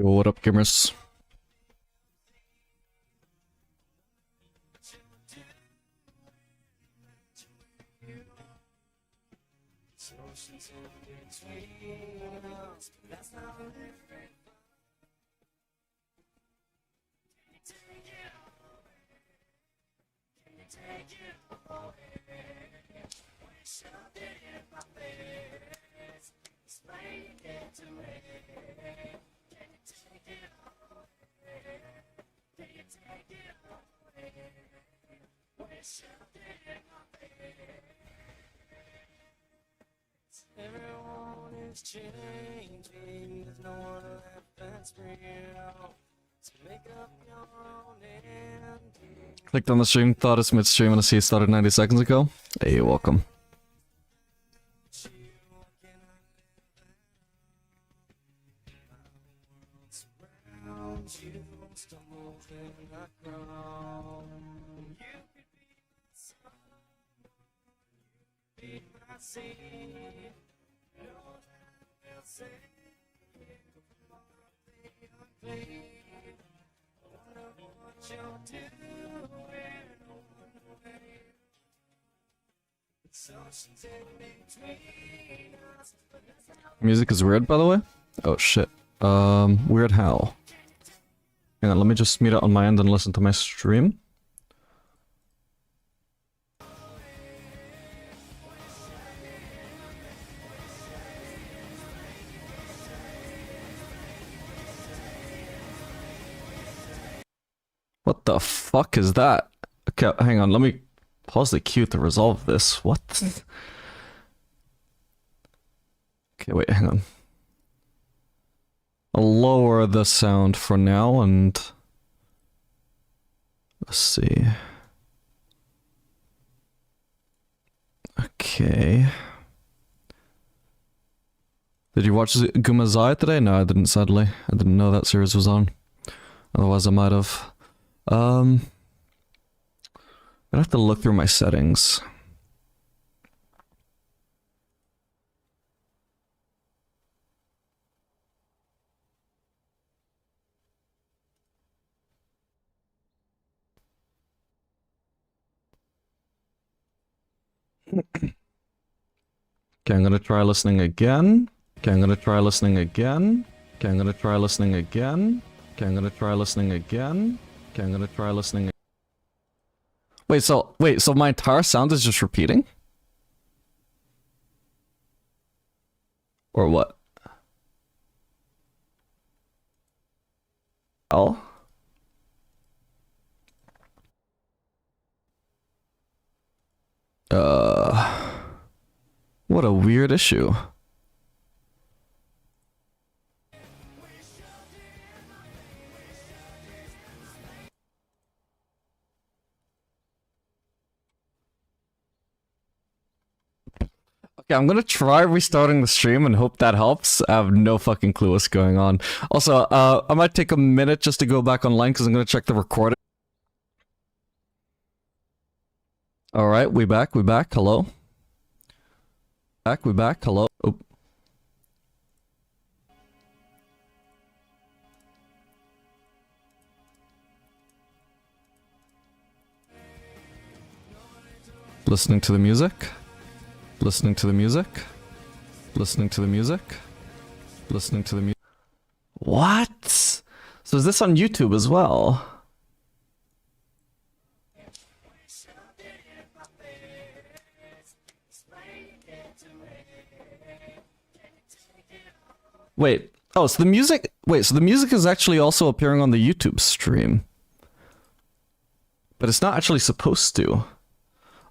Yo, what up, gamers? Everyone is changing, there's no one left that's real. So make up your own ending. Clicked on the stream, thought it's midstream, and I see it started 90 seconds ago. Hey, welcome. Music is weird, by the way. Oh shit. Weird how? Hang on, let me just mute it on my end and listen to my stream. What the fuck is that? Okay, hang on, let me pause the queue to resolve this. What? Okay, wait, hang on. I'll lower the sound for now and... let's see. Okay. Did you watch Gumazai today? No, I didn't, sadly. I didn't know that series was on. Otherwise I might have. I'd have to look through my settings. Okay, I'm gonna try listening again. Okay, I'm gonna try listening again. Okay, I'm gonna try listening again. Okay, I'm gonna try listening again. Okay, I'm gonna try listening. Wait, so my entire sound is just repeating? Or what? Oh? What a weird issue. Okay, I'm gonna try restarting the stream and hope that helps. I have no fucking clue what's going on. Also, I might take a minute just to go back online because I'm gonna check the recording. Alright, we back, hello? We back, hello? Oh. Listening to the music? Listening to the music? Listening to the music? Listening to the music? What? So is this on YouTube as well? Wait. Oh, so the music... wait, so the music is actually also appearing on the YouTube stream. But it's not actually supposed to.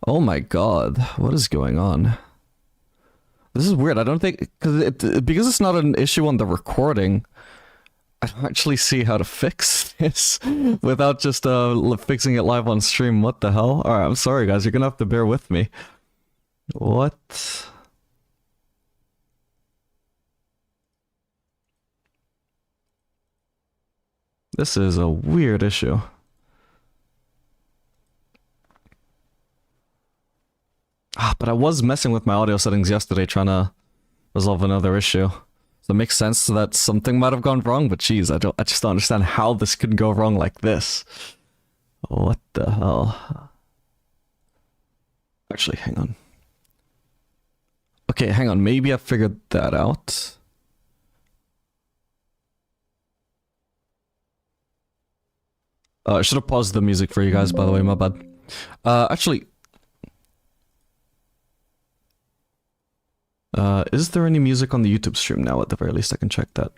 Oh my god, what is going on? This is weird, I don't think... because it's not an issue on the recording, I don't actually see how to fix this without just fixing it live on stream. What the hell? Alright, I'm sorry guys, you're gonna have to bear with me. What? This is a weird issue. Ah, but I was messing with my audio settings yesterday trying to resolve another issue. So it makes sense that something might have gone wrong, but geez, I just don't understand how this could go wrong like this. What the hell? Actually, hang on. Okay, hang on, maybe I figured that out. I should have paused the music for you guys, by the way, my bad. Actually... is there any music on the YouTube stream now? At the very least, I can check that.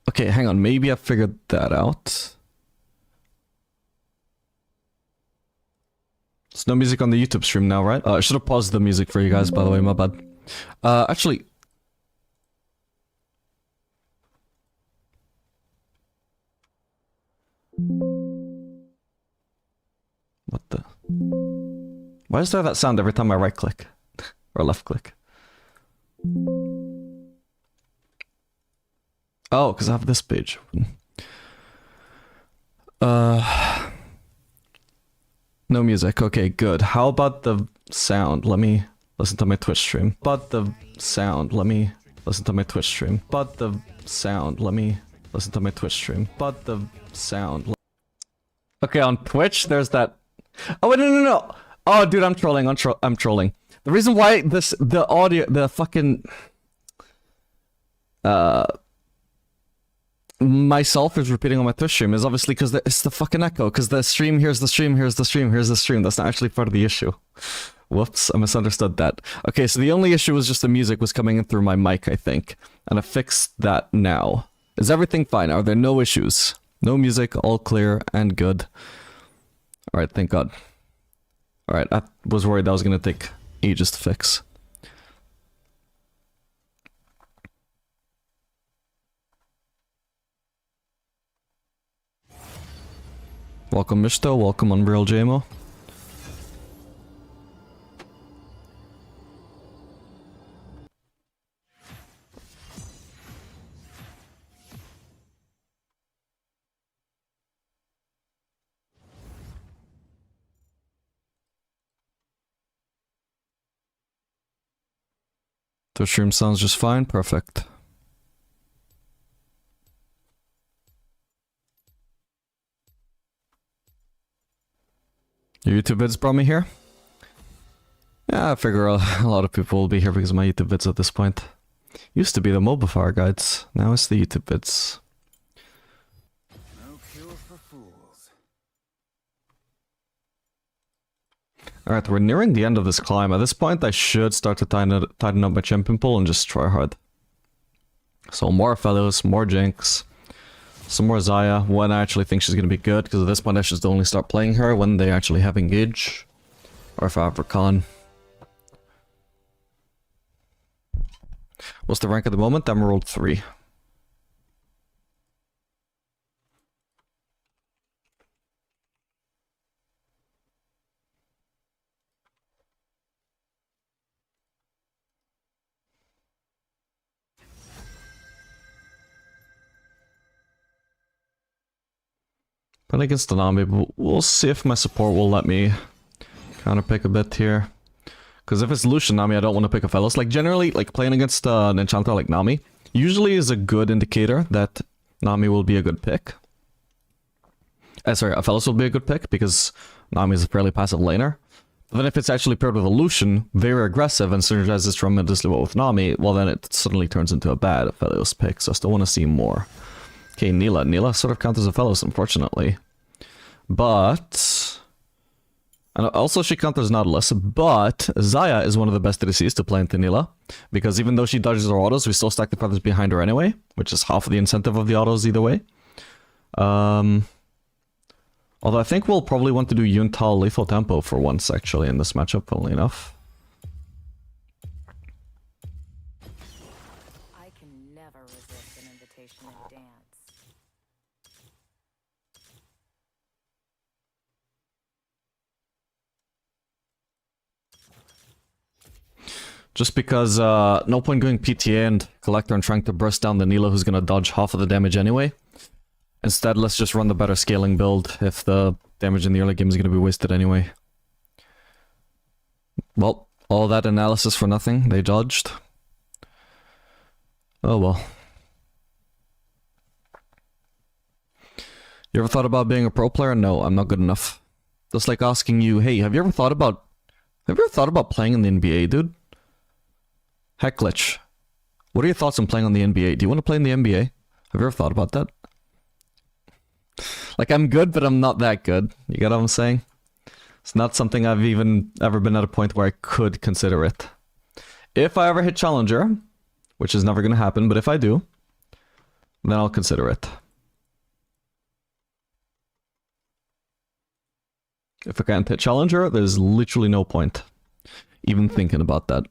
Okay, hang on, maybe I figured that out. There's no music on the YouTube stream now, right? I should have paused the music for you guys, by the way, my bad. Actually... What the... Why is there that sound every time I right click? Or left click? Oh, because I have this page. No music. Okay, good. How about the sound? Let me listen to my Twitch stream. But the sound. Let me listen to my Twitch stream. But the sound. Let me listen to my Twitch stream. But the sound. Okay, on Twitch, there's that... Oh, wait, no. Oh, dude, I'm trolling. I'm trolling. The reason why the audio, the fucking... myself is repeating on my Twitch stream is obviously because it's the fucking echo, because the stream here's the stream, here's the stream, here's the stream. That's not actually part of the issue. Whoops, I misunderstood that. Okay, so the only issue was just the music was coming in through my mic, I think. And I fixed that now. Is everything fine? Are there no issues? No music, all clear and good. Alright, thank God. Alright, I was worried that was gonna take ages to fix. Welcome Mishto, welcome Unreal JMO. The stream sounds just fine, perfect. Your YouTube vids brought me here? Yeah, I figure a lot of people will be here because of my YouTube vids at this point. Used to be the Mobile guides, now it's the YouTube vids. No cure for fools. Alright, we're nearing the end of this climb. At this point, I should start to tighten up my champion pool and just try hard. So more Aphelios, more Jinx, some more Xayah, when I actually think she's going to be good, because at this point I should only start playing her when they actually have Engage. Or if I have Rakan. What's the rank at the moment? Emerald 3. But against Nami, we'll see if my support will let me counter pick a bit here. Because if it's Lucian Nami, I don't want to pick Aphelios. Like generally, like playing against an enchanter like Nami usually is a good indicator that Nami will be a good pick. Sorry, Aphelios will be a good pick because Nami is a fairly passive laner. But then if it's actually paired with a Lucian, very aggressive and synergizes tremendously well with Nami, well then it suddenly turns into a bad Aphelios pick. So I still want to see more. Okay, Nila. Nila sort of counters Aphelios, unfortunately. But... And also she counters Nautilus, but Xayah is one of the best ADCs to play into Nila. Because even though she dodges her autos, we still stack the feathers behind her anyway. Which is half of the incentive of the autos either way. Although I think we'll probably want to do Yuntal lethal tempo for once actually in this matchup, funnily enough. I can never resist an invitation to dance. Just because no point going PTA and Collector and trying to burst down the Nila who's gonna dodge half of the damage anyway. Instead, let's just run the better scaling build if the damage in the early game is gonna be wasted anyway. Well, All that analysis for nothing. They dodged. Oh well. You ever thought about being a pro player? No, I'm not good enough. Just like asking you, hey, have you ever thought about playing in the NBA, dude? Heck glitch. What are your thoughts on playing on the NBA? Do you want to play in the NBA? Have you ever thought about that? Like, I'm good, but I'm not that good. You get what I'm saying? It's not something I've even ever been at a point where I could consider it. If I ever hit Challenger, which is never going to happen, but if I do, then I'll consider it. If I can't hit Challenger, there's literally no point even thinking about that.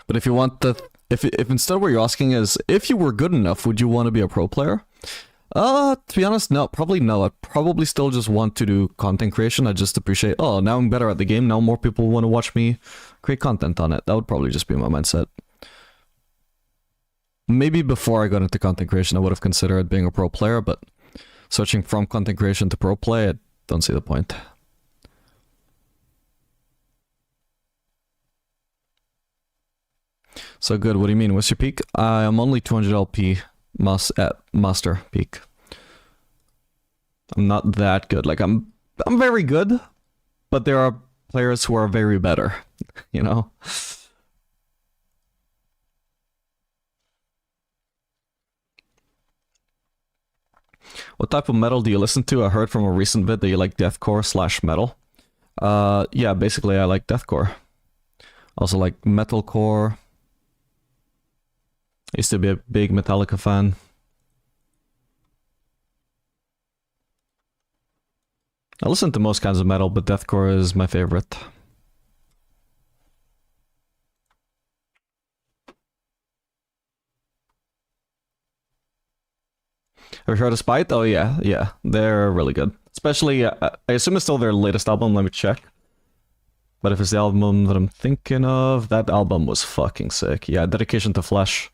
But if you want the... If instead what you're asking is, if you were good enough, would you want to be a pro player? To be honest, no. Probably no. I'd probably still just want to do content creation. I just appreciate, oh, now I'm better at the game. Now more people want to watch me create content on it. That would probably just be my mindset. Maybe before I got into content creation, I would have considered being a pro player, but switching from content creation to pro play, I don't see the point. So good, what do you mean? What's your peak? I'm only 200 LP at master peak. I'm not that good. Like, I'm very good, but there are players who are very better, you know? What type of metal do you listen to? I heard from a recent vid that you like deathcore/metal. Yeah, basically I like deathcore. Also like metalcore. I used to be a big Metallica fan. I listen to most kinds of metal, but deathcore is my favorite. Have you heard of Spite? Oh yeah, yeah, they're really good. Especially, I assume it's still their latest album, let me check. But if it's the album that I'm thinking of, that album was fucking sick. Yeah, Dedication to Flesh.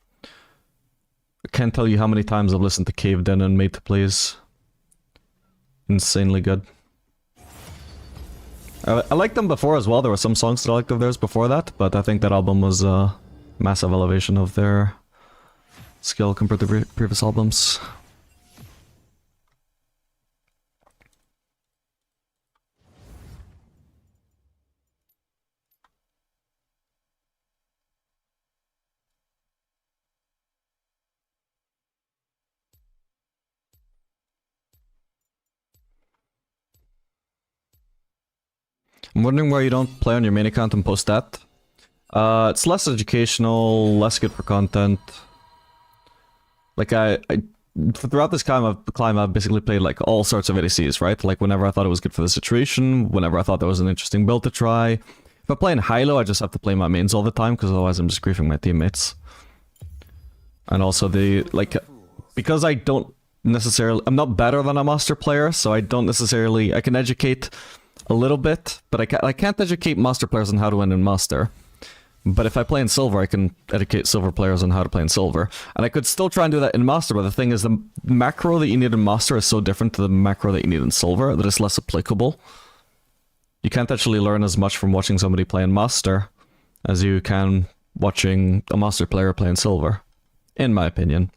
I can't tell you how many times I've listened to Caved In and Made to Please. Insanely good. I liked them before as well. There were some songs that I liked of theirs before that, but I think that album was a massive elevation of their skill compared to previous albums. I'm wondering why you don't play on your main account and post that. It's less educational, less good for content. Like throughout this climb, I've basically played like all sorts of ADCs, right? Like whenever I thought it was good for the situation, whenever I thought there was an interesting build to try. If I play in high-low, I just have to play my mains all the time, because otherwise I'm just griefing my teammates. And also because I don't necessarily, I'm not better than a master player, so I don't necessarily, I can educate a little bit, but I can't educate master players on how to win in master. But if I play in silver, I can educate silver players on how to play in silver. And I could still try and do that in master, but the thing is, the macro that you need in master is so different to the macro that you need in silver that it's less applicable. You can't actually learn as much from watching somebody play in master as you can watching a master player play in silver, in my opinion.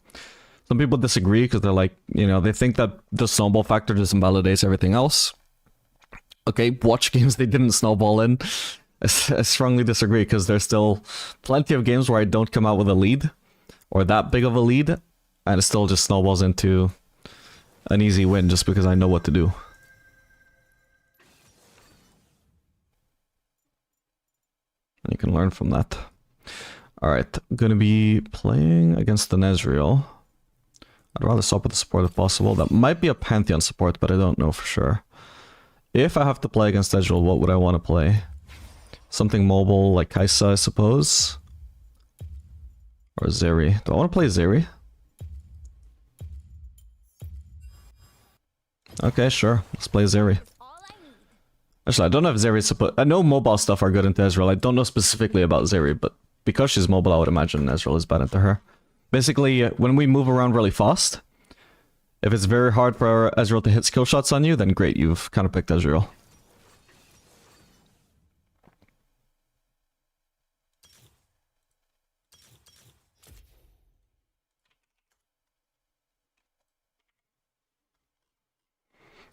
Some people disagree because they're like, you know, they think that the snowball factor just invalidates everything else. Okay, watch games they didn't snowball in. I strongly disagree, because there's still plenty of games where I don't come out with a lead, or that big of a lead, and it still just snowballs into an easy win just because I know what to do. And you can learn from that. Alright, I'm gonna be playing against the Nezreal. I'd rather swap with the support if possible. That might be a Pantheon support, but I don't know for sure. If I have to play against Ezreal, what would I want to play? Something mobile like Kai'Sa, I suppose? Or Zeri. Do I want to play Zeri? Okay, sure. Let's play Zeri. Actually, I don't know if Zeri's supposed... I know mobile stuff are good into Ezreal. I don't know specifically about Zeri, but because she's mobile, I would imagine Ezreal is bad into her. Basically, when we move around really fast, If it's very hard for Ezreal to hit skill shots on you, then great, you've kind of picked Ezreal.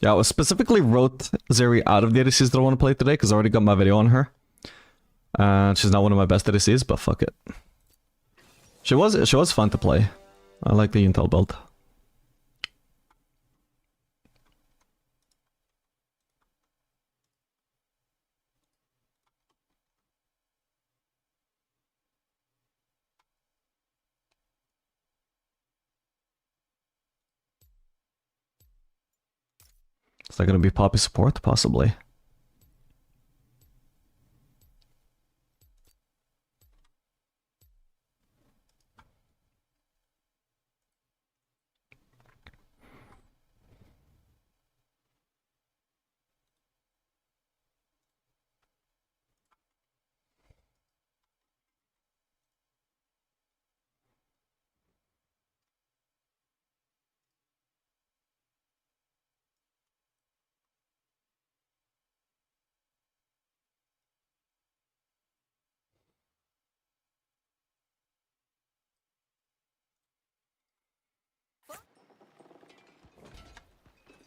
Yeah, I specifically wrote Zeri out of the ADCs that I want to play today because I already got my video on her. And she's not one of my best ADCs, but fuck it. She was fun to play. I like the Intel build. Is that gonna be Poppy support? Possibly.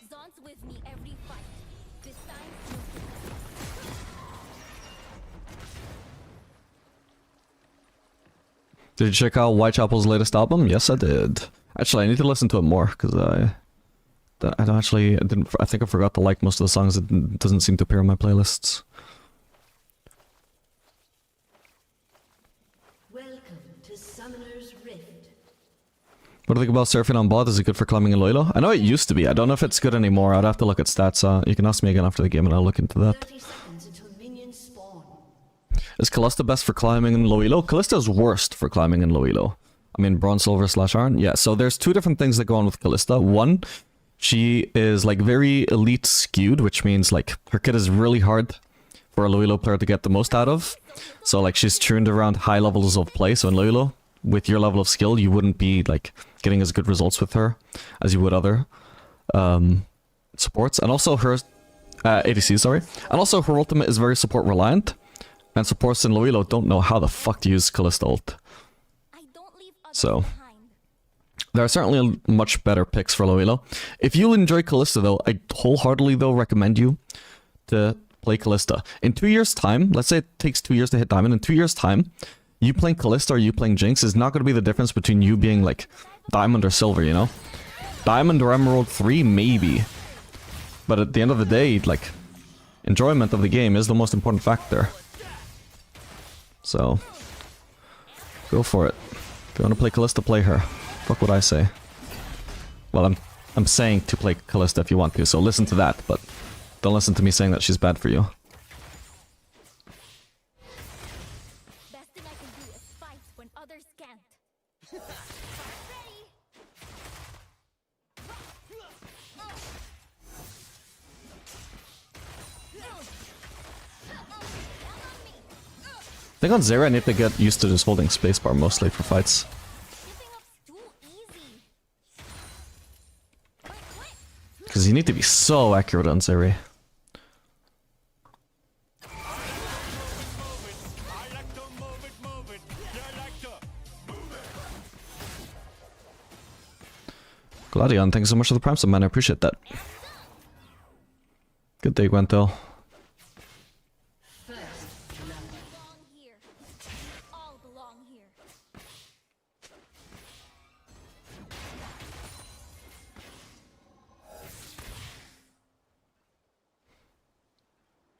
Zon's with me every fight. This time, Did you check out Whitechapel's latest album? Yes, I did. Actually, I need to listen to it more because I think I forgot to like most of the songs. It doesn't seem to appear on my playlists. Welcome to Summoner's Rift. What do you think about surfing on bot? Is it good for climbing in Loilo? I know it used to be. I don't know if it's good anymore. I'd have to look at stats. You can ask me again after the game and I'll look into that. 30 seconds until minions spawn. Is Callista best for climbing in Loilo? Callista's worst for climbing in Loilo. I mean, bronze, silver, / iron. Yeah, so there's two different things that go on with Callista. One, she is like very elite skewed, which means like her kit is really hard for a Loilo player to get the most out of. So like she's tuned around high levels of play. So in Loilo, with your level of skill, you wouldn't be like getting as good results with her as you would other supports. And also her ADC, sorry. And also her ultimate is very support reliant. And supports in Loilo don't know how the fuck to use Callista ult. I don't leave others So behind. there are certainly much better picks for Loilo. If you enjoy Callista though, I wholeheartedly though recommend you to play Callista. In 2 years time, let's say it takes 2 years to hit Diamond, in 2 years time, you playing Callista or you playing Jinx is not going to be the difference between you being like Diamond or Silver, you know? Diamond or Emerald 3, maybe. But at the end of the day, like, enjoyment of the game is the most important factor. So, go for it. If you want to play Callista, play her. Fuck what I say. Well, I'm saying to play Callista if you want to, so listen to that, but don't listen to me saying that she's bad for you. Best thing I can do is fight when others can't. Ready? I think on Zeri I need to get used to just holding spacebar mostly for fights. Giving up's too easy. Because you need to be so accurate on Zeri. Gladion, thanks so much for the prime sub, man. I appreciate that. Good day, Gwento. Belong here. All belong here.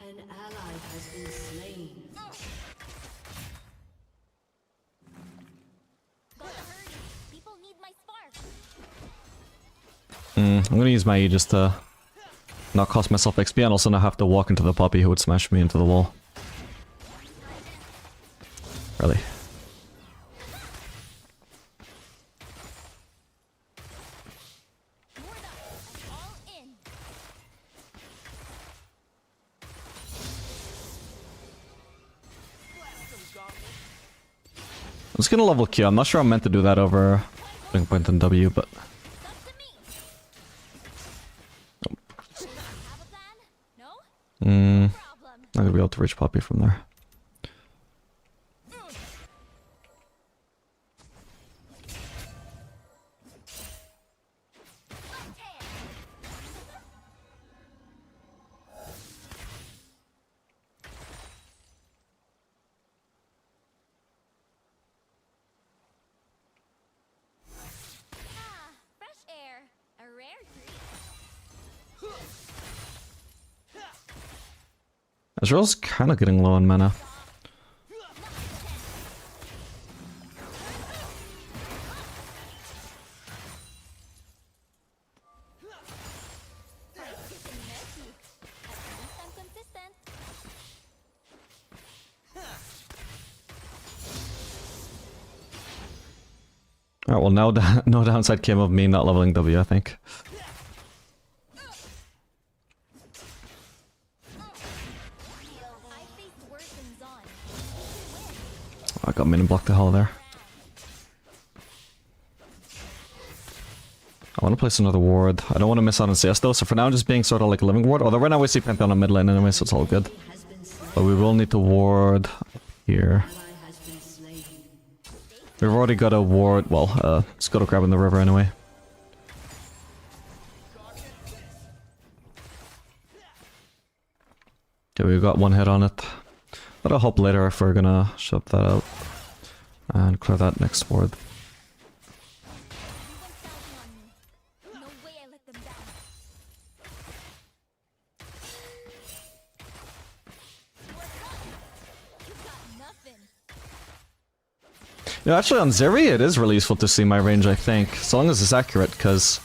An ally has been slain. Gotta hurry. People need my spark. I'm gonna use my E just to not cost myself XP and also not have to walk into the puppy who would smash me into the wall. Really. Moored up and all in. I'm just gonna level Q. I'm not sure I'm meant to do that over Blink Point and W, but Up to me. for each puppy from there. Fresh air, a rare treat. Ezreal's kind of getting low on mana. Alright, well now no downside came of me not leveling W, I think. I got minion block the hell there. I want to place another ward. I don't want to miss out on CS though, so for now I'm just being sort of like a living ward. Although right now we see Pantheon on mid lane anyway, so it's all good. But we will need to ward here. We've already got a ward. Well, let's go to grab in the river anyway. Okay, we've got one hit on it. But I'll hope later if we're gonna shove that out. And clear that next ward. No way I let them down. You got nothing. Yeah, actually on Zeri it is really useful to see my range, I think. As long as it's accurate, because...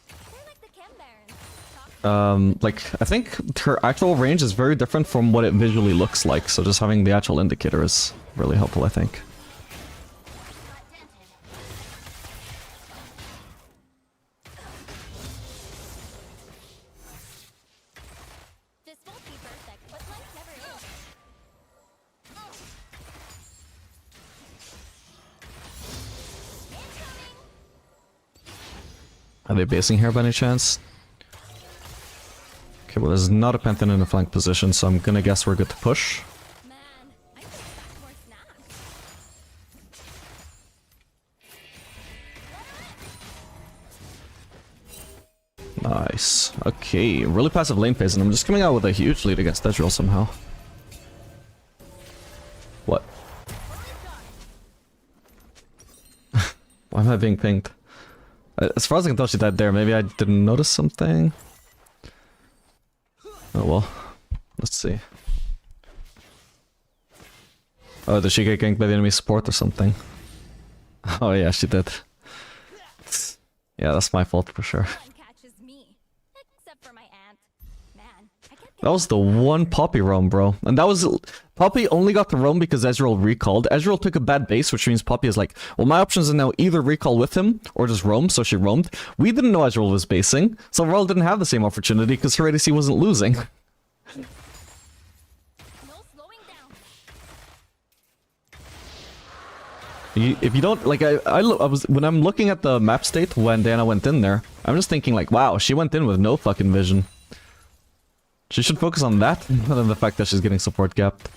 They're like the Chem Barons. like, I think her actual range is very different from what it visually looks like, so just having the actual indicator is really helpful, I think. This won't be perfect, but life never is. Are they basing here by any chance? Okay, well there's not a Pantheon in a flank position, so I'm gonna guess we're good to push. Man, I think back more snacks. Nice. Okay, really passive lane phase, and I'm just coming out with a huge lead against Ezreal somehow. What? Why am I being pinged? As far as I can tell, she died there. Maybe I didn't notice something. Oh well. Let's see. Oh, did she get ganked by the enemy support or something? Oh yeah, she did. Yeah, that's my fault for sure. No one catches me, except for my aunt. Man, I can't get That was the one Poppy roam, bro. And that was... Poppy only got to roam because Ezreal recalled. Ezreal took a bad base, which means Poppy is like, well, my options are now either recall with him or just roam, so she roamed. We didn't know Ezreal was basing, so Varl didn't have the same opportunity because her ADC wasn't losing. no slowing down. If you don't... Like, I was... When I'm looking at the map state when Diana went in there, I'm just thinking like, wow, she went in with no fucking vision. She should focus on that, rather than the fact that she's getting support gapped.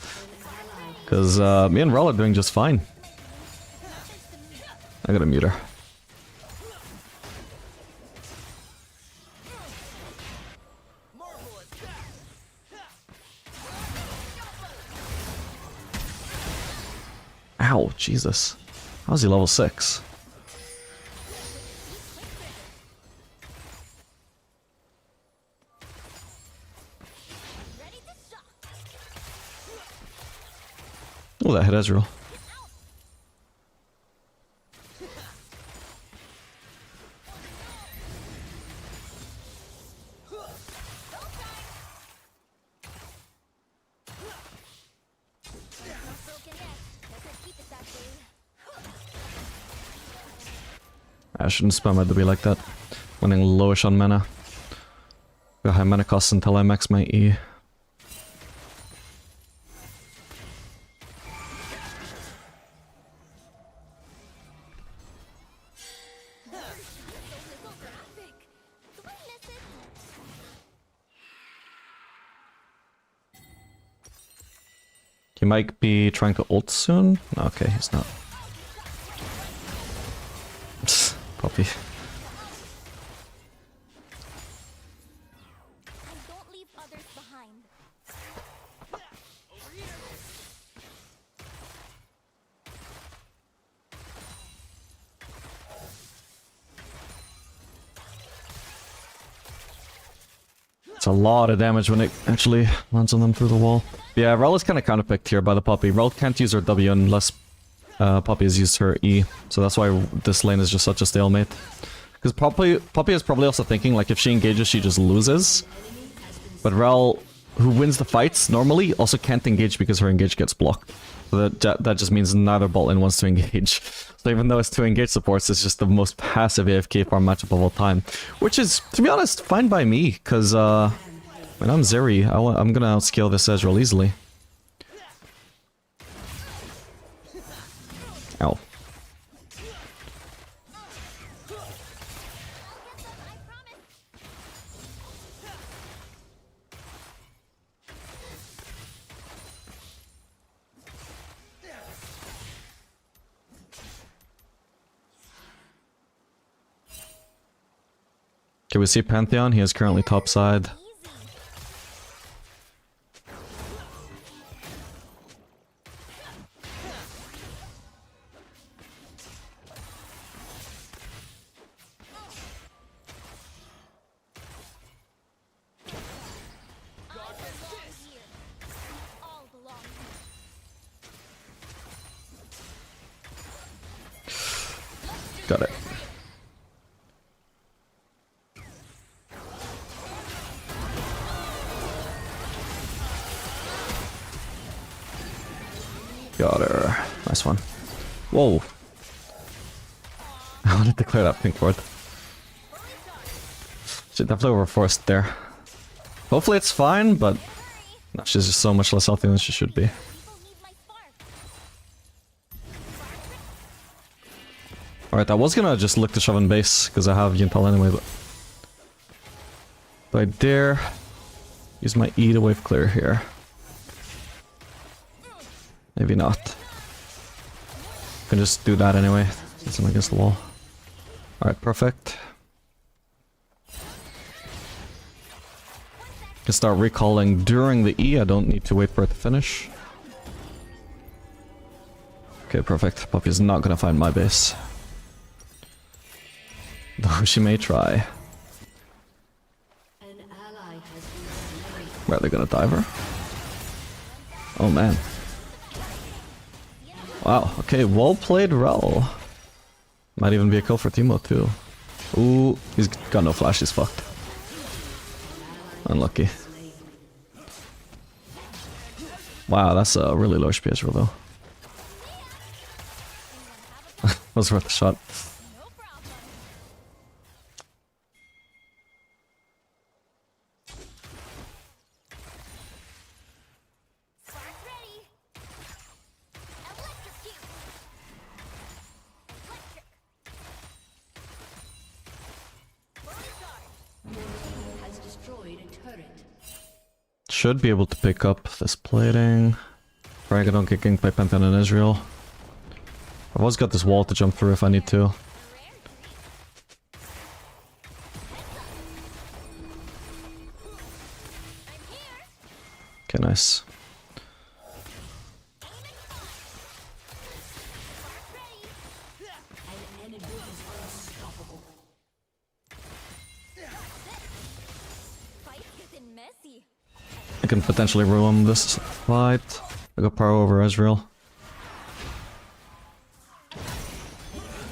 Because me and Rel are doing just fine. I gotta mute her. Ow, Jesus. How is he level 6? Ready to shock. Oh, that hit Ezreal. I shouldn't spam my W like that. Running lowish on mana. Got high mana costs until I max my E. He might be trying to ult soon. No, okay, he's not. Puppy. And don't leave others behind. It's a lot of damage when it actually lands on them through the wall. Yeah, Rel is kind of counterpicked here by the Poppy. Rel can't use her W unless Poppy has used her E. So that's why this lane is just such a stalemate. Because Poppy is probably also thinking, like, if she engages, she just loses. But Rel, who wins the fights normally, also can't engage because her engage gets blocked. So that just means neither bot lane wants to engage. So even though it's 2 engage supports, it's just the most passive AFK farm matchup of all time. Which is, to be honest, fine by me, because when I'm Zeri, I'm gonna outscale this Ezreal easily. Ow. Okay, we see Pantheon. He is currently topside. All belong here. Got it. Got her. Nice one. Whoa. I wanted to clear that pink ward. She definitely overforced there. Hopefully it's fine, but no, she's just so much less healthy than she should be. People need my spark. Alright, I was gonna just look to shove in base, because I have Yintel anyway, but... Do I dare use my E to wave clear here? Maybe not. Can just do that anyway, since I'm against the wall. Alright, perfect. Can start recalling during the E, I don't need to wait for it to finish. Okay, perfect. Poppy is not gonna find my base. Though she may try. An ally has been slain. Where are they gonna dive her? Oh man. Wow, okay, well played, Rel. Might even be a kill for Teemo too. Ooh, he's got no flash, he's fucked. Unlucky. Wow, that's a really low HP Ezreal though. Was worth a shot. No problem. Spark ready. Electrocute. Electric. Fully charged. Has destroyed a turret. Should be able to pick up this plating. Right, I don't get ganked by Pantheon and Ezreal. I've always got this wall to jump through if I need to. Okay, nice. An enemy is unstoppable. Fight getting messy. I can potentially ruin this fight. I got power over Ezreal.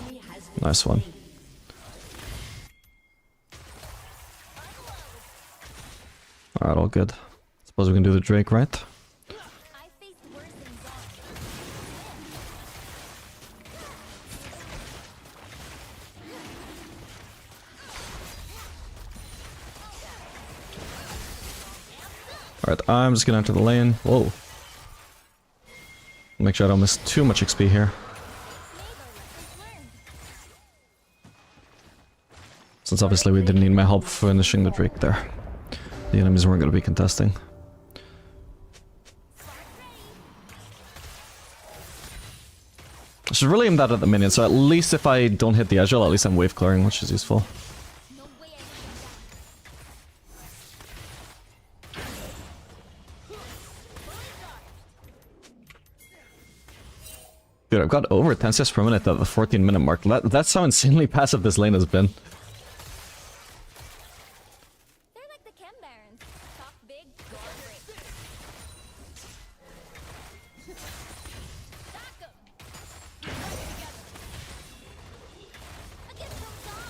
Enemy has been Nice one. slain. Alright, all good. Suppose we can do the Drake, right? I faced worse than zombies. Alright, I'm just gonna enter the lane. Whoa. Make sure I don't miss too much XP here. Since obviously we didn't need my help finishing the Drake there. The enemies weren't gonna be contesting. I should really aim that at the minion, so at least if I don't hit the agile, at least I'm wave clearing, which is useful. No way I Dude, I've got over 10 CS per minute at the 14-minute mark. That's how insanely passive this lane has been. They're like the Chem Barons. Talk big, guard great. Stack 'em. Against the sun.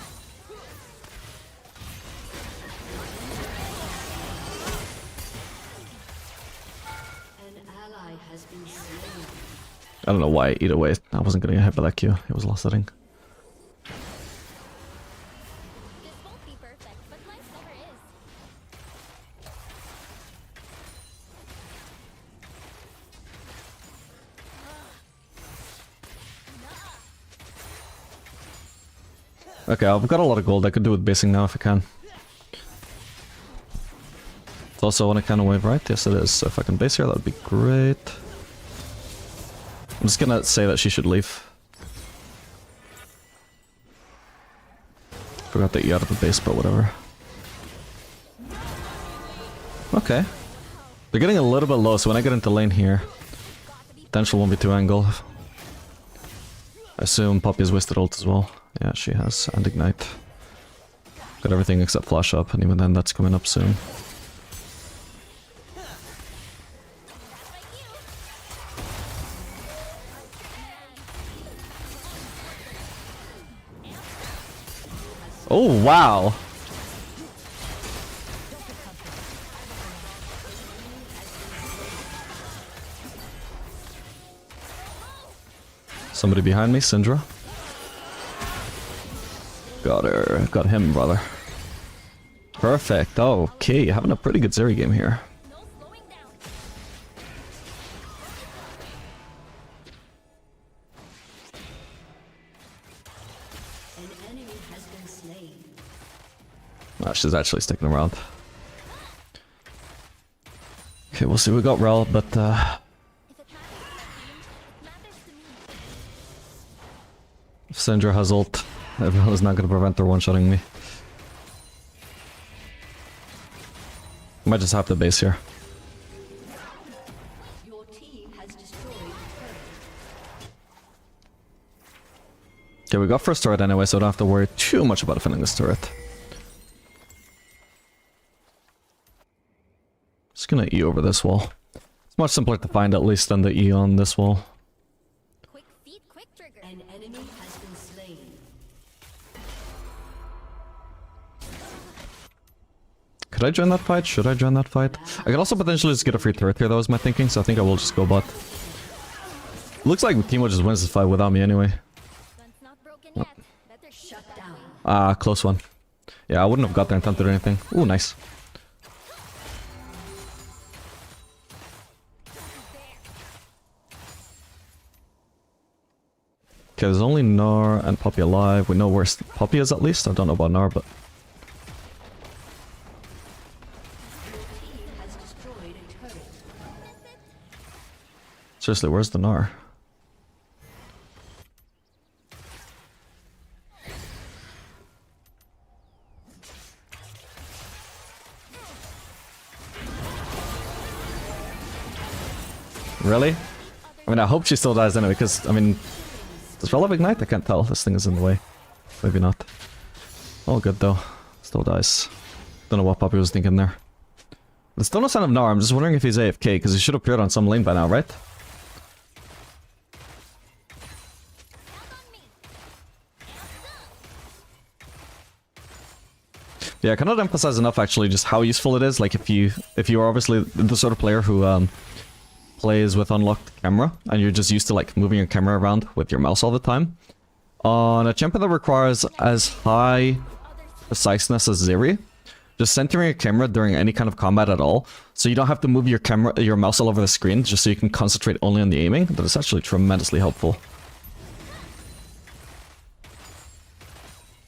An ally has been slain. I don't know why, either way, I wasn't gonna get hit by that Q. It was lost setting. This won't be perfect, but life never is. Okay, I've got a lot of gold. I could do with basing now if I can. It's also one kind of wave, right? Yes, it is. So if I can base here, that would be great. I'm just gonna say that she should leave. Forgot that you out of the base, but whatever. Okay. They're getting a little bit low, so when I get into lane here, potential 1v2 angle. I assume Poppy has wasted ult as well. Yeah, she has. And ignite. Got everything except flash up, and even then that's coming up soon. Oh, wow! Somebody behind me, Syndra. Got her. Got him, brother. Perfect. Okay, having a pretty good Zeri game here. No slowing down. An enemy has been slain. Ah, she's actually sticking around. Okay, we'll see. We got Rel, but If it matters to the team, it matters to me. if Syndra has ult, everyone is not going to prevent her one-shotting me. Might just have to base here. Your team has destroyed a turret. Okay, we got first turret anyway, so I don't have to worry too much about defending this turret. Just gonna E over this wall. It's much simpler to find at least than the E on this wall. Quick feet, quick trigger. An enemy has been slain. Could I join that fight? Should I join that fight? I could also potentially just get a free turret here, that was my thinking, so I think I will just go bot. Looks like Teemo just wins this fight without me anyway. Gun's not broken yet. Better keep Shut that down. way. Ah, close one. Yeah, I wouldn't have got there and attempted anything. Ooh, nice. Okay, there's only Gnar and Poppy alive. We know where Poppy is at least. I don't know about Gnar, but... Your team has destroyed a turret. Seriously, where's the Gnar? Really? I mean, I hope she still dies anyway, because, I mean... Does Rel have Ignite? I can't tell. This thing is in the way. Maybe not. All good, though. Still dies. Don't know what Poppy was thinking there. There's still no sign of Gnar. I'm just wondering if he's AFK, because he should have appeared on some lane by now, right? Yeah, I cannot emphasize enough, actually, just how useful it is. Like, if you are obviously the sort of player who, plays with unlocked camera, and you're just used to like moving your camera around with your mouse all the time. On a champion that requires as high preciseness as Zeri, just centering your camera during any kind of combat at all, so you don't have to move your mouse all over the screen, just so you can concentrate only on the aiming, that is actually tremendously helpful.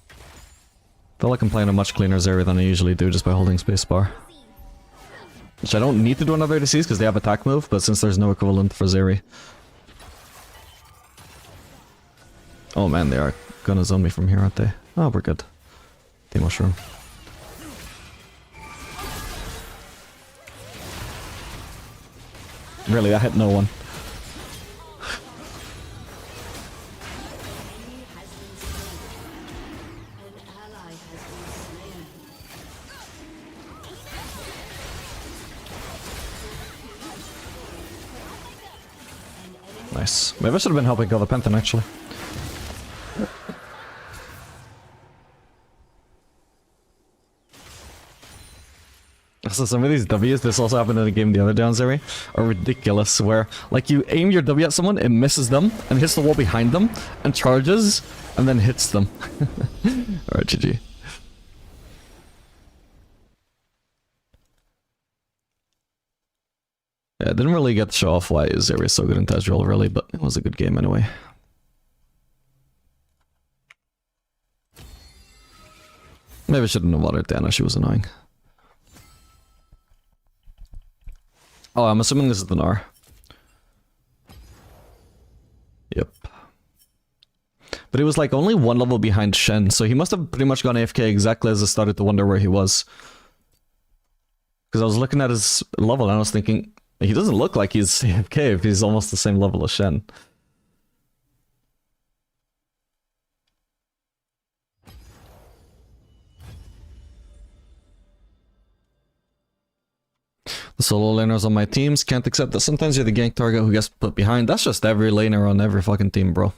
I feel like I'm playing a much cleaner Zeri than I usually do just by holding spacebar. Which I don't need to do on other ADCs because they have attack move, but since there's no equivalent for Zeri. Oh man, they are gonna zone me from here, aren't they? Oh, we're good. The mushroom. Really, I hit no one. Nice. Maybe I should have been helping kill the Panther actually. So some of these W's, this also happened in a game the other day on Zeri, are ridiculous, where like you aim your W at someone, it misses them, and hits the wall behind them, and charges, and then hits them. Alright, GG. Yeah, I didn't really get to show off why Zeri is so good in Tezril, really, but it was a good game anyway. Maybe I shouldn't have watered Dana, she was annoying. Oh, I'm assuming this is the Gnar. Yep. But he was like only one level behind Shen, so he must have pretty much gone AFK exactly as I started to wonder where he was. Because I was looking at his level and I was thinking, he doesn't look like he's AFK if he's almost the same level as Shen. The solo laners on my teams can't accept that sometimes you're the gank target who gets put behind. That's just every laner on every fucking team, bro.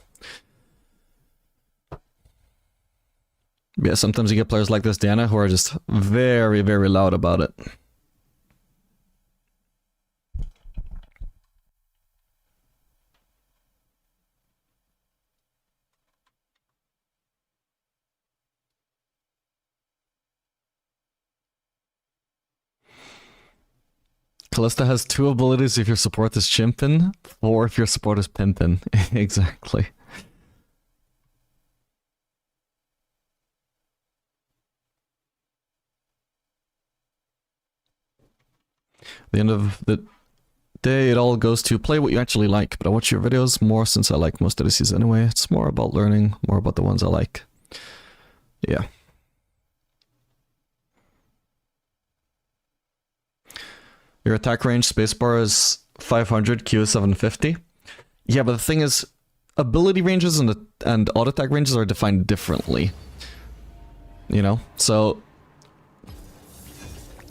Yeah, sometimes you get players like this Diana who are just very, very loud about it. Kalista has 2 abilities if your support is Chimpin, 4 if your support is Pimpin. Exactly. At the end of the day, it all goes to play what you actually like, but I watch your videos more since I like most ADCs anyway. It's more about learning, more about the ones I like. Yeah. Your attack range spacebar is 500, Q is 750. Yeah, but the thing is, ability ranges and auto attack ranges are defined differently. You know? So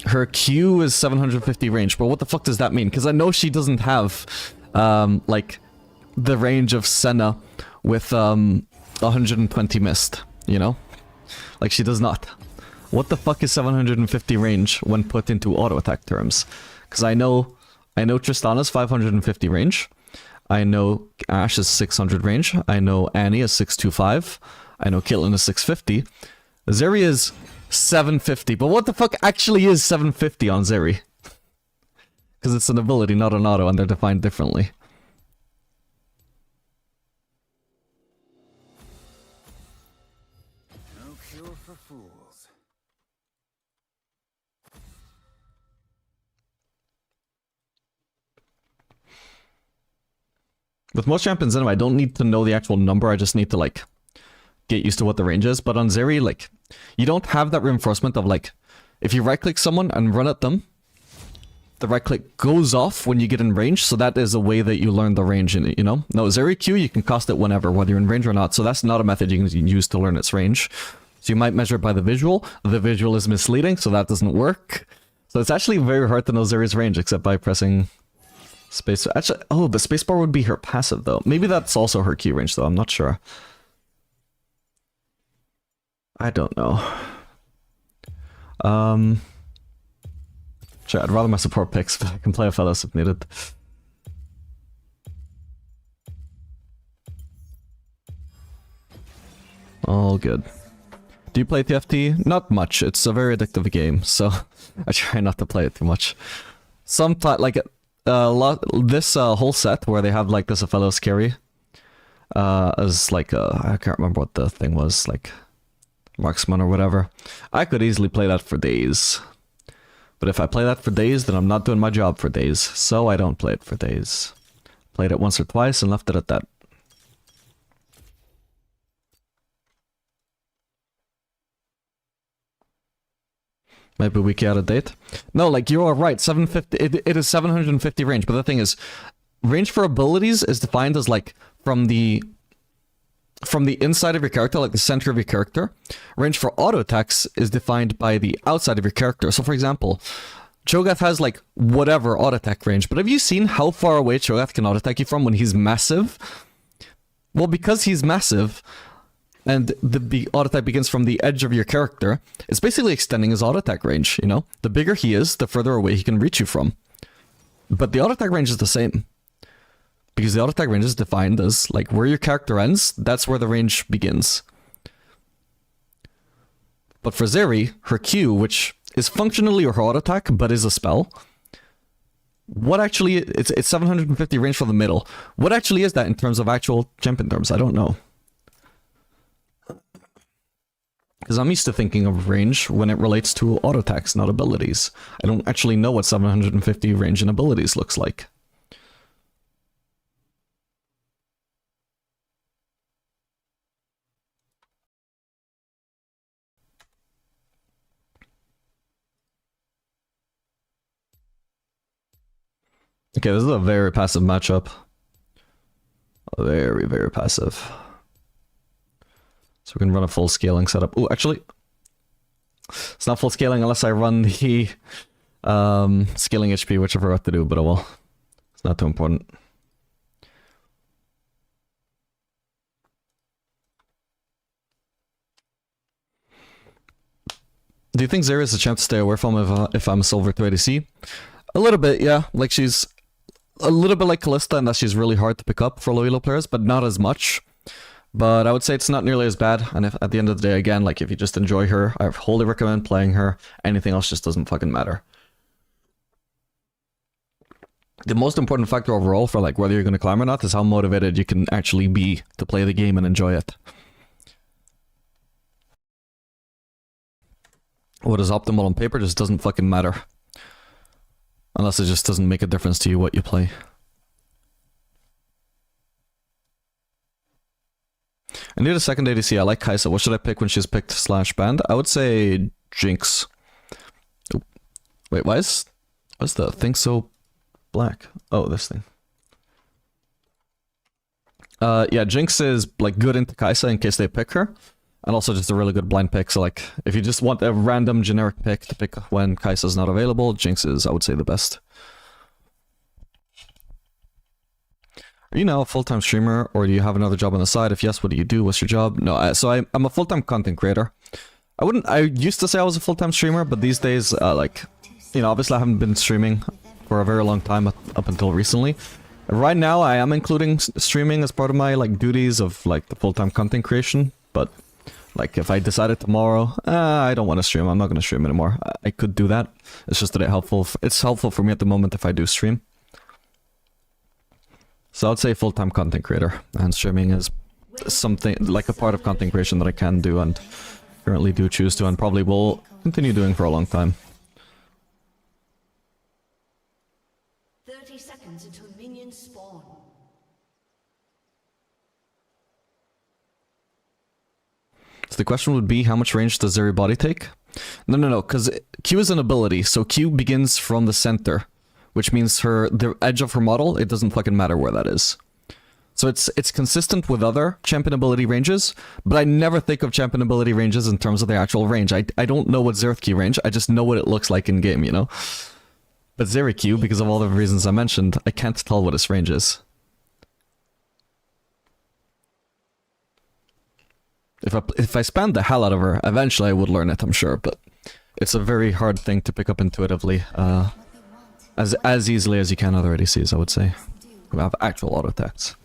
her Q is 750 range, but what the fuck does that mean? Because I know she doesn't have like the range of Senna with 120 mist, you know? Like she does not. What the fuck is 750 range when put into auto attack terms? Because I know Tristana's 550 range. I know Ashe is 600 range. I know Annie is 625. I know Caitlyn is 650. Zeri is 750. But what the fuck actually is 750 on Zeri? Because it's an ability, not an auto, and they're defined differently. No cure for fools. With most champions anyway, I don't need to know the actual number, I just need to like get used to what the range is. But on Zeri, like, you don't have that reinforcement of like, if you right click someone and run at them, the right click goes off when you get in range, so that is a way that you learn the range in it, you know? No, Zeri Q, you can cast it whenever, whether you're in range or not, so that's not a method you can use to learn its range. So you might measure it by the visual is misleading, so that doesn't work. So it's actually very hard to know Zeri's range, except by pressing space. Actually, oh, the spacebar would be her passive, though. Maybe that's also her Q range, though, I'm not sure. I don't know. Sure, I'd rather my support picks, but I can play Aphelios if needed. All good. Do you play TFT? Not much. It's a very addictive game, so I try not to play it too much. Sometimes, like, this whole set where they have like this Aphelios carry, as like I can't remember what the thing was, like marksman or whatever. I could easily play that for days. But if I play that for days, then I'm not doing my job for days, so I don't play it for days. Played it once or twice and left it at that. Maybe wiki out of date. No, like you are right. 750. It is 750 range. But the thing is, range for abilities is defined as like from the inside of your character, like the center of your character. Range for auto attacks is defined by the outside of your character. So, for example, Cho'Gath has like whatever auto attack range. But have you seen how far away Cho'Gath can auto attack you from when he's massive? Well, because he's massive, and the auto attack begins from the edge of your character, it's basically extending his auto attack range, you know? The bigger he is, the further away he can reach you from. But the auto attack range is the same. Because the auto attack range is defined as, like, where your character ends, that's where the range begins. But for Zeri, her Q, which is functionally her auto attack, but is a spell, what actually... It's 750 range for the middle. What actually is that in terms of actual champion terms? I don't know. Because I'm used to thinking of range when it relates to auto attacks, not abilities. I don't actually know what 750 range in abilities looks like. Okay, this is a very passive matchup. Very, very passive. So we can run a full scaling setup. Oh, actually, it's not full scaling unless I run the scaling HP, which I forgot to do, but oh well. It's not too important. Do you think Zeri is a champ to stay away from if I'm a silver 2 ADC? A little bit, yeah. Like she's a little bit like Kalista in that she's really hard to pick up for low elo players, but not as much. But I would say it's not nearly as bad, and if at the end of the day, again, like if you just enjoy her, I wholly recommend playing her. Anything else just doesn't fucking matter. The most important factor overall for like whether you're going to climb or not is how motivated you can actually be to play the game and enjoy it. What is optimal on paper just doesn't fucking matter. Unless it just doesn't make a difference to you what you play. I need a second ADC. I like Kai'Sa. What should I pick when she's picked / banned? I would say Jinx. Oh. Wait, why's the thing so black? Oh, this thing. Yeah, Jinx is like good into Kai'Sa in case they pick her. And also just a really good blind pick. So like, if you just want a random generic pick to pick when Kai'Sa's not available, Jinx is, I would say, the best. Are you now a full-time streamer, or do you have another job on the side? If yes, what do you do? What's your job? No, I'm a full-time content creator. I used to say I was a full-time streamer, but these days, like, you know, obviously I haven't been streaming for a very long time up until recently. Right now, I am including streaming as part of my, like, duties of, like, the full-time content creation, but, like, if I decided tomorrow, I don't want to stream, I'm not going to stream anymore, I could do that. It's just that it's helpful for me at the moment if I do stream. So I'd say full-time content creator, and streaming is something, like a part of content creation that I can do and currently do choose to and probably will continue doing for a long time. 30 seconds until minions spawn. So the question would be, how much range does Zeri body take? No, because Q is an ability, so Q begins from the center. Which means the edge of her model, it doesn't fucking matter where that is. So it's consistent with other champion ability ranges, but I never think of champion ability ranges in terms of their actual range. I don't know what Xerath Q range, I just know what it looks like in game, you know? But Zeri Q, because of all the reasons I mentioned, I can't tell what its range is. If I spammed the hell out of her, eventually I would learn it, I'm sure, but it's a very hard thing to pick up intuitively. As easily as you can other ADCs, I would say, who have actual auto attacks.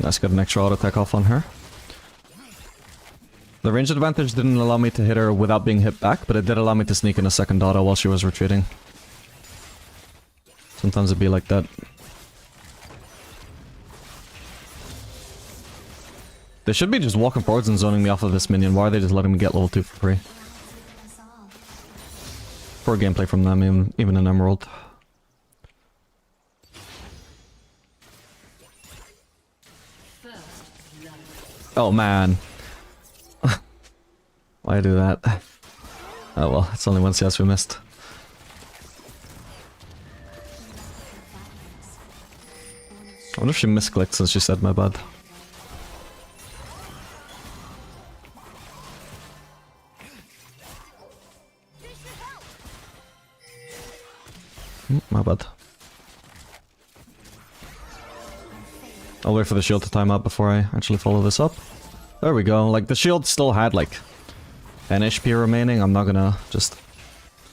Nice, got an extra auto attack off on her. The range advantage didn't allow me to hit her without being hit back, but it did allow me to sneak in a second auto while she was retreating. Sometimes it'd be like that. They should be just walking forwards and zoning me off of this minion. Why are they just letting me get level 2 for free? Poor gameplay from them, even in Emerald. Oh man. Why do that? Oh well, it's only one CS we missed. I wonder if she misclicked since she said my bad. My bad. I'll wait for the shield to time out before I actually follow this up. There we go. Like, the shield still had, like, 10 HP remaining. I'm not gonna just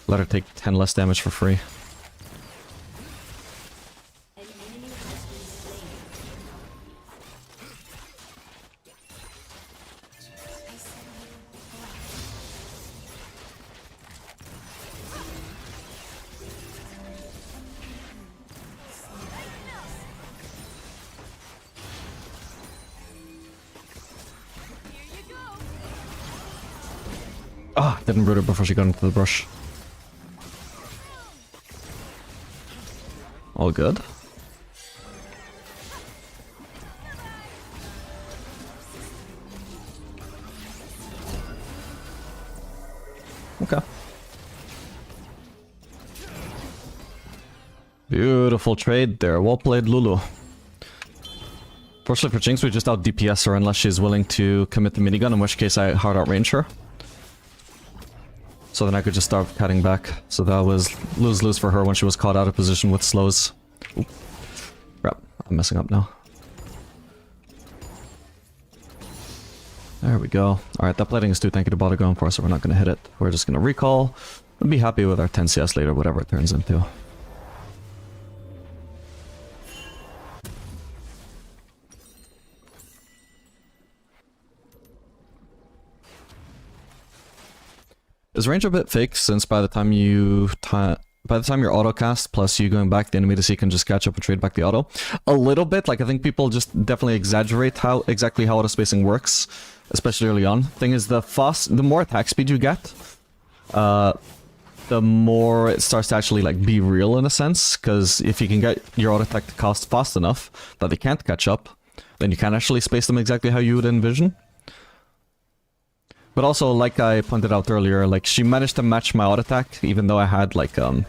let her take 10 less damage for free. Ah, didn't root her before she got into the brush. All good. Okay. Beautiful trade there. Well played, Lulu. Fortunately for Jinx, we just out DPS her unless she's willing to commit the minigun, in which case I hard outrange her. So then I could just start cutting back. So that was lose-lose for her when she was caught out of position with slows. Oop. Crap, I'm messing up now. There we go. Alright, that plating is too tanky to bother going for, so we're not going to hit it. We're just going to recall and be happy with our 10 CS later, whatever it turns into. Is range a bit fake, since by the time your auto cast plus you going back, the enemy ADC can just catch up and trade back the auto? A little bit. Like, I think people just definitely exaggerate exactly how auto spacing works, especially early on. Thing is, the more attack speed you get, the more it starts to actually like be real in a sense. Because if you can get your auto attack to cast fast enough that they can't catch up, then you can actually space them exactly how you would envision. But also, like I pointed out earlier, like, she managed to match my auto attack, even though I had, like, an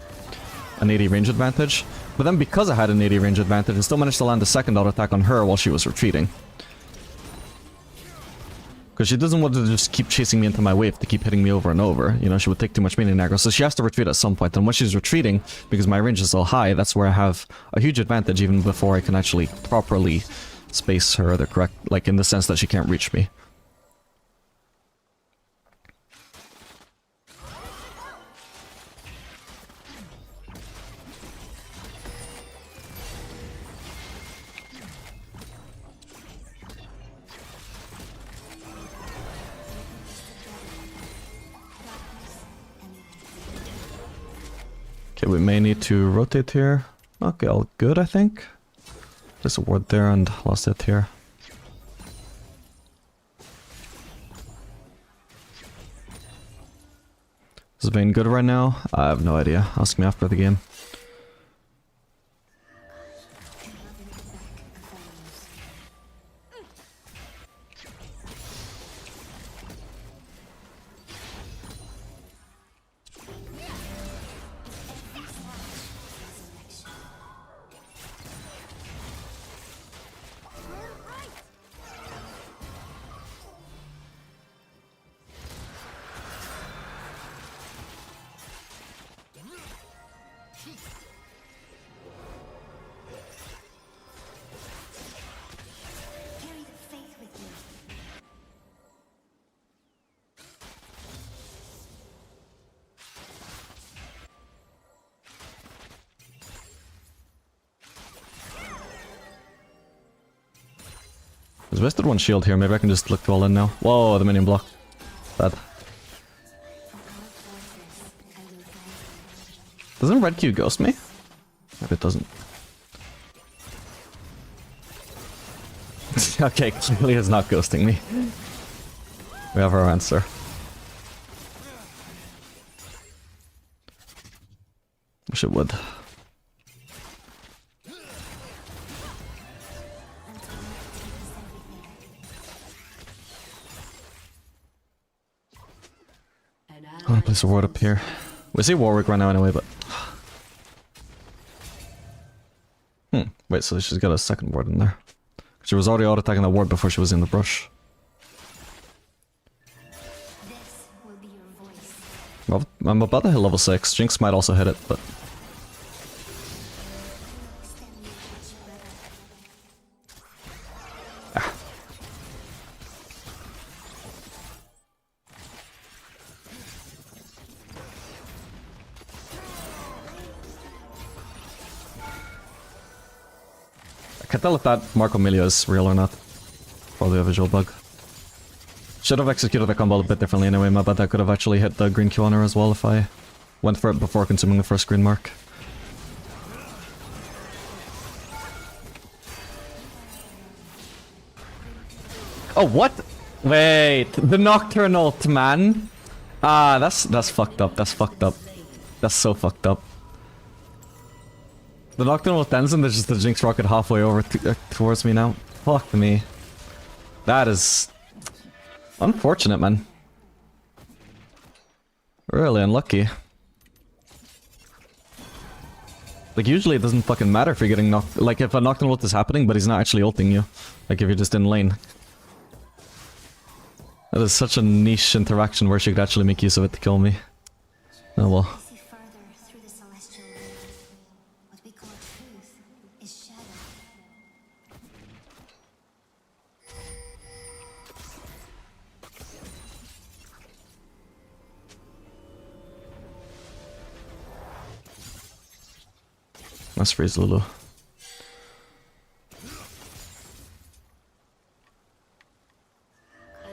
80 range advantage. But then because I had an 80 range advantage, I still managed to land a second auto attack on her while she was retreating. Because she doesn't want to just keep chasing me into my wave to keep hitting me over and over. You know, she would take too much minion aggro, so she has to retreat at some point. And when she's retreating, because my range is so high, that's where I have a huge advantage even before I can actually properly space her the correct, like, in the sense that she can't reach me. Okay, we may need to rotate here. Okay, all good, I think. There's a ward there and lost it here. Is Vayne good right now? I have no idea. Ask me after the game. There's wasted one shield here, maybe I can just look to all in now. Whoa, the minion block. Bad. Doesn't Red Q ghost me? Maybe it doesn't. Okay, clearly it's not ghosting me. We have our answer. Wish it would. I'm gonna place a ward up here. We see Warwick right now anyway, but... Wait, so she's got a second ward in there. She was already auto-attacking the ward before she was in the brush. Well, I'm about to hit level 6. Jinx might also hit it, but... I can't tell if that Marco Milio is real or not. Probably a visual bug. Should have executed the combo a bit differently anyway, my bad. I could have actually hit the green Q on her as well if I went for it before consuming the first green mark. Oh, what? Wait, the Nocturnal man? Ah, that's fucked up, that's fucked up. That's so fucked up. The Nocturnal Tenzin, there's just the Jinx rocket halfway over towards me now. Fuck me. That is... unfortunate, man. Really unlucky. Like, usually it doesn't fucking matter if you're getting knocked... like, if a Nocturnal ult is happening, but he's not actually ulting you. Like, if you're just in lane. That is such a niche interaction where she could actually make use of it to kill me. Oh well. Let's freeze Lulu.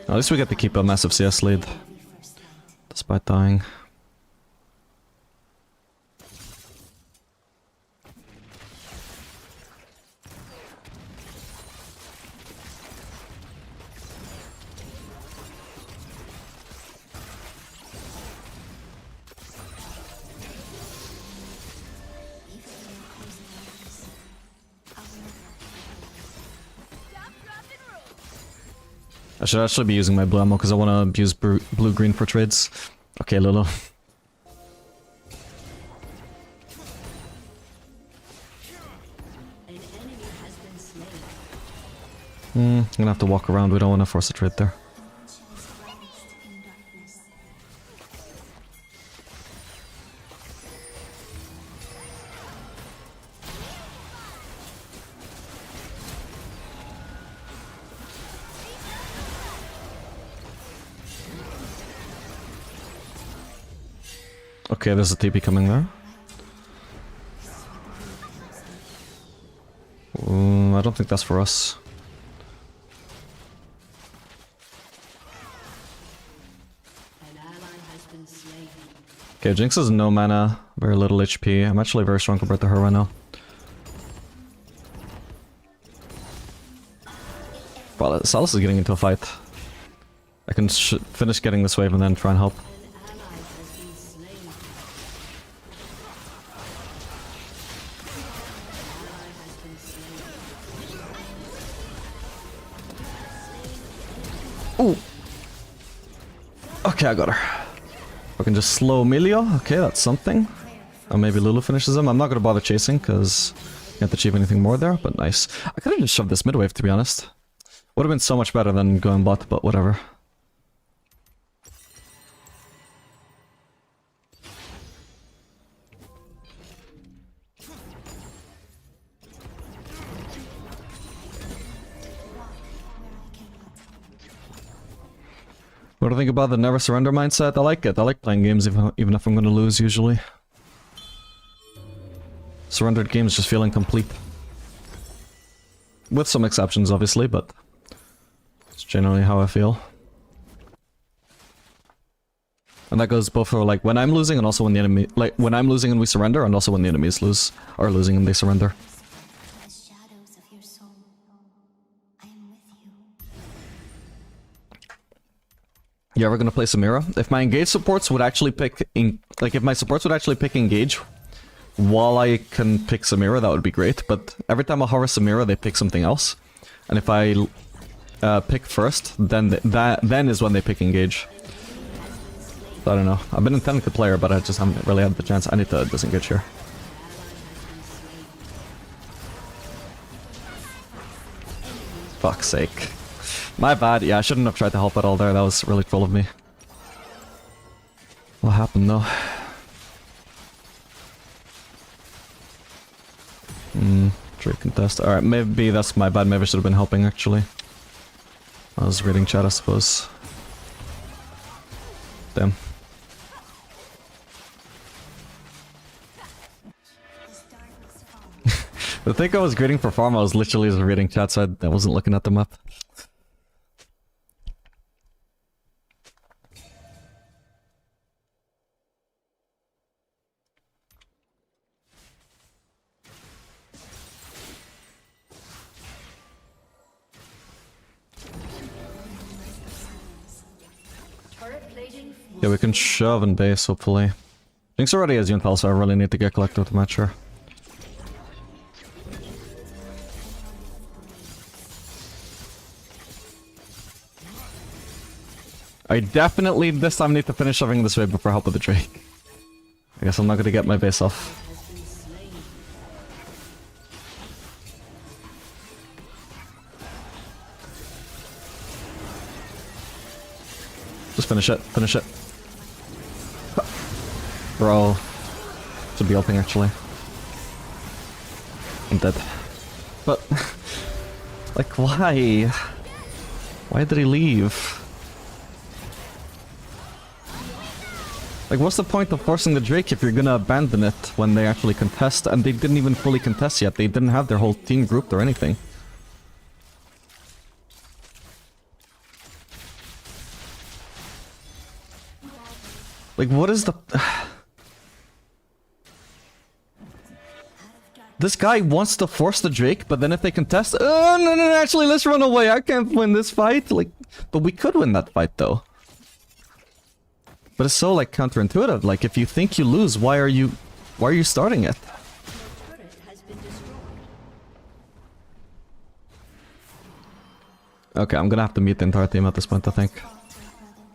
At least we get to keep a massive CS lead. Despite dying. I should actually be using my blue ammo because I want to use blue-green for trades. Okay, Lulu. I'm gonna have to walk around, we don't want to force a trade there. Okay, there's a TP coming there. I don't think that's for us. Okay, Jinx has no mana, very little HP. I'm actually very strong compared to her right now. Well, Salus is getting into a fight. I can finish getting this wave and then try and help. Ooh. Okay, I got her. I can just slow Milio. Okay, that's something. Or maybe Lulu finishes him. I'm not gonna bother chasing because you can't achieve anything more there, but nice. I could have just shoved this mid wave, to be honest. Would have been so much better than going bot, but whatever. What do you think about the never surrender mindset? I like it. I like playing games even if I'm gonna lose, usually. Surrendered games just feel incomplete. With some exceptions, obviously, but it's generally how I feel. And that goes both for like when I'm losing and also when the enemy, like when I'm losing and we surrender, and also when the enemies lose or losing and they surrender. The shadows of your soul. I am with you. You ever gonna play Samira? If my engage supports would actually pick, if my supports would actually pick engage, while I can pick Samira, that would be great. But every time I hover Samira, they pick something else, and if I pick first, then then is when they pick engage. So I don't know. I've been intending to play her, but I just haven't really had the chance. I need to disengage here. Fuck's sake. My bad. Yeah, I shouldn't have tried to help at all there. That was really troll of me. What happened though? Trade contest. Alright, maybe that's my bad. Maybe I should have been helping actually. I was reading chat, I suppose. Damn. I think I was greeting for farm, I was literally just reading chat, so I wasn't looking at the map. Yeah, we can shove and base, hopefully. Jinx already has Yuntal, so I really need to get collected with the match here. I definitely this time need to finish shoving this way before help with the Drake. I guess I'm not gonna get my base off. Just finish it, finish it. Bro. Should be helping actually. I'm dead. But like why? Why did he leave? Like what's the point of forcing the Drake if you're gonna abandon it when they actually contest? And they didn't even fully contest yet. They didn't have their whole team grouped or anything. Like what is the... This guy wants to force the Drake, but then if they contest... Oh, no, actually, let's run away. I can't win this fight. Like, but we could win that fight, though. But it's so, like, counterintuitive. Like, if you think you lose, why are you starting it? Okay, I'm gonna have to meet the entire team at this point, I think.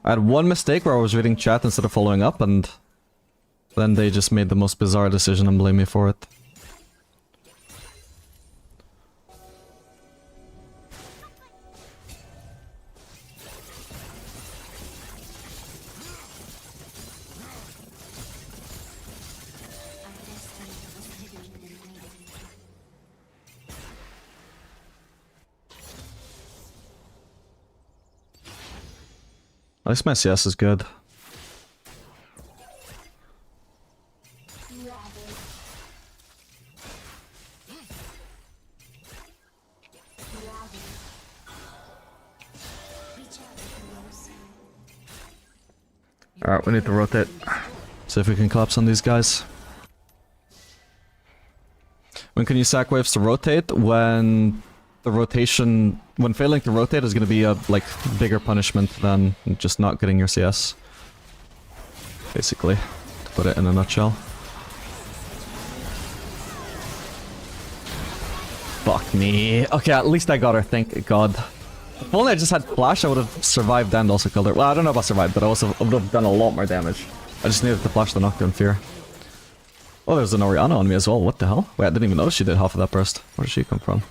I had one mistake where I was reading chat instead of following up, and then they just made the most bizarre decision and blamed me for it. At least my CS is good. Alright, we need to rotate. See if we can collapse on these guys. When can you sack waves to rotate? When the rotation... When failing to rotate is going to be a, like, bigger punishment than just not getting your CS. Basically, to put it in a nutshell. Fuck me. Okay, at least I got her, thank god. If only I just had flash, I would have survived and also killed her. Well, I don't know about survived, but I would have done a lot more damage. I just needed to flash the knockdown fear. Oh, there's an Orianna on me as well, what the hell? Wait, I didn't even notice she did half of that burst. Where did she come from?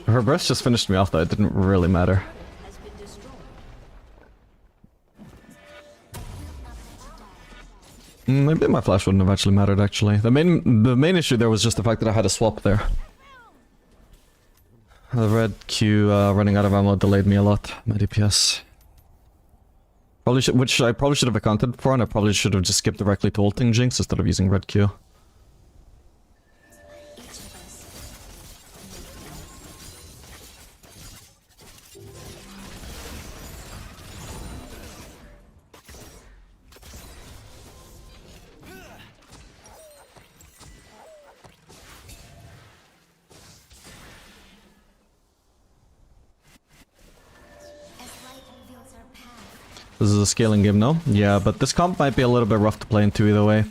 Her burst just finished me off though, it didn't really matter. Maybe my flash wouldn't have actually mattered actually. The main issue there was just the fact that I had a swap there. The red Q running out of ammo delayed me a lot, my DPS. Probably should, which I probably should have accounted for, and I probably should have just skipped directly to ulting Jinx instead of using red Q. This is a scaling game, no? Yeah, but this comp might be a little bit rough to play into either way.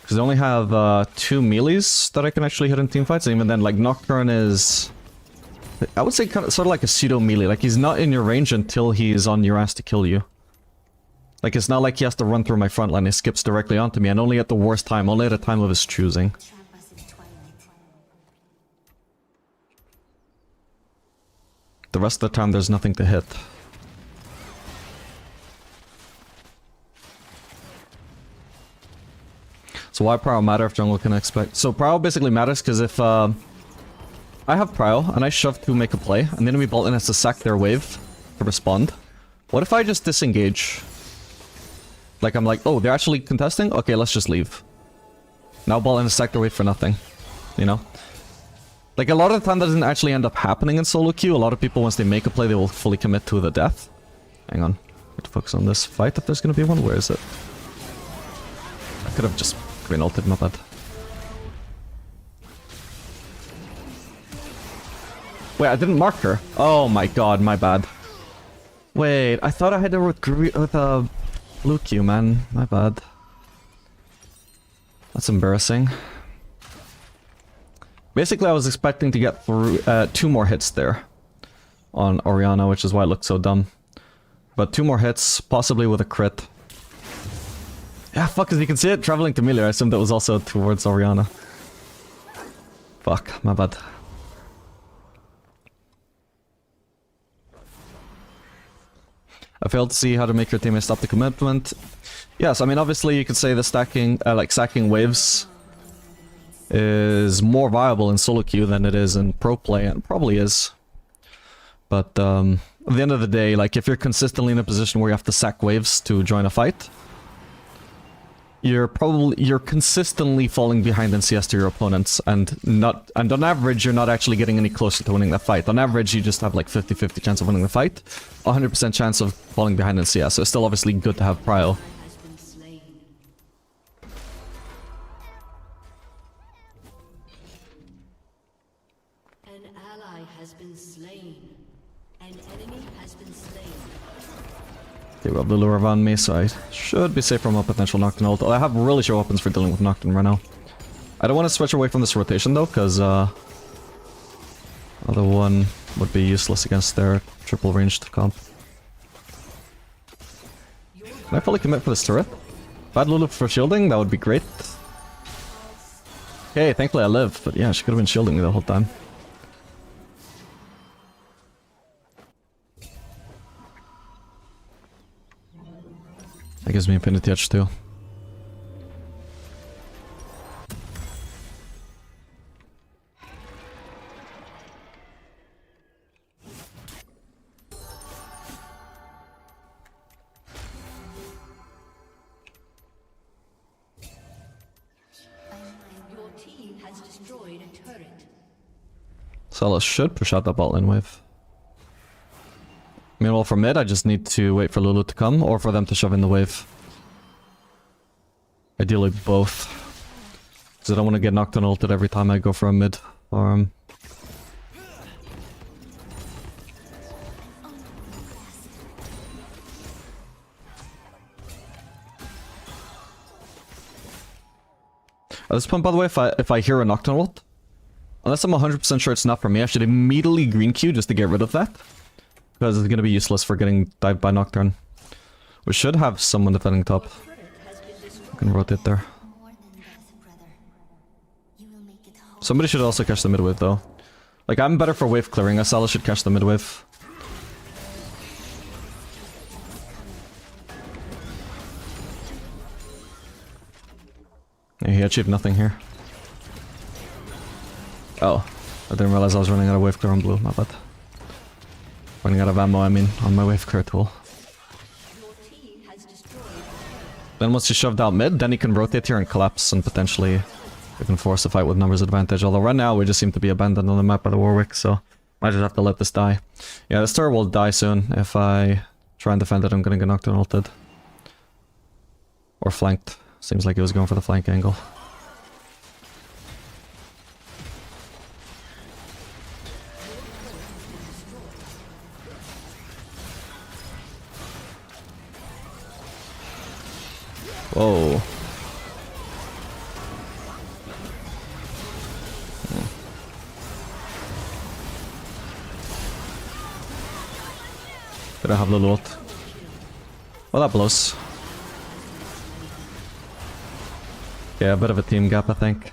Because I only have 2 melees that I can actually hit in teamfights, and even then, like, Nocturne is... I would say kind of, sort of like a pseudo-melee. Like, he's not in your range until he's on your ass to kill you. Like, it's not like he has to run through my front line, he skips directly onto me, and only at the worst time, only at a time of his choosing. The rest of the time, there's nothing to hit. So why Prio matter if jungle can expect? So Prio basically matters because if I have Prio and I shove to make a play, and the enemy bot lane has to sack their wave to respond. What if I just disengage? Like I'm like, oh, they're actually contesting? Okay, let's just leave. Now bot lane has sacked their wave for nothing. You know? Like a lot of the time that doesn't actually end up happening in solo queue. A lot of people, once they make a play, they will fully commit to the death. Hang on. I have to focus on this fight if there's gonna be one. Where is it? I could have just green ulted, my bad. Wait, I didn't mark her. Oh my god, my bad. Wait, I thought I had her with blue Q, man. My bad. That's embarrassing. Basically, I was expecting to get through 2 more hits there on Orianna, which is why it looked so dumb. But 2 more hits, possibly with a crit. Yeah, fuck, as you can see it traveling to melee. I assumed that was also towards Orianna. Fuck, my bad. I failed to see how to make your teammates stop the commitment. Yes, I mean, obviously you could say the stacking, like sacking waves is more viable in solo queue than it is in pro play, and it probably is. But at the end of the day, like if you're consistently in a position where you have to sack waves to join a fight, you're consistently falling behind in CS to your opponents, and on average you're not actually getting any closer to winning the fight. On average you just have like 50-50 chance of winning the fight, 100% chance of falling behind in CS, so it's still obviously good to have Prio. An ally has been slain. An enemy has been slain. Okay, we have the lure around me, so I should be safe from a potential Nocturne ult. I have really sure weapons for dealing with Nocturne right now. I don't want to switch away from this rotation though, because other one would be useless against their triple ranged comp. Can I fully commit for this turret? If I had Lulu for shielding, that would be great. Okay, thankfully I live, but yeah, she could have been shielding me the whole time. That gives me Infinity Edge too. Your team has destroyed a turret. Salas should push out that bot lane wave. Meanwhile, for mid, I just need to wait for Lulu to come, or for them to shove in the wave. Ideally, both. Because I don't want to get Nocturne ulted every time I go for a mid farm. At this point, by the way, if I hear a Nocturne ult, unless I'm 100% sure it's not for me, I should immediately green Q just to get rid of that. Because it's going to be useless for getting dived by Nocturne. We should have someone defending top. I can rotate there. Somebody should also catch the mid wave though. Like, I'm better for wave clearing. Asala should catch the mid wave. Yeah, he achieved nothing here. Oh, I didn't realize I was running out of wave clear on blue. My bad. Running out of ammo, I mean, on my wave clear tool. Then once you shoved out mid, then you can rotate here and collapse, and potentially you can force a fight with numbers advantage. Although right now we just seem to be abandoned on the map by the Warwick, so might just have to let this die. Yeah, this turret will die soon. If I try and defend it, I'm gonna get knocked and ulted. Or flanked. Seems like he was going for the flank angle. Whoa. Did I have the ult? Well, that blows. Yeah, a bit of a team gap, I think.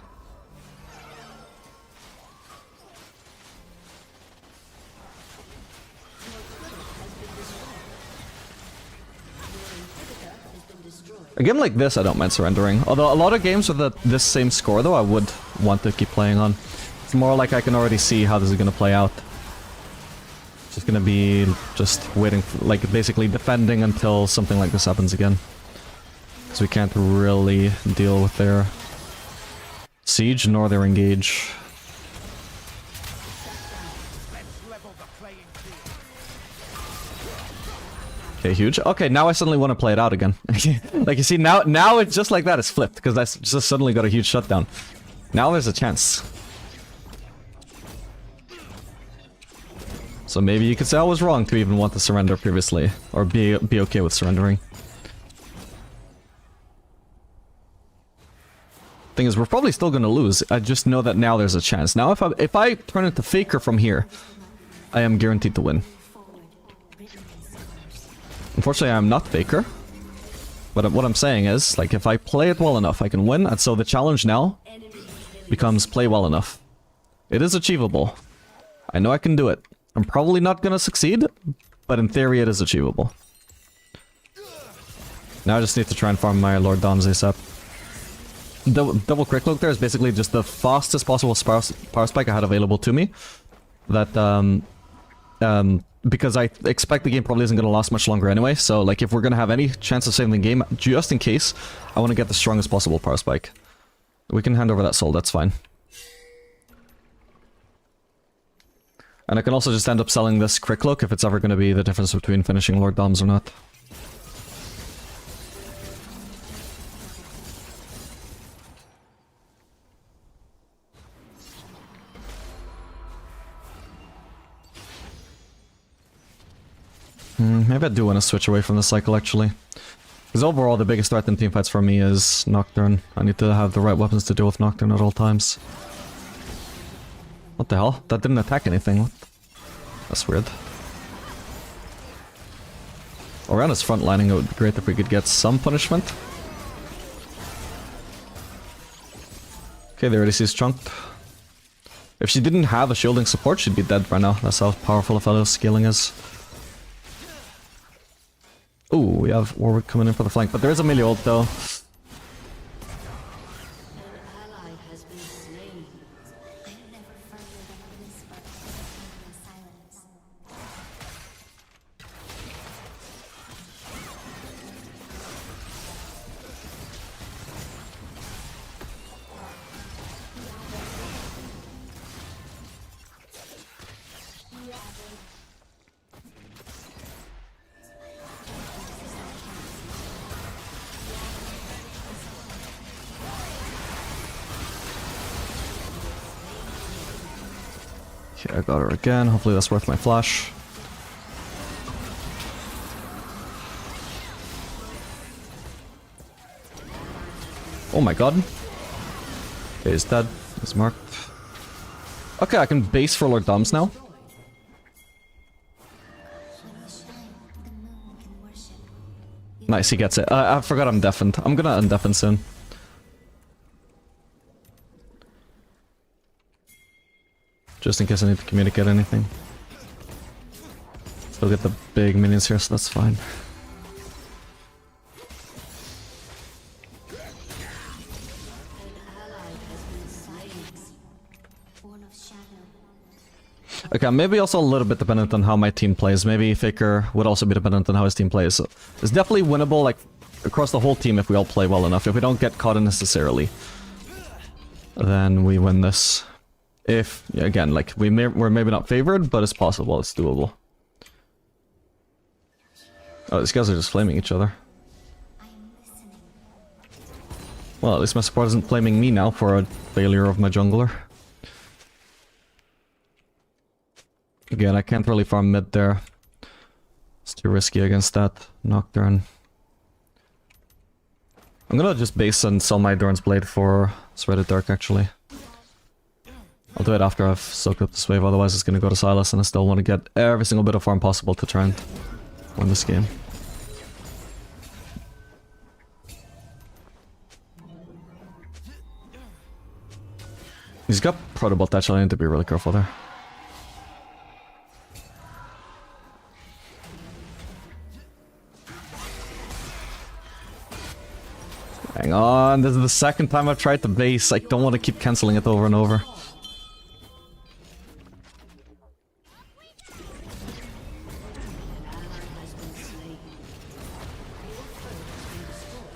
A game like this, I don't mind surrendering. Although a lot of games with this same score, though, I would want to keep playing on. It's more like I can already see how this is going to play out. It's just going to be just waiting, like basically defending until something like this happens again. Because we can't really deal with their siege nor their engage. Okay, huge. Okay, now I suddenly want to play it out again. Like you see, now it's just like that. It's flipped because I just suddenly got a huge shutdown. Now there's a chance. So maybe you could say I was wrong to even want to surrender previously, or be okay with surrendering. Thing is, we're probably still gonna lose. I just know that now there's a chance. Now if I turn into Faker from here, I am guaranteed to win. Unfortunately, I'm not Faker. But what I'm saying is, like, if I play it well enough, I can win. And so the challenge now becomes play well enough. It is achievable. I know I can do it. I'm probably not gonna succeed, but in theory it is achievable. Now I just need to try and farm my Lord Doms ASAP. Double quick look there is basically just the fastest possible power spike I had available to me. That, because I expect the game probably isn't going to last much longer anyway, so like if we're going to have any chance of saving the game, just in case, I want to get the strongest possible power spike. We can hand over that soul, that's fine. And I can also just end up selling this quick look if it's ever going to be the difference between finishing Lord Doms or not. Maybe I do want to switch away from the cycle, actually. Because overall, the biggest threat in teamfights for me is Nocturne. I need to have the right weapons to deal with Nocturne at all times. What the hell? That didn't attack anything. What? That's weird. Around his front lining, it would be great if we could get some punishment. Okay, the ADC is chunked. If she didn't have a shielding support, she'd be dead right now. That's how powerful Aphelios scaling is. Ooh, we have Warwick coming in for the flank, but there is a melee ult though. Okay, I got her again. Hopefully that's worth my flash. Oh my god. Okay, he's dead. He's marked. Okay, I can base for Lord Doms now. Nice, he gets it. I forgot I'm deafened. I'm gonna undeafen soon. Just in case I need to communicate anything. Still get the big minions here, so that's fine. Okay, maybe also a little bit dependent on how my team plays. Maybe Faker would also be dependent on how his team plays. So it's definitely winnable, like, across the whole team if we all play well enough. If we don't get caught unnecessarily, then we win this. If, again, like, we're maybe not favored, but it's possible, it's doable. Oh, these guys are just flaming each other. Well, at least my support isn't flaming me now for a failure of my jungler. Again, I can't really farm mid there. It's too risky against that Nocturne. I'm gonna just base and sell my Doran's Blade for Threaded Dark, actually. I'll do it after I've soaked up this wave, otherwise it's gonna go to Silas, and I still want to get every single bit of farm possible to try and win this game. He's got Protobot, actually I need to be really careful there. Hang on, this is the second time I've tried to base. I don't want to keep cancelling it over and over.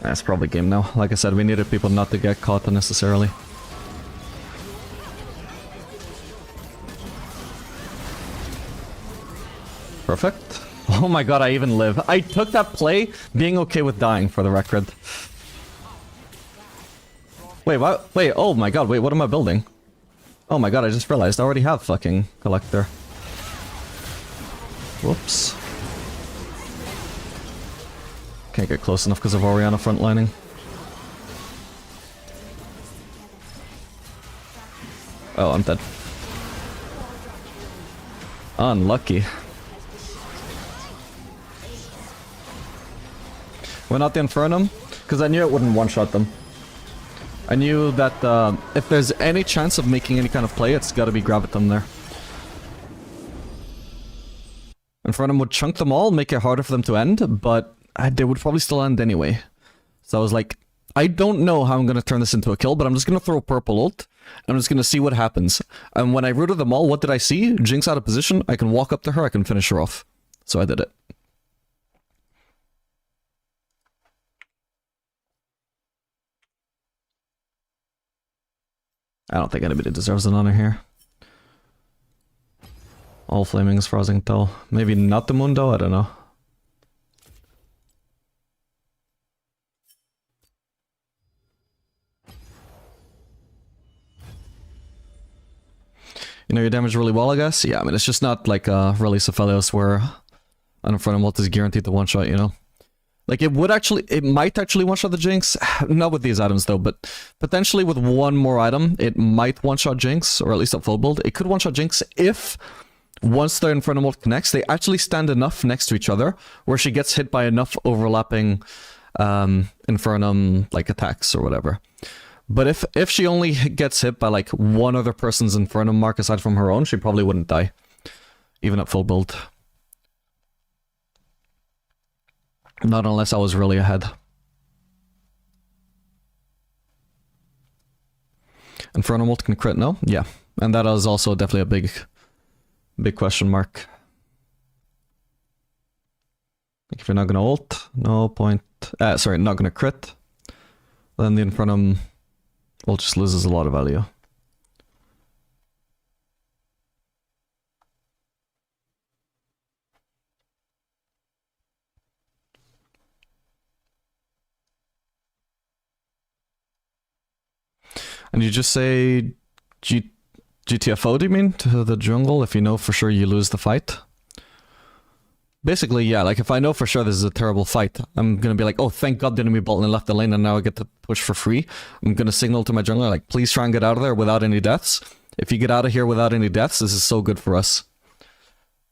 That's probably game now. Like I said, we needed people not to get caught unnecessarily. Perfect. Oh my god, I even live. I took that play being okay with dying, for the record. Wait, what? Wait, oh my god, wait, what am I building? Oh my god, I just realized I already have fucking Collector. Whoops. Can't get close enough because of Orianna frontlining. Oh, I'm dead. Unlucky. Why not the Infernum? Because I knew it wouldn't one-shot them. I knew that if there's any chance of making any kind of play, it's gotta be Graviton there. Infernum would chunk them all, make it harder for them to end, but they would probably still end anyway. So I was like, I don't know how I'm gonna turn this into a kill, but I'm just gonna throw a purple ult, and I'm just gonna see what happens. And when I rooted them all, what did I see? Jinx out of position, I can walk up to her, I can finish her off. So I did it. I don't think anybody deserves an honor here. All flaming as far as I can tell. Maybe not the Mundo, I don't know. You know your damage really well, I guess? Yeah, I mean, it's just not like release Aphelios where an Infernum ult is guaranteed to one-shot, you know? Like, it might actually one-shot the Jinx. Not with these items, though, but potentially with one more item, it might one-shot Jinx, or at least at full build. It could one-shot Jinx if, once the Infernum ult connects, they actually stand enough next to each other, where she gets hit by enough overlapping Infernum, like, attacks or whatever. But if she only gets hit by, like, one other person's Infernum mark aside from her own, she probably wouldn't die. Even at full build. Not unless I was really ahead. Infernum ult can crit, no? Yeah. And that is also definitely a big question mark. If you're not gonna ult, no point... sorry, not gonna crit, then the Infernum ult just loses a lot of value. And you just say GTFO, do you mean, to the jungle if you know for sure you lose the fight? Basically, yeah, like if I know for sure this is a terrible fight, I'm gonna be like, oh, thank god the enemy Bolton left the lane and now I get to push for free. I'm gonna signal to my jungler, like, please try and get out of there without any deaths. If you get out of here without any deaths, this is so good for us.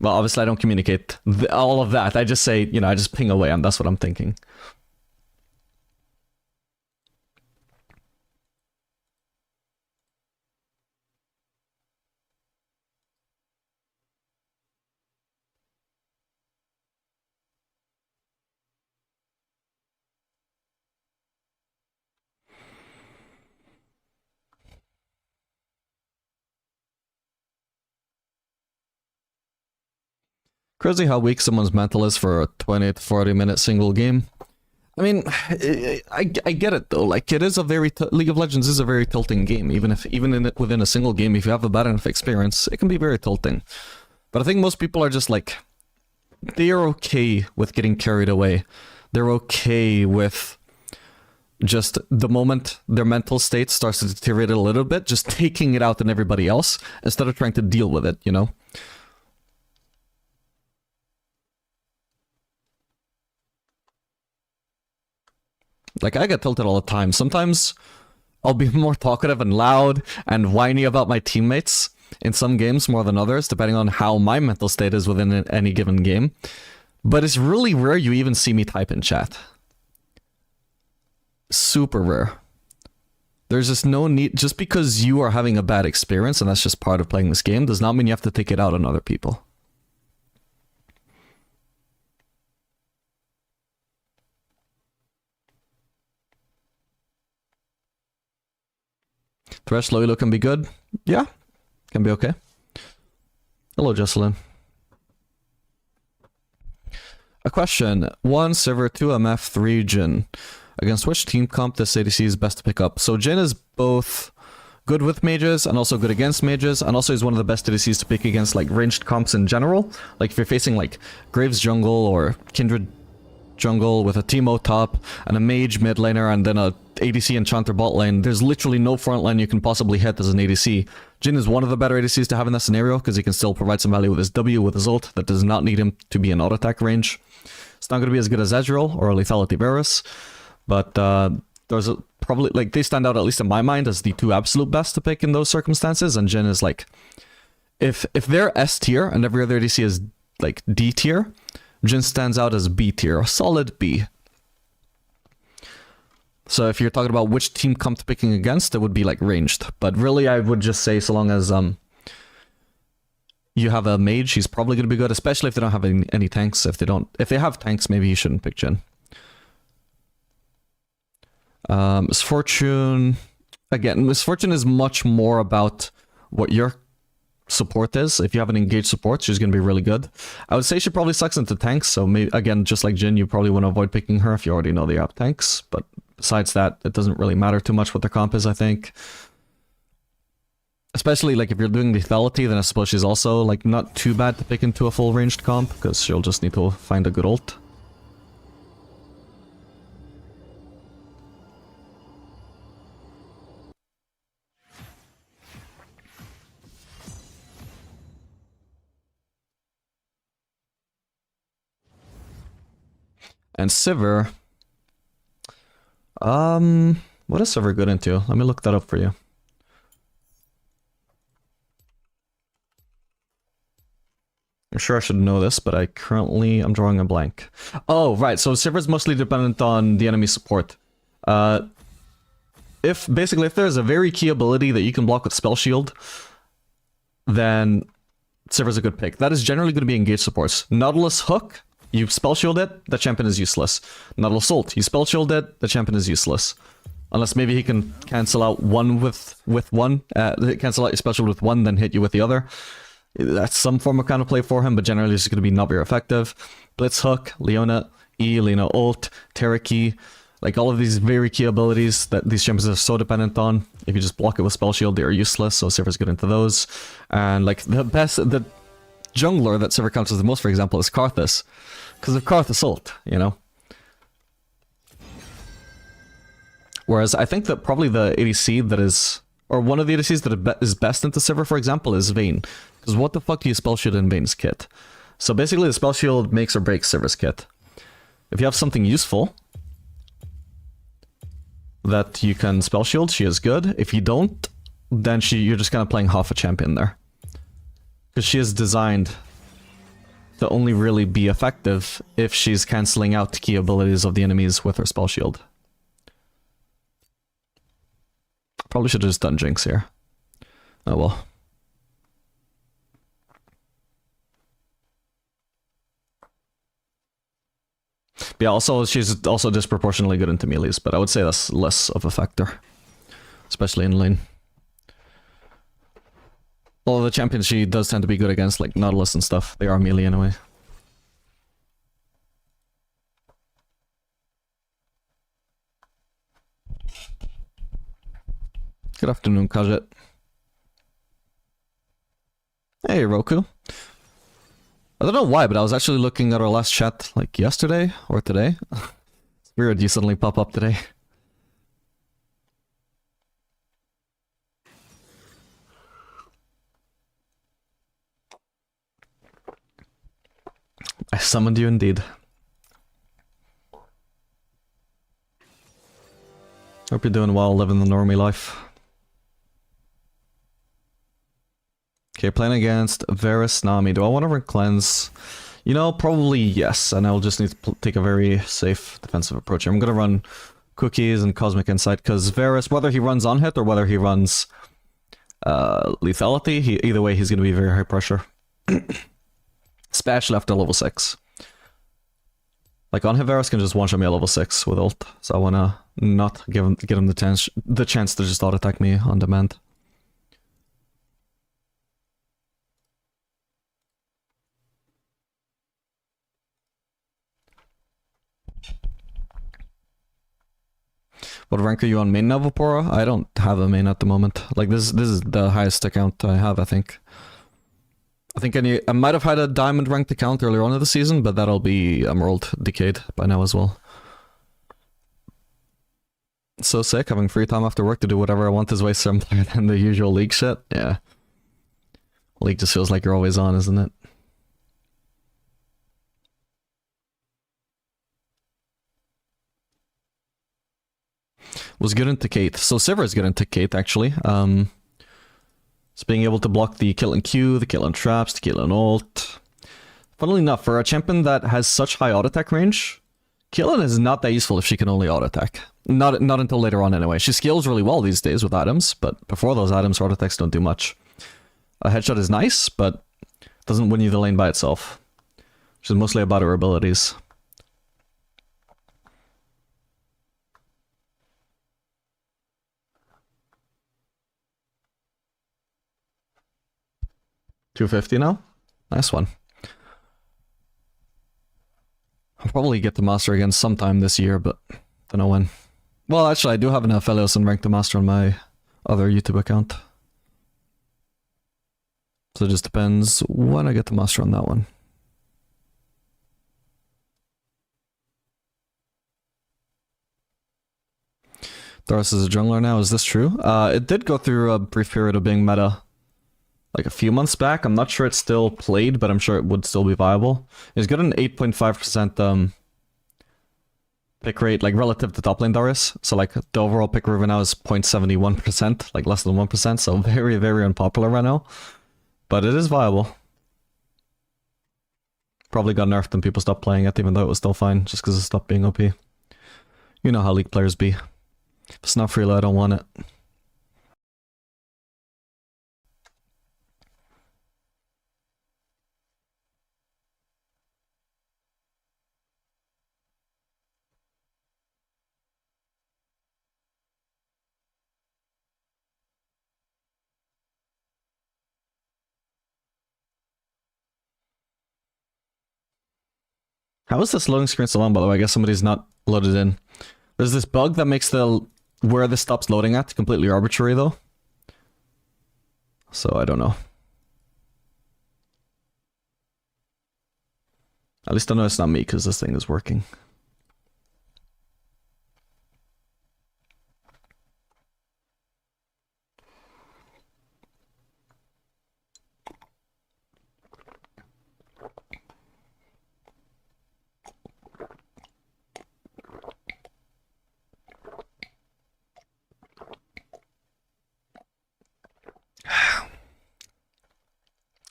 Well, obviously I don't communicate all of that. I just say, you know, I just ping away and that's what I'm thinking. Crazy how weak someone's mental is for a 20 to 40 minute single game. I mean, I get it though. Like, it is a very League of Legends is a very tilting game. Within a single game, if you have a bad enough experience, it can be very tilting. But I think most people are just like, they are okay with getting carried away. They're okay with just the moment their mental state starts to deteriorate a little bit, just taking it out on everybody else instead of trying to deal with it, you know? Like, I get tilted all the time. Sometimes I'll be more talkative and loud and whiny about my teammates in some games more than others, depending on how my mental state is within any given game. But it's really rare you even see me type in chat. Super rare. There's just no need, just because you are having a bad experience, and that's just part of playing this game, does not mean you have to take it out on other people. Thresh Loyalo can be good. Yeah, can be okay. Hello, Jesselyn. A question. 1 Sivir, 2 MF, 3 Jhin. Against which team comp this ADC is best to pick up? So Jhin is both good with mages and also good against mages, and also is one of the best ADCs to pick against like ranged comps in general. Like if you're facing like Graves jungle or Kindred jungle with a Teemo top and a mage mid laner and then a ADC enchanter bot lane, there's literally no front line you can possibly hit as an ADC. Jhin is one of the better ADCs to have in that scenario because he can still provide some value with his W, with his ult, that does not need him to be in auto attack range. It's not going to be as good as Ezreal or Lethality Varus, but there's probably, like, they stand out, at least in my mind, as the two absolute best to pick in those circumstances, and Jhin is like, if they're S tier and every other ADC is like D tier, Jhin stands out as B tier, a solid B. So if you're talking about which team comp to picking against, it would be like ranged. But really, I would just say so long as you have a mage, he's probably going to be good, especially if they don't have any tanks. If they have tanks, maybe you shouldn't pick Jhin. Misfortune, again, Misfortune is much more about what your support is. If you have an engaged support, she's going to be really good. I would say she probably sucks into tanks, so maybe, again, just like Jhin, you probably want to avoid picking her if you already know they have tanks, but besides that, it doesn't really matter too much what their comp is, I think. Especially, like, if you're doing lethality, then I suppose she's also, like, not too bad to pick into a full ranged comp, because she'll just need to find a good ult. And Sivir, what is Sivir good into? Let me look that up for you. I'm sure I should know this, but I'm drawing a blank. Oh, right, so Sivir's mostly dependent on the enemy support. If there's a very key ability that you can block with Spell Shield, then Sivir's a good pick. That is generally going to be engaged supports. Nautilus Hook, you spell shield it, the champion is useless. Nautilus Ult, you spell shield it, the champion is useless. Unless maybe he can cancel out one with one, cancel out your spell shield with one, then hit you with the other. That's some form of counterplay for him, but generally it's going to be not very effective. Blitz Hook, Leona E, Leona Ult, Terraki, like all of these very key abilities that these champions are so dependent on. If you just block it with spell shield, they are useless, so Sivir's good into those. And like the jungler that Sivir counts as the most, for example, is Karthus. Because of Karthus ult, you know? Whereas I think that probably the ADC that is, or one of the ADCs that is best into Sivir, for example, is Vayne. Because what the fuck do you spell shield in Vayne's kit? So basically the spell shield makes or breaks Sivir's kit. If you have something useful that you can spell shield, she is good. If you don't, then you're just kind of playing half a champion there. Because she is designed to only really be effective if she's cancelling out key abilities of the enemies with her spell shield. Probably should have just done Jinx here. Oh well. But yeah, also she's also disproportionately good into melees, but I would say that's less of a factor. Especially in lane. All the champions she does tend to be good against, like Nautilus and stuff, they are melee anyway. Good afternoon, Kajet. Hey, Roku. I don't know why, but I was actually looking at our last chat like yesterday or today. It's weird you suddenly pop up today. I summoned you indeed. Hope you're doing well, living the normie life. Okay, playing against Varus Nami. Do I want to rank cleanse? You know, probably yes, and I'll just need to take a very safe defensive approach. I'm gonna run Cookies and Cosmic Insight, because Varus, whether he runs on hit or whether he runs lethality, either way he's gonna be very high pressure. Especially after level 6. Like on hit, Varus can just one-shot me at level 6 with ult, so I wanna not get him the chance to just auto-attack me on demand. What rank are you on main now, Vapora? I don't have a main at the moment. Like this is the highest account I have, I think. I might have had a diamond ranked account earlier on in the season, but that'll be Emerald Decade by now as well. So sick, having free time after work to do whatever I want is way simpler than the usual League shit. Yeah. League just feels like you're always on, isn't it? Was good into Kate. So Sivir is good into Kate, actually. It's being able to block the kill and Q, the kill and traps, the kill and ult. Funnily enough, for a champion that has such high auto attack range, Killen is not that useful if she can only auto attack. Not until later on anyway. She scales really well these days with items, but before those items, auto attacks don't do much. A headshot is nice, but doesn't win you the lane by itself. Which is mostly about her abilities. $250 now? Nice one. I'll probably get the master again sometime this year, but don't know when. Well, actually, I do have an Aphelios and ranked the master on my other YouTube account. So it just depends when I get the master on that one. Doris is a jungler now, is this true? It did go through a brief period of being meta like a few months back. I'm not sure it's still played, but I'm sure it would still be viable. He's got an 8.5% pick rate, like relative to top lane Darius. So like the overall pick rate right now is 0.71%, like less than 1%. So very, very unpopular right now. But it is viable. Probably got nerfed and people stopped playing it, even though it was still fine, just because it stopped being OP. You know how League players be. If it's not free, I don't want it. How is this loading screen so long, by the way? I guess somebody's not loaded in. There's this bug that makes where this stops loading at completely arbitrary, though. So I don't know. At least I know it's not me, because this thing is working.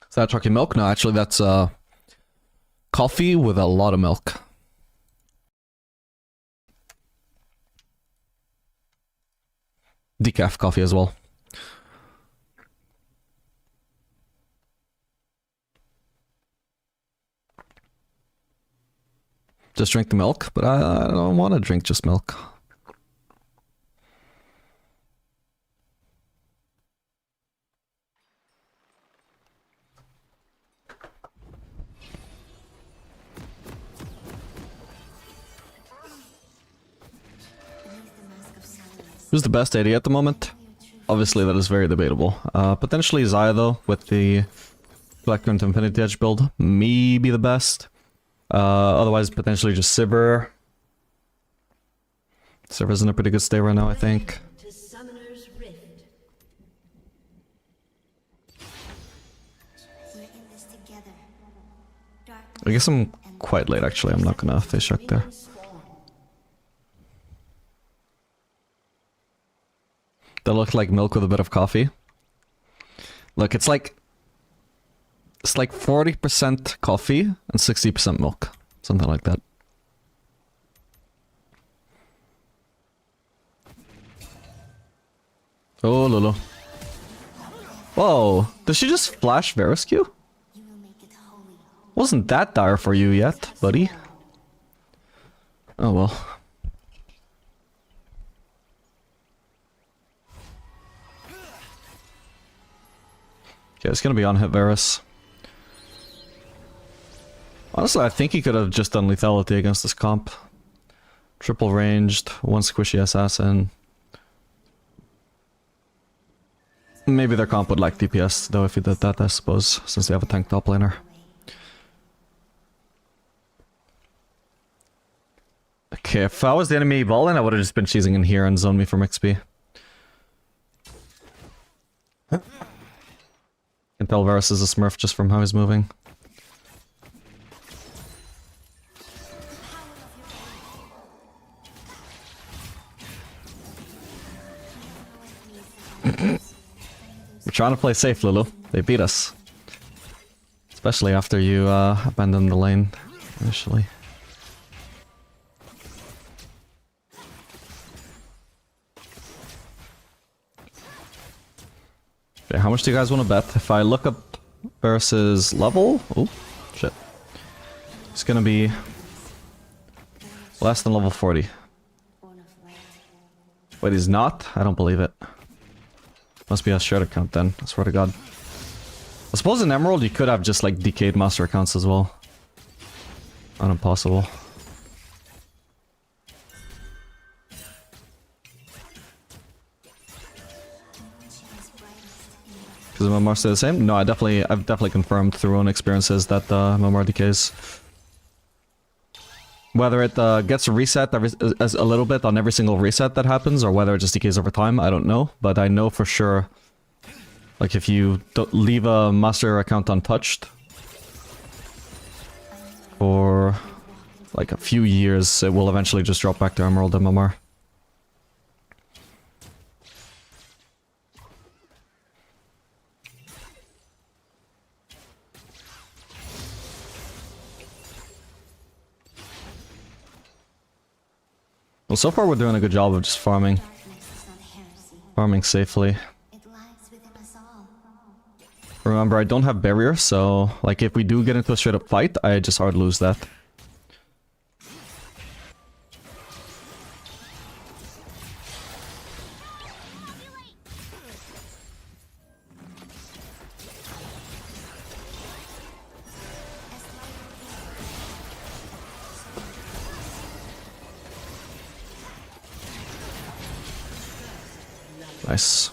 Is that chalky milk? No, actually that's coffee with a lot of milk. Decaf coffee as well. Just drink the milk, but I don't want to drink just milk. Beneath the mask of silence, Who's the best AD at the moment? Obviously, that is very debatable. Potentially Xayah, though, with the Collector into Infinity Edge build. Maybe the best. Otherwise, potentially just Sivir. Sivir's in a pretty good state right now, I think. To Summoner's Rift. We're in this together. I guess I'm quite late, actually. I'm not gonna face check there. They look like milk with a bit of coffee. Look, it's like 40% coffee and 60% milk. Something like that. Oh, Lulu. Whoa, did she just flash Varus Q? You will make it holy. Wasn't that dire for you yet, buddy? Oh well. Okay, it's gonna be on hit Varus. Honestly, I think he could have just done lethality against this comp. Triple ranged, one squishy assassin. Maybe their comp would like DPS, though, if he did that, I suppose, since they have a tank top laner. Okay, if I was the enemy Volin, I would have just been cheesing in here and zoned me from XP. Can tell Varus is a Smurf just from how he's moving. We're trying to play safe, Lulu. They beat us. Especially after you abandoned the lane initially. Okay, how much do you guys want to bet? If I look up Varus's level... Oh, shit. It's gonna be less than level 40. Wait, he's not? I don't believe it. Must be a shared account then, I swear to god. I suppose in Emerald you could have just like decayed master accounts as well. Not impossible. Does MMR stay the same? No, I've definitely confirmed through own experiences that MMR decays. Whether it gets a reset as a little bit on every single reset that happens, or whether it just decays over time, I don't know. But I know for sure, like if you don't leave a master account untouched for like a few years, it will eventually just drop back to Emerald MMR. Well, so far we're doing a good job of just farming. Farming safely. Remember, I don't have barrier, so like if we do get into a straight up fight, I just hard lose that. Nice.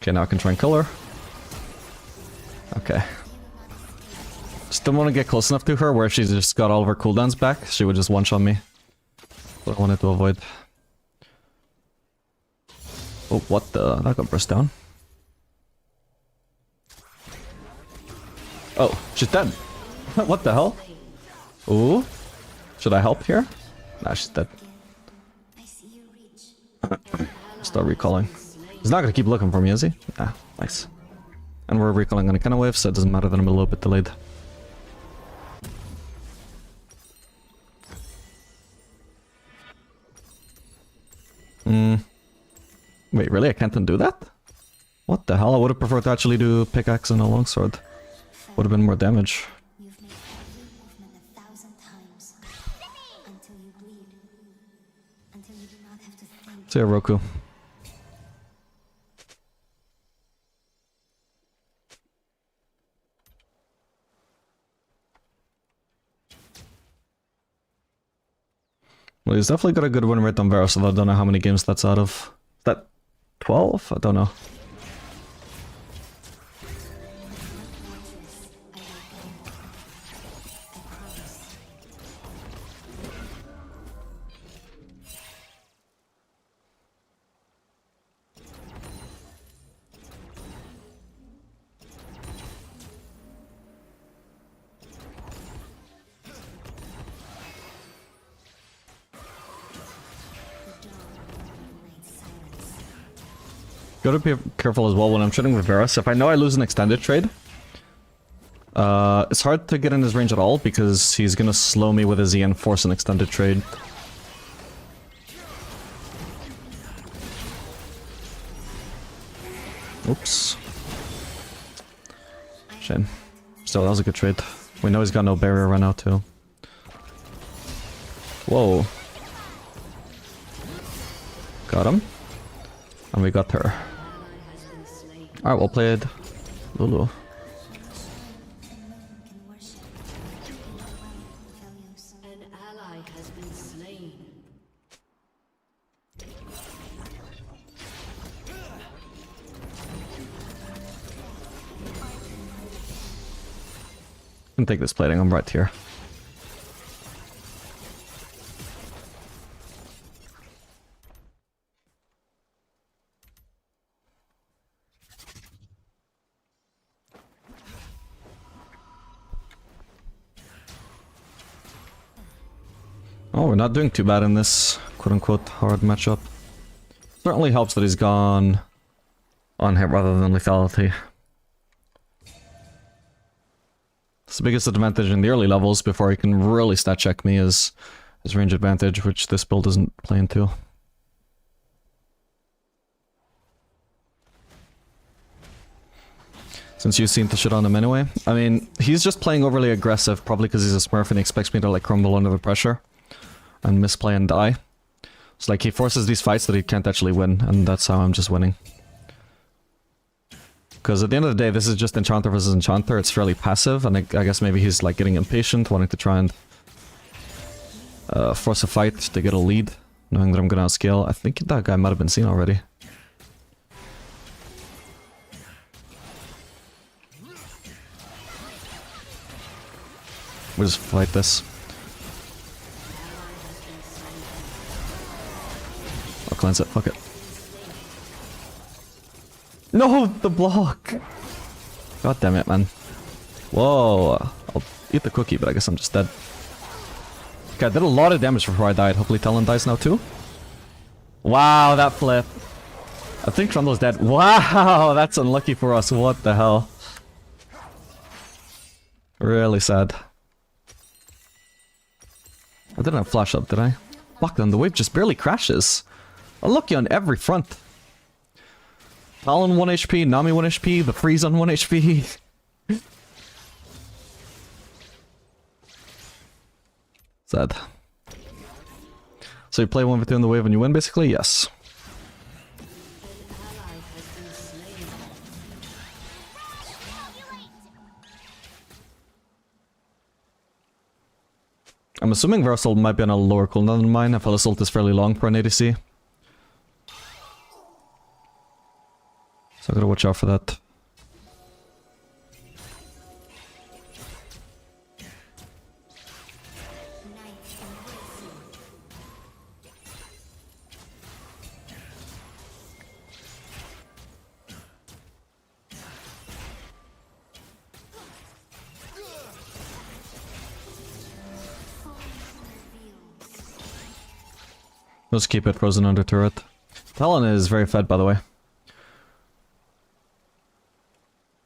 Okay, now I can try and kill her. Okay. Just don't want to get close enough to her where she's just got all of her cooldowns back. She would just one-shot me. What I wanted to avoid. Oh, what the? That got burst down. Oh, she's dead. What the hell? Ooh. Should I help here? Nah, she's dead. Start recalling. He's not gonna keep looking for me, is he? Ah, nice. And we're recalling on a cannon wave, so it doesn't matter that I'm a little bit delayed. Wait, really? I can't undo that? What the hell? I would have preferred to actually do pickaxe and a longsword. Would have been more damage. You've made every movement 1,000 times until you bleed. Until you do not have to think. See ya, Roku. Well, he's definitely got a good win rate on Varus, although I don't know how many games that's out of. Is that 12? I don't know. Gotta be careful as well when I'm trading with Varus. If I know I lose an extended trade, it's hard to get in his range at all because he's gonna slow me with his E and force an extended trade. Oops. Shame. Still, that was a good trade. We know he's got no barrier right now too. Whoa. Got him. And we got her. Alright, well played. Lulu. An ally has been slain. I can take this plating, I'm right here. Oh, we're not doing too bad in this quote-unquote hard matchup. Certainly helps that he's gone on hit rather than lethality. It's the biggest advantage in the early levels before he can really stat check me is his range advantage, which this build doesn't play into. Since you've seen the shit on him anyway. I mean, he's just playing overly aggressive, probably because he's a Smurf and he expects me to like crumble under the pressure and misplay and die. It's like he forces these fights that he can't actually win, and that's how I'm just winning. Because at the end of the day, this is just Enchanter versus Enchanter, it's fairly passive, and I guess maybe he's like getting impatient, wanting to try and force a fight to get a lead, knowing that I'm gonna outscale. I think that guy might have been seen already. We'll just fight this. I'll cleanse it, fuck it. No, the block! God damn it, man. Whoa, I'll eat the cookie, but I guess I'm just dead. Okay, I did a lot of damage before I died. Hopefully Talon dies now too. Wow, that flip. I think Trundle's dead. Wow, that's unlucky for us. What the hell? Really sad. I didn't have flash up, did I? Fuck them, the wave just barely crashes. Unlucky on every front. Talon 1 HP, Nami 1 HP, the freeze on 1 HP. Sad. So you play 1v2 in the wave and you win basically? Yes. I'm assuming Varus ult might be on a lower cooldown than mine. Aphelios ult is fairly long for an ADC. So I gotta watch out for that. Let's keep it frozen under turret. Talon is very fed, by the way.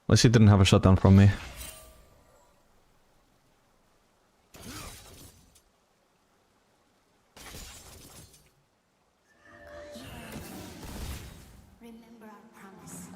At least he didn't have a shutdown from me. Remember our promise.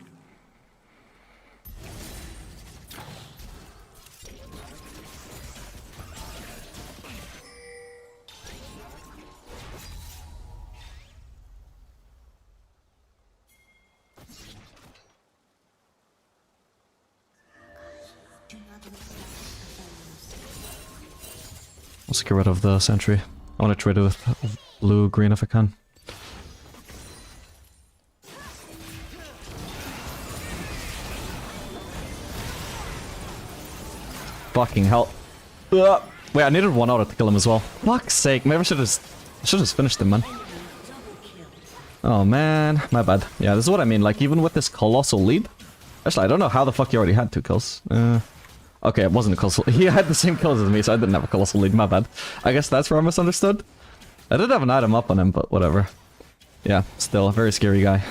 Let's get rid of the sentry. I want to trade it with blue, green if I can. Fucking hell. Ugh. Wait, I needed one auto to kill him as well. Fuck's sake, maybe I should have just finished him, man. Oh man, my bad. Yeah, this is what I mean, like even with this colossal lead. Actually, I don't know how the fuck he already had 2 kills. Okay, it wasn't a colossal. He had the same kills as me, so I didn't have a colossal lead, my bad. I guess that's where I misunderstood. I did have an item up on him, but whatever. Yeah, still a very scary guy.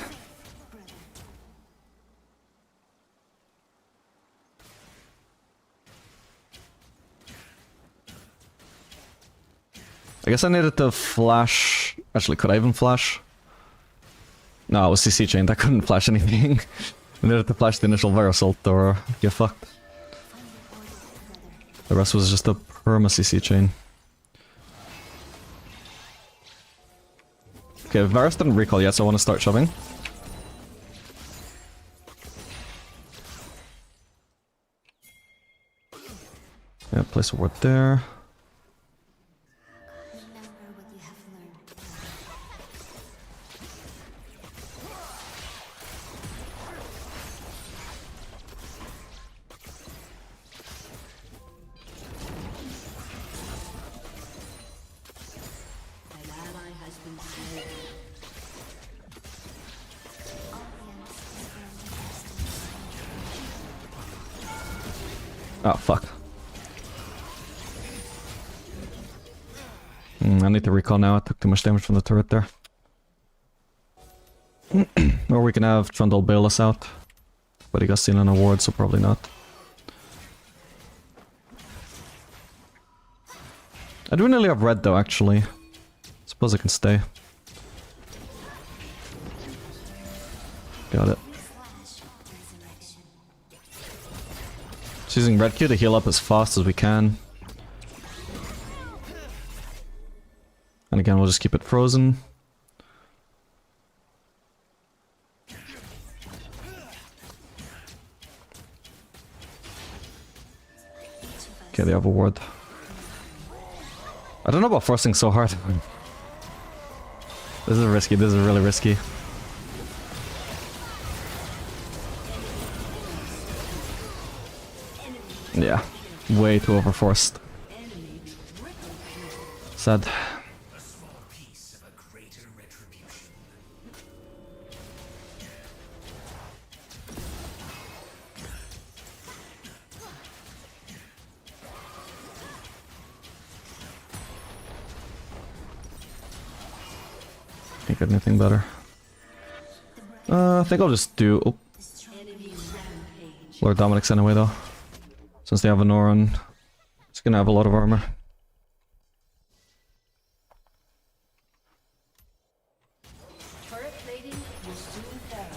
I guess I needed to flash... Actually, could I even flash? No, it was CC chained. I couldn't flash anything. I needed to flash the initial Varus ult or get fucked. The rest was just a perma CC chain. Okay, Varus didn't recall yet, so I want to start shoving. Yeah, place a ward there. Remember what you have learned. An ally has been slain. Oh, fuck. I need to recall now. I took too much damage from the turret there. Or we can have Trundle bail us out. But he got seen on a ward, so probably not. I do nearly have red though, actually. Suppose I can stay. Got it. Just using red Q to heal up as fast as we can. And again, we'll just keep it frozen. Okay, they have a ward. I don't know about forcing so hard. This is risky, this is really risky. Yeah, way too overforced. Sad. Can't get anything better. I think I'll just do... Oh. Lord Dominic's anyway though. Since they have a Noran, it's gonna have a lot of armor. Turret plating will soon fall.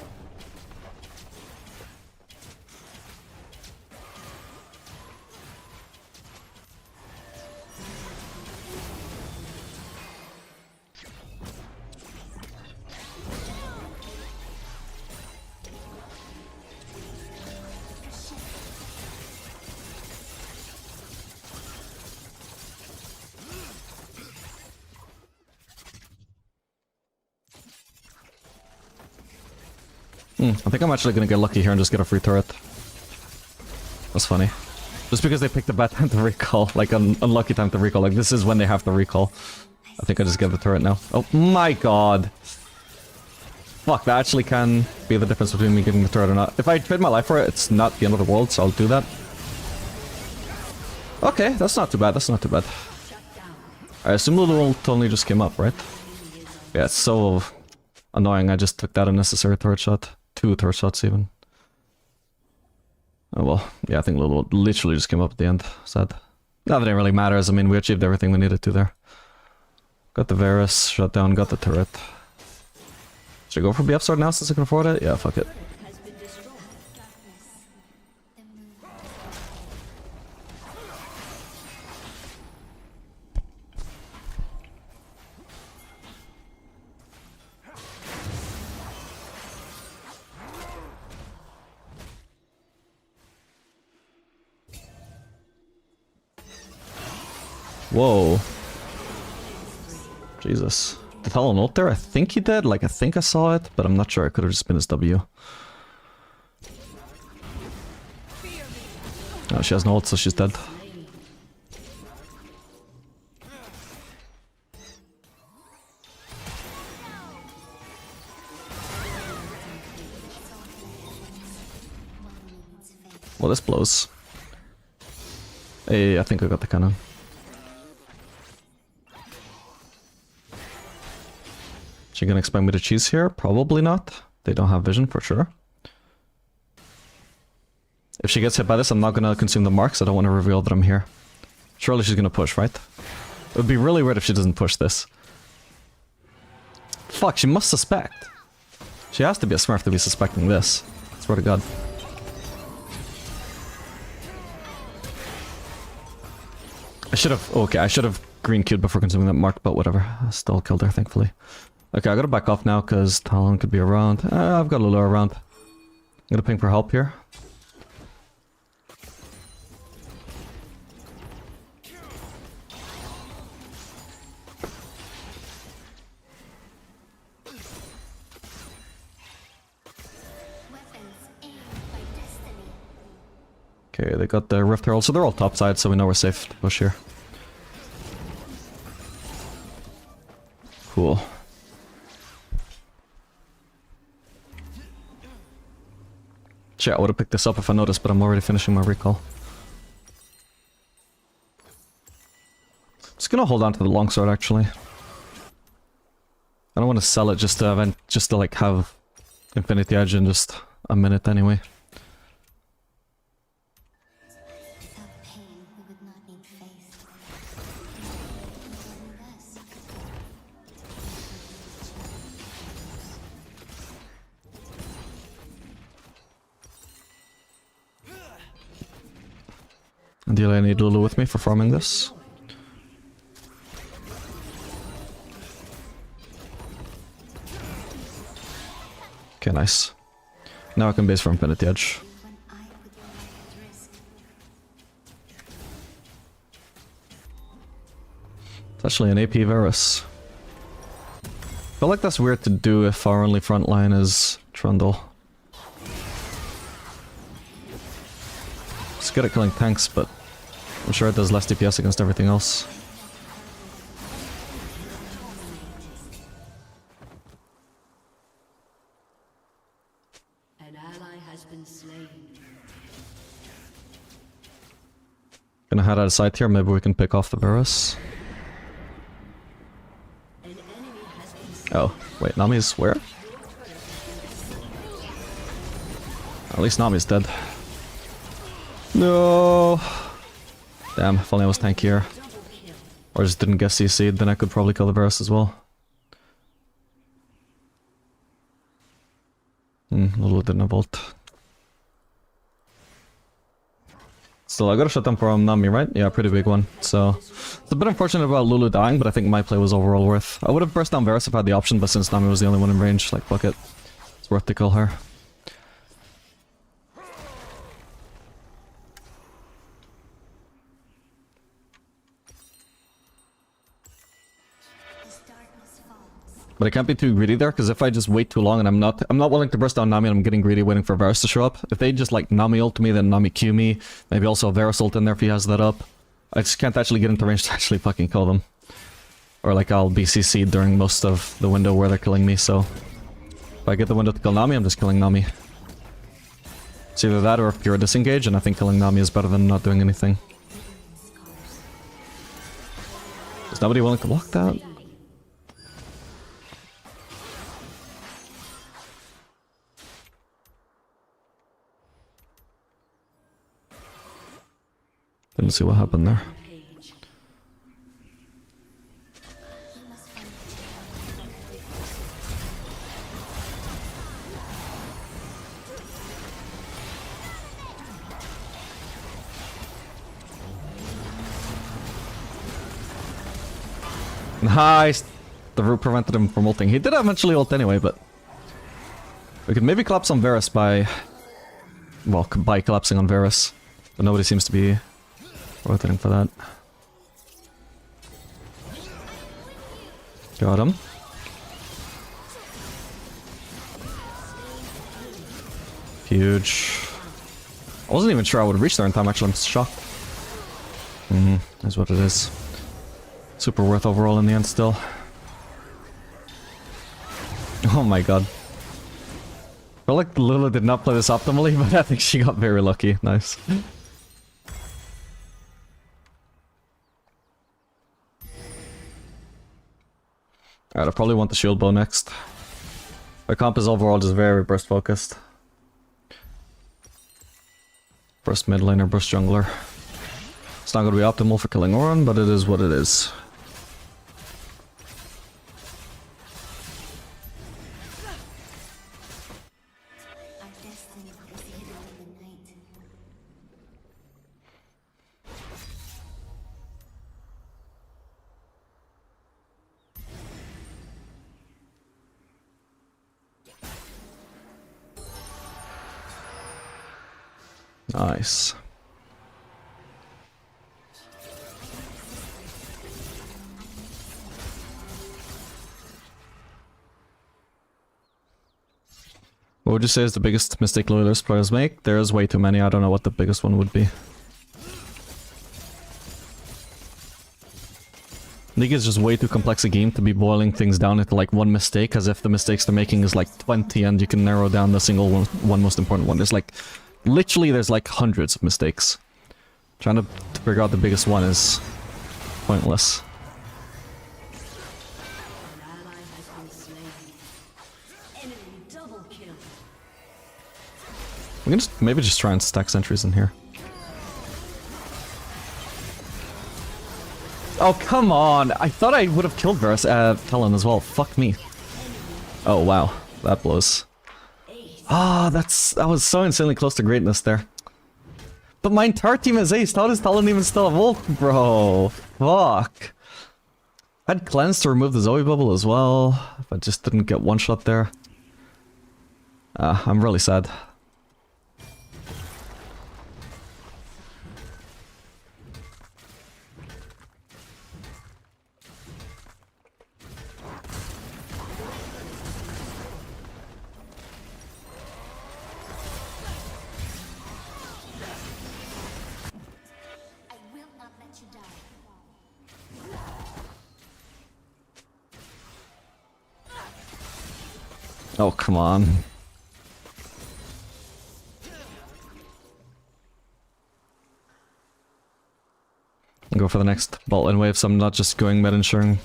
I think I'm actually gonna get lucky here and just get a free turret. That's funny. Just because they picked a bad time to recall, like an unlucky time to recall, like this is when they have to recall. I think I just get the turret now. Oh my god! Fuck, that actually can be the difference between me getting the turret or not. If I trade my life for it, it's not the end of the world, so I'll do that. Okay, that's not too bad, that's not too bad. I assume the ult only just came up, right? Yeah, it's so annoying, I just took that unnecessary turret shot. 2 turret shots even. Oh well, yeah, I think Lulu literally just came up at the end. Sad. Not that it really matters, I mean, we achieved everything we needed to there. Got the Varus, shut down, got the turret. Should I go for BF sword now since I can afford it? Yeah, fuck it. Whoa. Jesus. Did Talon ult there? I think he did. Like, I think I saw it, but I'm not sure. It could have just been his W. Oh, she has no ult, so she's dead. Well, this blows. Hey, I think I got the cannon. She gonna expect me to cheese here? Probably not. They don't have vision for sure. If she gets hit by this, I'm not gonna consume the marks. I don't want to reveal that I'm here. Surely she's gonna push, right? It would be really weird if she doesn't push this. Fuck, she must suspect. She has to be a Smurf to be suspecting this. I swear to God. I should have... Okay, I should have green queued before consuming that mark, but whatever. I still killed her, thankfully. Okay, I gotta back off now, because Talon could be around. I've got Lulu around. I'm gonna ping for help here. Okay, they got the Rift Herald, so they're all topside, so we know we're safe to push here. Cool. Shit, I would have picked this up if I noticed, but I'm already finishing my recall. Just gonna hold on to the longsword, actually. I don't want to sell it just to like have Infinity Edge in just a minute anyway. Without pain, we would not need faith. Ideally, I need Lulu with me for farming this. Okay, nice. Now I can base for Infinity Edge. When I put your life at risk, It's actually an AP Varus. I feel like that's weird to do if our only front line is Trundle. It's good at killing tanks, but I'm sure it does less DPS against everything else. An ally has been slain. Gonna head out of sight here, maybe we can pick off the Varus. An enemy has been slain. Oh, wait, Nami's where? At least Nami's dead. No. Damn, if only I was tankier. Or just didn't get CC'd, then I could probably kill the Varus as well. Lulu didn't have ult. Still, I got a shutdown from Nami, right? Yeah, pretty big one. So, it's a bit unfortunate about Lulu dying, but I think my play was overall worth. I would have burst down Varus if I had the option, but since Nami was the only one in range, like, fuck it. It's worth to kill her. as darkness falls, But I can't be too greedy there, because if I just wait too long and I'm not willing to burst down Nami and I'm getting greedy waiting for Varus to show up. If they just like Nami ult me, then Nami Q me, maybe also a Varus ult in there if he has that up. I just can't actually get into range to actually fucking kill them. Or like I'll be CC'd during most of the window where they're killing me, so... If I get the window to kill Nami, I'm just killing Nami. It's either that or a pure disengage, and I think killing Nami is better than not doing anything. Is nobody willing to block that? Didn't see what happened there. Page. we must find Nice! The root prevented him from ulting. He did eventually ult anyway, but... We could maybe collapse on Varus by... Well, by collapsing on Varus. But nobody seems to be rotating for that. Got him. Huge. I wasn't even sure I would reach there in time, actually. I'm shocked. That's what it is. Super worth overall in the end still. Oh my god. I feel like Lulu did not play this optimally, but I think she got very lucky. Nice. Alright, I probably want the shield bow next. My comp is overall just very burst focused. Burst mid laner, burst jungler. It's not going to be optimal for killing Oran, but it is what it is. Our destiny is hidden in the night. Nice. What would you say is the biggest mistake loyalist players make? There's way too many, I don't know what the biggest one would be. League is just way too complex a game to be boiling things down into like one mistake, as if the mistakes they're making is like 20 and you can narrow down the single one most important one. There's like, literally there's like hundreds of mistakes. Trying to figure out the biggest one is pointless. An ally has been slain. Enemy double kill. We can just maybe just try and stack sentries in here. Oh, come on! I thought I would have killed Varus, Talon as well. Fuck me. Oh, wow. That blows. Ah, that was so insanely close to greatness there. But my entire team is aced. How does Talon even still have ult, bro? Fuck. I had cleanse to remove the Zoe bubble as well. If I just didn't get one shot there. I'm really sad. I will not let you die. Oh, come on. Go for the next bot lane wave, so I'm not just going mid ensuring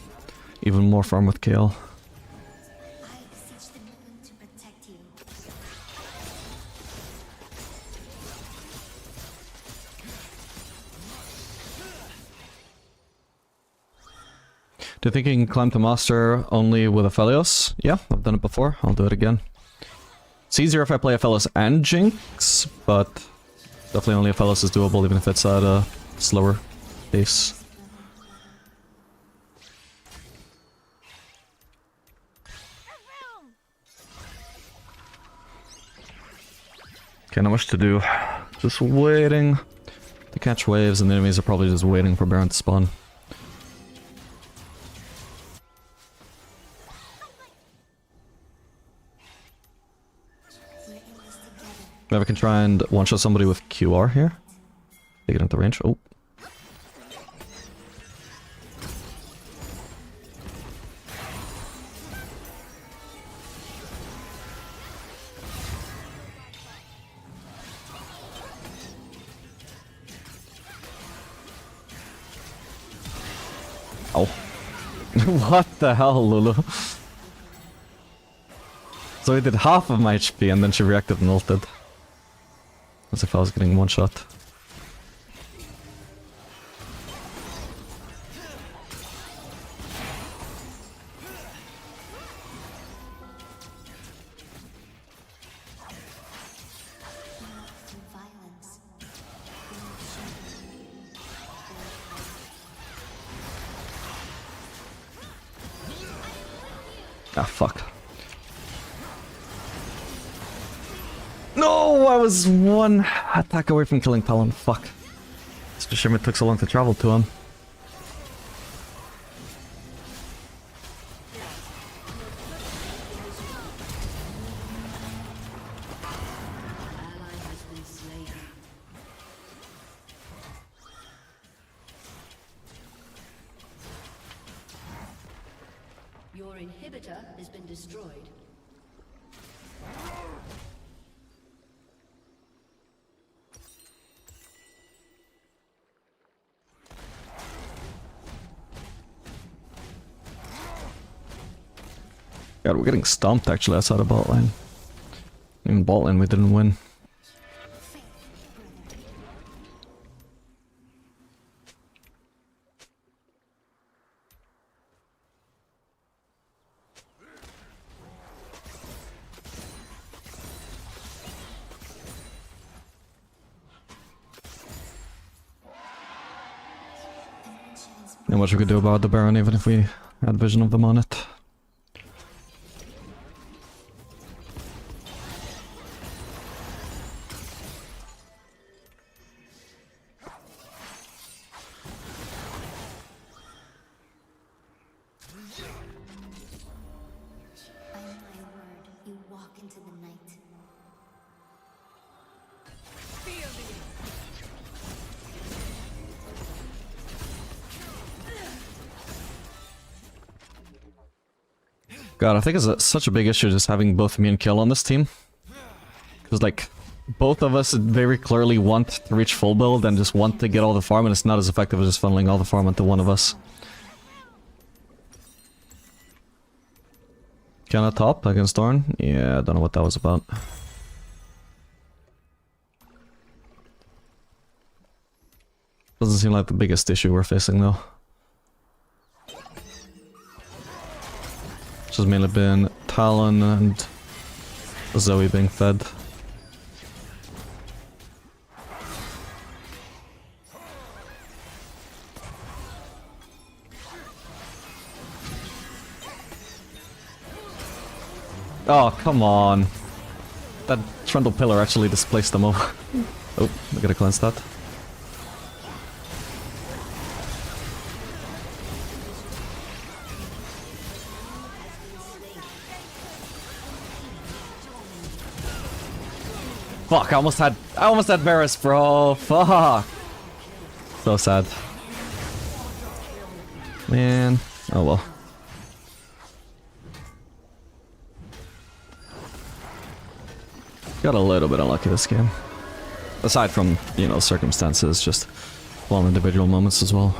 even more farm with KL. I beseech the moon to protect you. Do you think you can climb to master only with Aphelios? Yeah, I've done it before. I'll do it again. It's easier if I play Aphelios and Jinx, but definitely only Aphelios is doable even if it's at a slower pace. Okay, not much to do. Just waiting to catch waves, and the enemies are probably just waiting for Baron to spawn. Maybe I can try and one-shot somebody with QR here. Take it into range. Oh. Oh. What the hell, Lulu? So he did half of my HP and then she reacted and ulted. As if I was getting one shot. Through violence. Ah, fuck. No, I was one attack away from killing Talon. Fuck. It's a shame it took so long to travel to him. Your inhibitor has been destroyed. God, we're getting stomped actually outside of bot lane. Even bot lane we didn't win. Not much we could do about the Baron even if we had vision of them on it. By my word, you walk into the night. God, I think it's such a big issue just having both me and Kill on this team. Because, like, both of us very clearly want to reach full build and just want to get all the farm, and it's not as effective as just funneling all the farm into one of us. Kinda top against Thorn? Yeah, I don't know what that was about. Doesn't seem like the biggest issue we're facing, though. Which has mainly been Talon and Zoe being fed. Oh, come on. That Trundle Pillar actually displaced them all. Oh, I gotta cleanse that. Fuck, I almost had Varus, bro. Fuck. So sad. Man. Oh well. Got a little bit unlucky this game. Aside from, you know, circumstances, just well, individual moments as well.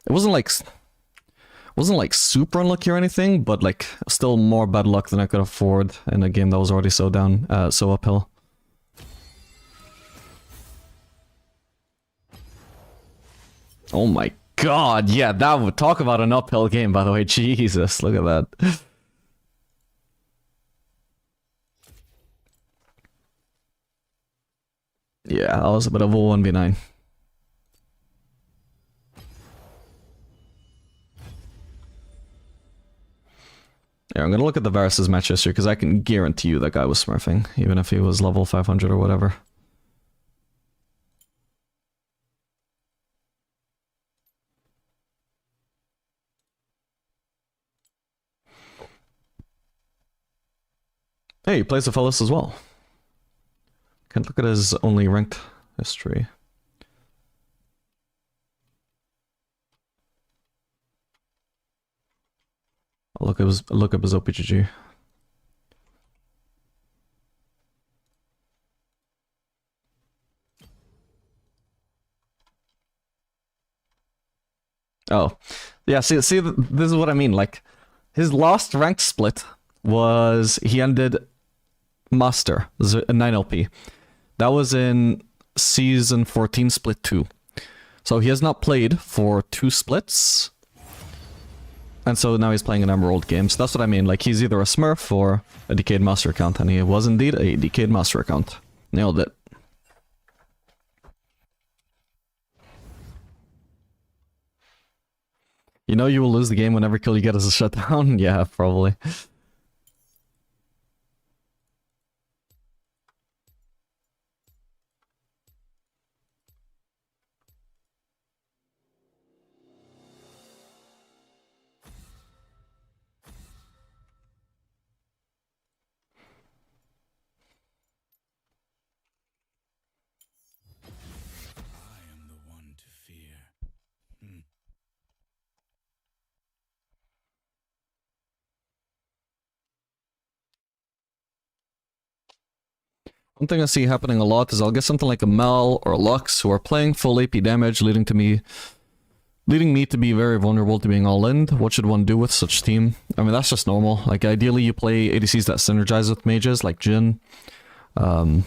It wasn't like super unlucky or anything, but like still more bad luck than I could afford in a game that was already so down, so uphill. Oh my god, yeah, that would talk about an uphill game, by the way. Jesus, look at that. Yeah, that was a bit of a 1v9. Yeah, I'm gonna look at the Varus' match history, because I can guarantee you that guy was smurfing, even if he was level 500 or whatever. Hey, he plays Aphelios as well. Can't look at his only ranked history. I'll look up his OPGG. Oh, yeah. See, this is what I mean. Like, his last ranked split was he ended Master 9 LP. That was in season 14, split 2. So he has not played for 2 splits. And so now he's playing an Emerald game. So that's what I mean. Like, he's either a Smurf or a Decayed Master account. And he was indeed a Decayed Master account. Nailed it. You know you will lose the game whenever kill you get as a shutdown? Yeah, probably. I am the one to fear. One thing I see happening a lot is I'll get something like a Mel or a Lux who are playing full AP damage, leading me to be very vulnerable to being all in. What should one do with such team? I mean, that's just normal. Like, ideally you play ADCs that synergize with mages, like Jhin. What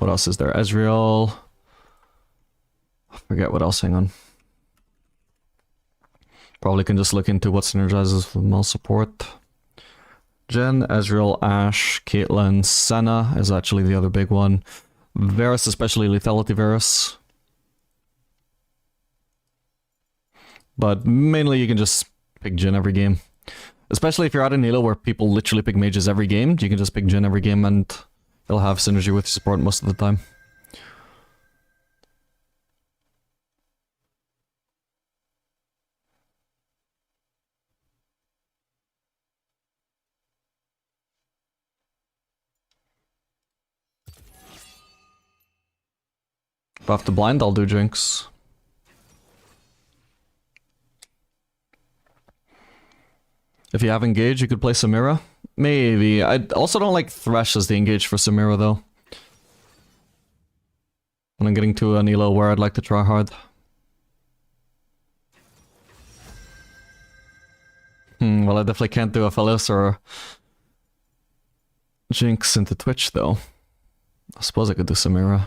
else is there? Ezreal. I forget what else, hang on. Probably can just look into what synergizes with Mel support. Jhin, Ezreal, Ashe, Caitlyn, Senna is actually the other big one. Varus, especially Lethality Varus. But mainly you can just pick Jhin every game. Especially if you're at an Elo where people literally pick mages every game, you can just pick Jhin every game and they'll have synergy with your support most of the time. If I have to blind, I'll do Jinx. If you have Engage, you could play Samira. Maybe. I also don't like Thresh as the Engage for Samira, though. When I'm getting to an Elo where I'd like to try hard. Well, I definitely can't do Aphelios or Jinx into Twitch, though. I suppose I could do Samira.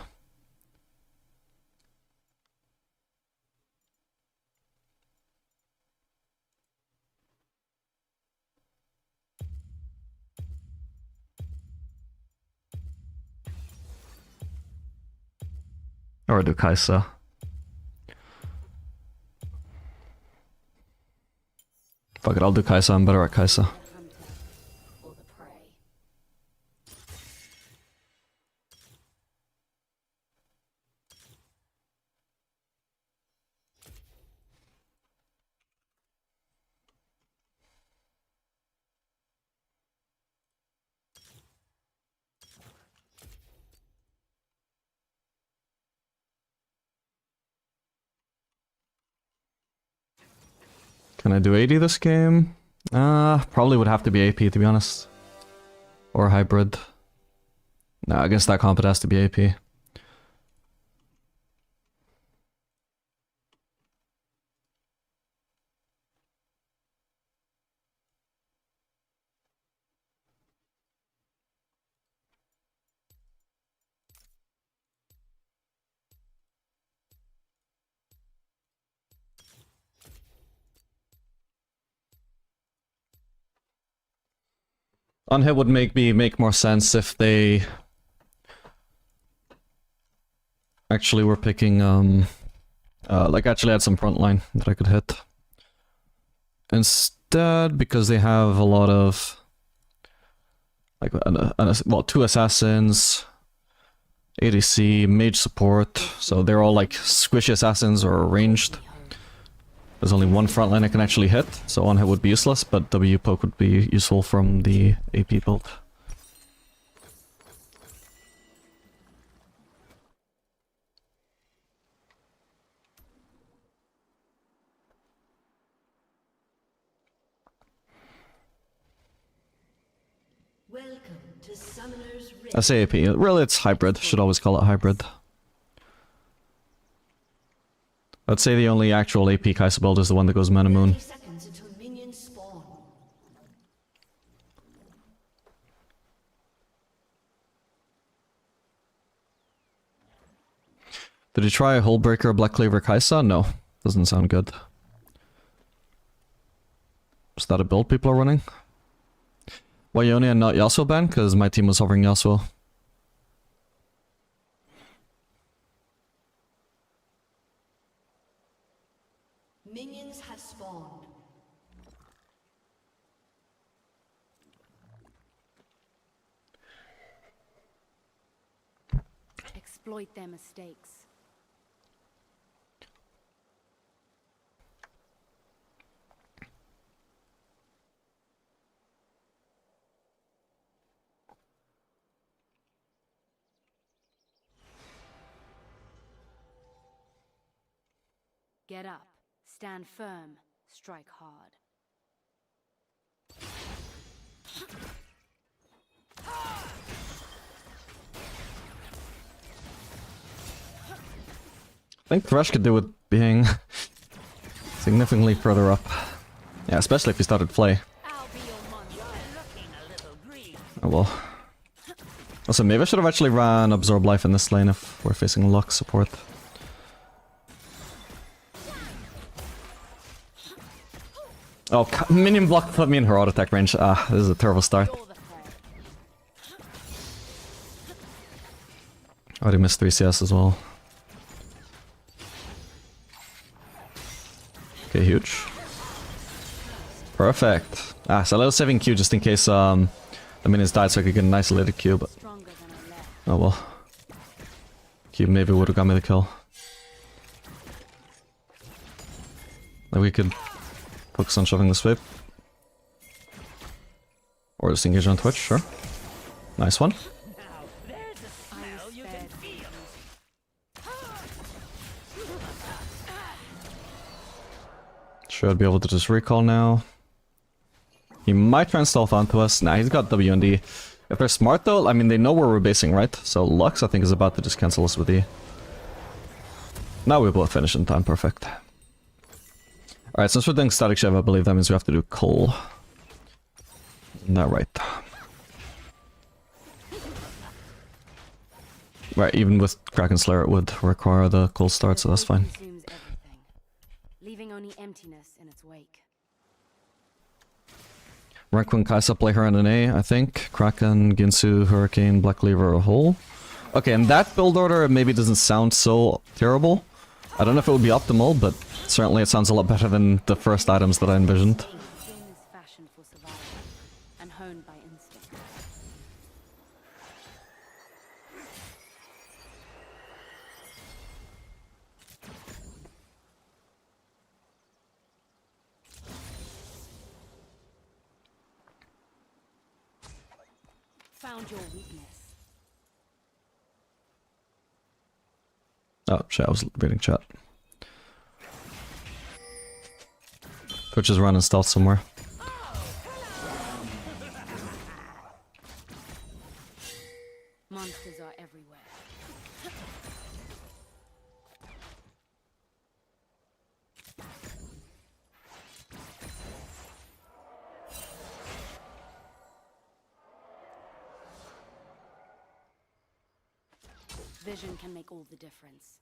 Or do Kai'Sa. Fuck it, I'll do Kai'Sa, I'm better at Kai'Sa. Or the prey. Can I do AD this game? Probably would have to be AP, to be honest. Or hybrid. No, against that comp it has to be AP. Unhit would make more sense if they actually were picking like actually had some frontline that I could hit. Instead, because they have a lot of like well, 2 assassins, ADC, mage support, so they're all like squishy assassins or ranged. There's only one frontline I can actually hit, so on hit would be useless, but W poke would be useful from the AP build. Welcome to Summoner's Rift. I say AP, really it's hybrid, should always call it hybrid. I'd say the only actual AP Kai'Sa build is the one that goes Mana Moon. 30 seconds until minions spawn. Did you try Hullbreaker Black Cleaver Kai'Sa? No, doesn't sound good. Is that a build people are running? Why Yone and not Yasuo ban? Because my team was hovering Yasuo. Minions have spawned. Exploit their mistakes. Get up, stand firm, strike hard. I think Thresh could do with being significantly further up. Yeah, especially if he started Flay. Oh well. Also, maybe I should have actually ran Absorb Life in this lane if we're facing Lux support. Oh, minion block put me in her auto attack range. Ah, this is a terrible start. Already missed 3 CS as well. Okay, huge. Perfect. Ah, so I was saving Q just in case the minions died so I could get an isolated Q, but... Oh well. Q maybe would have got me the kill. Then we could focus on shoving this wave. Or just engage on Twitch, sure. Nice one. Should be able to just recall now. He might try and stealth onto us. Nah, he's got WND. If they're smart though, I mean they know where we're basing, right? So Lux I think is about to just cancel us with E. Now we both finish in time, perfect. Alright, since we're doing static shiv, I believe that means we have to do Cole. Isn't that right? Right, even with Kraken Slayer it would require the Cole start, so that's fine. Leaving only emptiness in its wake. Rankun, Kaisa play her in an A, I think. Kraken, Ginsu, Hurricane, Black Cleaver, a hole. Okay, in that build order it maybe doesn't sound so terrible. I don't know if it would be optimal, but certainly it sounds a lot better than the first items that I envisioned. Game is fashioned for survival and honed by instinct. Found your weakness. Oh, shit, I was reading chat. Twitch is running stealth somewhere. Monsters are everywhere. Vision can make all the difference.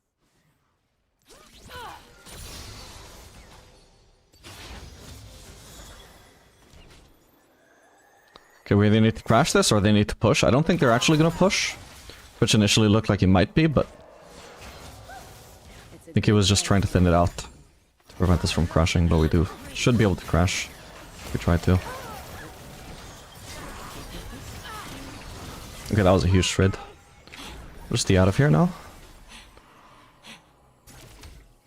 Okay, we either need to crash this or they need to push. I don't think they're actually gonna push. Which initially looked like he might be, but... I think he was just trying to thin it out. To prevent us from crashing, but we should be able to crash. If we try to. Okay, that was a huge shred. Just the out of here now.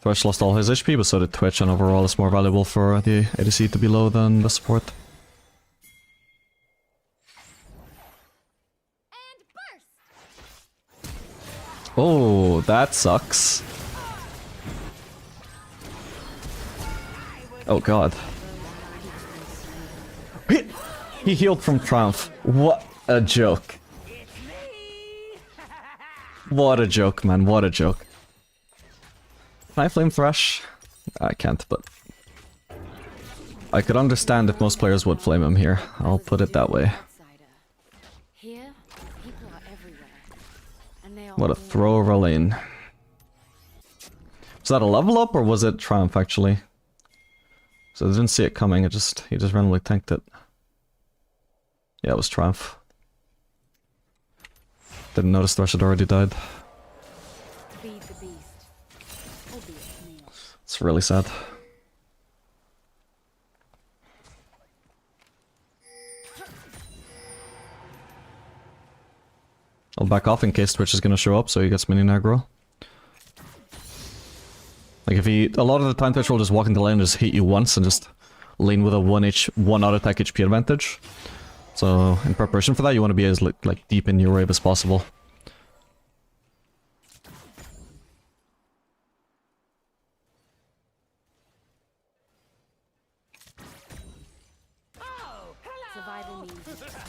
Thresh lost all his HP, but so did Twitch, and overall it's more valuable for the ADC to be low than the support. Oh, that sucks. Oh god. He healed from Triumph. What a joke. What a joke, man. What a joke. Can I flame Thresh? I can't, but... I could understand if most players would flame him here. I'll put it that way. Here, people are everywhere. And they are What a throw of a lane. Was that a level up or was it Triumph actually? So I didn't see it coming, he just randomly tanked it. Yeah, it was Triumph. Didn't notice Thresh had already died. Feed the beast. Albeit snail. It's really sad. I'll back off in case Twitch is gonna show up so he gets minion aggro. Like if he... A lot of the time Twitch will just walk into lane and just hit you once and just lane with a 1 auto attack HP advantage. So in preparation for that you want to be as like deep in your wave as possible. Survival means reversion.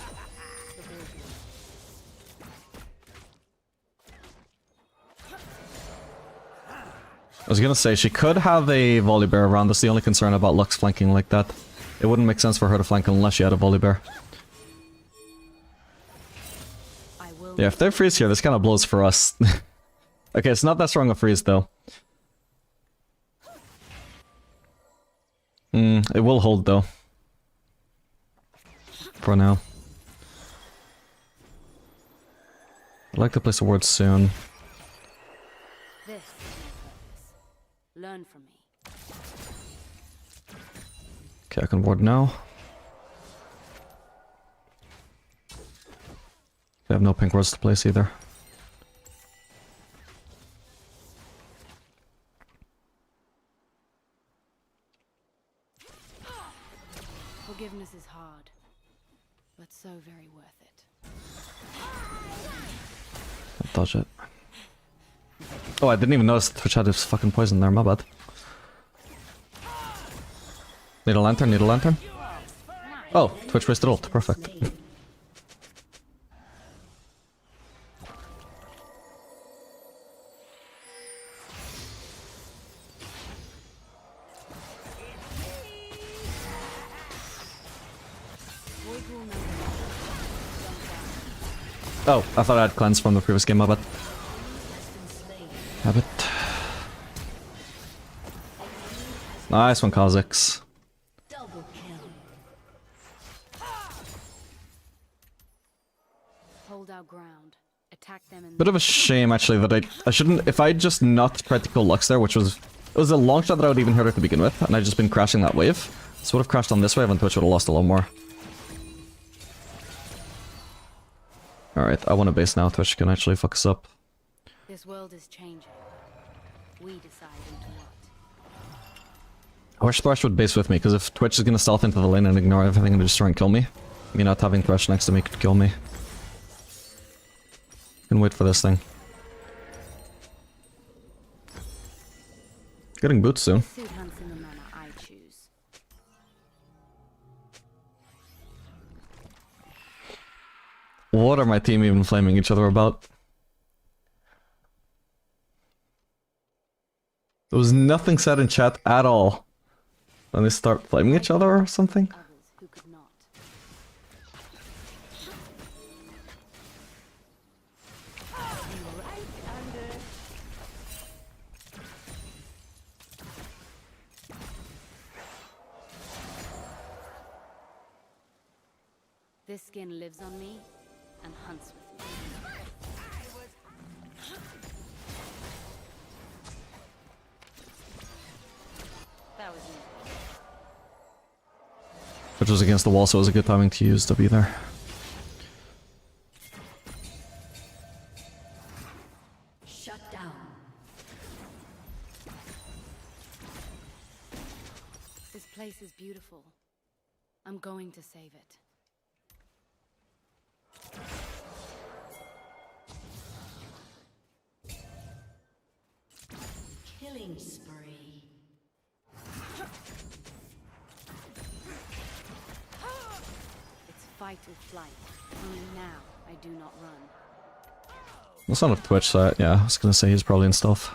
I was gonna say, she could have a Volibear around. That's the only concern about Lux flanking like that. It wouldn't make sense for her to flank unless she had a Volibear. Yeah, if they freeze here, this kind of blows for us. Okay, it's not that strong a freeze, though. It will hold, though. For now. I'd like to place a ward soon. This is my purpose. Learn from me. Okay, I can ward now. I have no pink wards to place either. Forgiveness is hard, but so very worth it. I'll dodge it. Oh, I didn't even notice Twitch had his fucking poison there, my bad. Need a lantern, need a lantern. Oh, Twitch wasted ult, perfect. Oh, I thought I had cleansed from the previous game, my bad. Have it. Nice one, Kha'Zix. Double kill. Hold our ground. Attack them in Bit of a shame, actually, that I shouldn't... If I'd just not tried to kill Lux there, which was... It was a long shot that I would even hurt her to begin with, and I'd just been crashing that wave. So would have crashed on this wave and Twitch would have lost a lot more. Alright, I want to base now. Twitch can actually fuck us up. This world is changing. We decide into what. I wish Thresh would base with me, because if Twitch is going to stealth into the lane and ignore everything and just try and kill me, me not having Thresh next to me could kill me. Can wait for this thing. Getting boots soon. Suit hunts in the manner I choose. What are my team even flaming each other about? There was nothing said in chat at all. When they start flaming each other or something? Others who could not. This skin lives on me and hunts with me. That was easy. Which was against the wall, so it was a good timing to use W there. Shut down. This place is beautiful. I'm going to save it. Killing spree. It's fight or flight. Only now I do not run. That's on a Twitch side, yeah, I was gonna say he's probably in stealth.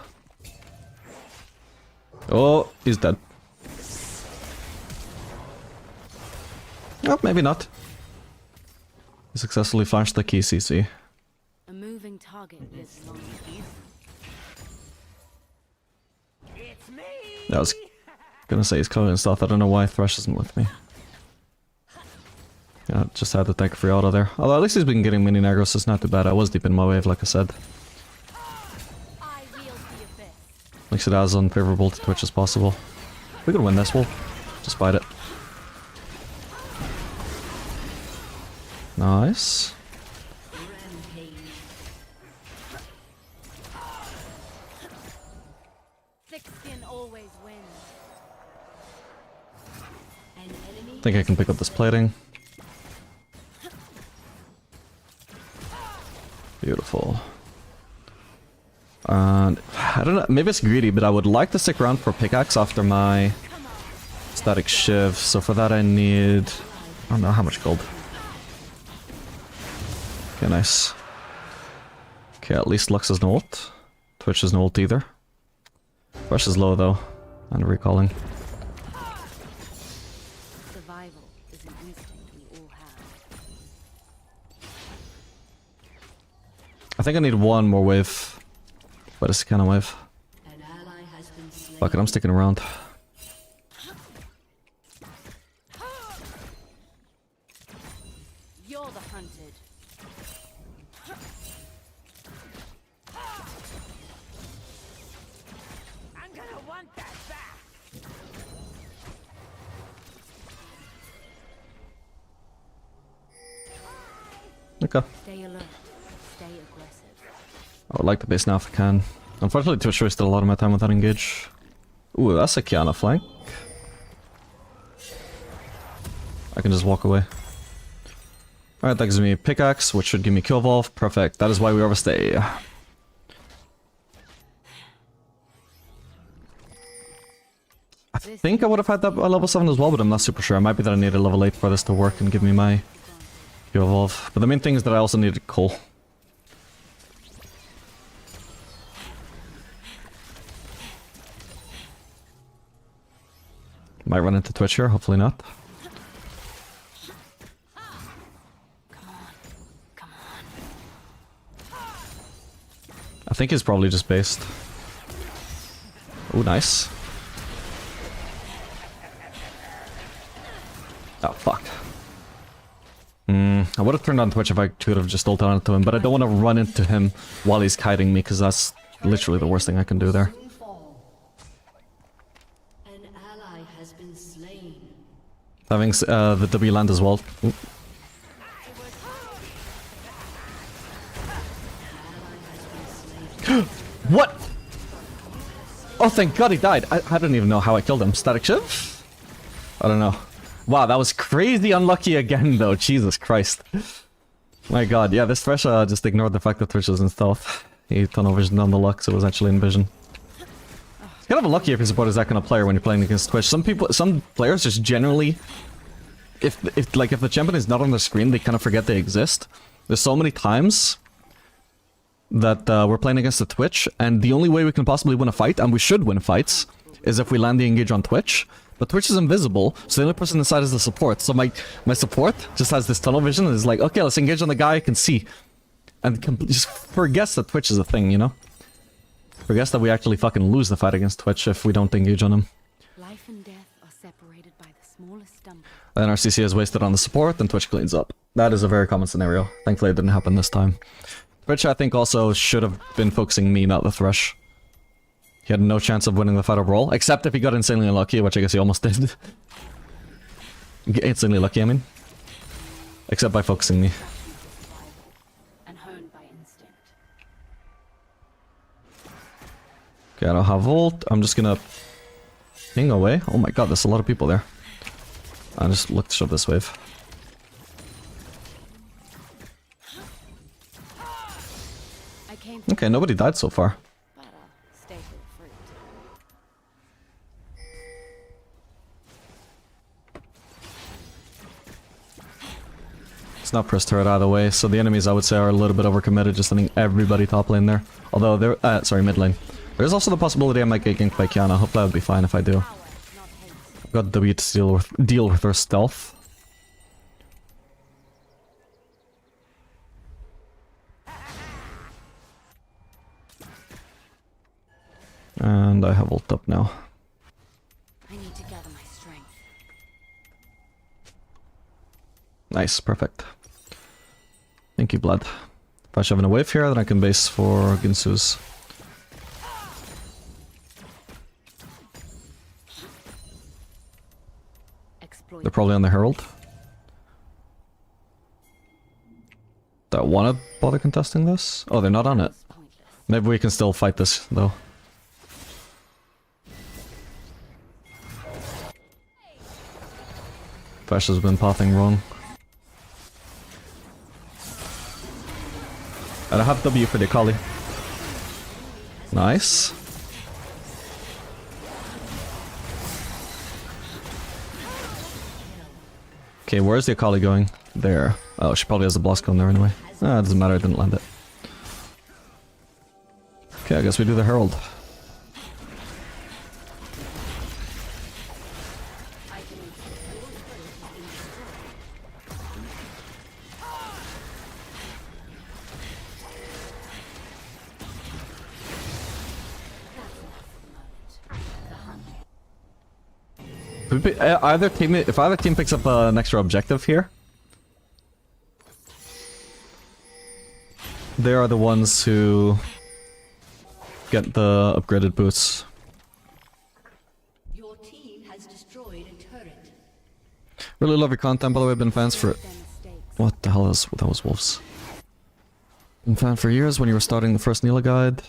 Oh, he's dead. Oh, maybe not. He successfully flashed the key CC. A moving target lives long. Yeah, I was gonna say he's clearly in stealth. I don't know why Thresh isn't with me. Yeah, just had to take a free auto there. Although at least he's been getting mini aggro, so it's not too bad. I was deep in my wave, like I said. Makes it as unfavorable to Twitch as possible. We could win this, we'll just fight it. Nice. Thick skin always wins. An enemy. I think I can pick up this plating. Beautiful. And I don't know, maybe it's greedy, but I would like to stick around for pickaxe after my static shiv. So for that I need... I don't know how much gold. Okay, nice. Okay, at least Lux has no ult. Twitch has no ult either. Rush is low though, and recalling. Survival is an instinct we all have. I think I need one more wave. But it's kind of wave. An ally has been slain. Fuck it, I'm sticking around. You're the hunted. I'm gonna want that back. Okay. Stay alert. Stay aggressive. I would like to base now if I can. Unfortunately, Twitch wasted a lot of my time with that engage. Ooh, that's a Kiana flank. I can just walk away. Alright, that gives me a pickaxe, which should give me kill evolve. Perfect. That is why we overstay. I think I would have had that at level 7 as well, but I'm not super sure. It might be that I need a level 8 for this to work and give me my kill evolve. But the main thing is that I also needed coal. Might run into Twitch here, hopefully not. Come on. I think he's probably just based. Oh, nice. Oh, fuck. I would have turned on Twitch if I could have just ulted onto him, but I don't want to run into him while he's kiting me, because that's literally the worst thing I can do there. An ally has been slain. Having the W land as well. Ooh. What? Oh, thank god he died. I don't even know how I killed him. Static shiv? I don't know. Wow, that was crazy unlucky again though. Jesus Christ. My god, yeah, this Thresh just ignored the fact that Thresh was in stealth. He tunnel vision on the luck, so it was actually in vision. It's kind of unlucky if your support is that kind of player when you're playing against Twitch. Some players just generally, if the champion is not on the screen, they kind of forget they exist. There's so many times that we're playing against the Twitch, and the only way we can possibly win a fight, and we should win fights, is if we land the engage on Twitch. But Twitch is invisible, so the only person inside is the support. So my support just has this tunnel vision and is like, okay, let's engage on the guy I can see. And just forgets that Twitch is a thing, you know? Forgets that we actually fucking lose the fight against Twitch if we don't engage on him. Life and death are separated by the smallest stumble. Then our CC is wasted on the support, and Twitch cleans up. That is a very common scenario. Thankfully it didn't happen this time. Twitch, I think, also should have been focusing me, not the Thresh. He had no chance of winning the fight overall, except if he got insanely unlucky, which I guess he almost did. Insanely lucky, I mean. Except by focusing me. And honed by instinct. Okay, I don't have ult. I'm just gonna ping away. Oh my god, there's a lot of people there. I just look to shove this wave. I came Okay, nobody died so far. but stay for the fruit. It's not press turret either way, so the enemies, I would say, are a little bit overcommitted, just letting everybody top lane there. Although they're, sorry, mid lane. There's also the possibility I might get ganked by Kiana. Hopefully that would be fine if I do. I've got W to deal with her stealth. And I have ult up now. I need to gather my strength. Nice, perfect. Thank you, Blood. If I shove in a wave here, then I can base for Ginsu's. Exploit. They're probably on the Herald. Do I want to bother contesting this? Oh, they're not on it. Pointless. Maybe we can still fight this, though. Thresh has been pathing wrong. And I have W for the Akali. Nice. Okay, where's the Akali going? There. Oh, she probably has the blast gun there anyway. Ah, it doesn't matter, I didn't land it. Okay, I guess we do the Herald. if either team picks up an extra objective here, they are the ones who get the upgraded boots. Your team has destroyed a turret. Really love your content, by the way. Been fans for... What the hell is... That was wolves. Been fan for years when you were starting the first Neela guide.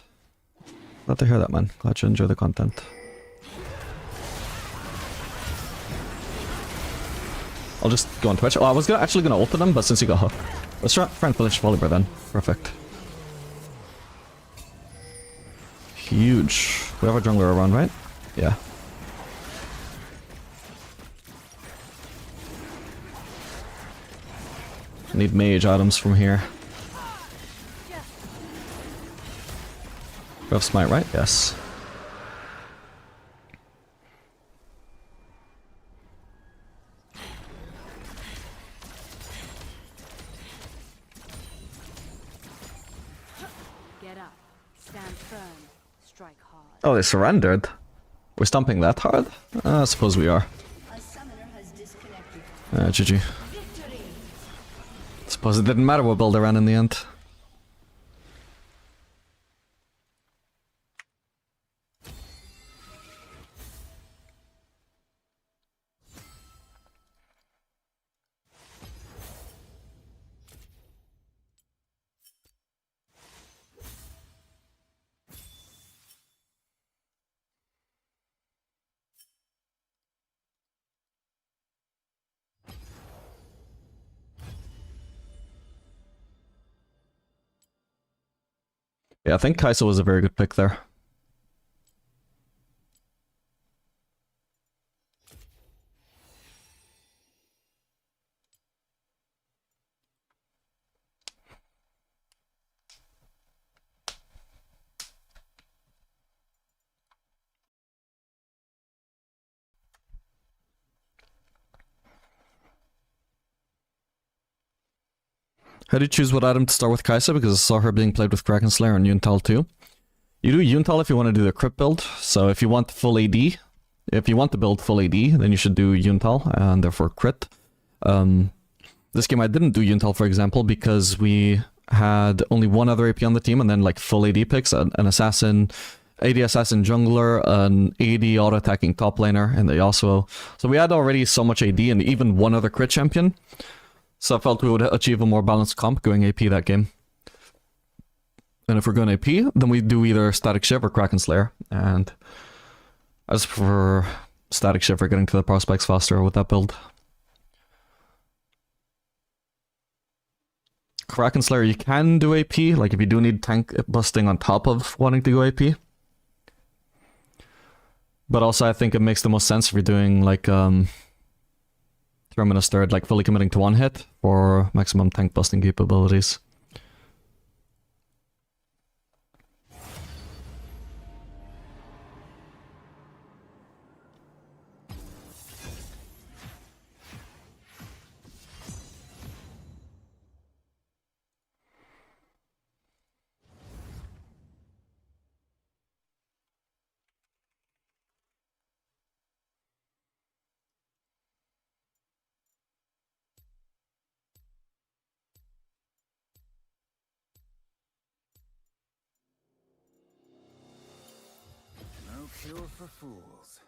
Glad to hear that, man. Glad you enjoy the content. I'll just go on Twitch. Oh, I was actually gonna ult them, but since you got hooked. Let's try and finish Volleyball then. Perfect. Huge. We have a jungler around, right? Yeah. Need mage items from here. We have smite, right? Yes. Get up. Stand firm. Strike hard. Oh, they surrendered? We're stomping that hard? I suppose we are. A summoner has disconnected. GG. Victory! Suppose it didn't matter what build I ran in the end. Yeah, I think Kai'Sa was a very good pick there. How do you choose what item to start with Kai'Sa? Because I saw her being played with Kraken Slayer and Yuntal too. You do Yuntal if you want to do the crypt build. So if you want full AD, if you want to build full AD, then you should do Yuntal and therefore crit. This game I didn't do Yuntal, for example, because we had only one other AP on the team and then like full AD picks, an assassin, AD assassin jungler, an AD auto-attacking top laner, and they also... So we had already so much AD and even one other crit champion. So I felt we would achieve a more balanced comp going AP that game. And if we're going AP, then we do either Static Shiv or Kraken Slayer. And as for Static Shiv, we're getting to the prospects faster with that build. Kraken Slayer, you can do AP, like if you do need tank busting on top of wanting to go AP. But also I think it makes the most sense if you're doing like Terminus Third, like fully committing to one hit for maximum tank busting capabilities. No cure for fools.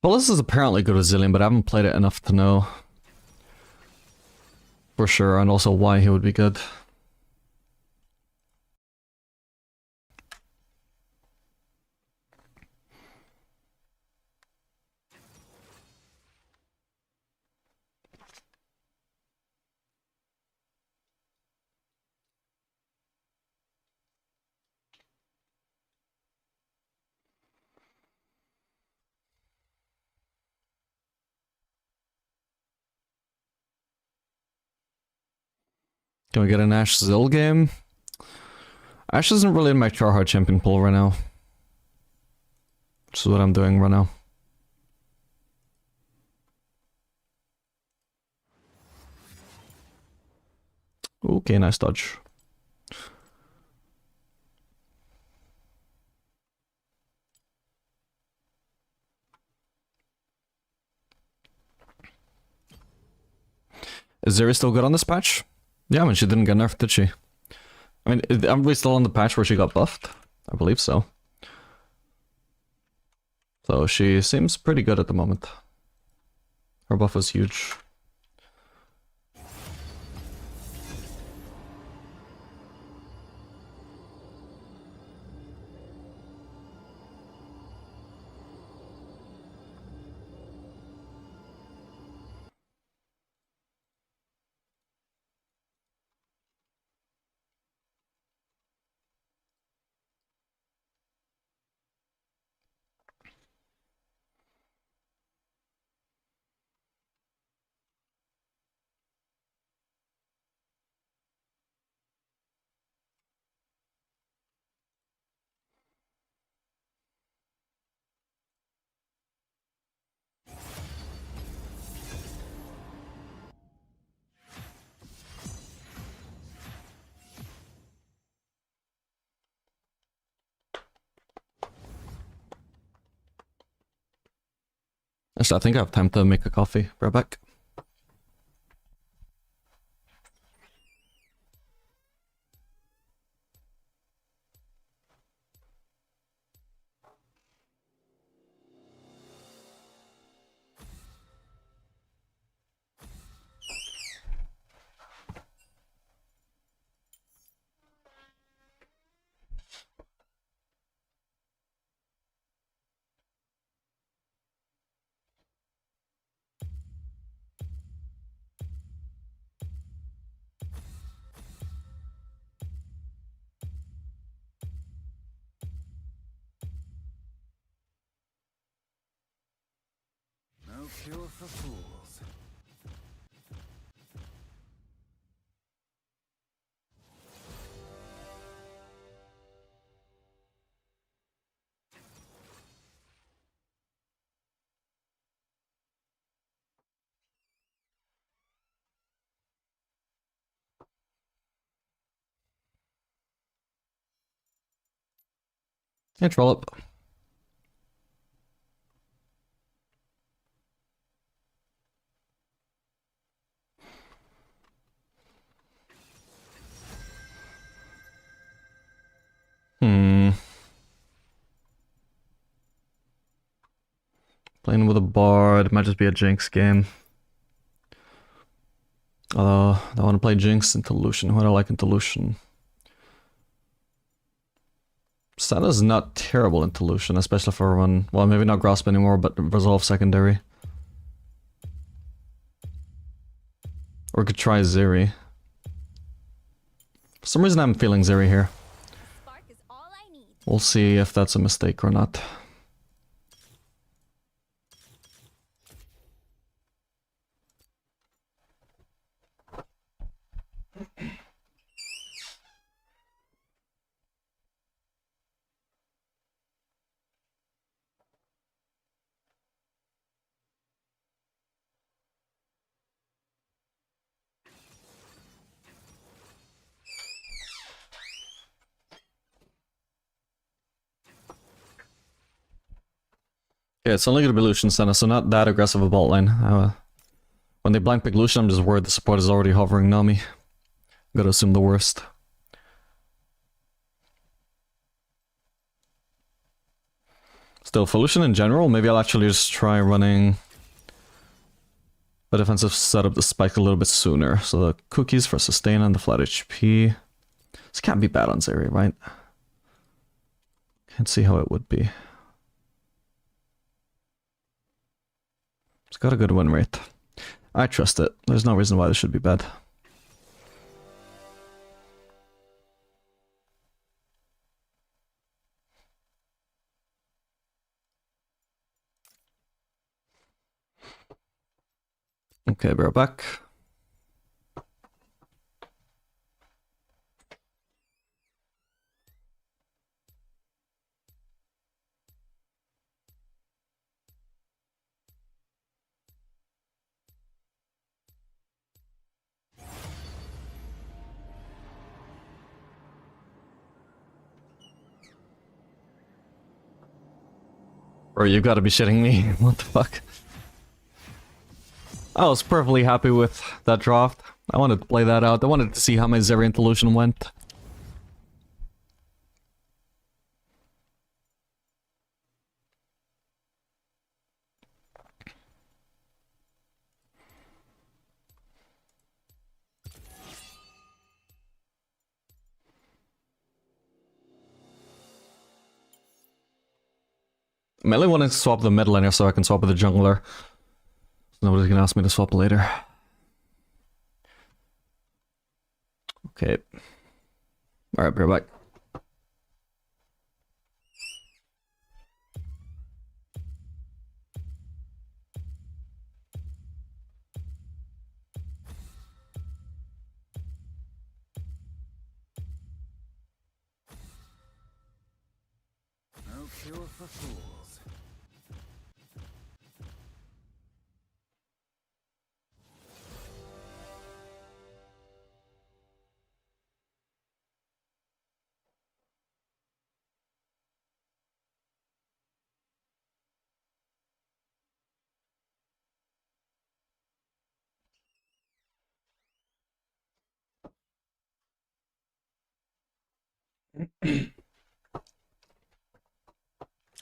Well, this is apparently good with Zillion, but I haven't played it enough to know for sure, and also why he would be good. Can we get an Ashe Zill game? Ashe isn't really in my Charhard champion pool right now. Which is what I'm doing right now. Okay, nice dodge. Is Zeri still good on this patch? Yeah, I mean, she didn't get nerfed, did she? I mean, aren't we still on the patch where she got buffed? I believe so. So she seems pretty good at the moment. Her buff was huge. Actually, I think I have time to make a coffee. Right back. No cure for fools. Can't troll up. Playing with a bard might just be a Jinx game. Although, I want to play Jinx into Lucian. What do I like into Lucian? Tristana's not terrible into Lucian, especially for one. Well, maybe not Grasp anymore, but Resolve secondary. Or could try Zeri. For some reason I'm feeling Zeri here. Spark is all I need. We'll see if that's a mistake or not. Yeah, it's only gonna be Lucian Senna, so not that aggressive a bot lane. When they blank pick Lucian, I'm just worried the support is already hovering Nami. Gotta assume the worst. Still, for Lucian in general, maybe I'll actually just try running the defensive setup to spike a little bit sooner. So the cookies for sustain and the flat HP. This can't be bad on Zeri, right? Can't see how it would be. It's got a good win rate. I trust it. There's no reason why this should be bad. Okay, we're back. Bro, you gotta be shitting me. What the fuck? I was perfectly happy with that draft. I wanted to play that out. I wanted to see how my Zeri into Lucian went. I mainly want to swap the mid laner so I can swap with the jungler. Nobody's gonna ask me to swap later. Okay. Alright, be right back. No cure for fools.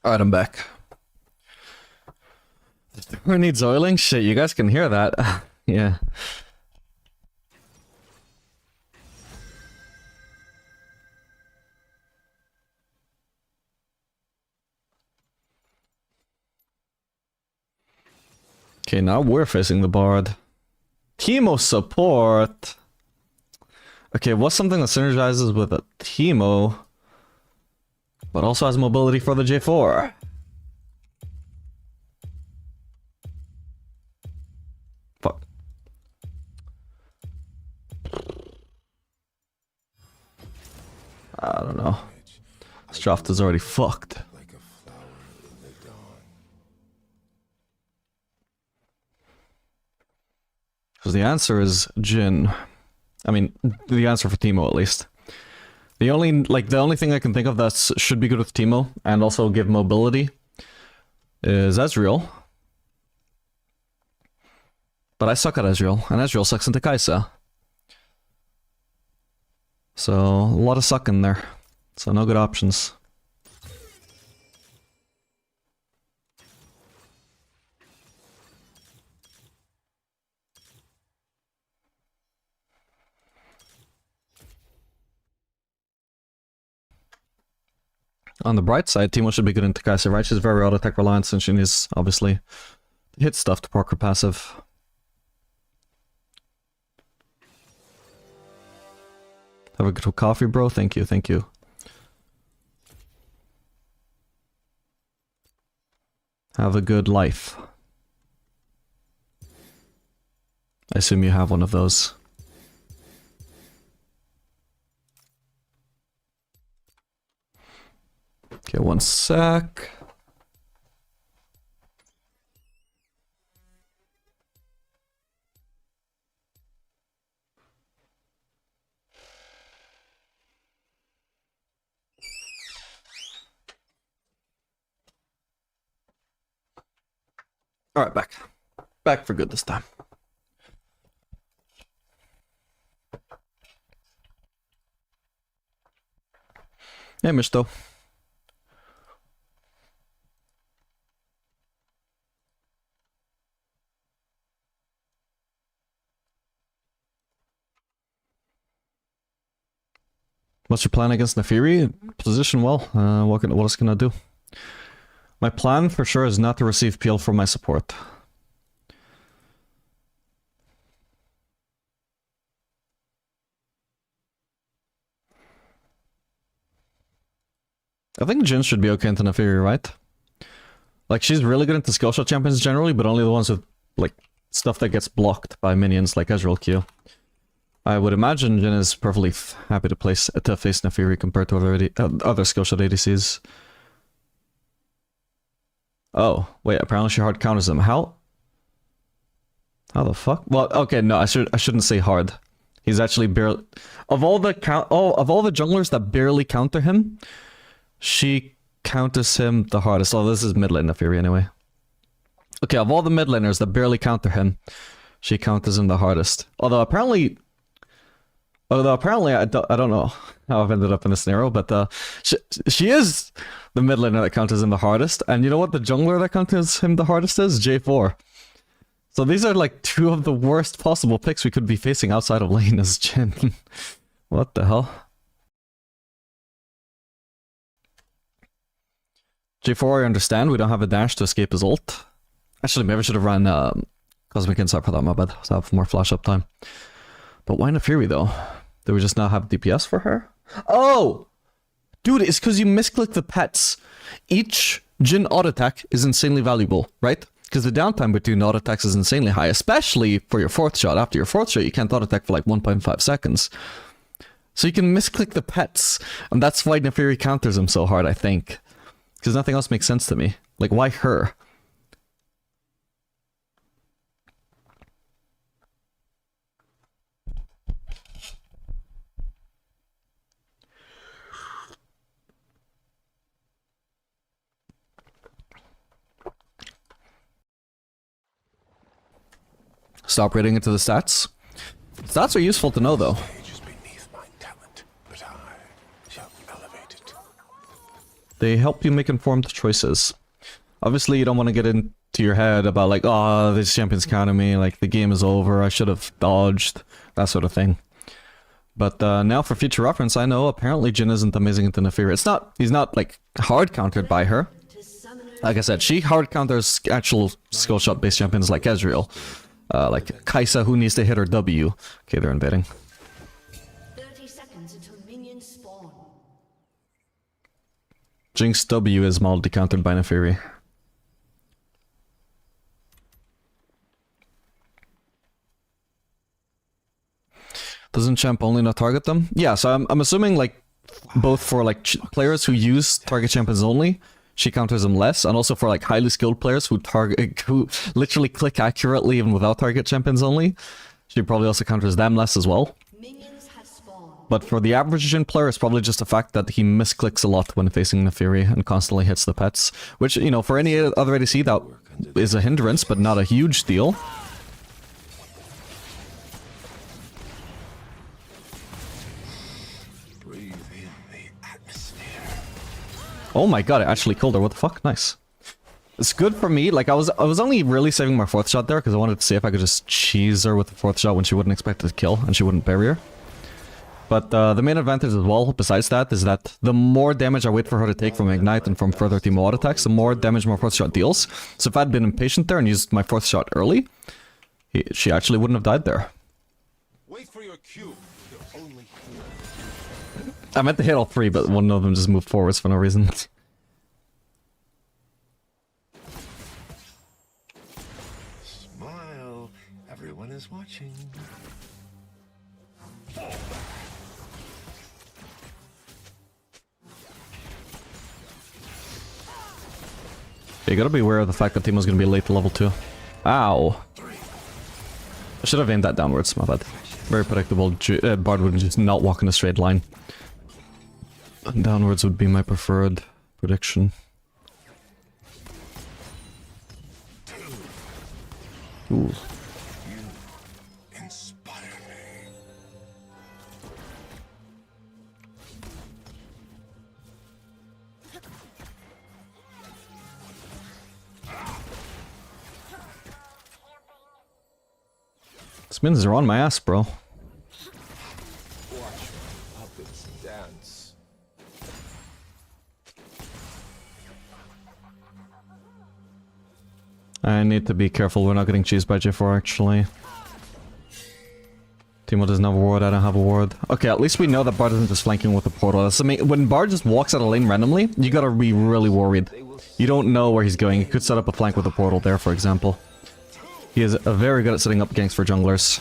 Alright, I'm back. The door needs oiling? Shit, you guys can hear that. Yeah. Okay, now we're facing the bard. Teemo support. Okay, what's something that synergizes with a Teemo, but also has mobility for the J4? Fuck. I don't know. This draft is already fucked. Like a flower in the dawn. Because the answer is Jhin. I mean, the answer for Teemo at least. The only thing I can think of that should be good with Teemo and also give mobility is Ezreal. But I suck at Ezreal, and Ezreal sucks into Kai'Sa. So, a lot of suck in there. So, no good options. On the bright side, Teemo should be good into Kai'Sa, right? She's very auto-attack reliant since she needs, obviously, to hit stuff to proc her passive. Have a good coffee, bro. Thank you, thank you. Have a good life. I assume you have one of those. Okay, one sec. All right, back. Back for good this time. Hey, Misto. What's your plan against Nefiri? Position well. What else can I do? My plan for sure is not to receive peel from my support. I think Jhin should be okay into Nefiri, right? Like, she's really good into skill shot champions generally, but only the ones with, like, stuff that gets blocked by minions like Ezreal Q. I would imagine Jhin is perfectly happy to face Nefiri compared to other skill shot ADCs. Oh, wait, apparently she hard counters him. How? How the fuck? Well, okay, no, I shouldn't say hard. He's actually barely... Of all the junglers that barely counter him, she counters him the hardest? Oh, this is mid lane Fury anyway. Okay, of all the mid laners that barely counter him, she counters him the hardest. Although apparently I don't know how I've ended up in this scenario, but she is the mid laner that counters him the hardest. And you know what the jungler that counters him the hardest is? J4. So these are like two of the worst possible picks we could be facing outside of lane as Jhin. What the hell? J4, I understand. We don't have a dash to escape his ult. Actually, maybe I should have ran Cosmic Insight for that, my bad. So I have more flash up time. But why not Fury, though? Do we just not have DPS for her? Oh! Dude, it's because you misclick the pets. Each Jhin auto attack is insanely valuable, right? Because the downtime between auto attacks is insanely high, especially for your fourth shot. After your fourth shot, you can't auto attack for like 1.5 seconds. So you can misclick the pets, and that's why Nefiri counters him so hard, I think. Because nothing else makes sense to me. Like, why her? Stop reading into the stats. Stats are useful to know, though. Stage is beneath my talent, but I shall elevate it. They help you make informed choices. Obviously, you don't want to get into your head about like, oh, this champion's counter me, like the game is over, I should have dodged, that sort of thing. But now for future reference, I know apparently Jhin isn't amazing into Nefiri. He's not like hard countered by her. Like I said, she hard counters actual skill shot based champions like Ezreal. Like Kai'Sa, who needs to hit her W. Okay, they're invading. 30 seconds until minions spawn. Jinx W is mildly countered by Nefiri. Doesn't champ only not target them? Yeah, so I'm assuming like both for like players who use target champions only, she counters them less, and also for like highly skilled players who literally click accurately even without target champions only, she probably also counters them less as well. Minions have spawned. But for the average Jhin player, it's probably just the fact that he misclicks a lot when facing Nefiri and constantly hits the pets, which, you know, for any other ADC that is a hindrance, but not a huge deal. Breathe in the atmosphere. Oh my god, it actually killed her. What the fuck? Nice. It's good for me. Like, I was only really saving my fourth shot there because I wanted to see if I could just cheese her with the fourth shot when she wouldn't expect to kill and she wouldn't bury her. But the main advantage as well, besides that, is that the more damage I wait for her to take from Ignite and from further team auto attacks, the more damage my fourth shot deals. So if I'd been impatient there and used my fourth shot early, she actually wouldn't have died there. Wait for your cue. You're only here. I meant to hit all three, but one of them just moved forwards for no reason. Smile. Everyone is watching. You gotta be aware of the fact that Teemo's gonna be late to level 2. Ow. I should have aimed that downwards, my bad. Very predictable. Bard would just not walk in a straight line. And downwards would be my preferred prediction. Ooh. Inspire me. These minions are on my ass, bro. Watch puppets dance. I need to be careful we're not getting cheesed by J4, actually. Teemo doesn't have a ward, I don't have a ward. Okay, at least we know that Bard isn't just flanking with a portal. That's when Bard just walks out of lane randomly, you gotta be really worried. You don't know where he's going. He could set up a flank with a portal there, for example. He is very good at setting up ganks for junglers.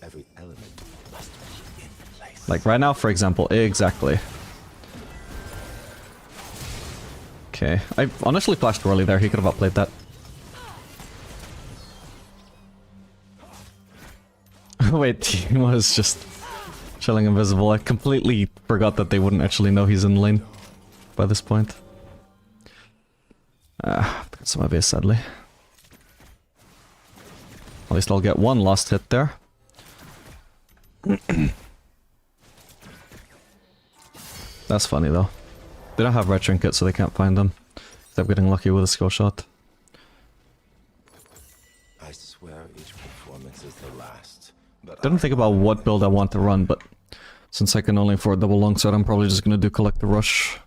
Every element must be in place. Like right now, for example. Exactly. Okay. I honestly flashed early there. He could have outplayed that. Wait, Timo is just chilling invisible. I completely forgot that they wouldn't actually know he's in lane by this point. That's my base, sadly. At least I'll get one last hit there. That's funny though. They don't have red trinket, so they can't find them. Except getting lucky with a skill shot. I swear each performance is the last. But Didn't think about what build I want to run, but since I can only afford double longsword, I'm probably just gonna do collect the rush.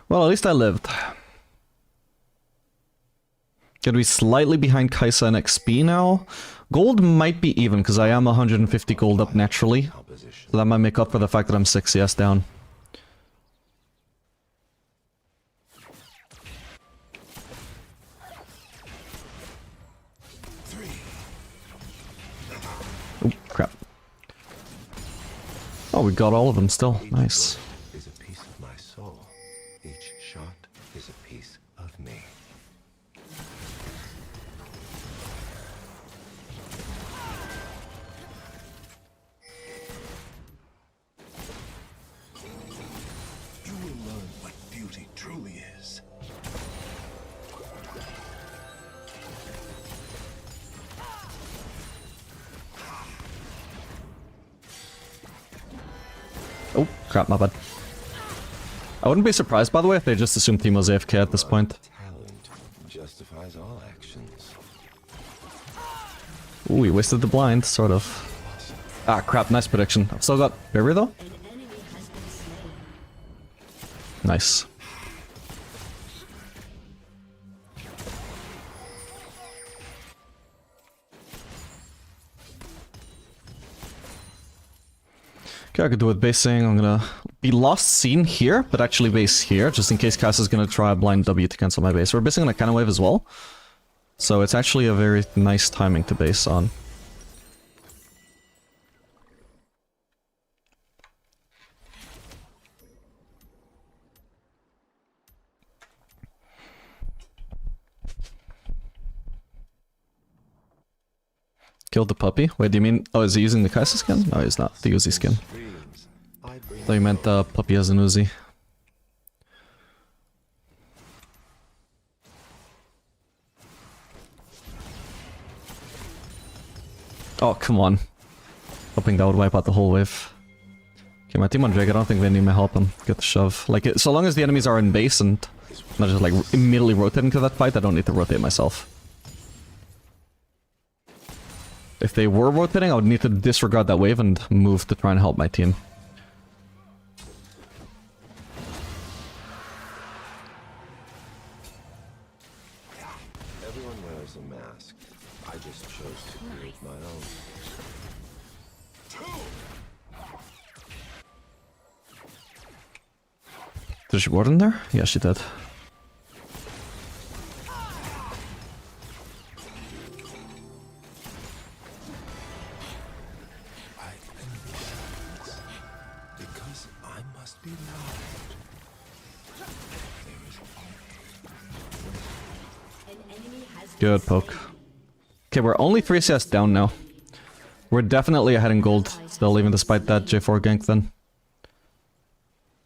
Well, at least I lived. Gonna be slightly behind Kaisa and XP now. Gold might be even, because I am 150 gold up naturally. So that might make up for the fact that I'm 6 CS down. Oh, crap. Oh, we got all of them still. Nice. is a piece of my soul. Each shot is a piece of me. You will learn what beauty truly is. Oh, crap, my bad. I wouldn't be surprised, by the way, if they just assumed Timo's AFK at this point. Talent justifies all actions. Ooh, we wasted the blind, sort of. Ah, crap, nice prediction. I've still got Barrier, though? An enemy has been slain. Nice. Okay, I could do with basing. I'm gonna be lost scene here, but actually base here, just in case Kaisa's gonna try a blind W to cancel my base. We're basing on a cannon wave as well, so it's actually a very nice timing to base on. Killed the puppy? Wait, do you mean... Oh, is he using the Kaisa skin? No, he's not. The Uzi skin. Dreams. I bring Thought you meant the puppy as an Uzi. Oh, come on. Hoping that would wipe out the whole wave. Okay, my team on Drake, I don't think they need my help and get the shove. Like, so long as the enemies are in base and not just, like, immediately rotating to that fight, I don't need to rotate myself. If they were rotating, I would need to disregard that wave and move to try and help my team. Everyone wears a mask. I just chose to create my own. Did she ward in there? Yeah, she did. I envy silence, because I must be loud. There is An enemy has been Good poke. Okay, we're only 3 CS down now. We're definitely ahead in gold, still even despite that J4 gank then.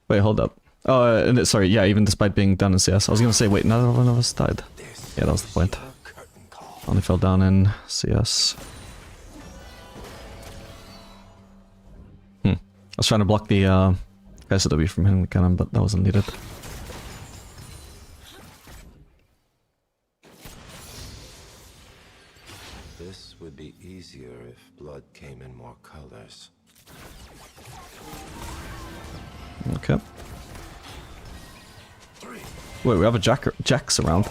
Wait, hold up. Oh, sorry, yeah, even despite being down in CS. I was gonna say, wait, none of us died. this. Yeah, that was the point. A curtain call. Only fell down in CS. I was trying to block the Kaisa W from hitting the cannon, but that wasn't needed. This would be easier if blood came in more colors. Okay. Wait, we have a Jax around.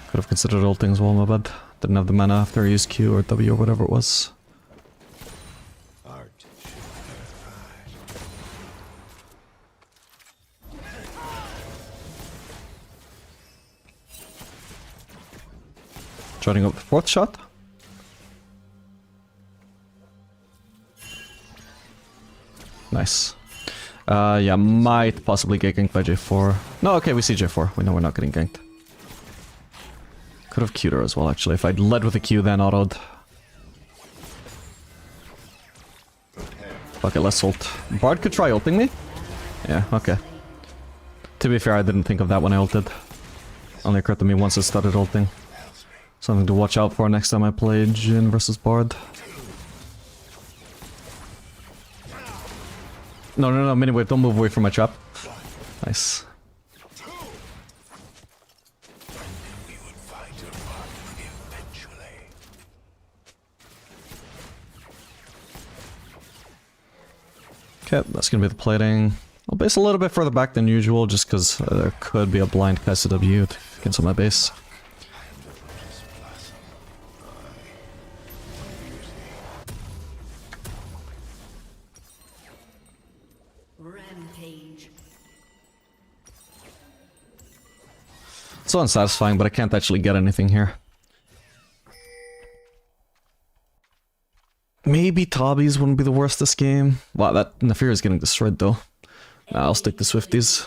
Could have considered ulting as well, my bad. Didn't have the mana after I used Q or W or whatever it was. Art should purify. Trotting up the 4th shot. Nice. Yeah, might possibly get ganked by J4. No, okay, we see J4. We know we're not getting ganked. Could have Q'd her as well, actually. If I'd led with a Q, then autoed. Fuck it, let's ult. Bard could try ulting me? Yeah, okay. To be fair, I didn't think of that when I ulted. Only occurred to me once it started ulting. Something to watch out for next time I play Jhin versus Bard. No, Miniwave, don't move away from my trap. Nice. Okay, that's gonna be the plating. I'll base a little bit further back than usual, just because there could be a blind Kai'Sa W to cancel my base. Rampage. So unsatisfying, but I can't actually get anything here. Maybe Tabis wouldn't be the worst this game. Wow, that Nafir is getting destroyed though. Nah, I'll stick to Swifties.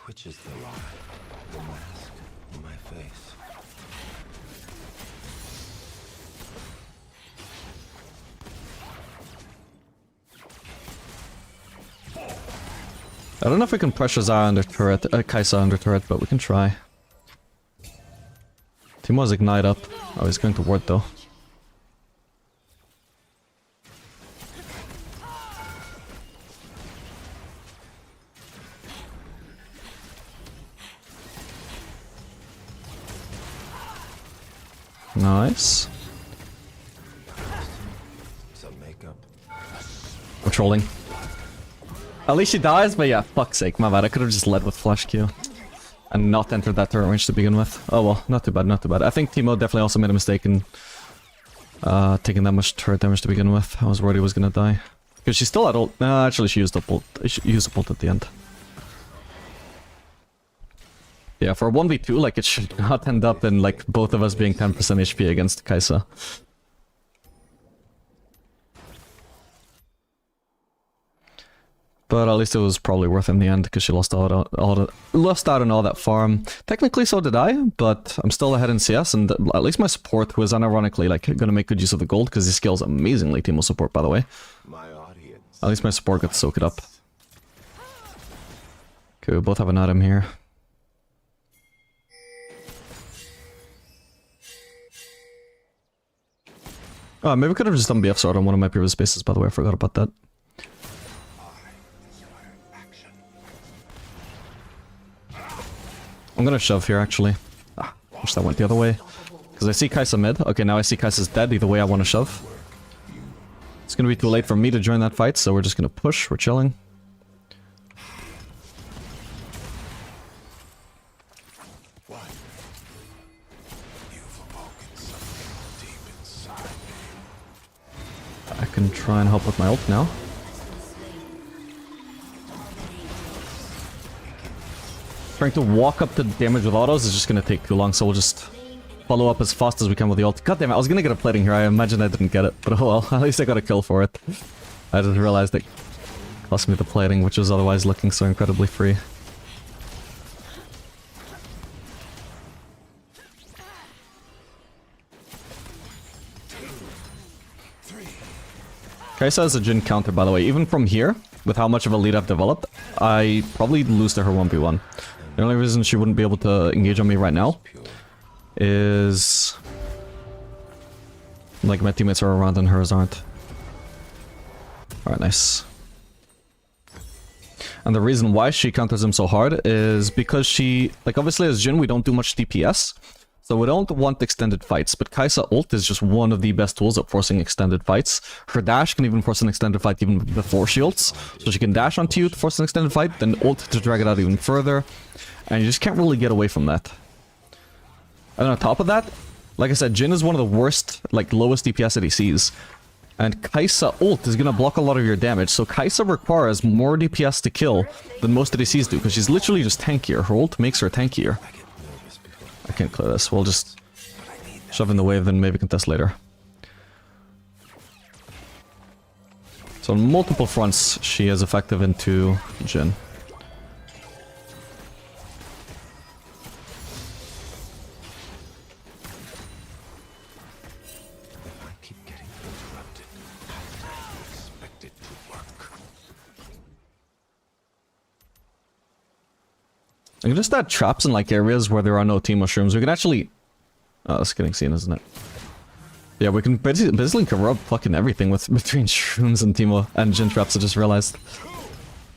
Which is the lie? The mask on my face. I don't know if we can pressure Zara under turret, Kai'Sa under turret, but we can try. Timo's ignite up. Oh, he's going to ward though. Nice. Some makeup. We're trolling. At least she dies, but yeah, fuck's sake, my bad. I could have just led with flash Q. And not entered that turret range to begin with. Oh well, not too bad, not too bad. I think Timo definitely also made a mistake in taking that much turret damage to begin with. I was worried he was gonna die. Because she's still at ult. Actually she used up ult. She used up ult at the end. Yeah, for a 1v2, like, it should not end up in, like, both of us being 10% HP against Kai'Sa. But at least it was probably worth it in the end, because she lost out on all that farm. Technically so did I, but I'm still ahead in CS, and at least my support, who is unironically, like, gonna make good use of the gold, because he scales amazingly, Timo support, by the way. My audience. At least my support got to soak it up. Okay, we both have an item here. Oh, maybe we could have just done BF sword on one of my previous bases, by the way, I forgot about that. I'm gonna shove here, actually. Ah, wish that went the other way. Because I see Kai'Sa mid. Okay, now I see Kai'Sa's dead, either way I want to shove. It's gonna be too late for me to join that fight, so we're just gonna push, we're chilling. I can try and help with my ult now. Trying to walk up to damage with autos is just gonna take too long, so we'll just follow up as fast as we can with the ult. God damn it, I was gonna get a plating here, I imagine I didn't get it, but oh well, at least I got a kill for it. I didn't realize that it cost me the plating, which was otherwise looking so incredibly free. Kai'Sa has a Jhin counter, by the way. Even from here, with how much of a lead I've developed, I probably lose to her 1v1. The only reason she wouldn't be able to engage on me right now is... like, my teammates are around and hers aren't. Alright, nice. And the reason why she counters him so hard is because she... like, obviously as Jhin we don't do much DPS, so we don't want extended fights, but Kai'Sa ult is just one of the best tools at forcing extended fights. Her dash can even force an extended fight even before she ults, so she can dash onto you to force an extended fight, then ult to drag it out even further, and you just can't really get away from that. And on top of that, like I said, Jhin is one of the worst, like, lowest DPS ADCs. And Kai'Sa ult is gonna block a lot of your damage, so Kai'Sa requires more DPS to kill than most ADCs do, because she's literally just tankier. Her ult makes her tankier. I can't clear this, we'll just shove in the wave, then maybe contest later. So on multiple fronts, she is effective into Jhin. I can just add traps in like areas where there are no team mushrooms. We can actually... Oh, it's getting seen, isn't it? Yeah, we can basically cover up fucking everything with between shrooms and Teemo and Jin traps, I just realized.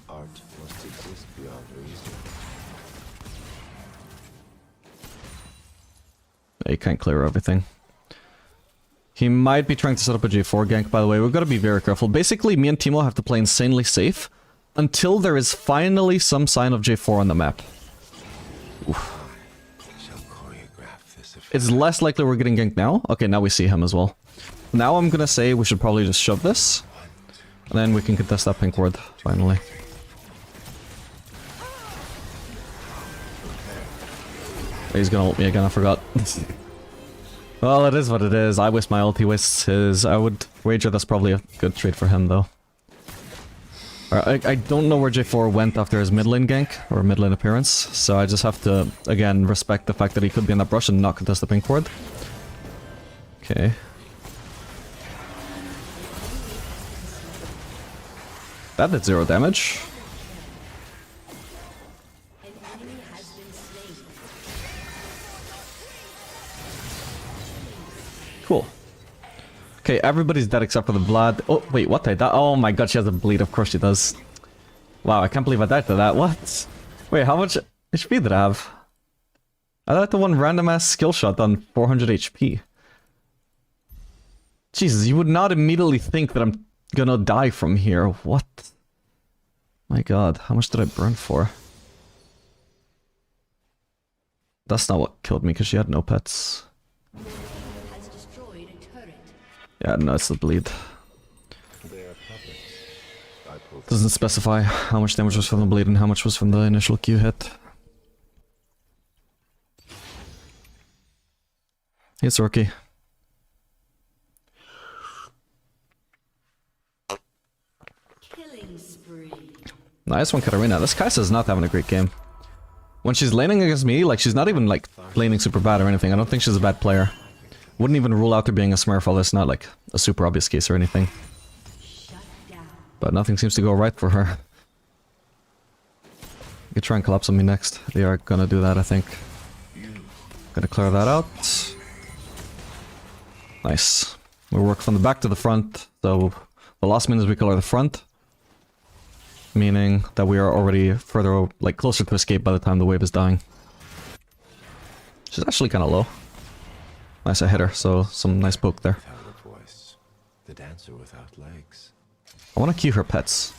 Art must exist beyond reason. Yeah, you can't clear everything. He might be trying to set up a J4 gank, by the way. We've got to be very careful. Basically, me and Teemo have to play insanely safe until there is finally some sign of J4 on the map. Oof. It's less likely we're getting ganked now. Okay, now we see him as well. Now I'm gonna say we should probably just shove this. And then we can contest that pink ward, finally. He's gonna ult me again, I forgot. Well, it is what it is. I waste my ult, he wastes his. I would wager that's probably a good trade for him, though. I don't know where J4 went after his mid lane gank, or mid lane appearance, so I just have to, again, respect the fact that he could be in that brush and not contest the pink ward. Okay. That did 0 damage. Cool. Okay, everybody's dead except for the Vlad. Oh, wait, what? Oh my god, she has a bleed. Of course she does. Wow, I can't believe I died to that. What? Wait, how much HP did I have? I died to one random-ass skill shot on 400 HP. Jesus, you would not immediately think that I'm gonna die from here. What? My god, how much did I burn for? That's not what killed me, because she had no pets. Yeah, no, it's the bleed. Doesn't specify how much damage was from the bleed and how much was from the initial Q hit. It's rookie. Killing spree. Nice one, Katarina. This Kai'Sa's not having a great game. When she's laning against me, like, she's not even, like, laning super bad or anything. I don't think she's a bad player. Wouldn't even rule out her being a Smurf, although it's not, like, a super obvious case or anything. But nothing seems to go right for her. You could try and collapse on me next. They are gonna do that, I think. Gonna clear that out. Nice. We work from the back to the front, so the last means we clear the front. Meaning that we are already further, like, closer to escape by the time the wave is dying. She's actually kind of low. Nice, I hit her, so some nice poke there. Without a voice, the dancer without legs. I want to queue her pets.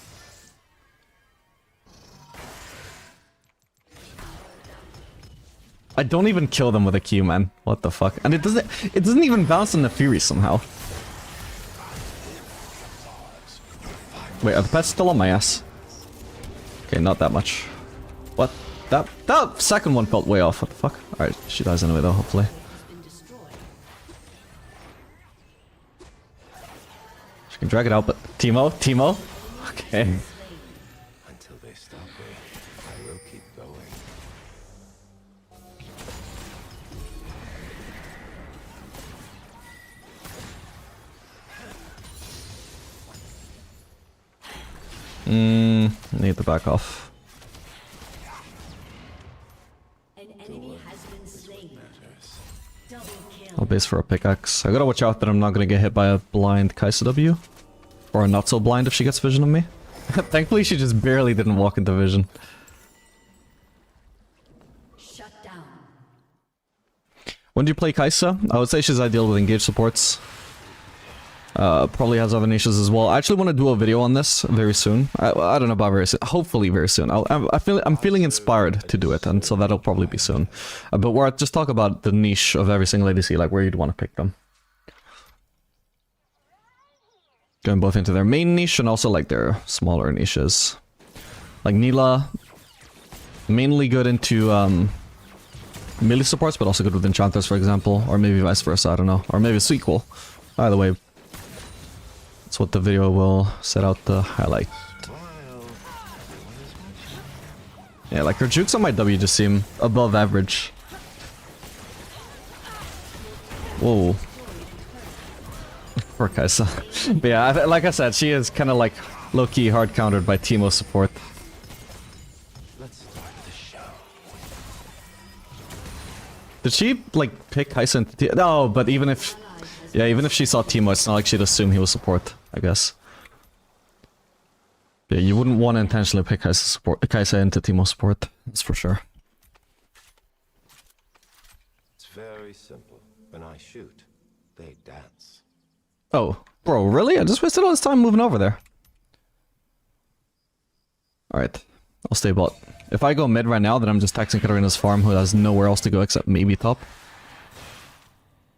I don't even kill them with a Q, man. What the fuck? And it doesn't even bounce on the Fury somehow. Wait, are the pets still on my ass? Okay, not that much. What? That second one felt way off. What the fuck? Alright, she dies anyway though, hopefully. She can drag it out, but... Teemo? Okay. Until they stop me, I will keep going. Need to back off. An enemy has been slain. Double kill. I'll base for a pickaxe. I gotta watch out that I'm not gonna get hit by a blind Kai'Sa W. Or a not so blind if she gets vision on me. Thankfully she just barely didn't walk into vision. Shut down. When do you play Kai'Sa? I would say she's ideal with engaged supports. Probably has other niches as well. I actually want to do a video on this very soon. I don't know about very soon. Hopefully very soon. I'm feeling inspired to do it, and so that'll probably be soon. But where I just talk about the niche of every single ADC, like where you'd want to pick them. Going both into their main niche and also like their smaller niches. Like Nila, mainly good into melee supports, but also good with enchanters, for example, or maybe vice versa. I don't know, or maybe it's equal. Either way. That's what the video will set out to highlight. Yeah, like her jukes on my W just seem above average. Whoa. Poor Kai'Sa. But yeah, like I said, she is kind of like low-key hard countered by Teemo support. Let's start the show. Did she, like, pick Kai'Sa into Teemo? No, but even if... Yeah, even if she saw Teemo, it's not like she'd assume he was support, I guess. Yeah, you wouldn't want to intentionally pick Kai'Sa into Teemo support, that's for sure. It's very simple. When I shoot, they dance. Oh, bro, really? I just wasted all this time moving over there. Alright, I'll stay bot. If I go mid right now, then I'm just taxing Katarina's farm, who has nowhere else to go except maybe top.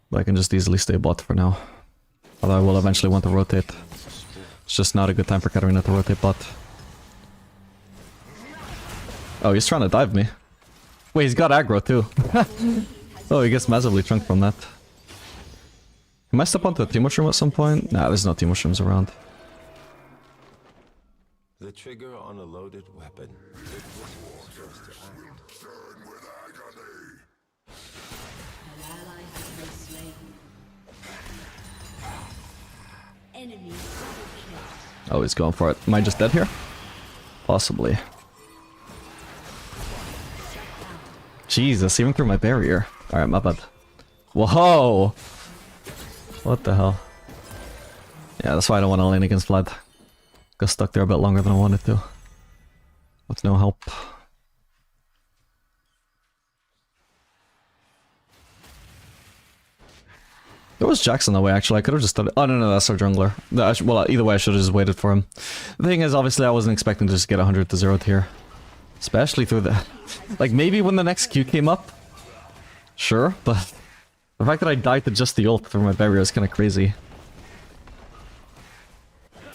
But I can just easily stay bot for now. Although I will eventually want to rotate. It's just not a good time for Katarina to rotate bot. Oh, he's trying to dive me. Wait, he's got aggro too. Oh, he gets massively chunked from that. He might step onto a team mushroom at some point. Nah, there's no team mushrooms around. The trigger on a loaded weapon. It was forced to act. An ally has been slain. Enemy double kill. Oh, he's going for it. Am I just dead here? Possibly. Jesus, even through my barrier. Alright, my bad. Whoa! What the hell? Yeah, that's why I don't want to lane against Vlad. Got stuck there a bit longer than I wanted to. With no help. There was Jackson that way, actually. I could have just done it. Oh, no, that's our jungler. Well, either way, I should have just waited for him. The thing is, obviously, I wasn't expecting to just get 100 to 0 here. Especially through the... Like, maybe when the next Q came up. Sure, but... The fact that I died to just the ult through my barrier is kind of crazy.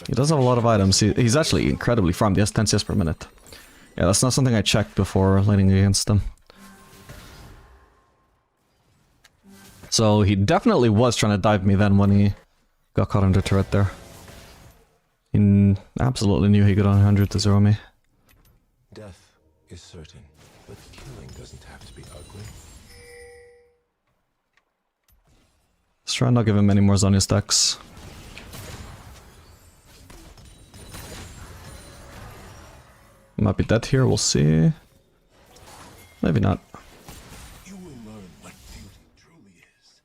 He does have a lot of items. He's actually incredibly farmed. He has 10 CS per minute. Yeah, that's not something I checked before laning against him. So he definitely was trying to dive me then when he got caught under turret there. He absolutely knew he got on 100 to 0 me. Death is certain, but killing doesn't have to be ugly. Let's try and not give him any more Zonya stacks. Might be dead here, we'll see. Maybe not. You will learn what beauty truly is.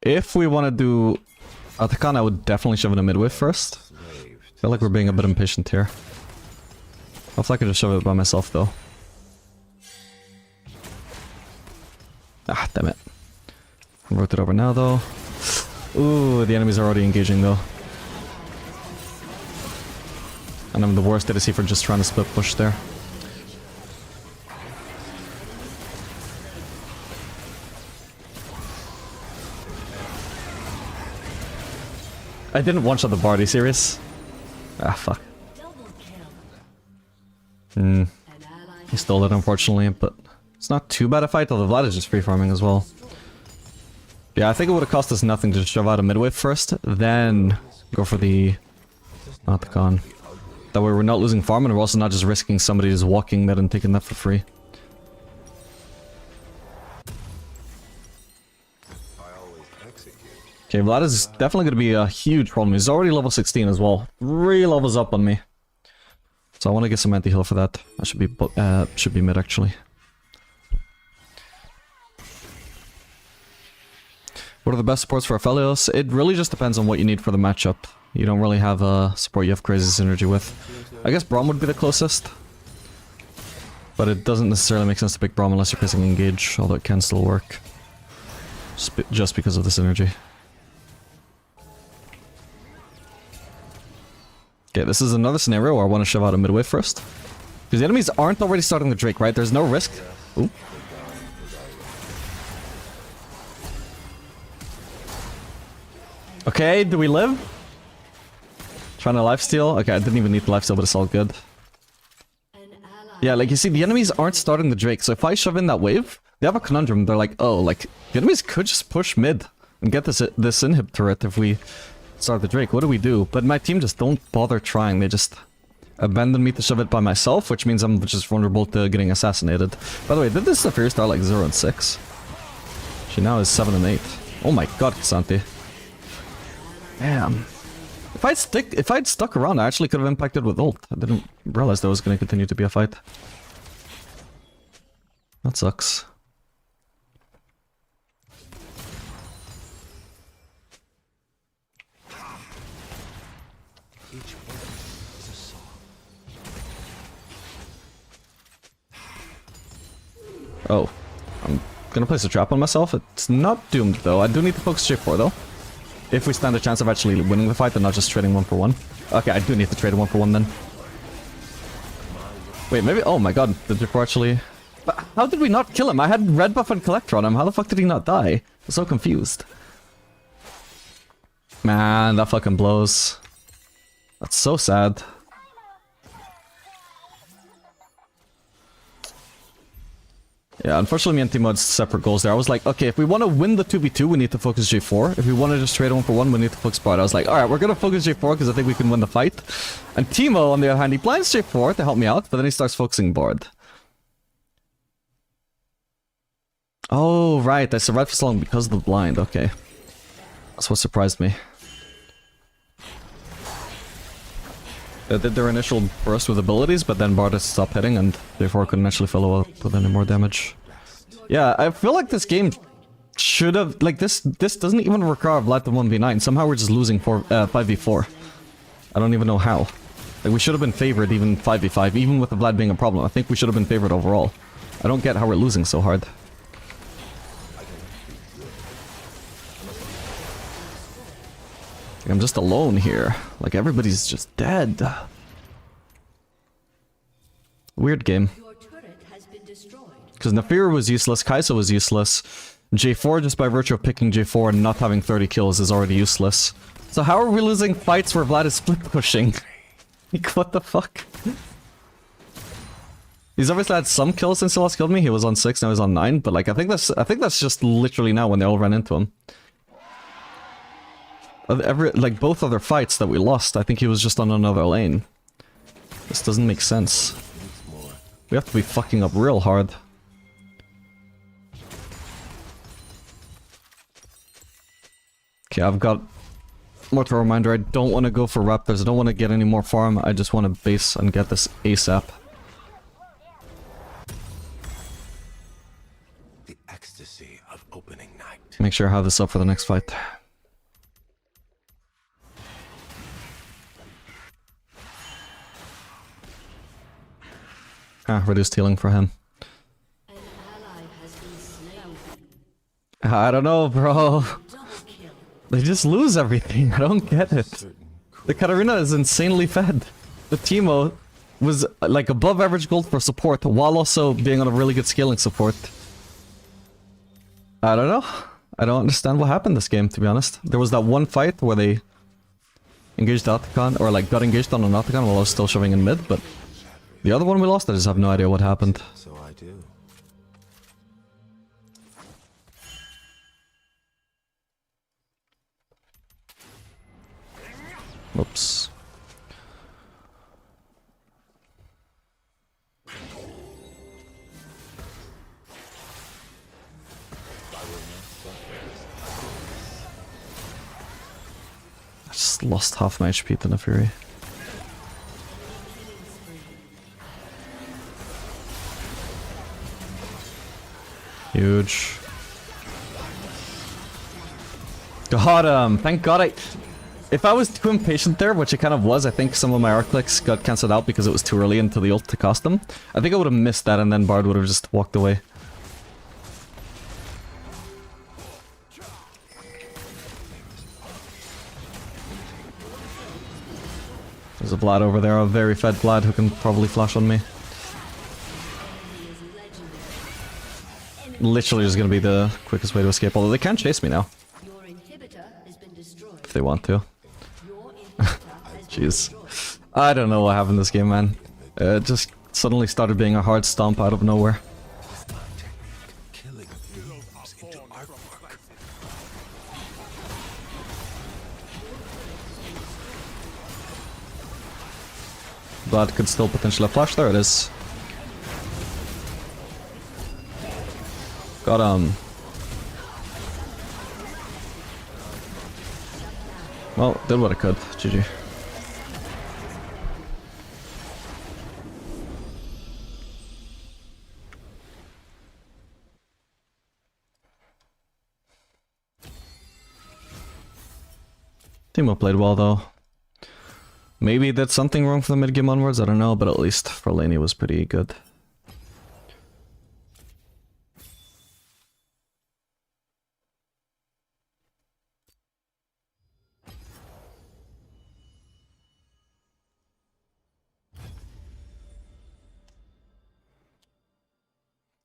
If we want to do Atakan, I would definitely shove it in midway first. I feel like we're being a bit impatient here. Hopefully I can just shove it by myself though. Ah, damn it. Rotate over now though. Ooh, the enemies are already engaging though. And I'm the worst ADC for just trying to split push there. I didn't one-shot the bar, are you serious? Ah, fuck. He stole it unfortunately, but it's not too bad a fight, although Vlad is just free farming as well. Yeah, I think it would have cost us nothing to shove out a midwave first, then go for the Atakan. That way we're not losing farm and we're also not just risking somebody just walking mid and taking that for free. Okay, Vlad is definitely going to be a huge problem. He's already level 16 as well. 3 levels up on me. So I want to get some anti-heal for that. That should be mid actually. What are the best supports for Aphelios? It really just depends on what you need for the matchup. You don't really have a support you have crazy synergy with. I guess Braum would be the closest. But it doesn't necessarily make sense to pick Braum unless you're pressing engage, although it can still work. Just because of the synergy. Okay, this is another scenario where I want to shove out a midway first. Because the enemies aren't already starting the Drake, right? There's no risk. Ooh. Okay, do we live? Trying to lifesteal? Okay, I didn't even need the lifesteal, but it's all good. Yeah, like you see, the enemies aren't starting the Drake, so if I shove in that wave, they have a conundrum. They're like, oh, like, the enemies could just push mid and get this inhib turret if we start the Drake. What do we do? But my team just don't bother trying. They just abandon me to shove it by myself, which means I'm just vulnerable to getting assassinated. By the way, did this Zephyr start like 0 and 6? She now is 7 and 8. Oh my god, Casanti. Damn. If I'd stuck around, I actually could have impacted with ult. I didn't realize there was going to continue to be a fight. That sucks. Oh, I'm gonna place a trap on myself. It's not doomed though. I do need to focus J4 though. If we stand a chance of actually winning the fight and not just trading 1 for 1. Okay, I do need to trade 1 for 1 then. Wait, maybe- oh my god, did J4 actually- But how did we not kill him? I had red buff and collector on him. How the fuck did he not die? I'm so confused. Man, that fucking blows. That's so sad. Yeah, unfortunately me and Timo had separate goals there. I was like, okay, if we want to win the 2v2, we need to focus J4. If we want to just trade 1 for 1, we need to focus Bard. I was like, alright, we're gonna focus J4 because I think we can win the fight. And Timo, on the other hand, he blinds J4 to help me out, but then he starts focusing Bard. Oh, right, I survived for so long because of the blind, okay. That's what surprised me. They did their initial burst with abilities, but then Bard stopped hitting and therefore couldn't actually follow up with any more damage. Yeah, I feel like this game should have... Like, this doesn't even require Vlad to 1v9. Somehow we're just losing 5v4. I don't even know how. Like, we should have been favored even 5v5, even with the Vlad being a problem. I think we should have been favored overall. I don't get how we're losing so hard. I'm just alone here. Like, everybody's just dead. Weird game. Because Nafir was useless, Kai'Sa was useless. J4, just by virtue of picking J4 and not having 30 kills, is already useless. So how are we losing fights where Vlad is split pushing? Like, what the fuck? He's obviously had some kills since he last killed me. He was on 6, now he's on 9. But like, I think that's just literally now when they all ran into him. Like, both other fights that we lost, I think he was just on another lane. This doesn't make sense. We have to be fucking up real hard. Okay, I've got more to a reminder. I don't want to go for Raptors. I don't want to get any more farm. I just want to base and get this ASAP. The ecstasy of opening night. Make sure I have this up for the next fight. Ah, reduced healing for him. An ally has been slain. I don't know, bro. They just lose everything. I don't get it. The Katarina is insanely fed. The Timo was like above average gold for support while also being on a really good scaling support. I don't know. I don't understand what happened this game, to be honest. There was that one fight where they engaged Atacon, or like got engaged on an Atacon while I was still shoving in mid, but the other one we lost, I just have no idea what happened. So I do. Whoops. I just lost half my HP to the Fury. Huge. God, thank God if I was too impatient there, which it kind of was, I think some of my arc clicks got cancelled out because it was too early into the ult to cost them. I think I would have missed that and then Bard would have just walked away. There's a Vlad over there, a very fed Vlad who can probably flash on me. Literally just gonna be the quickest way to escape, although they can chase me now. Your inhibitor has been destroyed. If they want to. Your inhibitor has been Jeez. destroyed. I don't know what happened in this game, man. It just suddenly started being a hard stomp out of nowhere. Killing blooms into artwork. Vlad could still potentially flash. There it is. Got Well, did what I could. GG. Teemo played well though. Maybe did something wrong from the mid game onwards, I don't know, but at least for Laney was pretty good.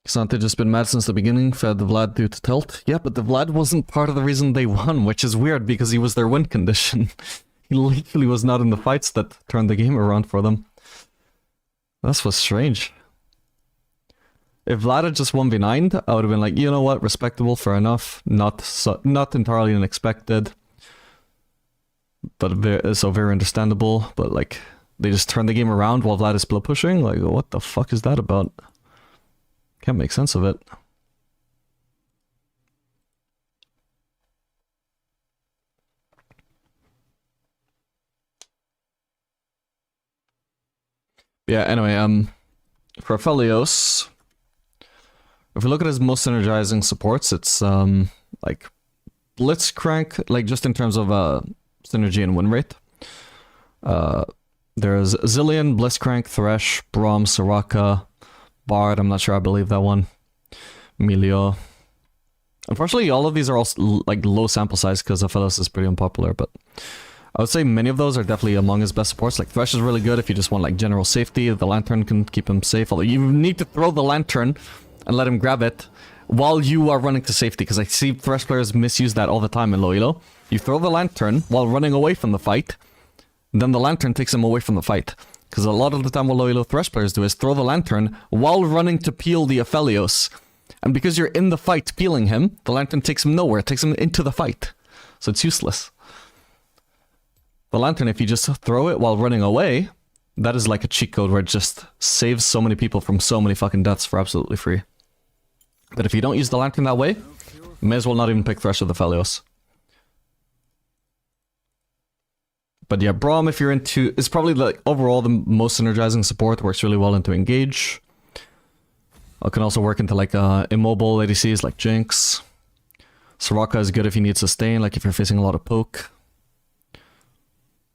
Xante just been mad since the beginning, fed the Vlad due to tilt. Yeah, but the Vlad wasn't part of the reason they won, which is weird because he was their win condition. He literally was not in the fights that turned the game around for them. That's what's strange. If Vlad had just 1v9'd, I would have been like, you know what, respectable, fair enough. Not entirely unexpected. But very understandable. But like, they just turned the game around while Vlad is split pushing? Like, what the fuck is that about? Can't make sense of it. Yeah, anyway, for Aphelios, if we look at his most synergizing supports, it's like Blitzcrank, like just in terms of synergy and win rate. There's Zillion, Blitzcrank, Thresh, Braum, Soraka, Bard, I'm not sure I believe that one. Emilio. Unfortunately, all of these are also like low sample size because Aphelios is pretty unpopular, but I would say many of those are definitely among his best supports. Like Thresh is really good if you just want like general safety. The Lantern can keep him safe, although you need to throw the Lantern and let him grab it while you are running to safety, because I see Thresh players misuse that all the time in low elo. You throw the Lantern while running away from the fight, then the Lantern takes him away from the fight. Because a lot of the time what low elo Thresh players do is throw the Lantern while running to peel the Aphelios. And because you're in the fight peeling him, the Lantern takes him nowhere, it takes him into the fight. So it's useless. The Lantern, if you just throw it while running away, that is like a cheat code where it just saves so many people from so many fucking deaths for absolutely free. But if you don't use the Lantern that way, you may as well not even pick Thresh or the Aphelios. But yeah, Braum, if you're into, is probably like overall the most synergizing support, works really well into Engage. It can also work into like immobile ADCs like Jinx. Soraka is good if you need sustain, like if you're facing a lot of poke.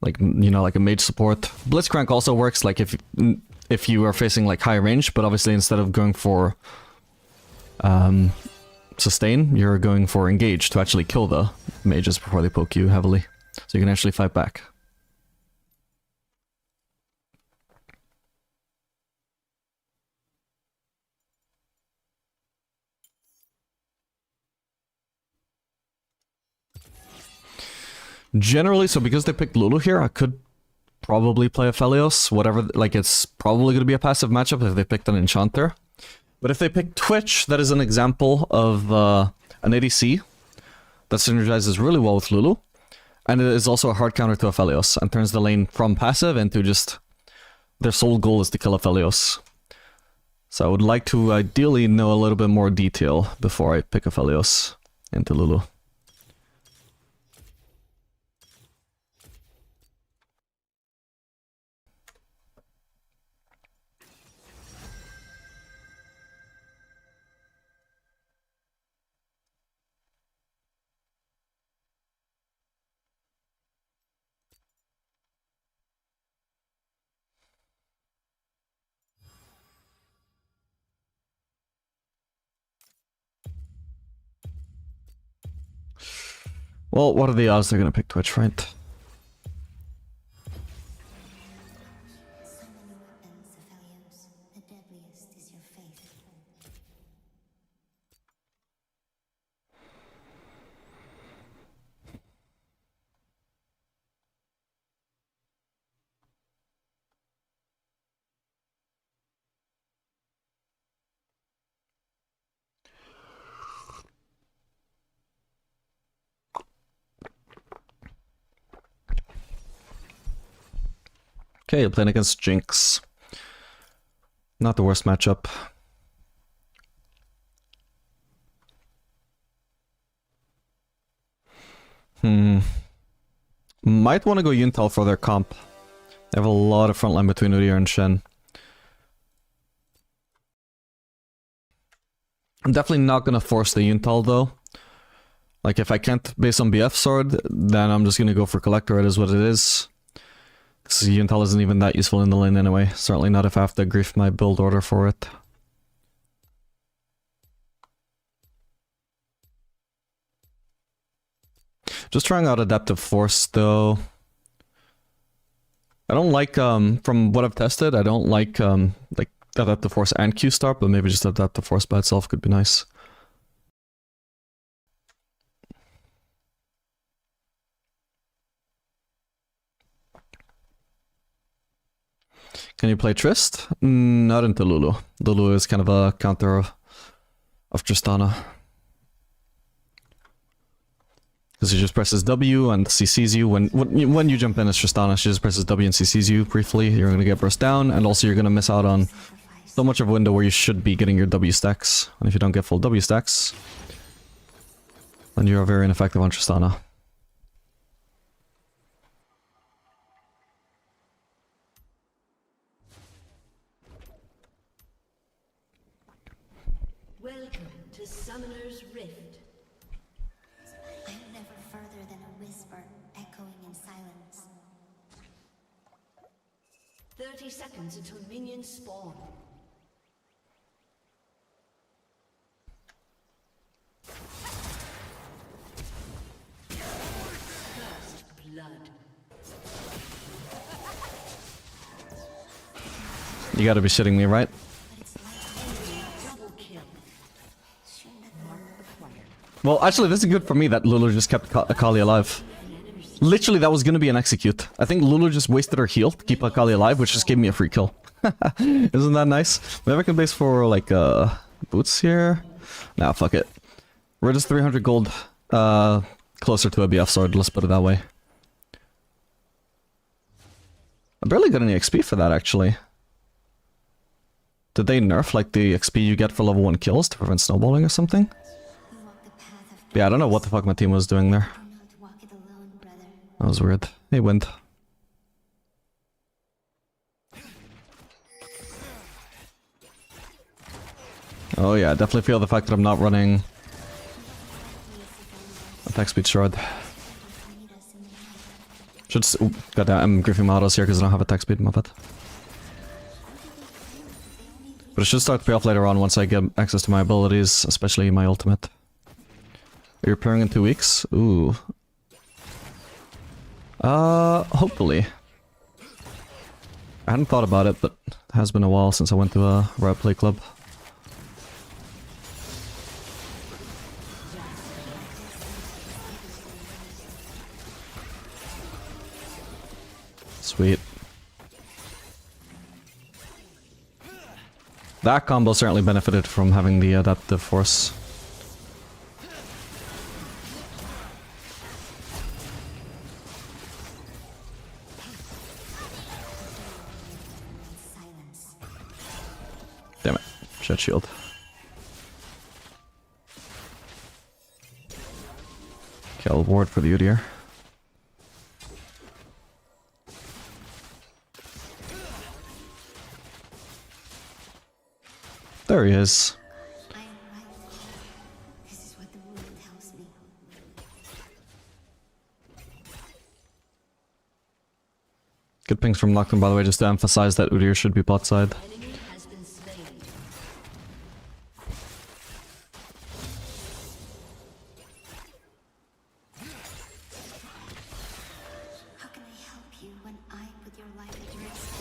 Like, you know, like a mage support. Blitzcrank also works like if you are facing like high range, but obviously instead of going for sustain, you're going for engage to actually kill the mages before they poke you heavily. So you can actually fight back. Generally, so because they picked Lulu here, I could probably play Aphelios, whatever, like it's probably going to be a passive matchup if they picked an Enchanter. But if they pick Twitch, that is an example of an ADC that synergizes really well with Lulu. And it is also a hard counter to Aphelios and turns the lane from passive into just their sole goal is to kill Aphelios. So I would like to ideally know a little bit more detail before I pick Aphelios into Lulu. Well, what are the odds they're gonna pick Twitch, right? So many weapons, Aphelios. The deadliest is your faith. Okay, you're playing against Jinx. Not the worst matchup. Might want to go Yuntal for their comp. They have a lot of frontline between Udyr and Shen. I'm definitely not gonna force the Yuntal though. Like if I can't base on BF sword, then I'm just gonna go for Collector, it is what it is. Because Yuntal isn't even that useful in the lane anyway. Certainly not if I have to grief my build order for it. Just trying out Adaptive Force though. I don't like, from what I've tested, I don't like Adaptive Force and Q-Start, but maybe just Adaptive Force by itself could be nice. Can you play Trist? Not into Lulu. Lulu is kind of a counter of Tristana. Because he just presses W and CCs you. When you jump in as Tristana, she just presses W and CCs you briefly. You're going to get burst down, and also you're going to miss out on so much of a window where you should be getting your W stacks. And if you don't get full W stacks, then you're very ineffective on Tristana. Welcome to Summoner's Rift. I'm never further than a whisper echoing in silence. 30 seconds until minions spawn. First blood. You gotta be shitting me, right? Double kill. Well, actually, this is good for me that Lulu just kept Akali alive. Literally, that was gonna be an execute. I think Lulu just wasted her heal to keep Akali alive, which just gave me a free kill. Isn't that nice? Maybe I can base for, like, boots here? Nah, fuck it. We're just 300 gold, closer to a BF sword, let's put it that way. I barely got any XP for that, actually. Did they nerf, like, the XP you get for level 1 kills to prevent snowballing or something? You walk the path of Yeah, I don't know what the fuck my team was doing there. do not walk it alone, brother. That was weird. Hey, Wind. Oh yeah, definitely feel the fact that I'm not running attack speed shard. Should goddamn, I'm griefing my autos here because I don't have attack speed, my bad. But it should start to pay off later on once I get access to my abilities, especially my ultimate. Are you repairing in 2 weeks? Ooh. Hopefully. I hadn't thought about it, but it has been a while since I went to a Replay club. Sweet. That combo certainly benefited from having the adaptive force. Damn it. Shut shield. Okay, I'll ward for the Udyr. There he is. I am right. This is what the rule tells me. Good pings from Lockton, by the way, just to emphasize that Udyr should be bot side. Enemy has been slain. How can I help you when I put your life at risk?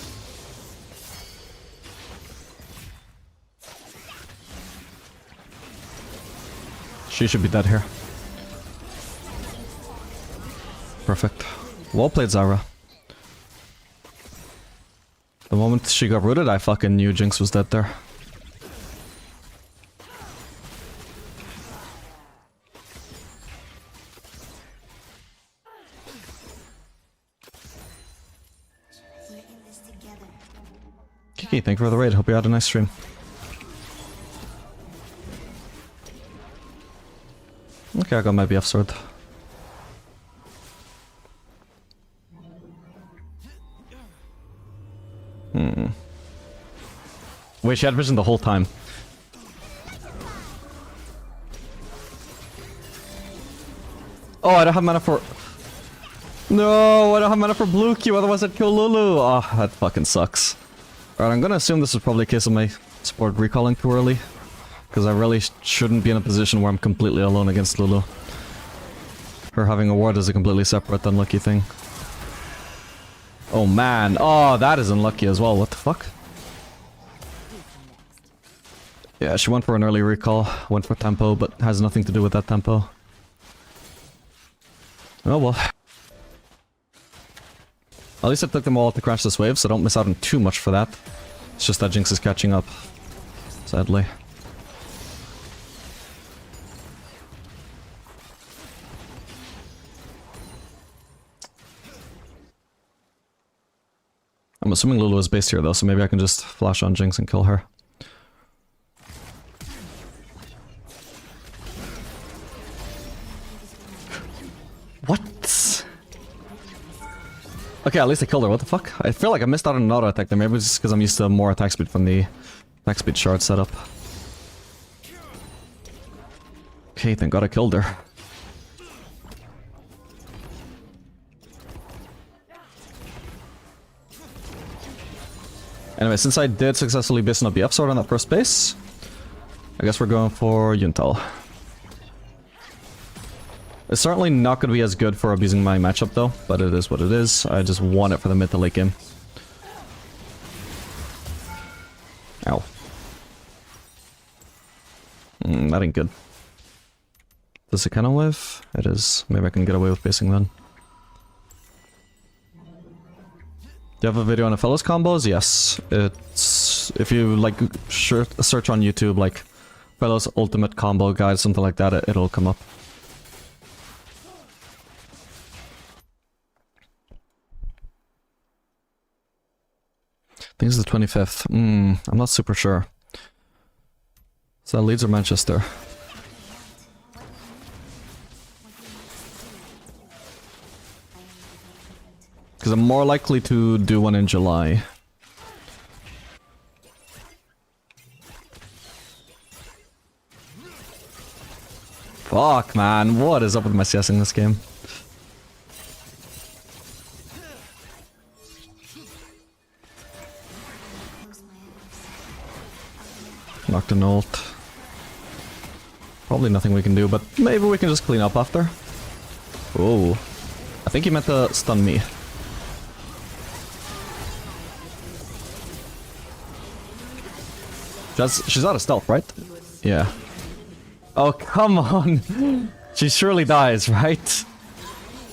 She should be dead here. Perfect. Well played, Zyra. The moment she got rooted, I fucking knew Jinx was dead there. We're in this together. Kiki, thank you for the raid. Hope you had a nice stream. Okay, I got my BF sword. Wait, she had vision the whole time. Oh, I don't have mana for... No, I don't have mana for blue Q, otherwise I'd kill Lulu. Oh, that fucking sucks. Alright, I'm gonna assume this is probably a case of my support recalling too early. Because I really shouldn't be in a position where I'm completely alone against Lulu. Her having a ward is a completely separate unlucky thing. Oh man, oh that is unlucky as well, what the fuck? Yeah, she went for an early recall, went for tempo, but has nothing to do with that tempo. Oh well. At least I took them all to crash this wave, so don't miss out on too much for that. It's just that Jinx is catching up, sadly. I'm assuming Lulu is based here though, so maybe I can just flash on Jinx and kill her. What? Okay, at least I killed her. What the fuck? I feel like I missed out on an auto attack there. Maybe it's just because I'm used to more attack speed from the attack speed shard setup. Okay, thank god I killed her. Anyway, since I did successfully basin up the F-sword on that first base, I guess we're going for Yuntal. It's certainly not going to be as good for abusing my matchup though, but it is what it is. I just want it for the mid to late game. Ow. That ain't good. Does it cannon wave? It is. Maybe I can get away with basing then. Do you have a video on Aphelios combos? Yes. It's... if you like search on YouTube like Aphelios ultimate combo guide, something like that, it'll come up. I think it's the 25th. I'm not super sure. Is that Leeds or Manchester? Because I'm more likely to do one in July. Fuck, man. What is up with my CS in this game? Knocked an ult. Probably nothing we can do, but maybe we can just clean up after. Oh. I think he meant to stun me. She's out of stealth, right? Yeah. Oh, come on! She surely dies, right?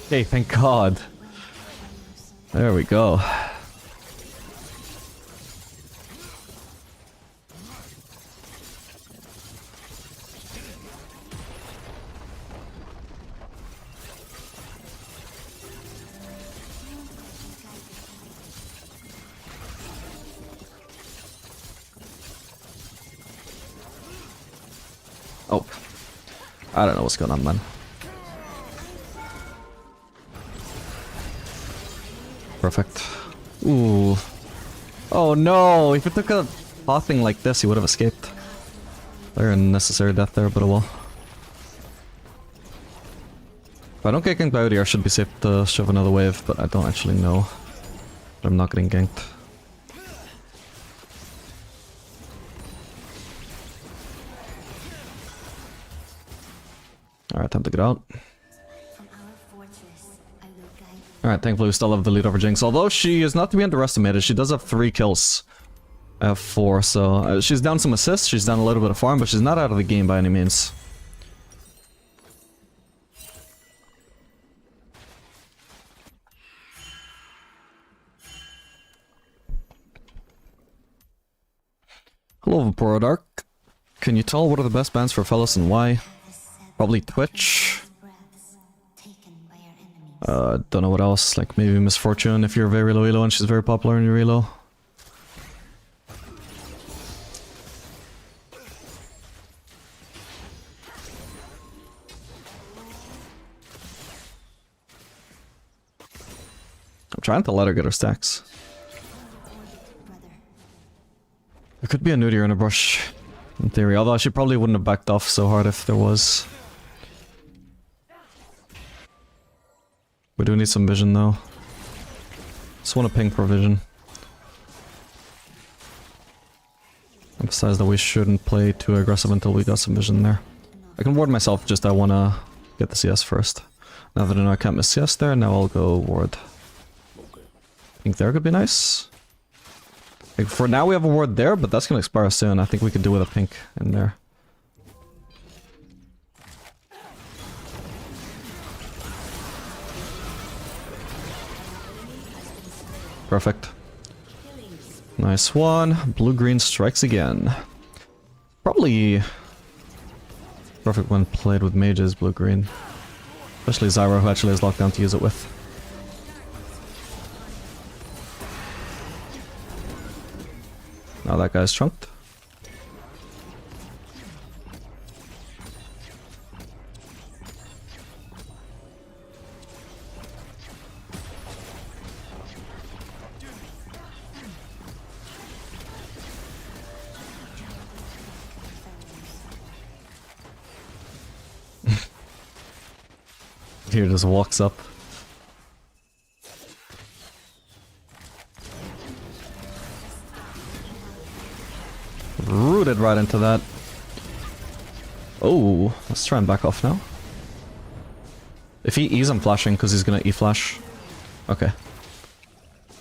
Okay, thank god. There we go. Oh. I don't know what's going on, man. Perfect. Ooh. Oh no! If it took a pathing like this, he would have escaped. Very unnecessary death there, but oh well. If I don't get ganked by OD, I should be safe to shove another wave, but I don't actually know. But I'm not getting ganked. Alright, time to get out. Alright, thankfully we still have the lead over Jinx. Although she is not to be underestimated, she does have 3 kills. I have 4, so she's down some assists, she's down a little bit of farm, but she's not out of the game by any means. Hello, Vaporodark. Can you tell what are the best bans for Aphelios and why? Probably Twitch. Don't know what else, like maybe Misfortune if you're very low elo and she's very popular in your elo. I'm trying to let her get her stacks. There could be a Nudier in a brush, in theory, although she probably wouldn't have backed off so hard if there was. We do need some vision though. Just want to ping for vision. Emphasize that we shouldn't play too aggressive until we got some vision there. I can ward myself, just I want to get the CS first. Now that I know I can't miss CS there, now I'll go ward. I think there could be nice. Like for now we have a ward there, but that's going to expire soon. I think we could do with a pink in there. Perfect. Nice one. Blue-green strikes again. Probably perfect when played with mages, blue-green. Especially Zyra, who actually has lockdown to use it with. Now that guy's chunked. Here just walks up. Rooted right into that. Oh, let's try and back off now. If he E's, I'm flashing because he's gonna E-flash. Okay.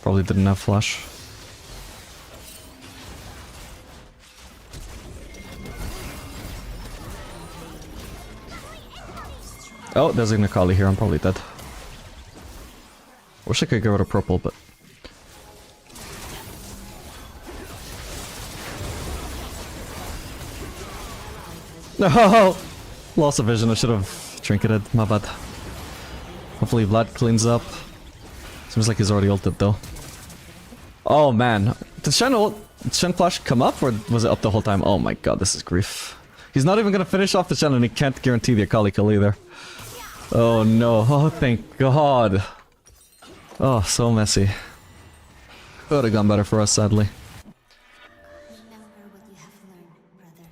Probably didn't have flash. Oh, there's a Nikali here, I'm probably dead. Wish I could get rid of purple, but... No! Loss of vision, I should have trinketed, my bad. Hopefully Vlad cleans up. Seems like he's already ulted though. Oh man, did Shen flash come up or was it up the whole time? Oh my god, this is grief. He's not even gonna finish off the Shen and he can't guarantee the Akali kill either. Oh no, oh thank god. Oh, so messy. It would have gone better for us, sadly. Remember what you have learned, brother.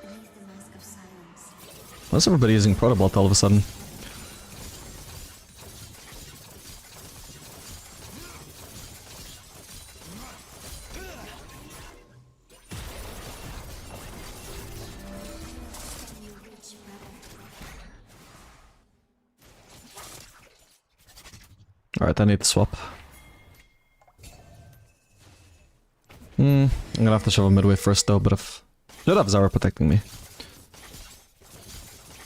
Beneath the mask of silence, Why is everybody using Protobot all of a sudden? you reach, brother. Alright, I need to swap. I'm gonna have to shove a midway first though, but if... Should have Zyra protecting me.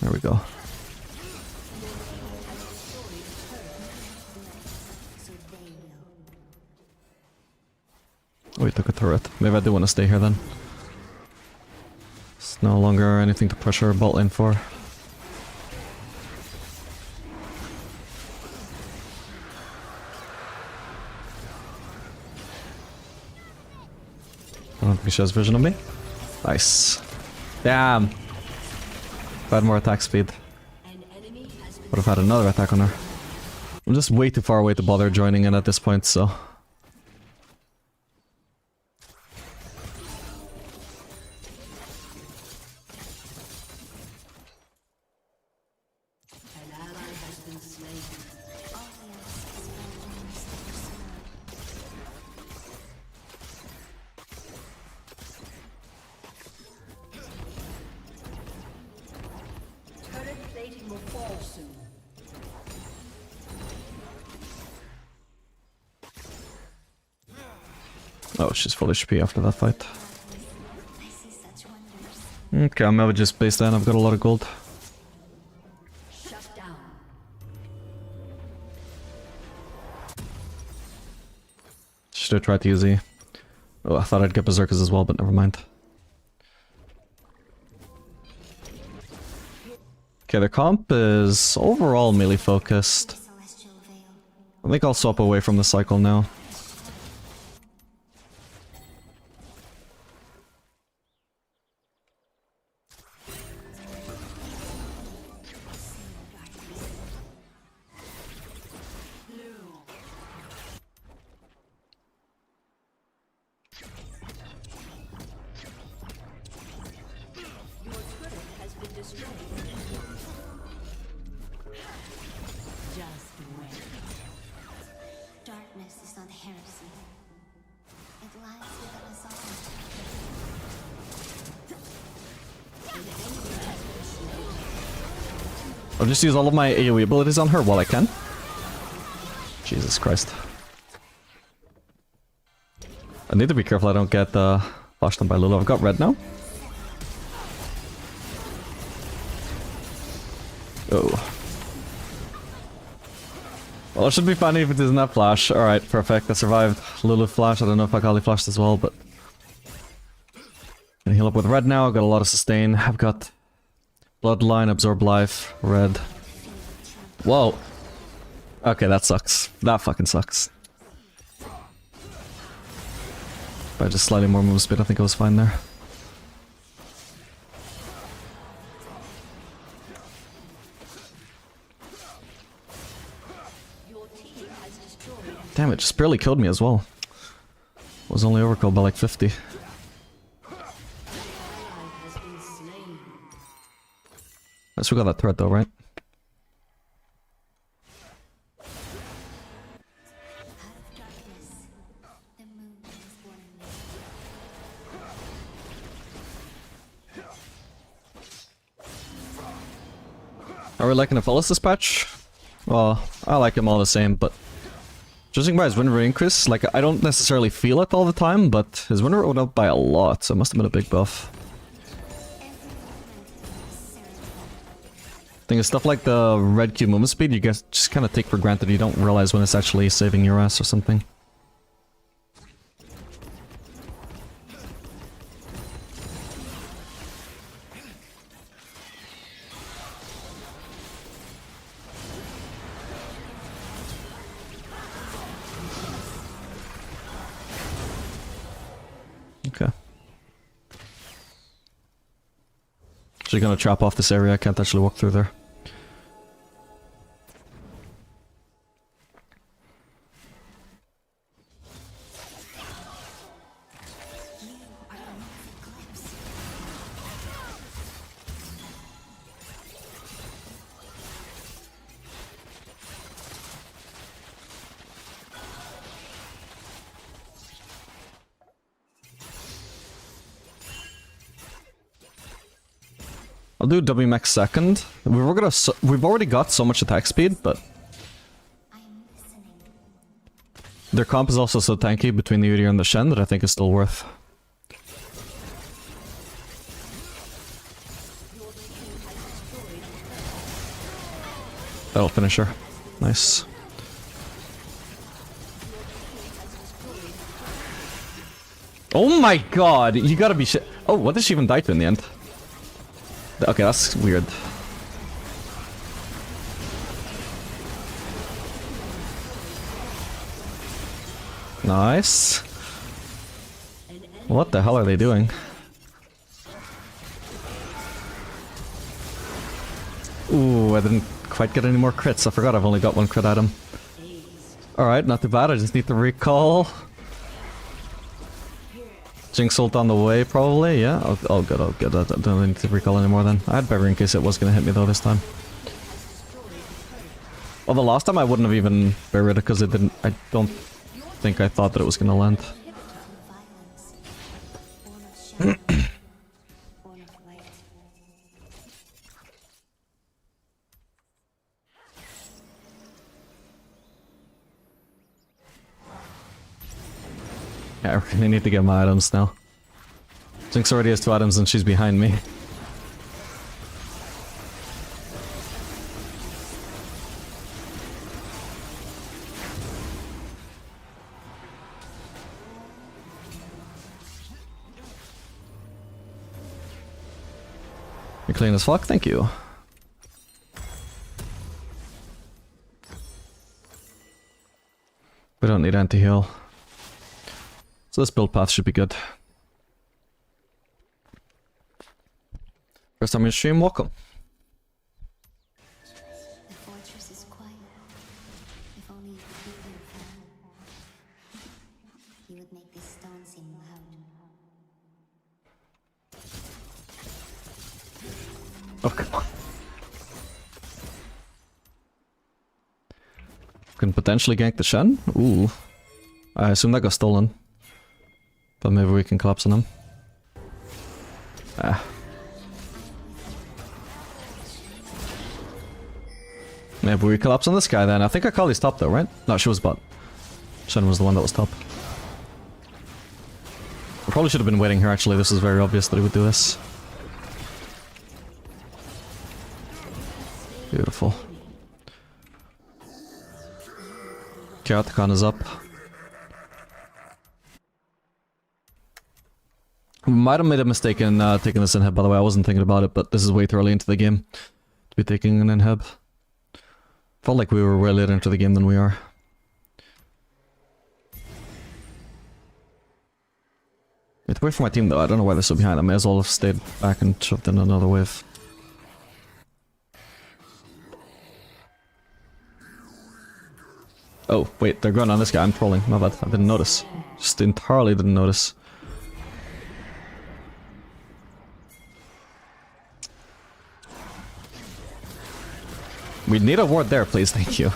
There we go. Oh, he took a turret. Maybe I do want to stay here then. It's no longer anything to pressure bot lane for. I don't think she has vision on me. Nice. Damn. If I had more attack speed, would have had another attack on her. I'm just way too far away to bother joining in at this point, so... An ally has been slain. Aphelios is building Mr. Smurf. Turret plating will fall soon. Oh, she's full HP after that fight. I see such wonders. Okay, I'm gonna just base that. I've got a lot of gold. Shut down. Should have tried to use E. Oh, I thought I'd get Berserkers as well, but never mind. Okay, their comp is overall melee focused. Celestial veil. I think I'll swap away from the cycle now. Just wait. Darkness is not heresy. It lies within us all. I'll just use all of my AoE abilities on her while I can. Jesus Christ. I need to be careful I don't get flashed on by Lulu. I've got red now. Oh. Well, it should be fine if it isn't that flash. Alright, perfect. I survived Lulu flash. I don't know if Akali flashed as well, but... Gonna heal up with red now. I've got a lot of sustain. I've got... Bloodline, absorb life, red. Whoa. Okay, that sucks. That fucking sucks. By just slightly more move speed, I think I was fine there. Damn, it just barely killed me as well. Was only overkilled by like 50. I still got that threat though, right? Are we liking Aphelios this patch? Well, I like him all the same, but... Judging by his win rate increase, like, I don't necessarily feel it all the time, but his win rate went up by a lot, so it must have been a big buff. Thing is, stuff like the red Q movement speed, you guys just kind of take for granted. You don't realize when it's actually saving your ass or something. Okay. Actually gonna chop off this area. I can't actually walk through there. I'll do WMAX second. We've already got so much attack speed, but their comp is also so tanky between the Udyr and the Shen that I think it's still worth. That'll finish her. Nice. Oh my god, you gotta be shit. Oh, what did she even die to in the end? Okay, that's weird. Nice. What the hell are they doing? Ooh, I didn't quite get any more crits. I forgot I've only got one crit item. Alright, not too bad. I just need to recall. Jinx ult on the way, probably, yeah. Oh good, oh good. I don't need to recall anymore then. I had better in case it was gonna hit me though this time. Well, the last time I wouldn't have even buried it because it didn't. I don't think I thought that it was gonna land. Yeah, I really need to get my items now. Jinx already has 2 items and she's behind me. You're clean as fuck, thank you. We don't need anti-heal. So this build path should be good. First time in stream, welcome. The fortress is quiet. If only you could keep your fan. You would make this stone seem loud. Oh, come on. Can potentially gank the Shen? Ooh. I assume that got stolen. But maybe we can collapse on him. Ah. Maybe we collapse on this guy then. I think Akali's top though, right? No, she was bot. Shen was the one that was top. I probably should have been waiting here actually. This is very obvious that he would do this. Beautiful. Karatacon is up. Might have made a mistake in taking this inhib, by the way. I wasn't thinking about it, but this is way too early into the game to be taking an inhib. Felt like we were way later into the game than we are. Wait, wait for my team though. I don't know why they're so behind. I may as well have stayed back and shoved in another wave. Oh, wait, they're going on this guy. I'm trolling. My bad. I didn't notice. Just entirely didn't notice. We need a ward there, please. Thank you.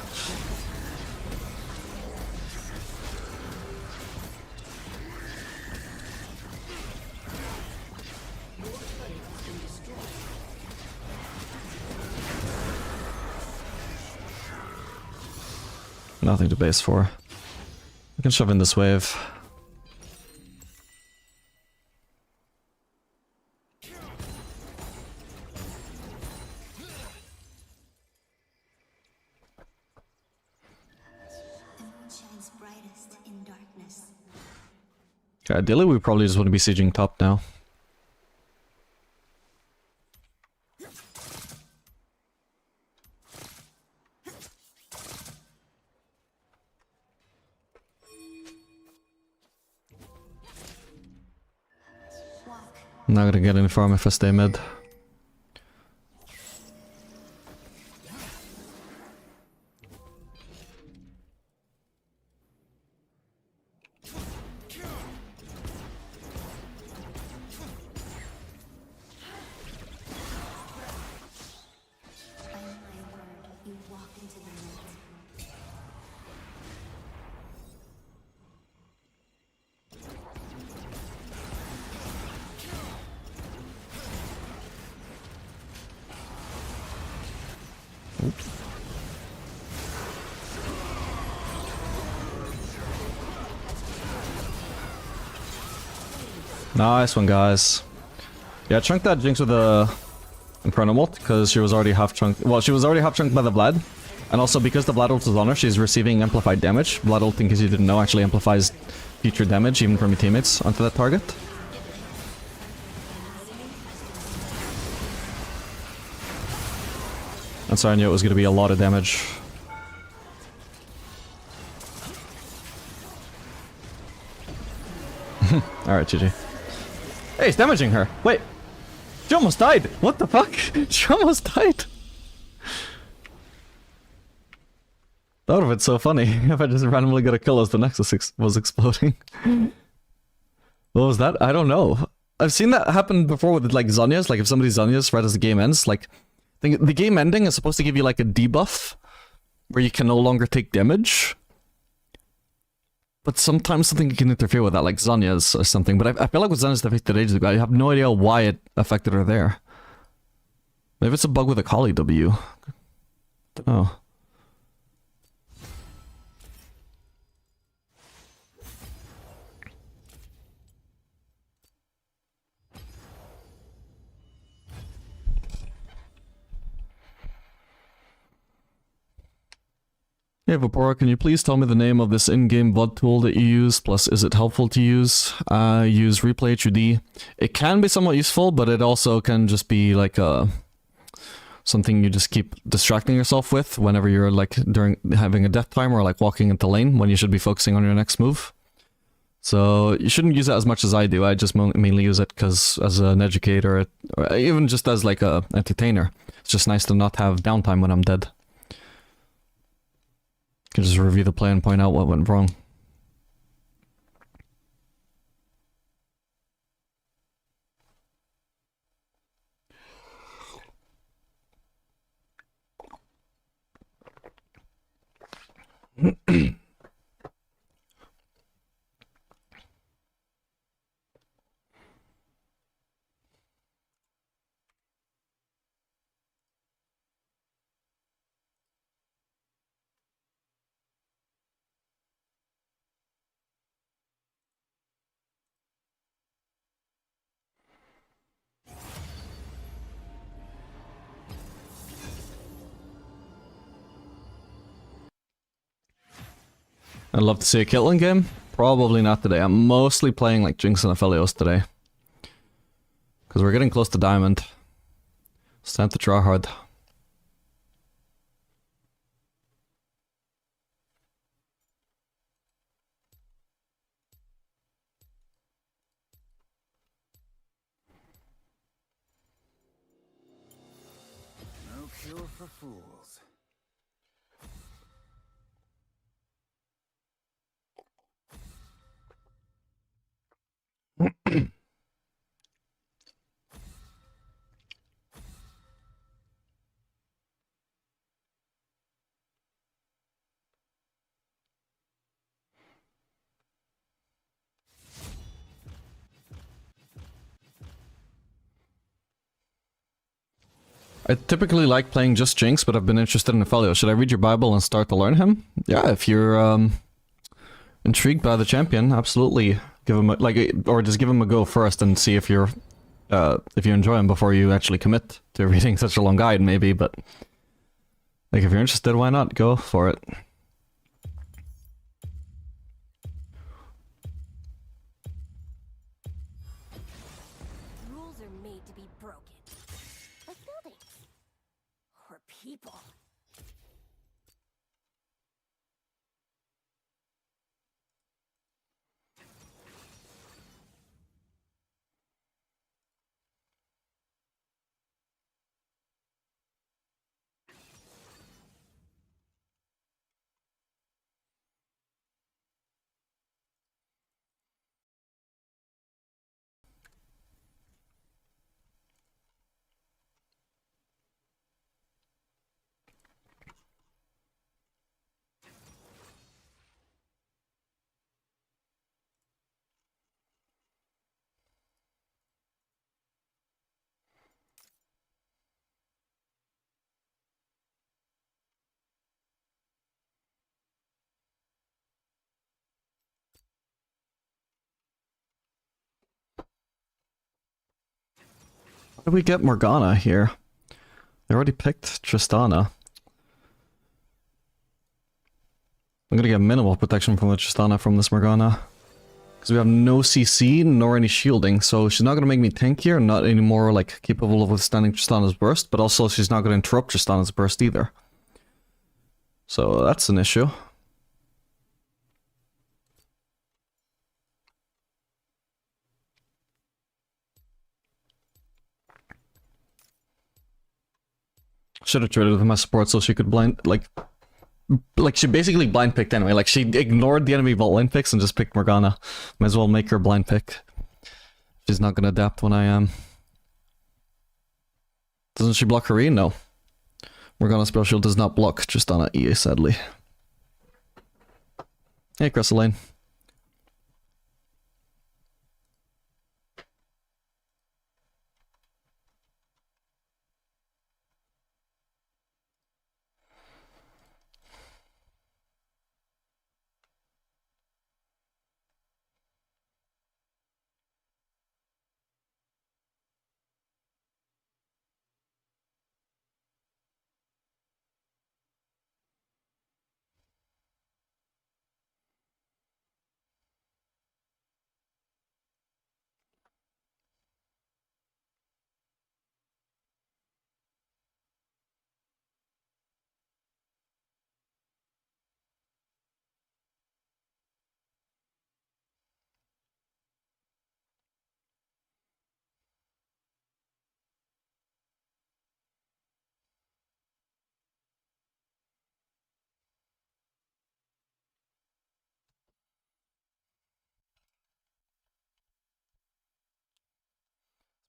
Nothing to base for. We can shove in this wave. Okay, ideally we probably just want to be sieging top now. I'm not gonna get any farm if I stay mid. Nice one, guys. Yeah, chunk that Jinx with a Inferno Molt, because she was already half chunked. Well, she was already half chunked by the Vlad. And also, because the Vlad ult is on her, she's receiving amplified damage. Vlad ult, in case you didn't know, actually amplifies future damage, even from your teammates, onto that target. And so I knew it was going to be a lot of damage. Alright, GG. Hey, it's damaging her. Wait. She almost died. What the fuck? She almost died. That would have been so funny if I just randomly got a kill as the Nexus was exploding. What was that? I don't know. I've seen that happen before with like Zhonya's. Like if somebody's Zhonya's right as the game ends, like the game ending is supposed to give you like a debuff where you can no longer take damage. But sometimes something can interfere with that, like Zhonya's or something. But I feel like with Zhonya's affected ages ago, I have no idea why it affected her there. Maybe it's a bug with a Kali W. Don't know. Hey Vapora, can you please tell me the name of this in-game VOD tool that you use, plus is it helpful to use? I use Replay HUD. It can be somewhat useful, but it also can just be like something you just keep distracting yourself with whenever you're like during having a death time or like walking into lane when you should be focusing on your next move. So you shouldn't use it as much as I do. I just mainly use it because as an educator, or even just as like a entertainer, it's just nice to not have downtime when I'm dead. Can just review the play and point out what went wrong. I'd love to see a Caitlyn game. Probably not today. I'm mostly playing like Jinx and Aphelios today. Because we're getting close to Diamond. It's time to try hard. No cure for fools. I typically like playing just Jinx, but I've been interested in Aphelios. Should I read your Bible and start to learn him? Yeah, if you're intrigued by the champion, absolutely give him a, or just give him a go first and see if you enjoy him before you actually commit to reading such a long guide, maybe. But like, if you're interested, why not go for it? Rules are made to be broken. Like buildings. Or people. How do we get Morgana here? They already picked Tristana. I'm gonna get minimal protection from the Tristana from this Morgana. Because we have no CC nor any shielding, so she's not gonna make me tankier, not any more like capable of withstanding Tristana's burst, but also she's not gonna interrupt Tristana's burst either. So that's an issue. Should have traded with my support so she could blind, like she basically blind picked anyway. Like, she ignored the enemy blind picks and just picked Morgana. Might as well make her blind pick. She's not gonna adapt when I am. Doesn't she block her E? No. Morgana's spell shield does not block Tristana E, sadly. Hey, Cresseline.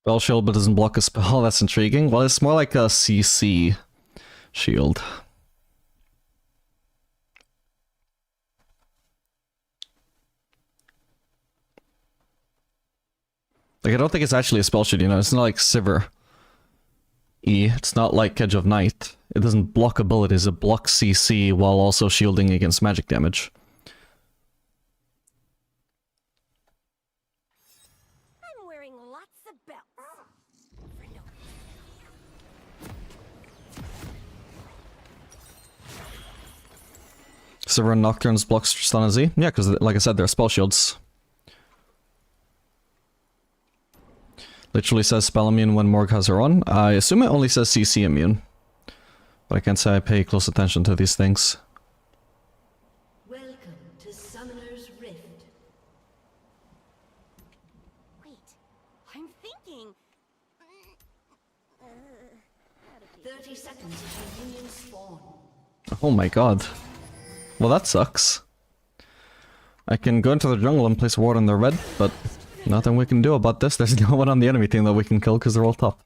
Spell shield but doesn't block a spell, that's intriguing. Well, it's more like a CC shield. Like, I don't think it's actually a spell shield, you know? It's not like Sivir E. It's not like Edge of Night. It doesn't block abilities, it blocks CC while also shielding against magic damage. I'm wearing lots of belts. For no Sivir and Nocturnes blocks Tristana Z? Yeah, because like I said, they're spell shields. Literally says spell immune when Morg has her on. I assume it only says CC immune. But I can't say I pay close attention to these things. Welcome to Summoner's Rift. Wait, I'm thinking. 30 seconds until minions spawn. Oh my god. Well, that sucks. I can go into the jungle and place a ward on their red, but nothing we can do about this. There's no one on the enemy team that we can kill because they're all top.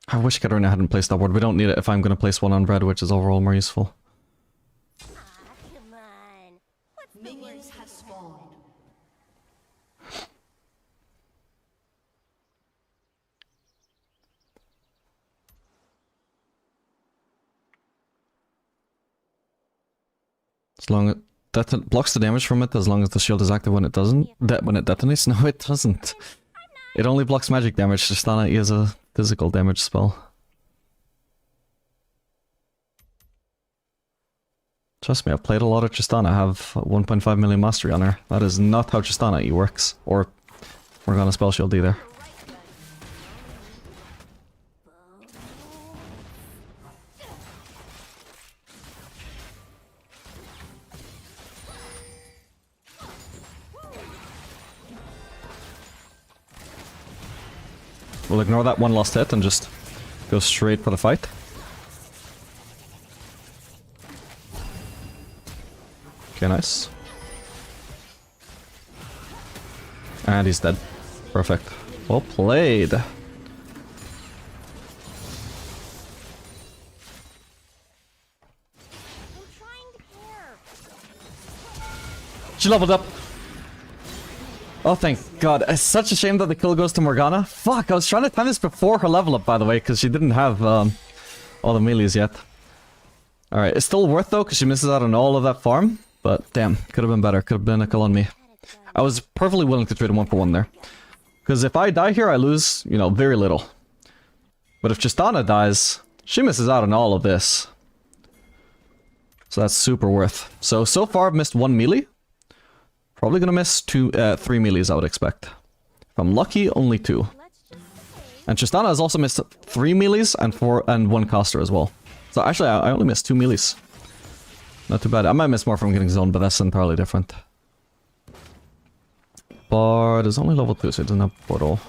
I wish Katarina hadn't placed that ward. We don't need it if I'm going to place one on red, which is overall more useful. Come on. What's the Minions have spawned. As long as that blocks the damage from it, as long as the shield is active when it doesn't. When it detonates? No, it doesn't. It only blocks magic damage. Tristana is a physical damage spell. Trust me, I've played a lot of Tristana. I have 1.5 million mastery on her. That is not how Tristana E works. Or Morgana spell shield either. We'll ignore that one last hit and just go straight for the fight. Okay, nice. And he's dead. Perfect. Well played. She leveled up. Oh, thank God. It's such a shame that the kill goes to Morgana. Fuck, I was trying to time this before her level up, by the way, because she didn't have all the melees yet. Alright, it's still worth, though, because she misses out on all of that farm. But, damn, could have been better. Could have been a kill on me. I was perfectly willing to trade a 1-for-1 there. Because if I die here, I lose, you know, very little. But if Tristana dies, she misses out on all of this. So that's super worth. So far I've missed 1 melee. Probably gonna miss 3 melees, I would expect. If I'm lucky, only 2. And Tristana has also missed 3 melees and 1 caster as well. So actually, I only missed 2 melees. Not too bad. I might miss more from getting zoned, but that's entirely different. Bard is only level 2, so it doesn't have portal.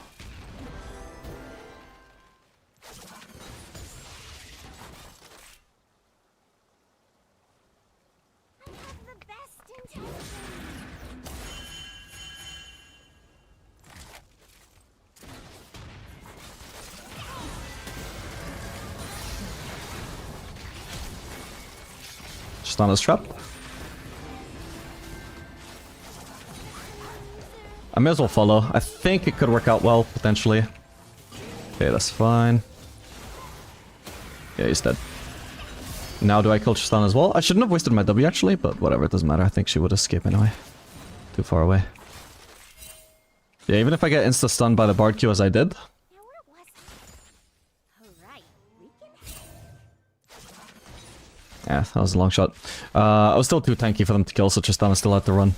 Tristana's trap. I may as well follow. I think it could work out well, potentially. Okay, that's fine. Yeah, he's dead. Now do I kill Tristana as well? I shouldn't have wasted my W actually, but whatever, it doesn't matter. I think she would escape anyway. Too far away. Yeah, even if I get insta-stunned by the Bard Q as I did. Yeah, that was a long shot. I was still too tanky for them to kill, so Tristana still had to run.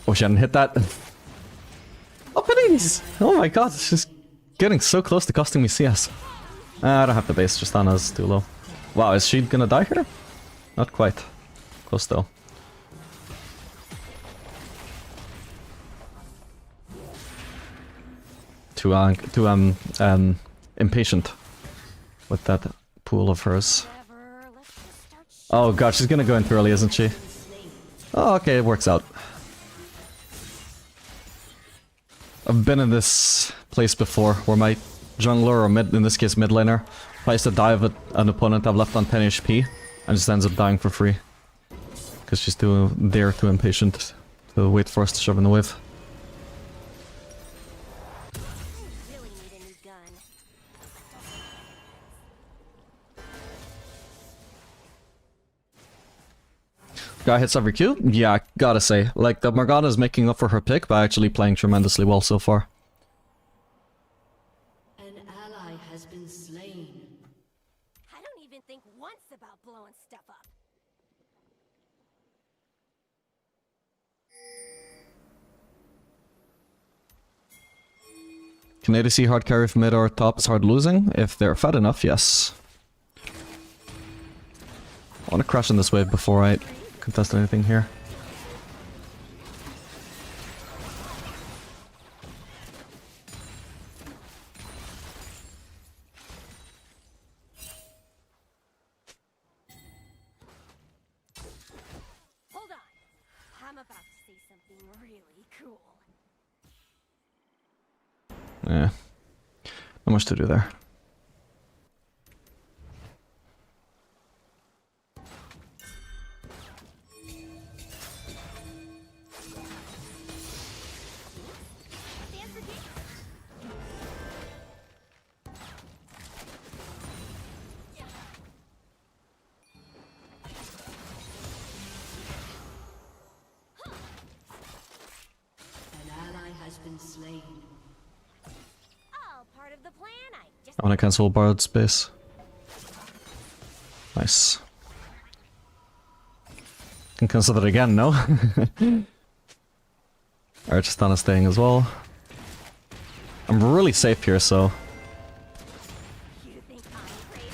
Oh, she hadn't hit that. Oh, please! Oh my god, she's getting so close to costing me CS. I don't have the base, Tristana's too low. Wow, is she gonna die here? Not quite. Close though. Too impatient with that pool of hers. Oh god, she's gonna go in too early, isn't she? Oh, okay, it works out. I've been in this place before where my jungler or mid, in this case mid laner, tries to dive at an opponent I've left on 10 HP and just ends up dying for free. Because she's too impatient to wait for us to shove in the wave. Really need a new gun. Guy hits every Q? Yeah, gotta say. Like, the Morgana's making up for her pick by actually playing tremendously well so far. An ally has been slain. I don't even think once about blowing stuff up. Can ADC hard carry if mid or top is hard losing? If they're fed enough, yes. I want to crash in this wave before I contest anything here. Hold on. I'm about to say something really cool. Yeah. Not much to do there. An ally has been slain. All part of the plan. I just I want to cancel borrowed space. Nice. Can cancel that again, no? Alright, Tristana staying as well. I'm really safe here, so... you think I'm crazy?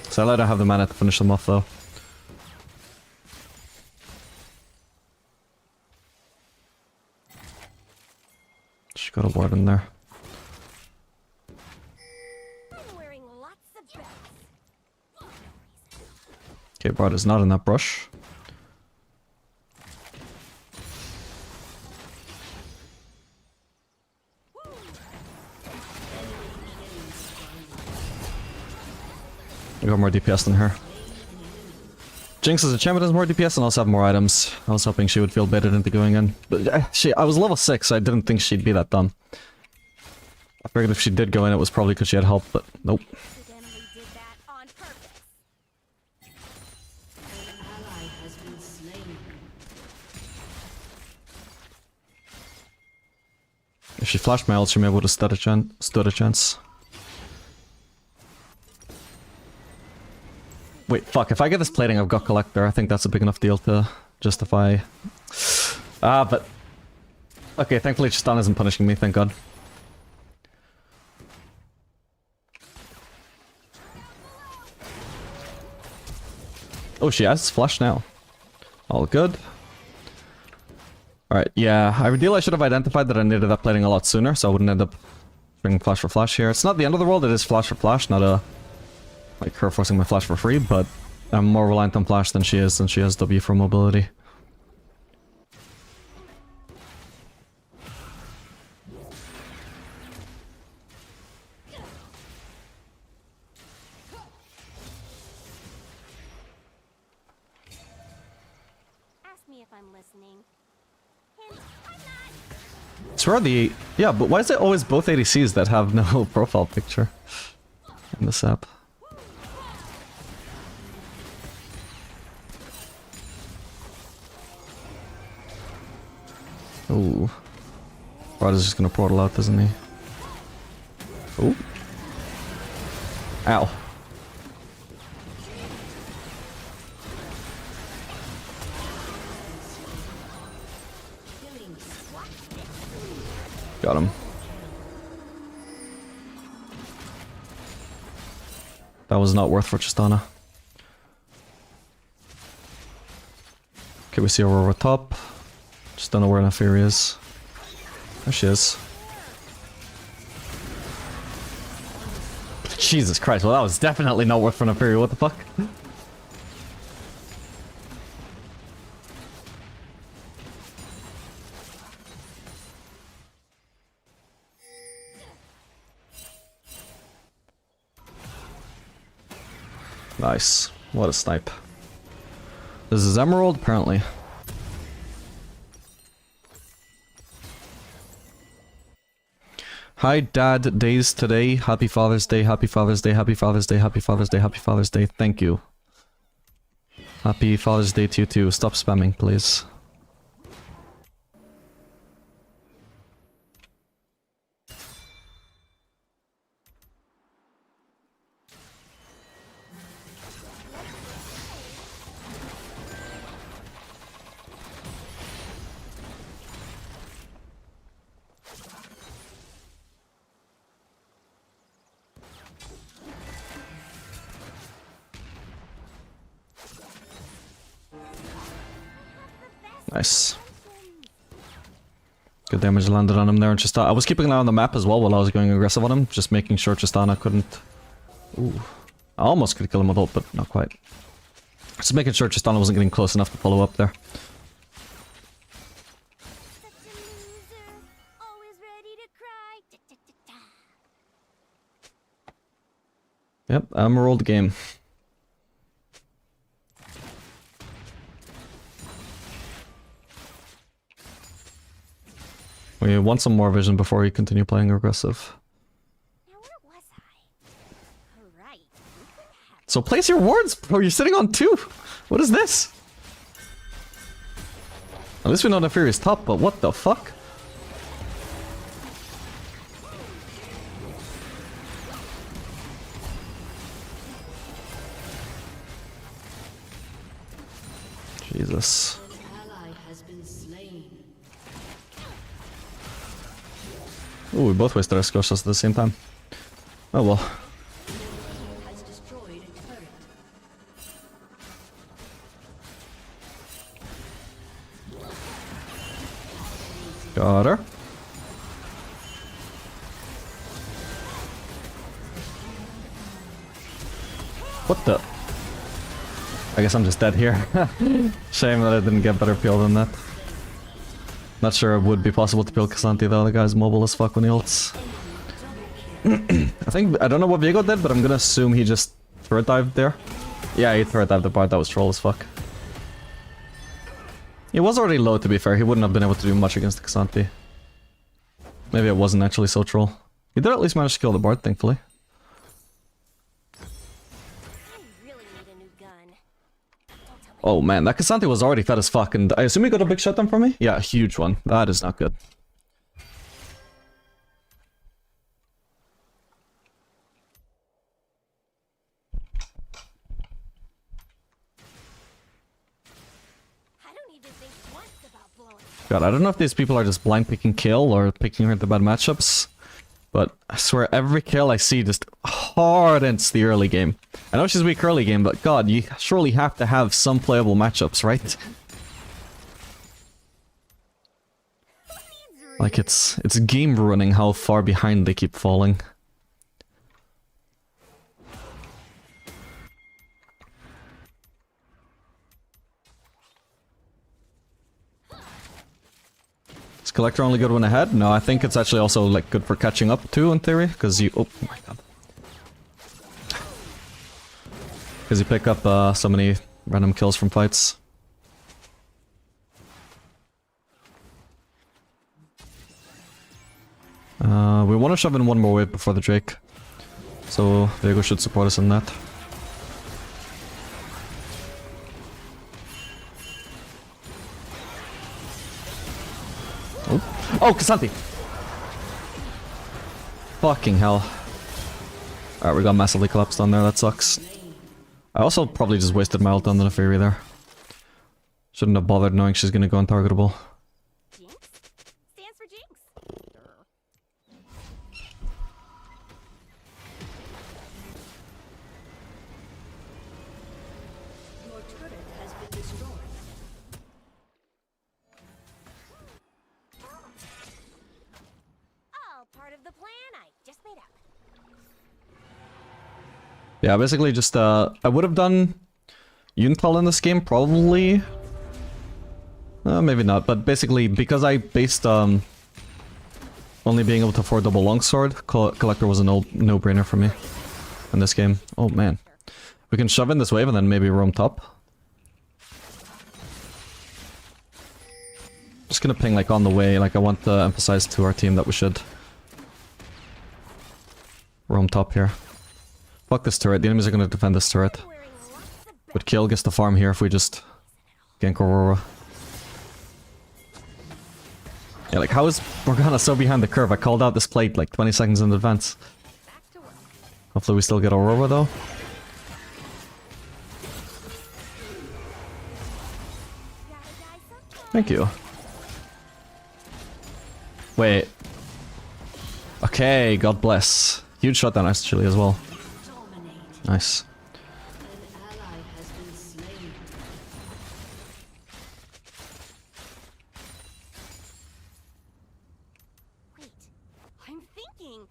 You should So I don't have the mana to finish them off, though. She got a ward in there. I'm wearing lots of belts. Okay, Bard is not in that brush. I got more DPS than her. Jinx as a champion has more DPS and also have more items. I was hoping she would feel baited into going in. But I was level 6, so I didn't think she'd be that dumb. I figured if she did go in, it was probably because she had help, but nope. Accidentally did that on purpose. An ally has been slain. If she flashed my ult, she may would have stood a chance. Wait, fuck, if I get this plating, I've got Collector. I think that's a big enough deal to justify... but... Okay, thankfully Tristana isn't punishing me, thank god. Oh, she has flash now. All good. Alright, yeah, I should have identified that I needed that plating a lot sooner, so I wouldn't end up bringing flash for flash here. It's not the end of the world, it is flash for flash, not a... like her forcing my flash for free, but I'm more reliant on flash than she is, and she has W for mobility. Ask me if I'm listening. Hint, I'm not. It's rare the... Yeah, but why is it always both ADCs that have no profile picture in this app? Ooh. Rod is just gonna portal out, isn't he? Ooh. Ow. Got him. That was not worth for Tristana. Okay, we see Aurora top. Just don't know where Aphelios is. There she is. Jesus Christ, well that was definitely not worth for an Aphelios, what the fuck? Nice. What a snipe. This is Emerald, apparently. Hi Dad Days today. Happy Father's Day, Happy Father's Day, Happy Father's Day, Happy Father's Day, Happy Father's Day. Thank you. Happy Father's Day to you too. Stop spamming, please. Nice. Good damage landed on him there, and Tristana. I was keeping an eye on the map as well while I was going aggressive on him, just making sure Tristana couldn't... Ooh. I almost could kill him with ult, but not quite. Just making sure Tristana wasn't getting close enough to follow up there. Yep, Emerald game. We want some more vision before we continue playing aggressive. Now where was I? Alright. So place your wards, bro. You're sitting on 2. What is this? At least we know the Fury's top, but what the fuck? Jesus. Ooh, we both wasted our squashes at the same time. Oh well. Got her. What the? I guess I'm just dead here. Shame that I didn't get better peel than that. Not sure it would be possible to peel K'Sante though, the guy's mobile as fuck when he ults. I don't know what Viego did, but I'm gonna assume he just turret dived there. Yeah, he turret dived the part, that was troll as fuck. He was already low to be fair, he wouldn't have been able to do much against K'Sante. Maybe it wasn't actually so troll. He did at least manage to kill the bard, thankfully. Oh man, that K'Sante was already fed as fuck, and I assume he got a big shutdown from me? Yeah, a huge one. That is not good. God, I don't know if these people are just blind picking kill or picking the bad matchups. But I swear every kill I see just hardens the early game. I know she's weak early game, but god, you surely have to have some playable matchups, right? Like it's game running how far behind they keep falling. Is Collector only good when ahead? No, I think it's actually also like good for catching up too in theory, because you... Oh my god. Because you pick up so many random kills from fights. We want to shove in one more wave before the Drake. So Viego should support us in that. Oh, K'Sante! Fucking hell. Alright, we got massively collapsed on there, that sucks. I also probably just wasted my ult on the Fury there. Shouldn't have bothered knowing she's gonna go untargetable. Jinx? Stands for Jinx. Your turret has been destroyed. All part of the plan I just made up. Yeah, basically just, I would have done Yuntal in this game, probably. Maybe not, but basically, because I based, only being able to afford double longsword, Collector was a no-brainer for me in this game. Oh man. We can shove in this wave and then maybe roam top. Just gonna ping like on the way, like I want to emphasize to our team that we should roam top here. Fuck this turret, the enemies are gonna defend this turret. Would kill, gets the farm here if we just gank Aurora. Yeah, like how is Morgana so behind the curve? I called out this plate like 20 seconds in advance. Hopefully we still get Aurora though. Thank you. Wait. Okay, God bless. Huge shutdown actually as well. Nice. An ally has been slain. Wait, I'm thinking.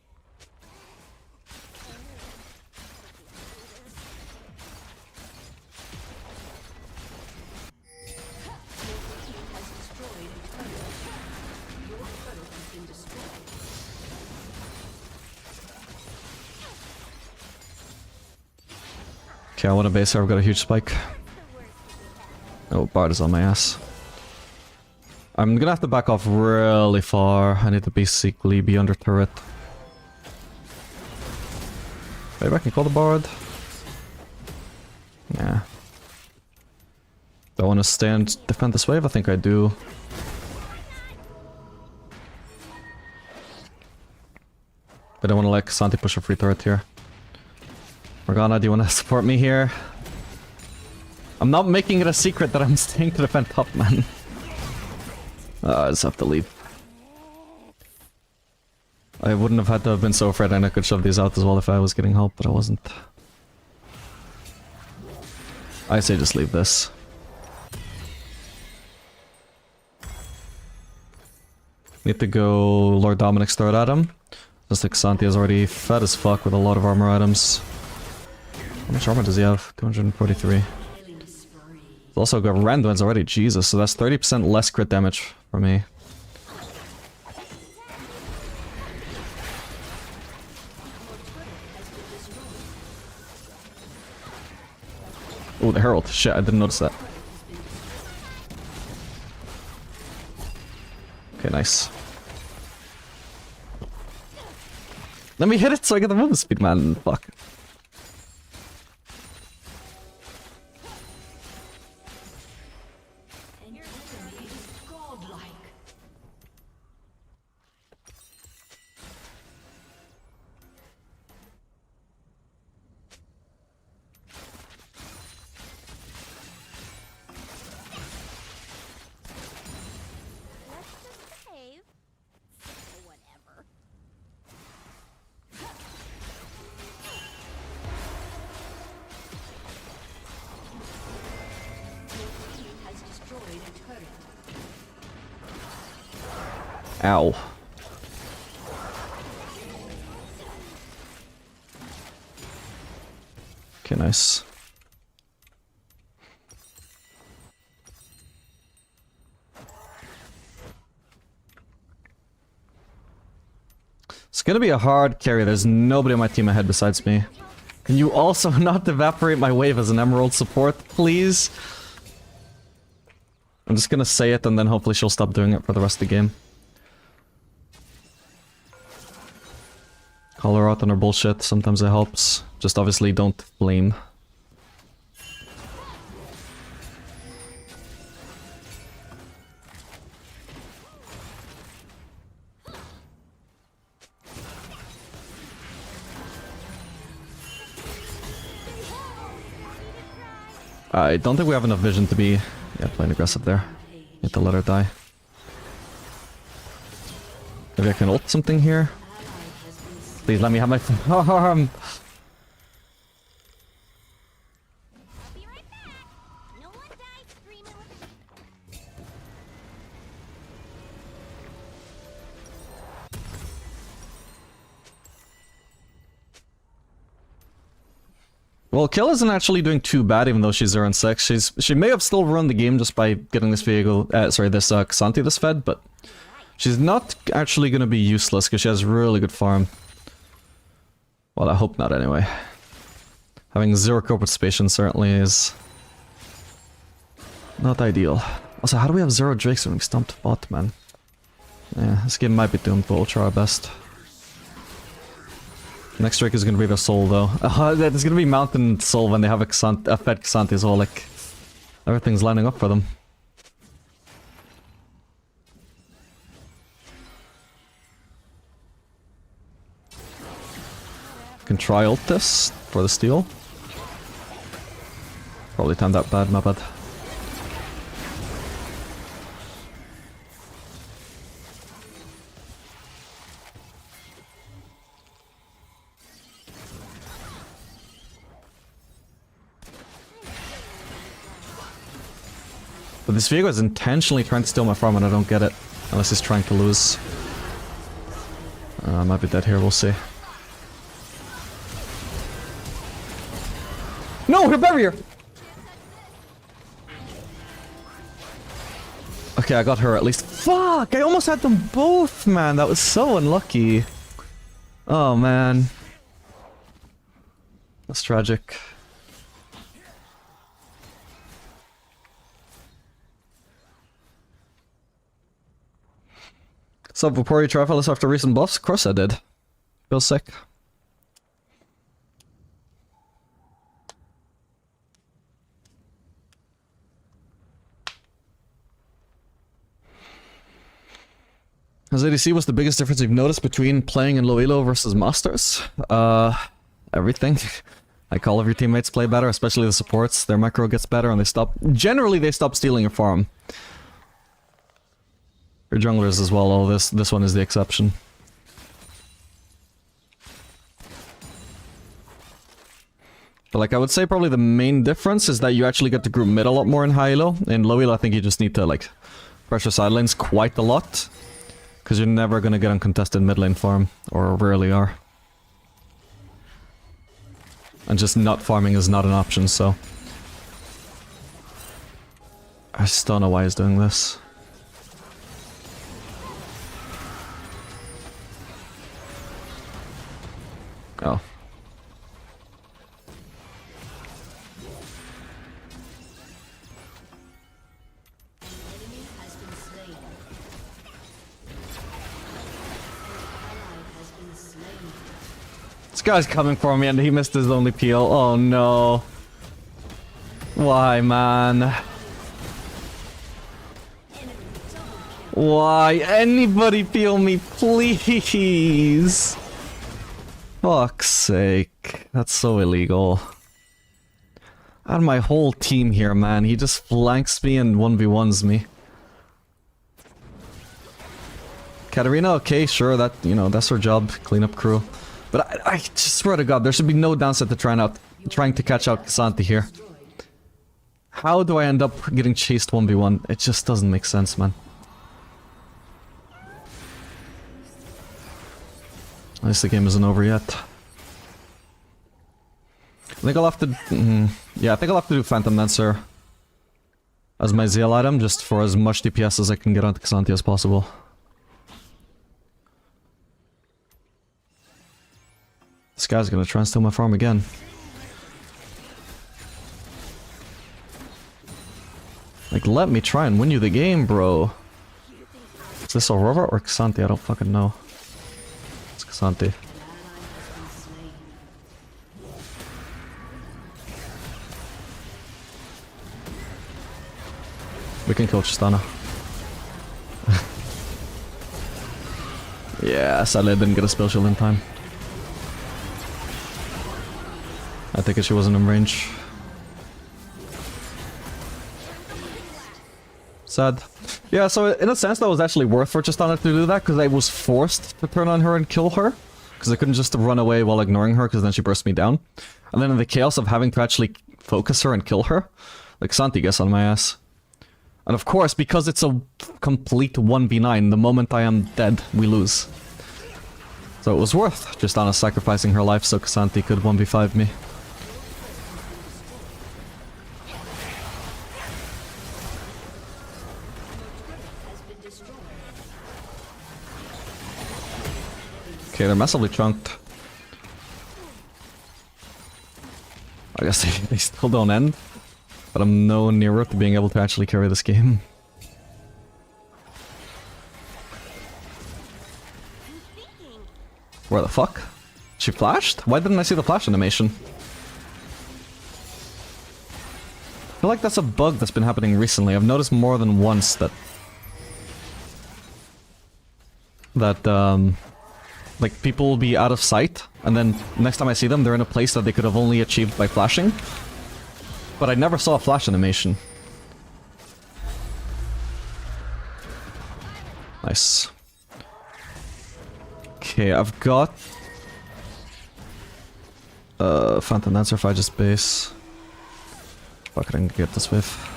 Okay, I want a base here, I've got a huge spike. Oh, Bard is on my ass. I'm gonna have to back off really far. I need to basically be under turret. Maybe I can call the Bard? Yeah. Do I want to stay and defend this wave? I think I do. But I don't want to let Santi push a free turret here. Morgana, do you want to support me here? I'm not making it a secret that I'm staying to defend top, man. I just have to leave. I wouldn't have had to have been so afraid, and I could shove these out as well if I was getting help, but I wasn't. I say just leave this. Need to go Lord Dominic's third item. Just like Santi is already fed as fuck with a lot of armor items. How much armor does he have? 243. He's also got Randuin's already, Jesus, so that's 30% less crit damage for me. Oh, the Herald. Shit, I didn't notice that. Okay, nice. Let me hit it so I get the movement speed, man. Fuck. Ow. Okay, nice. It's gonna be a hard carry. There's nobody on my team ahead besides me. Can you also not evaporate my wave as an emerald support, please? I'm just gonna say it and then hopefully she'll stop doing it for the rest of the game. Call her out on her bullshit, sometimes it helps. Just obviously don't blame. I don't think we have enough vision to be playing aggressive there. Need to let her die. Maybe I can ult something here. Please let me have my farm. Well, Kill isn't actually doing too bad, even though she's 0 and 6. She may have still run the game just by getting this vehicle, this Xanthi this fed, but she's not actually going to be useless because she has really good farm. Well, I hope not anyway. Having 0 corporate participation certainly is not ideal. Also, how do we have 0 Drakes when we stumped bot, man? Yeah, this game might be doomed, but we'll try our best. Next Drake is gonna be their soul, though. It's gonna be Mountain Soul when they have a Fed Xanthi as well, like... Everything's lining up for them. Can try ult this for the steal. Probably timed out bad, my bad. But this Viego is intentionally trying to steal my farm and I don't get it. Unless he's trying to lose. I might be dead here, we'll see. No, her barrier! Okay, I got her at least. Fuck! I almost had them both, man! That was so unlucky. Oh, man. That's tragic. So, before you travel us after recent buffs? Of course I did. Feels sick. As ADC, what's the biggest difference you've noticed between playing in low elo versus masters? Everything. Like all of your teammates play better, especially the supports. Their micro gets better and they stop... Generally, they stop stealing your farm. Your junglers as well, oh, this one is the exception. But like, I would say probably the main difference is that you actually get to group mid a lot more in high elo. In low elo, I think you just need to, like, pressure side lanes quite a lot. Because you're never gonna get uncontested mid lane farm, or rarely are. And just not farming is not an option, so... I just don't know why he's doing this. Oh. This guy's coming for me and he missed his only peel. Oh no. Why, man? Why? Anybody peel me, please? Fuck's sake. That's so illegal. I had my whole team here, man. He just flanks me and 1v1s me. Katarina, okay, sure, that, you know, that's her job. Clean up crew. But I just swear to God, there should be no downside to trying to catch out Xanthi here. How do I end up getting chased 1v1? It just doesn't make sense, man. At least the game isn't over yet. I think I'll have to... yeah, I think I'll have to do Phantom Dancer as my Zeal item, just for as much DPS as I can get onto Xanthi as possible. This guy's gonna try and steal my farm again. Like, let me try and win you the game, bro. Is this Aurora or Xanthi? I don't fucking know. It's Xanthi. We can kill Tristana. Yeah, sadly I didn't get a spell shield in time. I think she wasn't in range. Sad. Yeah, so in a sense that was actually worth for Tristana to do that, because I was forced to turn on her and kill her. Because I couldn't just run away while ignoring her, because then she burst me down. And then in the chaos of having to actually focus her and kill her, like Xanthi gets on my ass. And of course, because it's a complete 1v9, the moment I am dead, we lose. So it was worth Tristana sacrificing her life so Xanthi could 1v5 me. Okay, they're massively chunked. I guess they still don't end. But I'm no nearer to being able to actually carry this game. Where the fuck? She flashed? Why didn't I see the flash animation? I feel like that's a bug that's been happening recently. I've noticed more than once that... like, people will be out of sight, and then next time I see them, they're in a place that they could have only achieved by flashing. But I never saw a flash animation. Nice. Okay, I've got... Phantom Dancer if I just base. Fuck, I can get this whiff.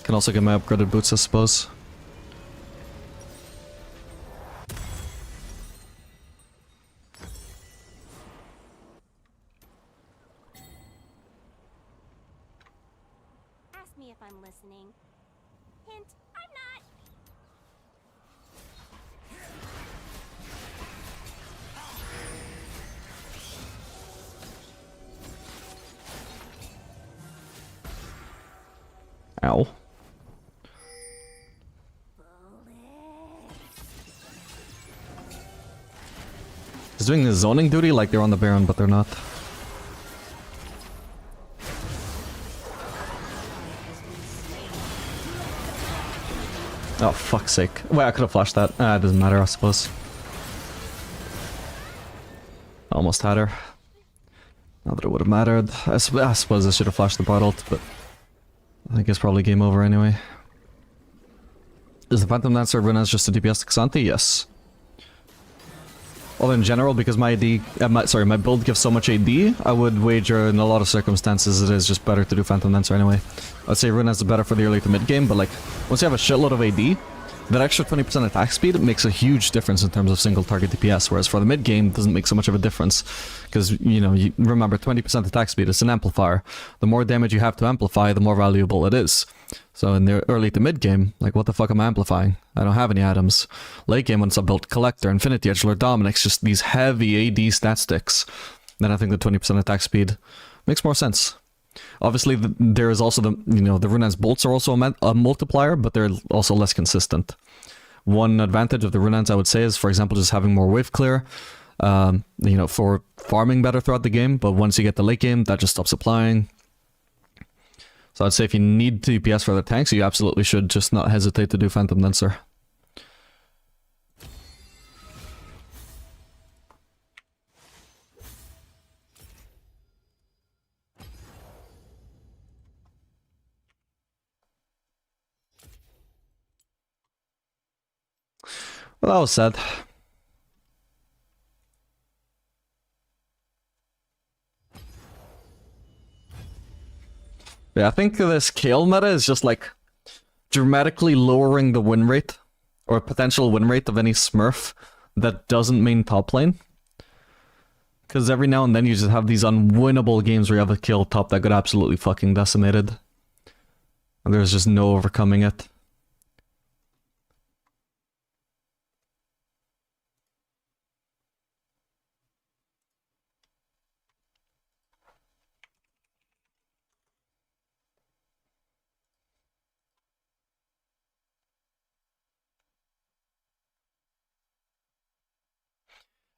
Can also get my upgraded boots, I suppose. Ask me if I'm listening. Hint, I'm not. Ow. He's doing the zoning duty like they're on the Baron, but they're not. Oh, fuck's sake. Wait, I could have flashed that. It doesn't matter, I suppose. Almost had her. Not that it would have mattered. I suppose I should have flashed the bot ult, but I think it's probably game over anyway. Is the Phantom Dancer Runas just a DPS to Xanthi? Yes. Well, in general, because my my build gives so much AD, I would wager in a lot of circumstances it is just better to do Phantom Dancer anyway. I'd say Runas is better for the early to mid game, but like, once you have a shitload of AD, that extra 20% attack speed makes a huge difference in terms of single target DPS, whereas for the mid game, it doesn't make so much of a difference. Because, you know, you remember 20% attack speed is an amplifier. The more damage you have to amplify, the more valuable it is. So in the early to mid game, like, what the fuck am I amplifying? I don't have any items. Late game, once I built Collector, Infinity Edge, Lord Dominic's, just these heavy AD stat sticks, then I think the 20% attack speed makes more sense. Obviously, there is also the, you know, the Runan's bolts are also a multiplier, but they're also less consistent. One advantage of the Runans, I would say, is, for example, just having more wave clear, you know, for farming better throughout the game, but once you get the late game, that just stops applying. So I'd say if you need DPS for the tanks, you absolutely should just not hesitate to do Phantom Dancer. Well, that was sad. Yeah, I think this Kale meta is just like dramatically lowering the win rate or potential win rate of any Smurf that doesn't main top lane. Because every now and then you just have these unwinnable games where you have a kill top that got absolutely fucking decimated. And there's just no overcoming it.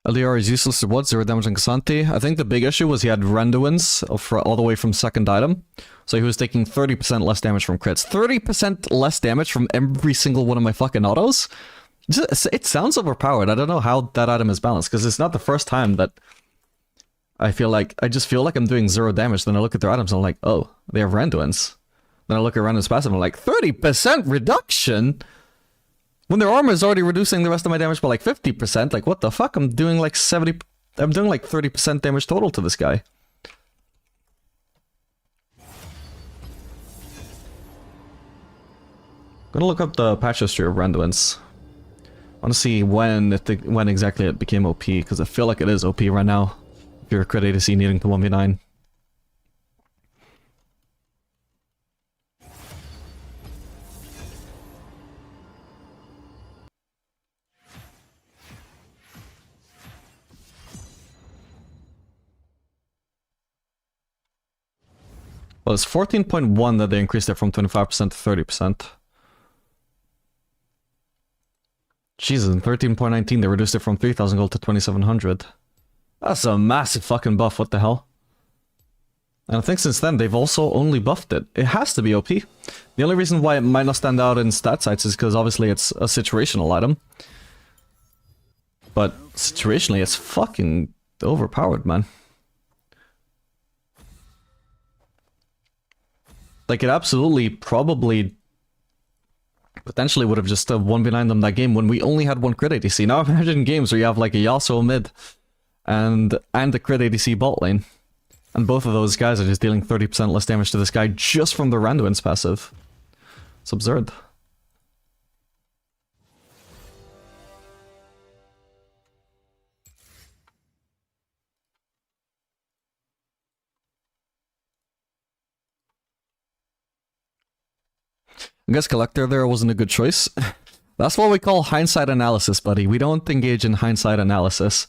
LDR is useless to what? 0 damage on Xanthi? I think the big issue was he had Randuins all the way from second item. So he was taking 30% less damage from crits. 30% less damage from every single one of my fucking autos? It sounds overpowered. I don't know how that item is balanced, because it's not the first time that I just feel like I'm doing 0 damage. Then I look at their items and I'm like, oh, they have Randuins. Then I look at Randuin's passive and I'm like, 30% reduction? When their armor is already reducing the rest of my damage by like 50%, like what the fuck? I'm doing like 30% damage total to this guy. Gonna look up the patch history of Randuin's. I want to see when exactly it became OP, because I feel like it is OP right now. If you're a crit ADC needing to 1v9. Well, it's 14.1 that they increased it from 25% to 30%. Jesus, in 13.19 they reduced it from 3,000 gold to 2,700. That's a massive fucking buff, what the hell? And I think since then they've also only buffed it. It has to be OP. The only reason why it might not stand out in stat sites is because obviously it's a situational item. But situationally it's fucking overpowered, man. Like it absolutely probably potentially would have just 1v9'd them that game when we only had one crit ADC. Now imagine games where you have like a Yasuo mid and a crit ADC bot lane. And both of those guys are just dealing 30% less damage to this guy just from the Randuin's passive. It's absurd. I guess Collector there wasn't a good choice. That's what we call hindsight analysis, buddy. We don't engage in hindsight analysis.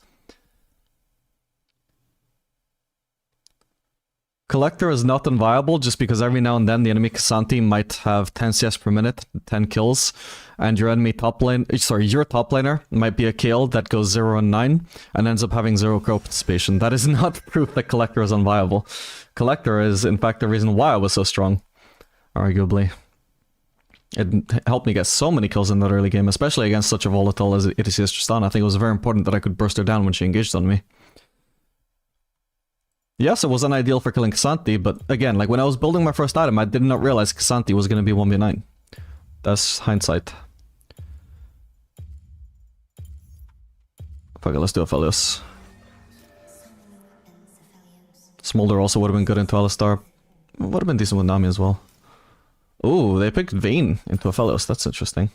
Collector is not unviable just because every now and then the enemy K'Sante might have 10 CS per minute, 10 kills, and your enemy top lane, sorry, your top laner might be a KL that goes 0 and 9 and ends up having 0 crowd participation. That is not proof that Collector is unviable. Collector is in fact the reason why I was so strong, arguably. It helped me get so many kills in that early game, especially against such a volatile as ADC as Tristana. I think it was very important that I could burst her down when she engaged on me. Yes, it wasn't ideal for killing K'Sante, but again, like when I was building my first item, I did not realize K'Sante was going to be 1v9. That's hindsight. Fuck it, let's do Aphelios. Smolder also would have been good into Alistar. Would have been decent with Nami as well. Ooh, they picked Vayne into Aphelios, that's interesting.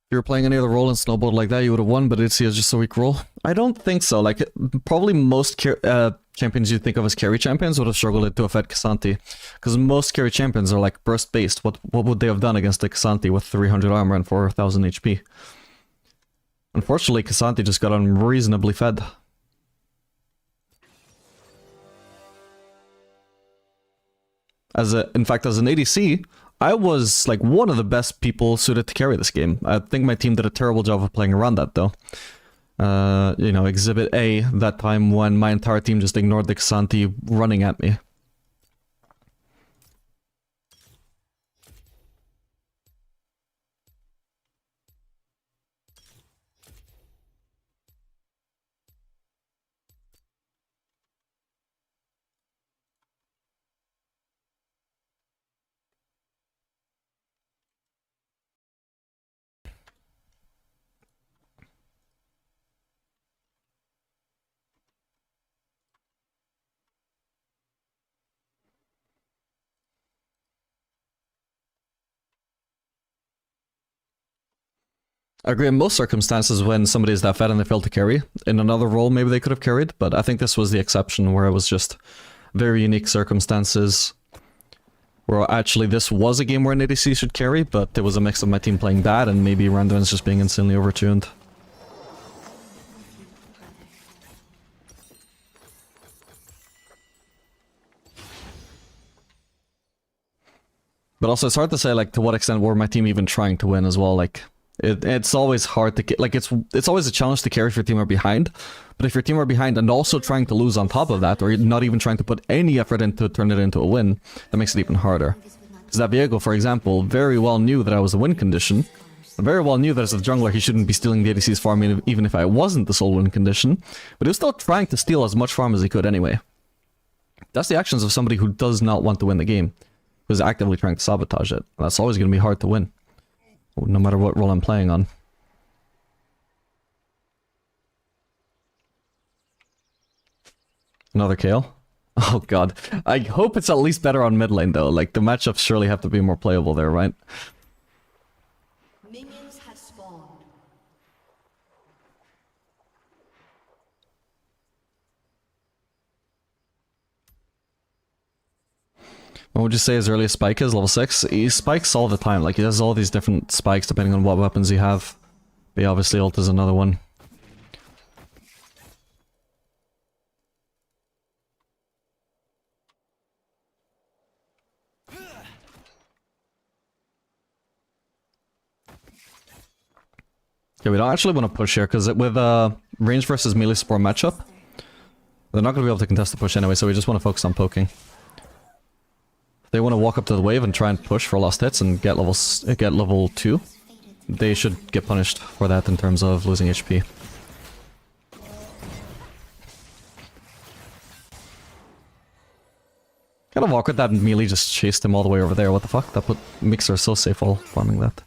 If you were playing any other role in Snowball like that, you would have won, but it's just a weak role. I don't think so. Like, probably most champions you think of as carry champions would have struggled to affect K'Sante. Because most carry champions are like burst-based. What would they have done against a K'Sante with 300 armor and 4,000 HP? Unfortunately, K'Sante just got unreasonably fed. In fact, as an ADC, I was like one of the best people suited to carry this game. I think my team did a terrible job of playing around that though. You know, Exhibit A, that time when my entire team just ignored the K'Sante running at me. I agree in most circumstances when somebody is that fed and they fail to carry. In another role, maybe they could have carried, but I think this was the exception where it was just very unique circumstances. Where actually this was a game where an ADC should carry, but it was a mix of my team playing bad and maybe Randuin's just being insanely overtuned. But also it's hard to say like to what extent were my team even trying to win as well, like... It's always hard to... Like, it's always a challenge to carry if your team are behind. But if your team are behind and also trying to lose on top of that, or you're not even trying to put any effort into turn it into a win, that makes it even harder. Because that Viego, for example, very well knew that I was a win condition. And very well knew that as a jungler he shouldn't be stealing the ADC's farm even if I wasn't the sole win condition. But he was still trying to steal as much farm as he could anyway. That's the actions of somebody who does not want to win the game. Who's actively trying to sabotage it. That's always going to be hard to win. No matter what role I'm playing on. Another KL. Oh god. I hope it's at least better on mid lane though. Like, the matchups surely have to be more playable there, right? Minions have spawned. What would you say his earliest spike is? Level 6? He spikes all the time. Like, he has all these different spikes depending on what weapons you have. But yeah, obviously ult is another one. Yeah, we don't actually want to push here, because with range versus melee support matchup, they're not going to be able to contest the push anyway, so we just want to focus on poking. If they want to walk up to the wave and try and push for lost hits and get level 2, they should get punished for that in terms of losing HP. Kind of awkward that melee just chased him all the way over there, what the fuck? That put Mixer so safe while farming that.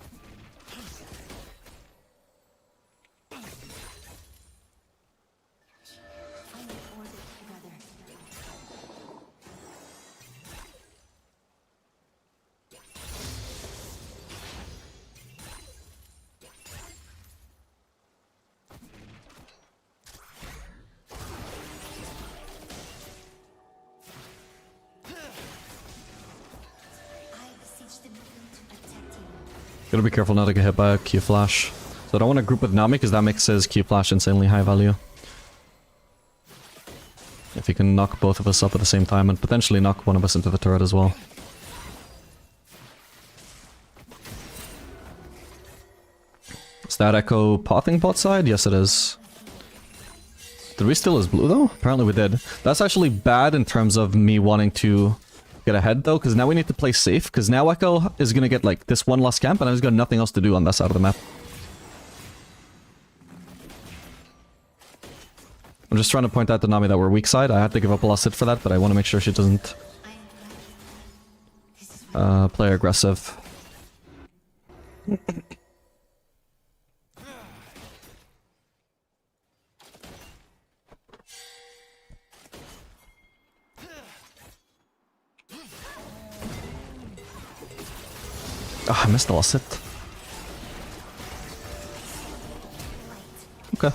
Gotta be careful not to get hit by a Q flash. So I don't want to group with Nami because that makes his Q flash insanely high value. If he can knock both of us up at the same time and potentially knock one of us into the turret as well. Is that Echo pothing bot side? Yes it is. Did we steal his blue though? Apparently we did. That's actually bad in terms of me wanting to get ahead though, because now we need to play safe, because now Echo is gonna get like this one last camp and I've got nothing else to do on that side of the map. I'm just trying to point out to Nami that we're weak side. I had to give up a last hit for that, but I want to make sure she doesn't play aggressive. Oh, I missed the last hit. Okay.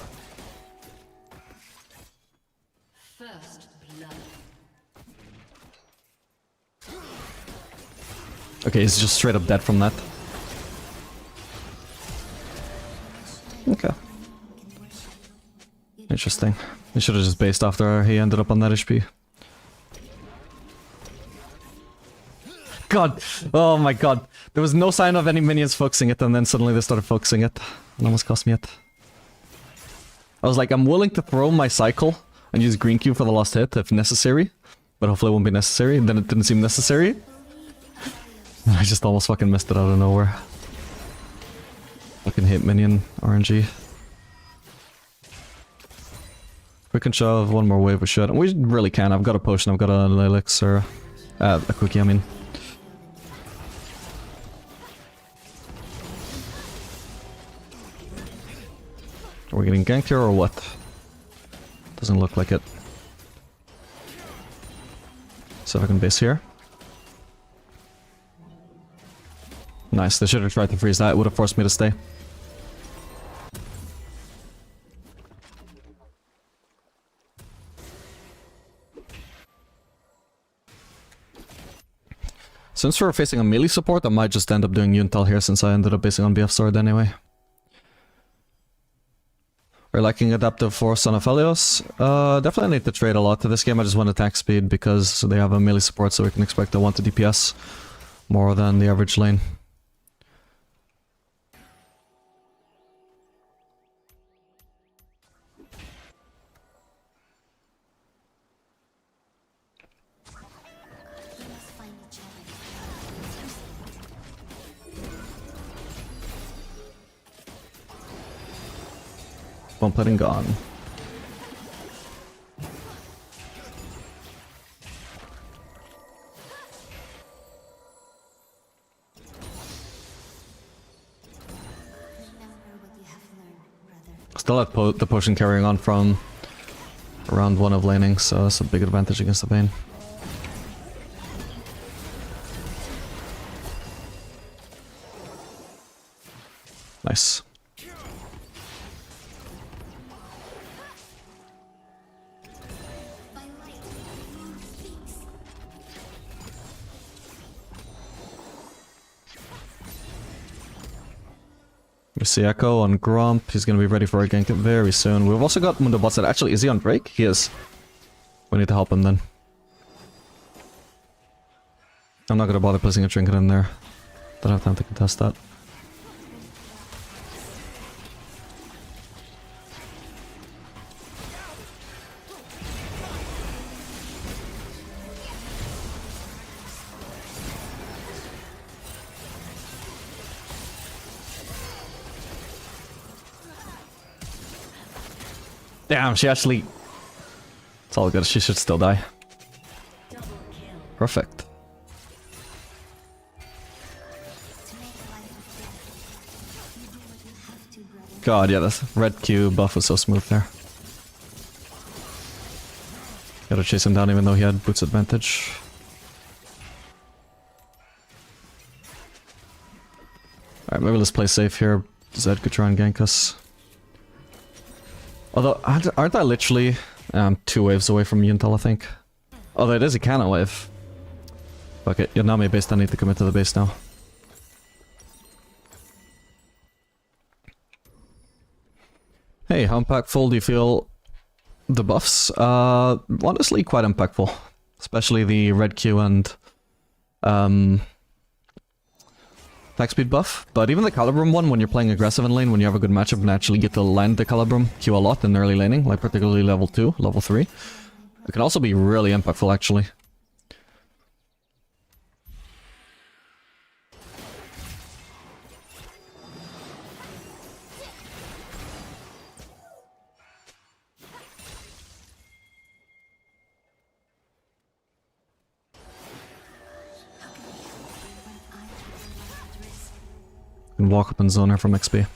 First blood. Okay, he's just straight up dead from that. Okay. Interesting. He should have just based after he ended up on that HP. God! Oh my god. There was no sign of any minions focusing it and then suddenly they started focusing it. It almost cost me it. I was like, I'm willing to throw my cycle and use green cube for the last hit if necessary. But hopefully it won't be necessary. And then it didn't seem necessary. And I just almost fucking missed it out of nowhere. Fucking hit minion RNG. If we can shove one more wave we should. And we really can. I've got a potion, I've got an elixir. A cookie, I mean. Are we getting ganked here or what? Doesn't look like it. So if I can base here. Nice, they should have tried to freeze that, it would have forced me to stay. Since we're facing a melee support, I might just end up doing Yuntal here since I ended up basing on BF sword anyway. We're lacking adaptive force on Aphelios. Definitely need to trade a lot to this game. I just want attack speed because they have a melee support, so we can expect a 1 to DPS more than the average lane. One plating gone. Still have the potion carrying on from round 1 of laning, so that's a big advantage against the Vayne. Nice. We see Echo on Grump. He's going to be ready for a gank very soon. We've also got Mundo bot side. Actually, is he on break? He is. We need to help him then. I'm not going to bother placing a trinket in there. Don't have time to contest that. Damn, she actually... It's all good, she should still die. Perfect. God, yeah, this red Q buff was so smooth there. Gotta chase him down even though he had boots advantage. Alright, maybe let's play safe here. Zed could try and gank us. Although, aren't I literally 2 waves away from Yuntal, I think? Although it is a cannon wave. Fuck it, Nami base, I need to commit to the base now. Hey, how impactful do you feel the buffs? Honestly, quite impactful. Especially the red Q and attack speed buff, but even the Calibrum one, when you're playing aggressive in lane, when you have a good matchup and actually get to land the Calibrum Q a lot in early laning, like particularly level 2, level 3, it can also be really impactful actually. And walk up and zone her from XP.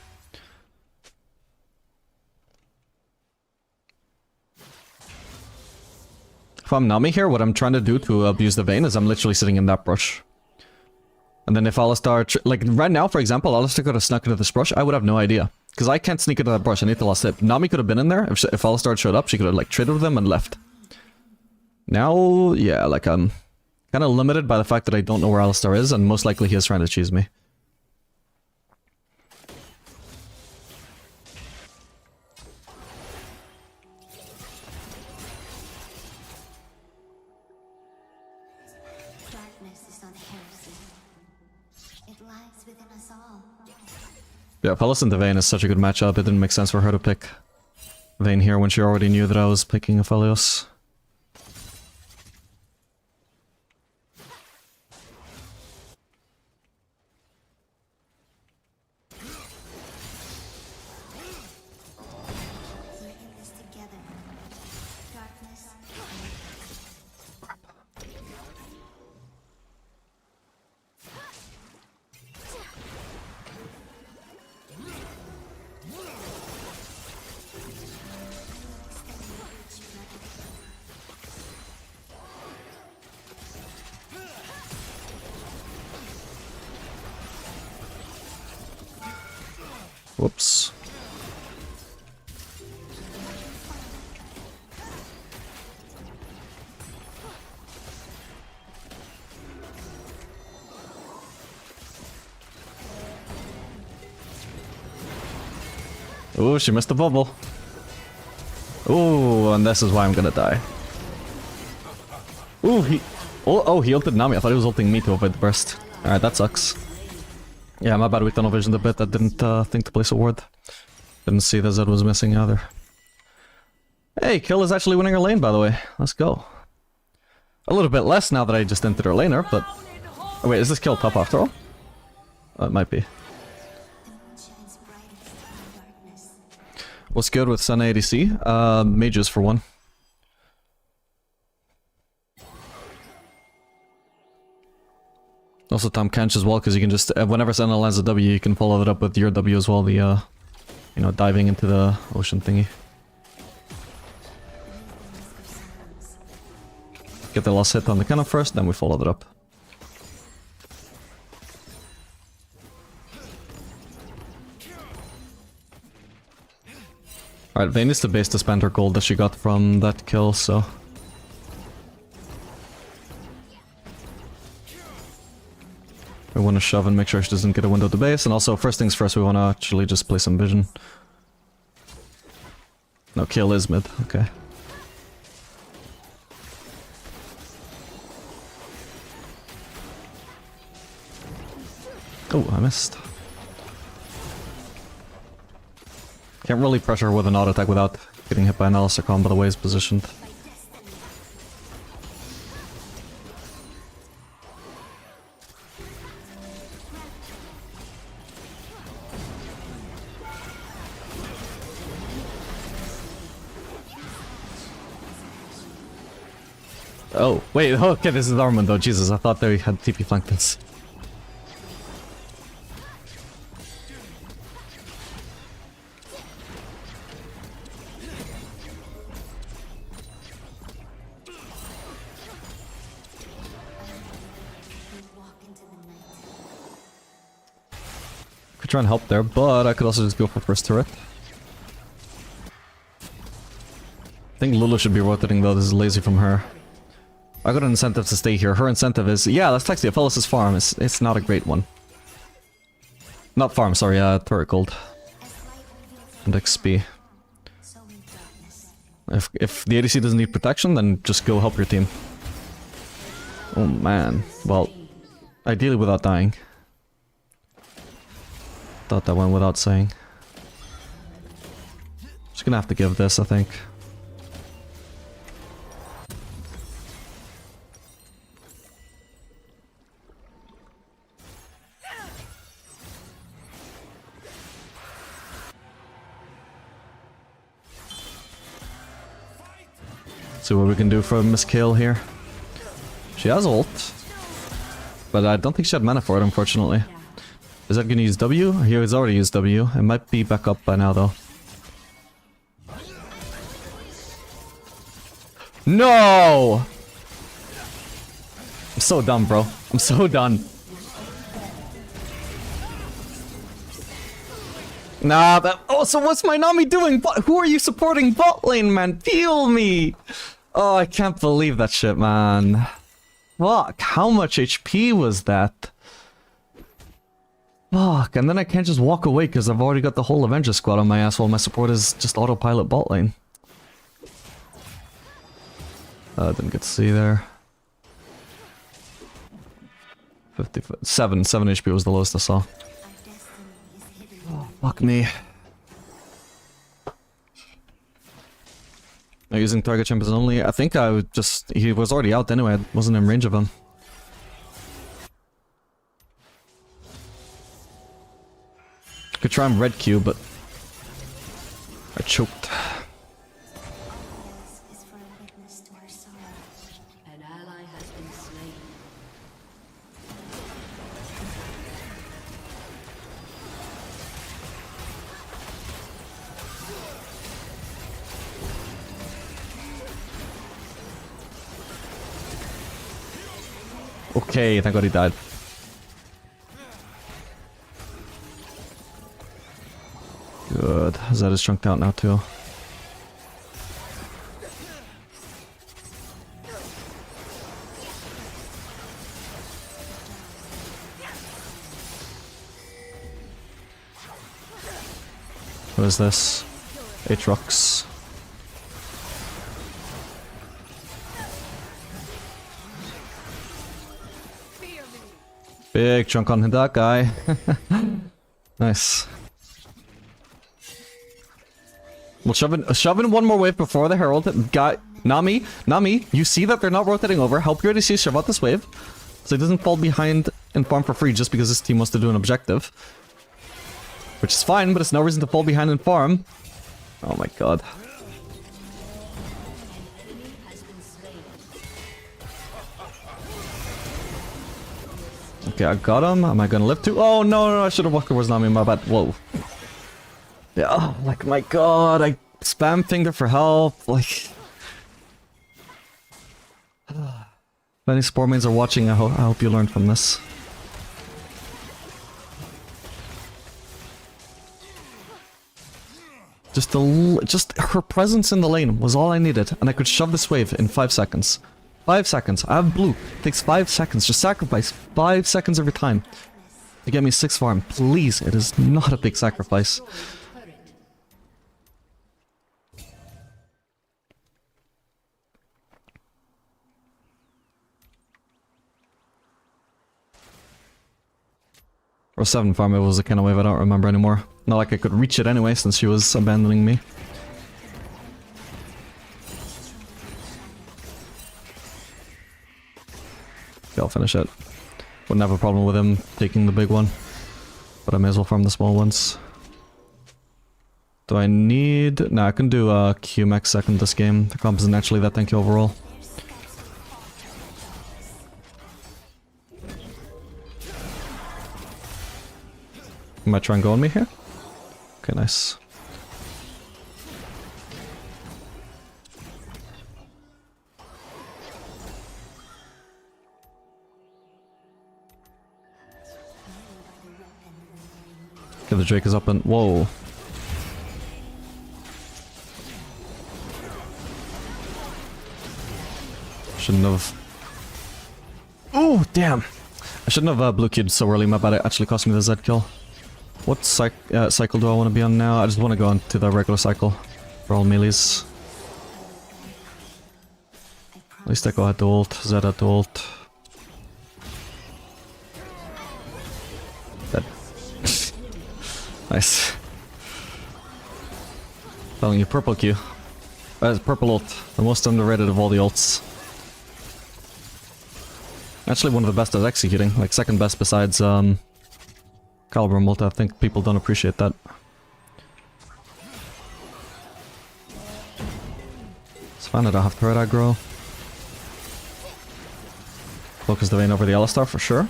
If I'm Nami here, what I'm trying to do to abuse the Vayne is I'm literally sitting in that brush. And then if Alistar... like, right now, for example, Alistar could have snuck into this brush, I would have no idea. Because I can't sneak into that brush, I need to last hit. Nami could have been in there, if Alistar showed up, she could have, like, traded with him and left. Now, yeah, like, I'm kind of limited by the fact that I don't know where Alistar is, and most likely he is trying to cheese me. Yeah, Palace into Vayne is such a good matchup, it didn't make sense for her to pick Vayne here when she already knew that I was picking Aphelios. Whoops. Ooh, she missed the bubble. Ooh, and this is why I'm gonna die. Ooh, he... Oh, he ulted Nami. I thought he was ulting me to avoid the burst. Alright, that sucks. Yeah, my bad, we tunnel visioned a bit. I didn't think to place a ward. Didn't see that Zed was missing either. Hey, Kill is actually winning her lane, by the way. Let's go. A little bit less now that I just entered her laner, but... Oh, wait, is this Kill top after all? It might be. What's good with Sun ADC? Mages for one. Also Tom Kench as well, because you can just, whenever Sentinel lands a W, you can follow it up with your W as well, the, you know, diving into the ocean thingy. Get the last hit on the cannon first, then we followed it up. Alright, Vayne needs to base to spend her gold that she got from that kill, so... We want to shove and make sure she doesn't get a window to base, and also, first things first, we want to actually just play some vision. No, kill is mid, okay. Oh, I missed. Can't really pressure with an auto attack without getting hit by an Alistair combo the way it's positioned. Oh, wait, okay, this is Armand though, Jesus, I thought they had TP flanked this. Could try and help there, but I could also just go for first turret. I think Lulu should be rotating though, this is lazy from her. I got an incentive to stay here. Her incentive is, yeah, let's text the Aphelios' farm. It's not a great one. Not farm, sorry, turret gold. And XP. If the ADC doesn't need protection, then just go help your team. Oh man. Well, ideally without dying. Thought that went without saying. Just gonna have to give this, I think. See what we can do for Miss Kale here. She has ult, but I don't think she had mana for it, unfortunately. Is that gonna use W? He has already used W. It might be back up by now, though. No! I'm so done, bro. I'm so done. Nah, that... Oh, so what's my Nami doing? Who are you supporting bot lane, man? Feel me! Oh, I can't believe that shit, man. Fuck, how much HP was that? Fuck, and then I can't just walk away because I've already got the whole Avenger squad on my ass while my support is just autopilot bot lane. Didn't get to see there. 7 HP was the lowest I saw. Oh, fuck me. Am I using target champions only? I think I would just... He was already out anyway, I wasn't in range of him. Could try and red Q, but... I choked. An ally has been slain. Okay, thank god he died. Good. Zed is chunked out now too. What is this? Aatrox. Big chunk on that guy. Nice. We'll shove in one more wave before the Herald. Guy, Nami, you see that they're not rotating over. Help your ADC shove out this wave, so he doesn't fall behind and farm for free just because this team wants to do an objective. Which is fine, but it's no reason to fall behind and farm. Oh my god. Okay, I got him. Am I gonna live too? Oh no, I should have walked towards Nami, my bad. Whoa. Yeah, oh, like my god, I spam finger for help, like... If any spore mains are watching, I hope you learned from this. Just her presence in the lane was all I needed, and I could shove this wave in 5 seconds. 5 seconds. I have blue. It takes 5 seconds. Just sacrifice 5 seconds every time to get me 6 farm. Please, it is not a big sacrifice. Or 7 farm, it was a kind of wave I don't remember anymore. Not like I could reach it anyway since she was abandoning me. Okay, I'll finish it. Wouldn't have a problem with him taking the big one. But I may as well farm the small ones. Do I need... Nah, I can do a QMX second this game. The comp isn't actually that tanky overall. You might try and go on me here? Okay, nice. Okay, the Drake is up and... Whoa. Shouldn't have... Oh, damn! I shouldn't have blue keyed so early, my bad. It actually cost me the Z kill. What cycle do I want to be on now? I just want to go on to the regular cycle for all melees. At least Echo had the ult, Zed had the ult. Dead. Nice. Telling you, purple Q. Purple ult, the most underrated of all the ults. Actually one of the best at executing, like second best besides Caliber multi. I think people don't appreciate that. It's fine that I have turret aggro. Focus the Vayne over the Alistar for sure.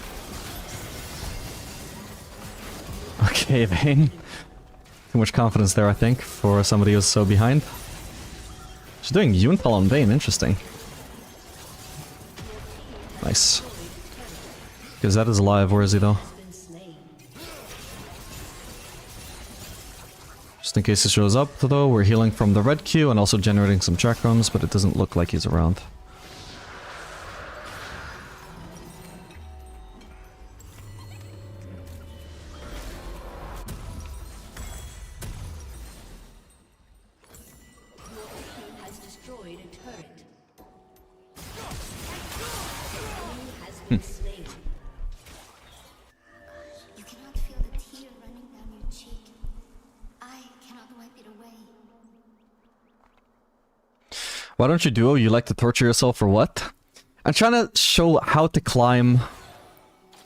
Okay, Vayne. Too much confidence there, I think, for somebody who's so behind. She's doing Yuntal on Vayne, interesting. Nice. Because that is alive, where is he though? Just in case he shows up though, we're healing from the red Q and also generating some chakrams, but it doesn't look like he's around. Why don't you duo? You like to torture yourself or what? I'm trying to show how to climb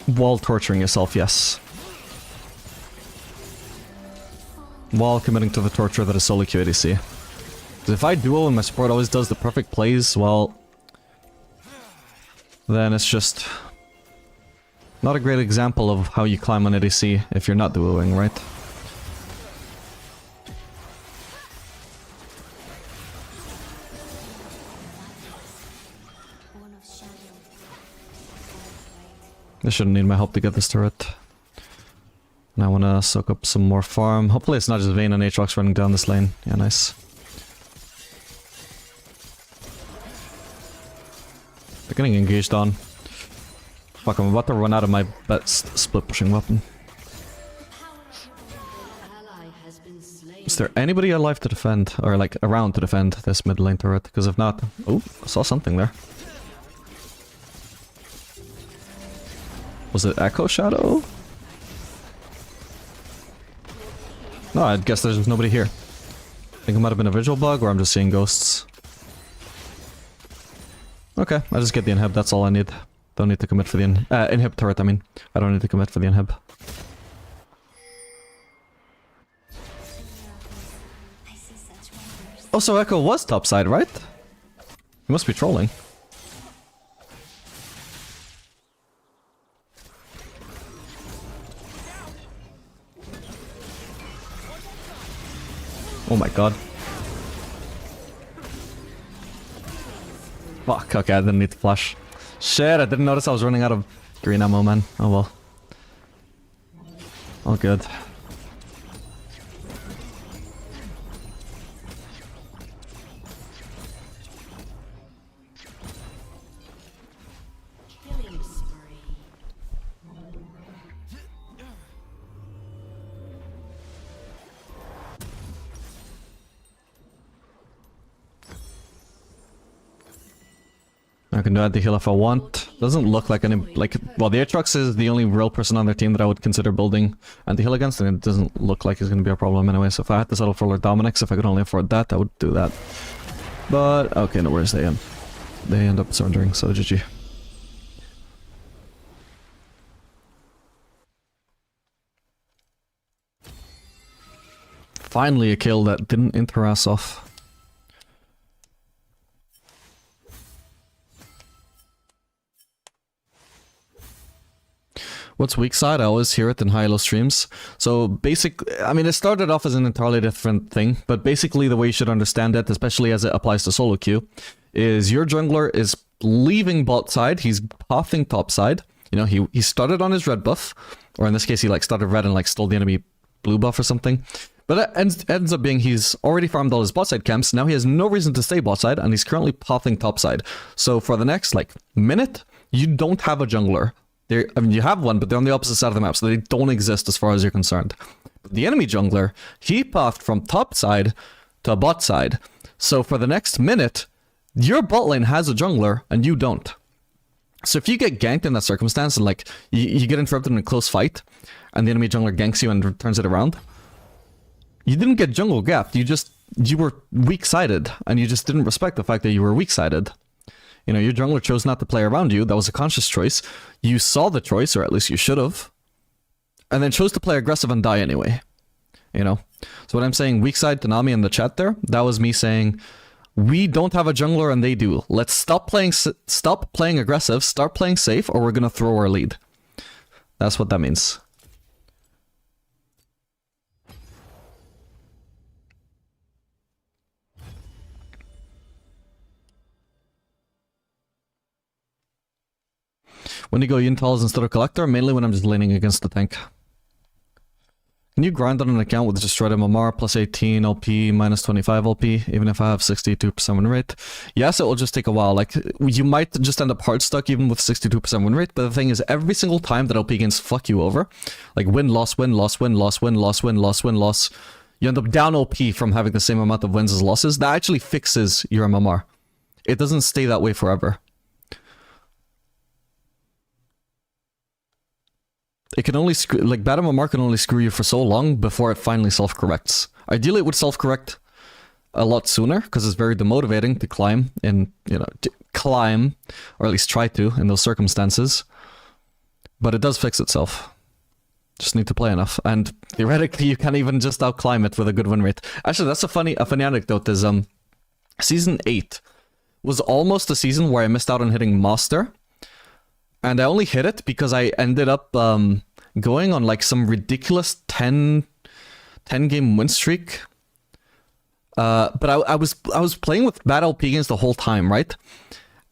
while torturing yourself, yes. While committing to the torture that is solo QADC. Because if I duo and my support always does the perfect plays, well... then it's just... not a great example of how you climb on ADC if you're not duoing, right? I shouldn't need my help to get this turret. And I want to soak up some more farm. Hopefully it's not just Vayne and Aatrox running down this lane. Yeah, nice. They're getting engaged on. Fuck, I'm about to run out of my best split pushing weapon. Is there anybody alive to defend? Or like around to defend this mid lane turret? Because if not... Oh, I saw something there. Was it Echo Shadow? No, I guess there's nobody here. I think it might have been a visual bug, or I'm just seeing ghosts. Okay, I just get the inhib, that's all I need. Don't need to commit for the inhib turret, I mean. I don't need to commit for the inhib. Oh, so Echo was topside, right? He must be trolling. Oh my god. Fuck, okay, I didn't need to flash. Shit, I didn't notice I was running out of green ammo, man. Oh well. All good. Killing spree. I can do anti-heal if I want. Doesn't look like any, like, well, the Aatrox is the only real person on their team that I would consider building anti-heal against, and it doesn't look like it's going to be a problem anyway, so if I had to settle for Lord Dominic's, if I could only afford that, I would do that. But, okay, no worries, they end up surrendering, so GG. Finally a kill that didn't inter us off. What's weak side? I always hear it in high-low streams. So I mean, it started off as an entirely different thing, but basically the way you should understand it, especially as it applies to solo queue, is your jungler is leaving bot side, he's pathing top side. You know, he started on his red buff, or in this case he like started red and like stole the enemy blue buff or something. But it ends up being he's already farmed all his bot side camps, now he has no reason to stay bot side, and he's currently pathing top side. So for the next like minute, you don't have a jungler. I mean, you have one, but they're on the opposite side of the map, so they don't exist as far as you're concerned. But the enemy jungler, he pathed from top side to bot side. So for the next minute, your bot lane has a jungler, and you don't. So if you get ganked in that circumstance, and like, you get interrupted in a close fight, and the enemy jungler ganks you and turns it around, you didn't get jungle gapped, you were weak-sided, and you just didn't respect the fact that you were weak-sided. You know, your jungler chose not to play around you. That was a conscious choice. You saw the choice, or at least you should have. And then chose to play aggressive and die anyway. You know? So what I'm saying, weak side to Nami in the chat there, that was me saying, we don't have a jungler and they do. Let's stop playing aggressive, start playing safe, or we're gonna throw our lead. That's what that means. When you go Yuntal's instead of Collector, mainly when I'm just laning against the tank. Can you grind on an account with destroyed MMR, plus 18 LP, minus 25 LP, even if I have 62% win rate? Yes, it will just take a while. Like, you might just end up hard stuck even with 62% win rate, but the thing is, every single time that LP gains fuck you over, like win, loss, win, loss, win, loss, win, loss, win, loss, win, loss, you end up down OP from having the same amount of wins as losses. That actually fixes your MMR. It doesn't stay that way forever. It can only screw, like, bad MMR can only screw you for so long before it finally self-corrects. Ideally, it would self-correct a lot sooner, because it's very demotivating to climb in, you know, to climb, or at least try to, in those circumstances. But it does fix itself. Just need to play enough. And theoretically, you can even just out-climb it with a good win rate. Actually, that's a funny anecdote is, Season 8 was almost a season where I missed out on hitting Master. And I only hit it because I ended up going on like some ridiculous 10 game win streak. But I was playing with bad LP gains the whole time, right?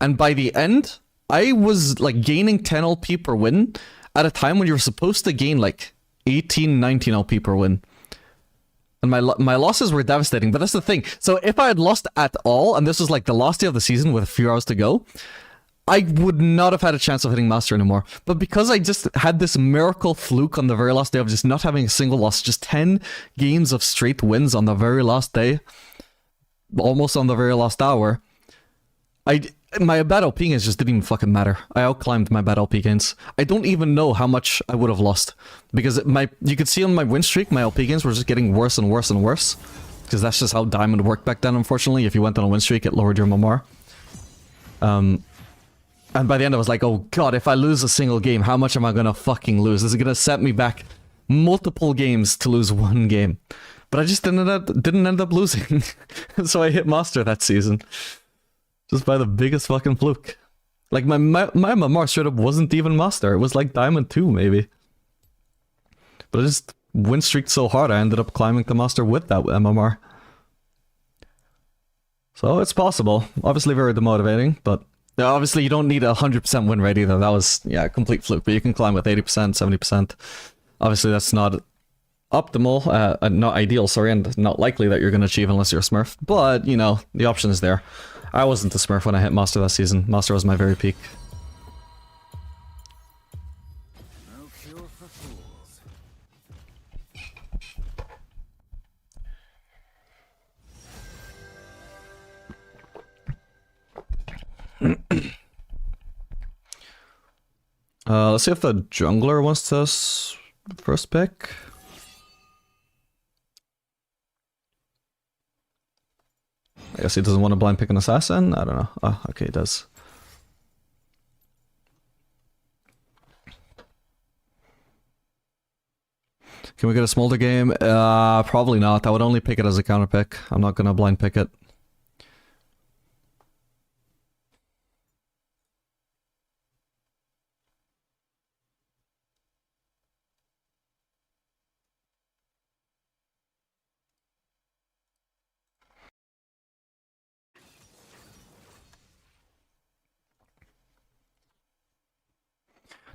And by the end, I was like gaining 10 LP per win at a time when you're supposed to gain like 18, 19 LP per win. And my losses were devastating, but that's the thing. So if I had lost at all, and this was like the last day of the season with a few hours to go, I would not have had a chance of hitting Master anymore. But because I just had this miracle fluke on the very last day of just not having a single loss, just 10 games of straight wins on the very last day, almost on the very last hour, my bad LP gains just didn't even fucking matter. I outclimbed my bad LP gains. I don't even know how much I would have lost. Because you could see on my win streak, my LP gains were just getting worse and worse and worse. Because that's just how Diamond worked back then, unfortunately. If you went on a win streak, it lowered your MMR. And by the end I was like, oh god, if I lose a single game, how much am I gonna fucking lose? This is gonna set me back multiple games to lose one game. But I just didn't end up losing. So I hit Master that season. Just by the biggest fucking fluke. Like my MMR straight up wasn't even Master. It was like Diamond 2 maybe. But I just win streaked so hard I ended up climbing to Master with that MMR. So it's possible. Obviously very demotivating, but Now, obviously, you don't need a 100% win rate either. That was, yeah, a complete fluke. But you can climb with 80%, 70%. Obviously, that's not optimal, not ideal, sorry, and not likely that you're going to achieve unless you're a Smurf. But, you know, the option is there. I wasn't a Smurf when I hit Master that season. Master was my very peak. No cure for fools. Let's see if the jungler wants to first pick. I guess he doesn't want to blind pick an assassin? I don't know. Oh, okay, he does. Can we get a Smolder game? Probably not. I would only pick it as a counter pick. I'm not gonna blind pick it.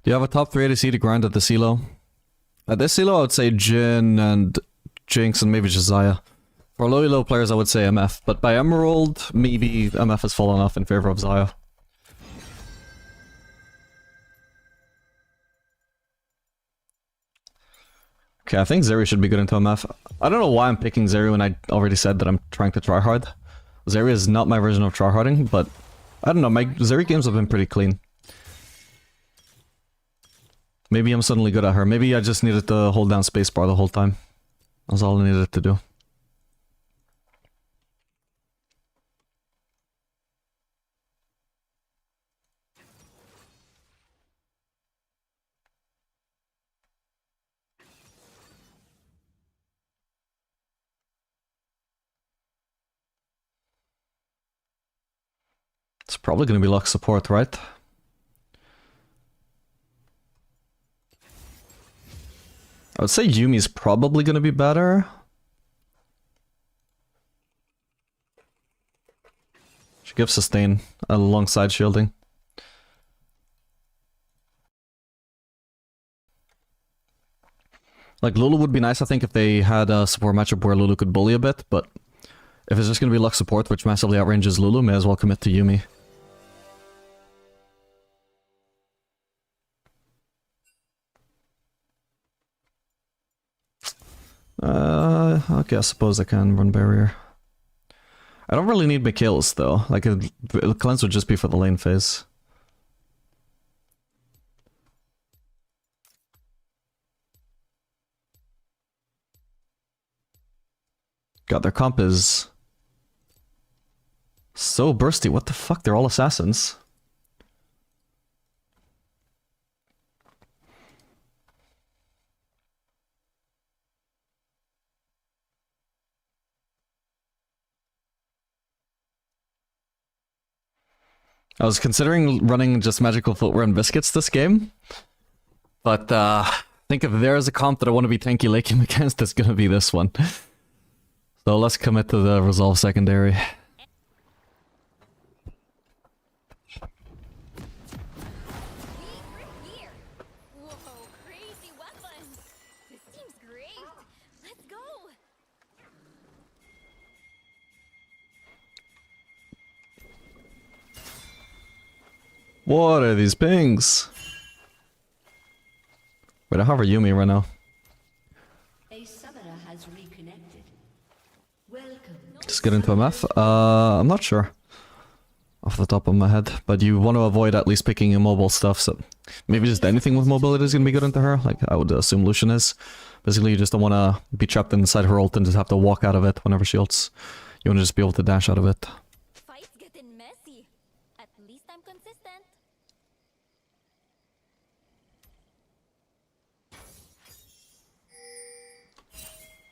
Do you have a top 3 ADC to grind at this elo? At this elo, I would say Jhin and Jinx and maybe Josiah. For low elo players, I would say MF. But by Emerald, maybe MF has fallen off in favor of Xayah. Okay, I think Zeri should be good into MF. I don't know why I'm picking Zeri when I already said that I'm trying to try hard. Zeri is not my version of tryharding, but I don't know, my Zeri games have been pretty clean. Maybe I'm suddenly good at her. Maybe I just needed to hold down spacebar the whole time. That's all I needed to do. It's probably going to be Lux support, right? I would say Yumi's probably going to be better. She gives sustain alongside shielding. Like, Lulu would be nice, I think, if they had a support matchup where Lulu could bully a bit, but if it's just going to be Lux support, which massively outranges Lulu, may as well commit to Yumi. Okay, I suppose I can run barrier. I don't really need my kills, though. Like, a cleanse would just be for the lane phase. God, their comp is so bursty. What the fuck? They're all assassins. I was considering running just magical footwear and biscuits this game, but I think if there's a comp that I want to be tanky laking against, it's gonna be this one. So let's commit to the resolve secondary. Whoa, crazy weapons! This seems great! Let's go! What are these pings? Wait, I hover Yumi right now. A summoner has reconnected. Welcome. Just get into MF? I'm not sure. Off the top of my head. But you want to avoid at least picking immobile stuff, so maybe just anything with mobility is going to be good into her. Like, I would assume Lucian is. Basically, you just don't want to be trapped inside her ult and just have to walk out of it whenever she ults. You want to just be able to dash out of it. Fights getting messy. At least I'm consistent.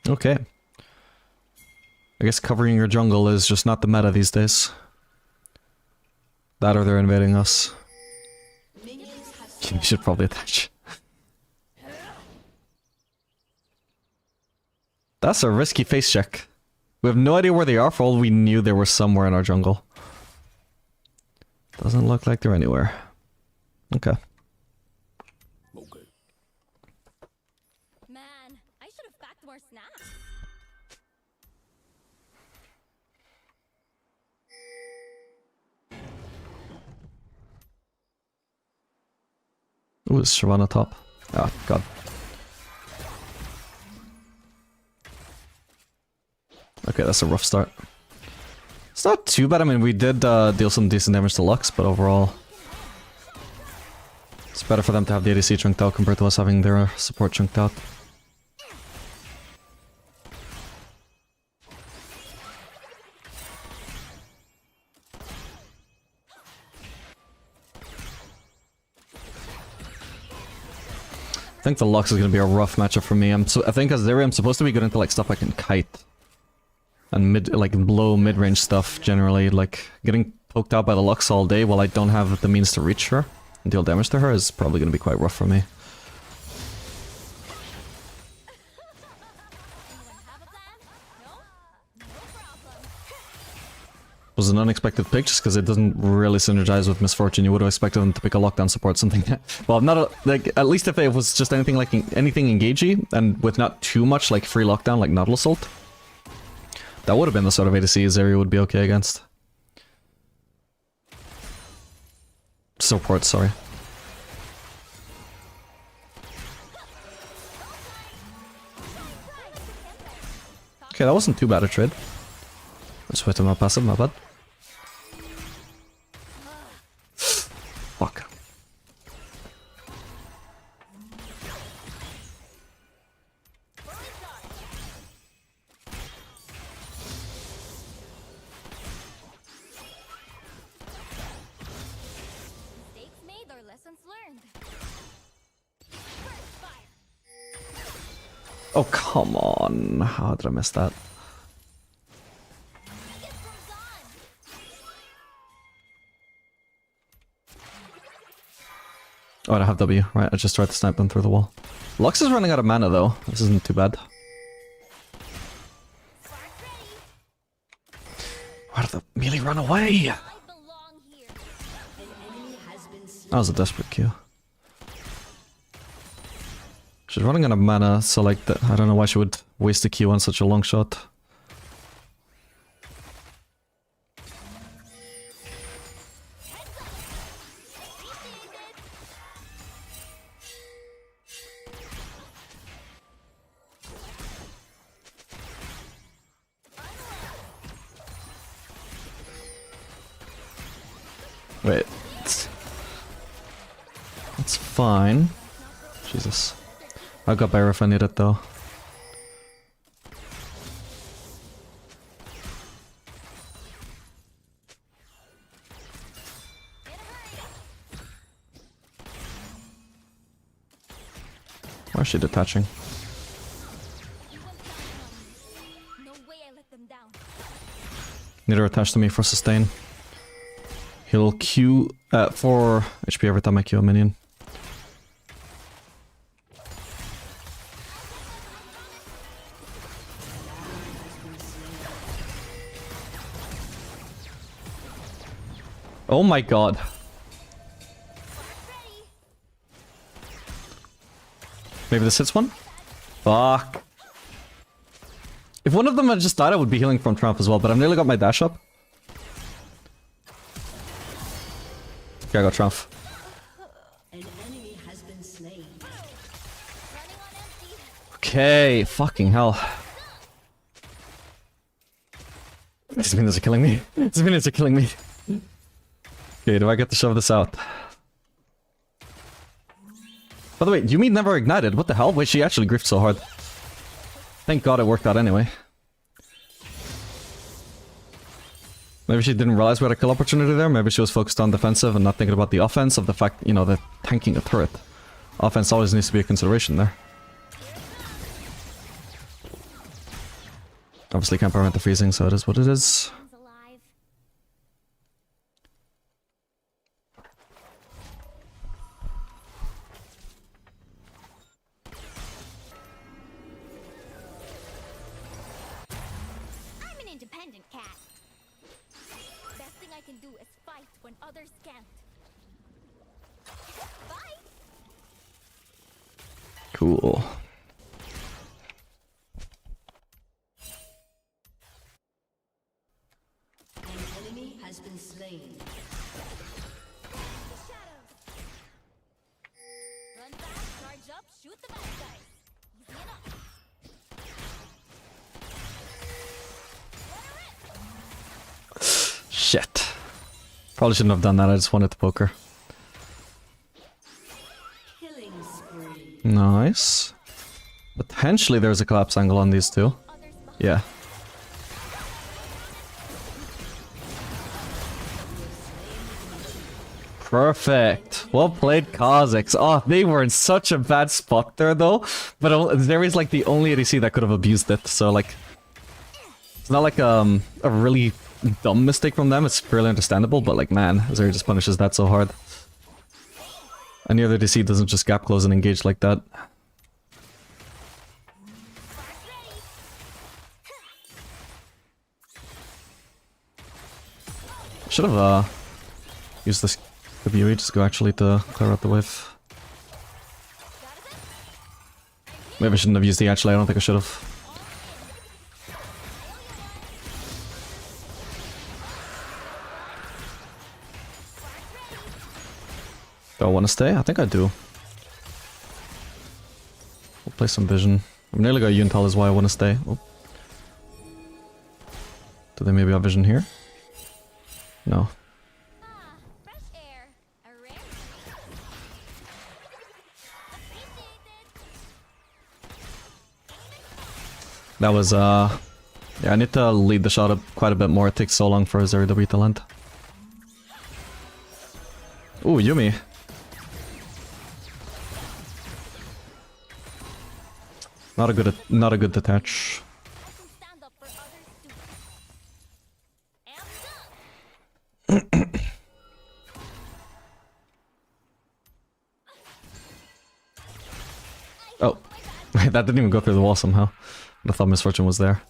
Okay. I guess covering your jungle is just not the meta these days. That or they're invading us. You should probably attach. That's a risky face check. We have no idea where they are, for all we knew they were somewhere in our jungle. Doesn't look like they're anywhere. Okay. Okay. Man, I should have packed more snacks. Ooh, is Shyvana top? Oh, god. Okay, that's a rough start. It's not too bad. I mean, we did deal some decent damage to Lux, but overall... It's better for them to have the ADC chunked out compared to us having their support chunked out. I think the Lux is going to be a rough matchup for me. I think as Zeri, I'm supposed to be good into like stuff I can kite. And low mid-range stuff generally. Like, getting poked out by the Lux all day while I don't have the means to reach her and deal damage to her is probably going to be quite rough for me. Was an unexpected pick just because it doesn't really synergize with Misfortune. You would have expected them to pick a lockdown support, something. Well, at least if it was just anything like anything engagey and with not too much like free lockdown like Nautilus ult, that would have been the sort of ADC Zeri would be okay against. Support, sorry. Okay, that wasn't too bad a trade. I just went to my passive, my bad. Fuck. Mistakes made or lessons learned. First fire. Oh, come on. How did I miss that? Oh, I don't have W. Right, I just tried to snipe them through the wall. Lux is running out of mana, though. This isn't too bad. Why did the melee run away? That was a desperate Q. She's running out of mana, so like, I don't know why she would waste a Q on such a long shot. Wait. That's fine. Jesus. I got better if I need it though. Why is she detaching? No way I let them down. Need her attached to me for sustain. He'll Q at 4 HP every time I Q a minion. Oh my god. Maybe this hits one? Fuck. If one of them had just died, I would be healing from Trump as well, but I've nearly got my dash up. Okay, I got Trump. An enemy has been slain. Okay, fucking hell. These minions are killing me. These minions are killing me. Okay, do I get to shove this out? By the way, Yumi never ignited. What the hell? Wait, she actually griefed so hard. Thank god it worked out anyway. Maybe she didn't realize we had a kill opportunity there. Maybe she was focused on defensive and not thinking about the offense of the fact, you know, that tanking a turret. Offense always needs to be a consideration there. Obviously can't prevent the freezing, so it is what it is. Alive. I'm an independent cat. Best thing I can do is fight. light when others can't. Bye. Cool. An enemy has been slain. Run fast, charge up, shoot the bad guys. Easy enough. Shit. Probably shouldn't have done that, I just wanted to poke her. Killing spree. Nice. Potentially there's a collapse angle on these two. Yeah. Perfect. Well played, Kazakhs. Oh, they were in such a bad spot there, though. But Zeri's like the only ADC that could have abused it. So, like, it's not like a really dumb mistake from them. It's fairly understandable. But, like, man, Zeri just punishes that so hard. Any other ADC doesn't just gap close and engage like that. Should have used this WWE just go actually to clear out the wave. Maybe I shouldn't have used the actually, I don't think I should have. Do I want to stay? I think I do. We'll play some vision. I've nearly got Yuntal is why I want to stay. Oh. Do they maybe have vision here? No. Fresh air. A rare That was, yeah, I need to lead the shot up quite a bit more. It takes so long for Zeri W to land. Ooh, Yumi. Not a good detach. stand up for others too. Am done. Oh, wait, that didn't even go through the wall somehow. I thought Misfortune was there.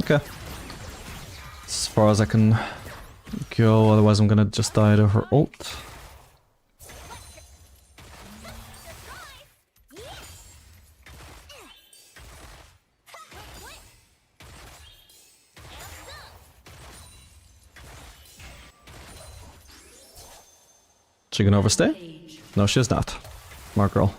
Okay. As far as I can go, otherwise I'm gonna just die to her ult. She gonna overstay? No, she is not. Smart girl.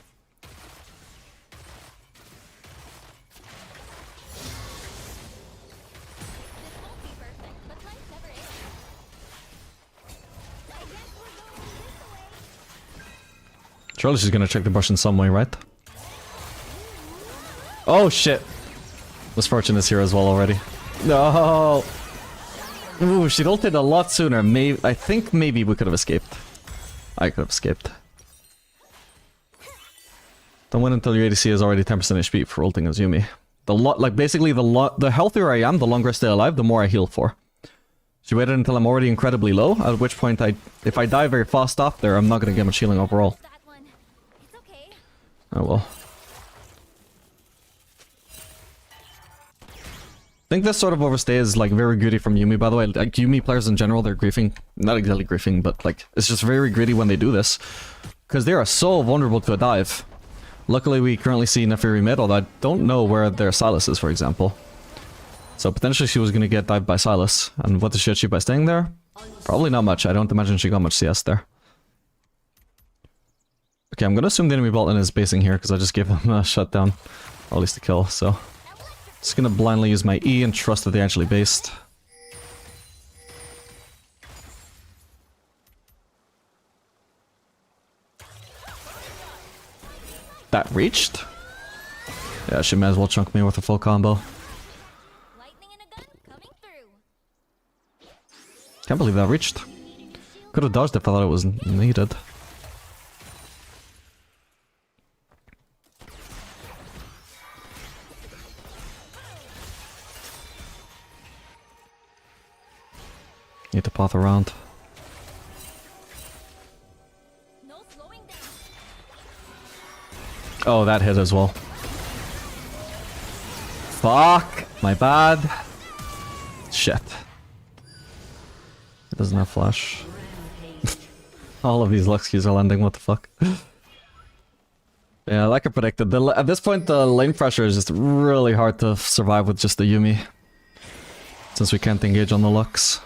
Surely she's gonna check the brush in some way, right? Oh shit! Misfortune is here as well already. No! Ooh, she'd ulted a lot sooner. I think maybe we could have escaped. I could have escaped. Don't win until your ADC is already 10% HP for ulting as Yumi. The healthier I am, the longer I stay alive, the more I heal for. She waited until I'm already incredibly low, at which point if I die very fast off there, I'm not gonna get much healing overall. Oh well. I think this sort of overstay is like very greedy from Yumi, by the way. Like Yumi players in general, they're griefing. Not exactly griefing, but like it's just very greedy when they do this. Because they are so vulnerable to a dive. Luckily we currently see Neferi mid, although I don't know where their Silas is, for example. So potentially she was gonna get dived by Silas. And what does she achieve by staying there? Probably not much. I don't imagine she got much CS there. Okay, I'm gonna assume the enemy bot lane is basing here because I just gave them a shutdown. Or at least a kill, so... Just gonna blindly use my E and trust that they actually based. That reached? Yeah, she might as well chunk me with a full combo. Can't believe that reached. Could have dodged if I thought it was needed. Need to path around. Oh, that hit as well. Fuck! My bad. Shit. It doesn't have flash. All of these Luxkeys are landing, what the fuck? Yeah, like I predicted, at this point the lane pressure is just really hard to survive with just the Yuumi. Since we can't engage on the Lux.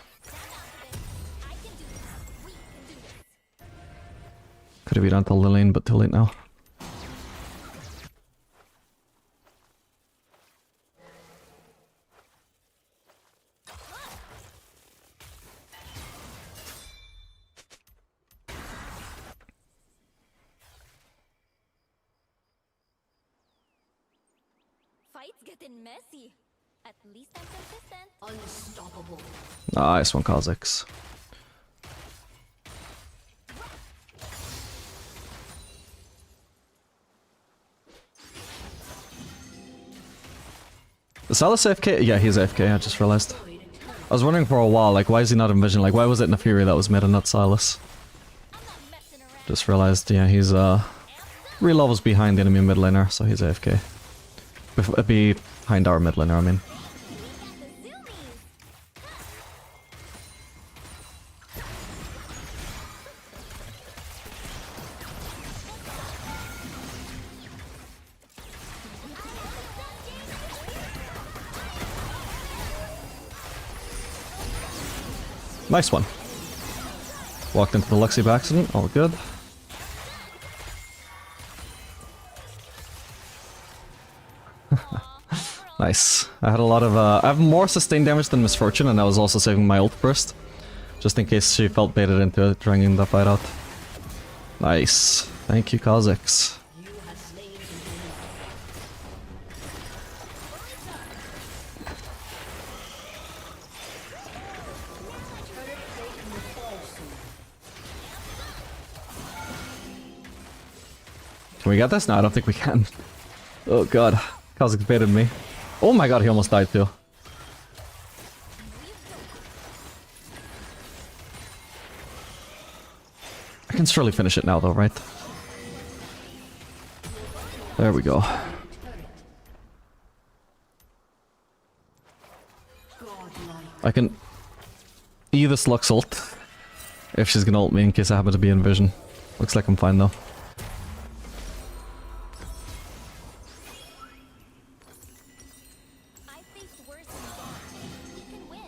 Could have been onto the lane, but too late now. Fights getting messy. At least I'm consistent. Unstoppable. Nice one, Kha'Zix. Is Sylas AFK? Yeah, he's AFK, I just realized. I was wondering for a while, like, why is he not in Vision? Like, why was it Nefiri that was mid and not Sylas? Just realized, yeah, he's 3 levels behind the enemy mid laner, so he's AFK. Behind our mid laner, I mean. Nice one. Walked into the Luxie by accident, all good. Nice. I had a lot of, I have more sustained damage than Misfortune, and I was also saving my ult burst. Just in case she felt baited into it, dragging the fight out. Nice. Thank you, Kha'Zix. Can we get this? No, I don't think we can. Oh god. Kha'Zix baited me. Oh my god, he almost died too. I can surely finish it now though, right? There we go. I can E this Lux ult if she's gonna ult me in case I happen to be in vision. Looks like I'm fine though.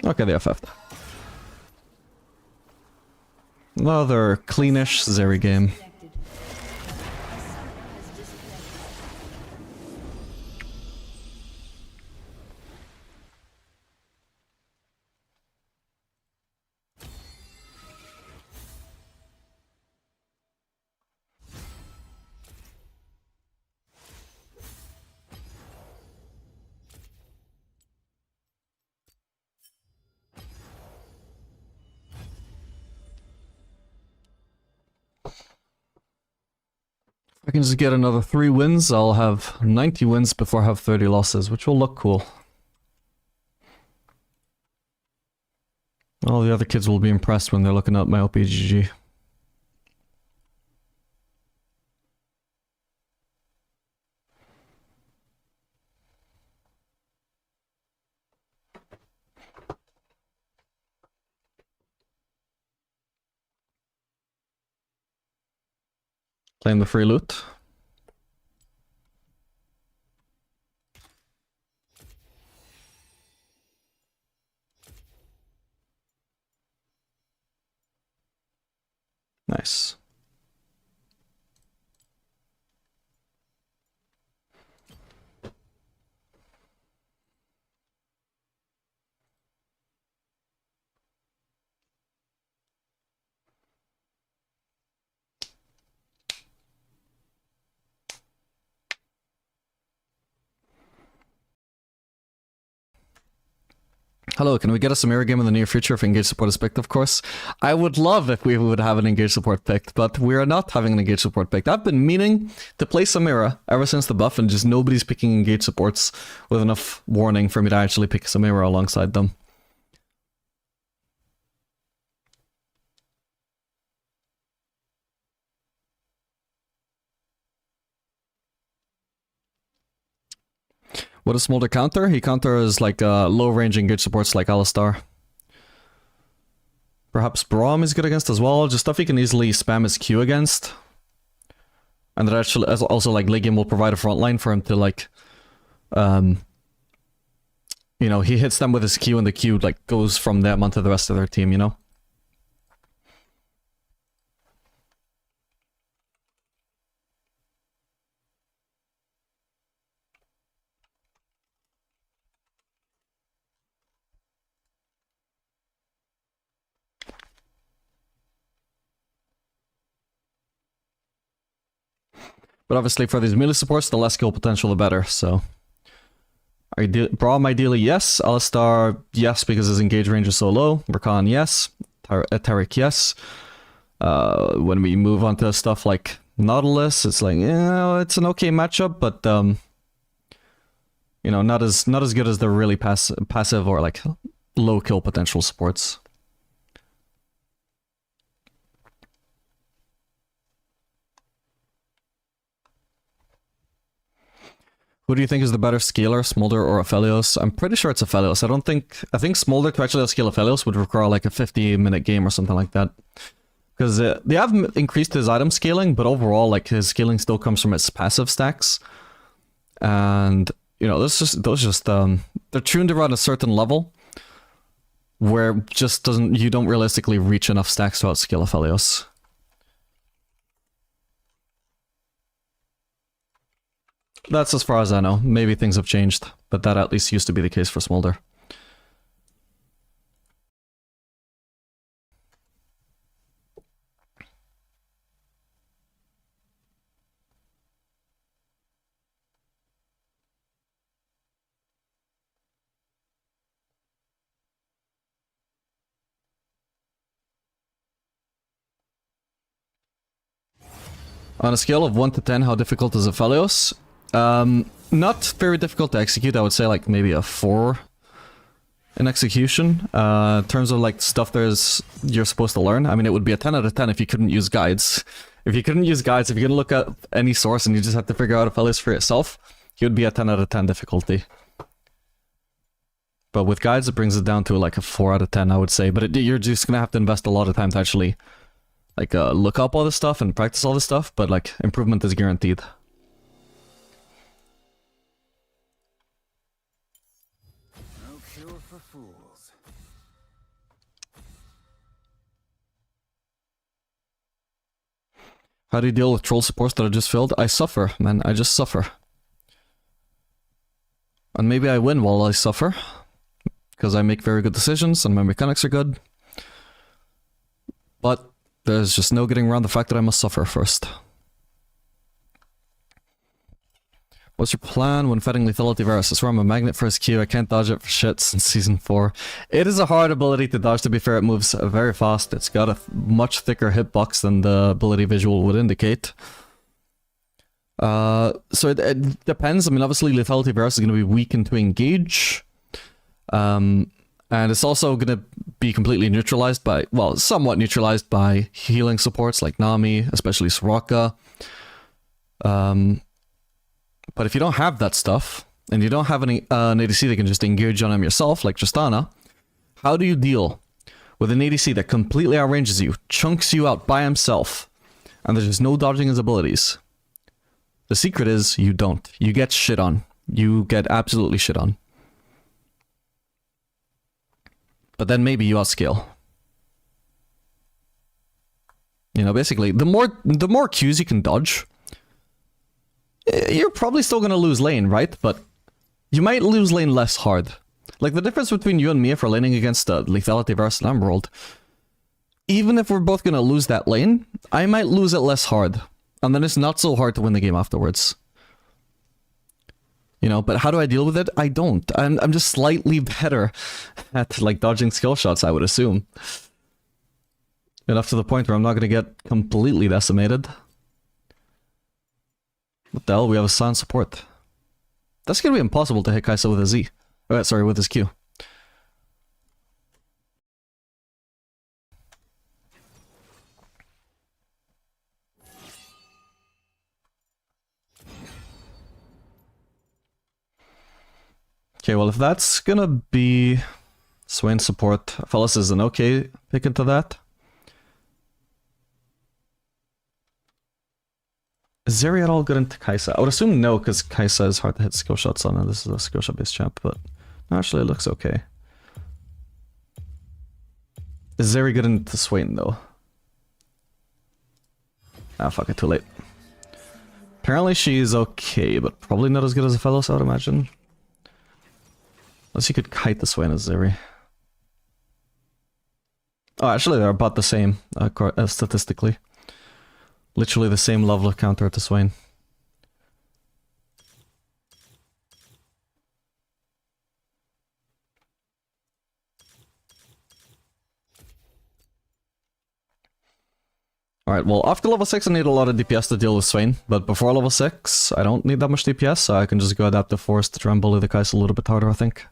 Okay, they FF'd. Another cleanish Zeri game. I can just get another 3 wins, I'll have 90 wins before I have 30 losses, which will look cool. All the other kids will be impressed when they're looking at my LPGG. Claim the free loot. Nice. Hello, can we get a Samira game in the near future if engage support is picked, of course? I would love if we would have an engage support picked, but we are not having an engage support picked. I've been meaning to play Samira ever since the buff, and just nobody's picking engage supports with enough warning for me to actually pick Samira alongside them. What does Smolder counter? He counters like low range engage supports like Alistar. Perhaps Braum is good against as well, just stuff he can easily spam his Q against. And that actually also like late game will provide a front line for him to like you know, he hits them with his Q and the Q like goes from them onto the rest of their team, you know? But obviously for these melee supports, the less skill potential, the better, so... Braum ideally, yes. Alistar, yes, because his engage range is so low. Rakan, yes. Taric, yes. When we move on to stuff like Nautilus, it's like, yeah, it's an okay matchup, but, you know, not as good as the really passive or, like, low kill potential supports. Who do you think is the better scaler, Smolder or Aphelios? I'm pretty sure it's Aphelios. I think Smolder to actually scale Aphelios would require like a 50-minute game or something like that. Because they have increased his item scaling, but overall, like, his scaling still comes from his passive stacks. And, you know, they're tuned around a certain level where you don't realistically reach enough stacks to outscale Aphelios. That's as far as I know. Maybe things have changed, but that at least used to be the case for Smolder. On a scale of 1 to 10, how difficult is Aphelios? Not very difficult to execute. I would say like maybe a 4 in execution. In terms of like stuff you're supposed to learn, I mean, it would be a 10 out of 10 if you couldn't use guides. If you couldn't use guides, if you're gonna look at any source and you just have to figure out Aphelios for yourself, it would be a 10 out of 10 difficulty. But with guides, it brings it down to like a 4 out of 10, I would say. But you're just gonna have to invest a lot of time to actually like look up all this stuff and practice all this stuff. But like improvement is guaranteed. No cure for fools. How do you deal with troll supports that are just filled? I suffer, man. I just suffer. And maybe I win while I suffer. Because I make very good decisions and my mechanics are good. But there's just no getting around the fact that I must suffer first. What's your plan when fighting lethality Varus? I swear I'm a magnet for his Q. I can't dodge it for shit since season 4. It is a hard ability to dodge, to be fair. It moves very fast. It's got a much thicker hitbox than the ability visual would indicate. So it depends. I mean, obviously lethality Varus is going to be weakened to engage. And it's also going to be completely neutralized by, well, somewhat neutralized by healing supports like Nami, especially Soraka. But if you don't have that stuff, and you don't have an ADC that can just engage on him yourself, like Tristana, how do you deal with an ADC that completely outranges you, chunks you out by himself, and there's just no dodging his abilities? The secret is, you don't. You get shit on. You get absolutely shit on. But then maybe you outscale. You know, basically, the more Qs you can dodge, you're probably still gonna lose lane, right? But you might lose lane less hard. Like, the difference between you and me if we're laning against lethality Varus and Emerald, even if we're both gonna lose that lane, I might lose it less hard. And then it's not so hard to win the game afterwards. You know, but how do I deal with it? I don't. I'm just slightly better at, like, dodging skill shots, I would assume. Enough to the point where I'm not gonna get completely decimated. What the hell? We have a silent support. That's gonna be impossible to hit Kai'Sa with a Z. Sorry, with his Q. Okay, well, if that's gonna be Swain support, Aphelios is an okay pick into that. Is Zeri at all good into Kai'Sa? I would assume no, because Kai'Sa is hard to hit skill shots on, and this is a skill shot based champ, but actually it looks okay. Is Zeri good into Swain though? Ah, fuck it, too late. Apparently she's okay, but probably not as good as Aphelios, I would imagine. Unless you could kite the Swain as Zeri. Oh, actually they're about the same, statistically. Literally the same level of counter to Swain. Alright, well, after level 6 I need a lot of DPS to deal with Swain, but before level 6 I don't need that much DPS, so I can just go Adaptive Force to try and bully the Kai'Sa a little bit harder, I think.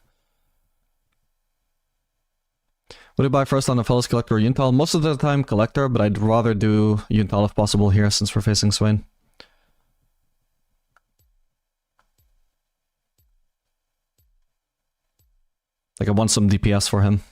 What do you buy first on Aphelios, Collector, or Yuntal? Most of the time Collector, but I'd rather do Yuntal if possible here since we're facing Swain. Like, I want some DPS for him.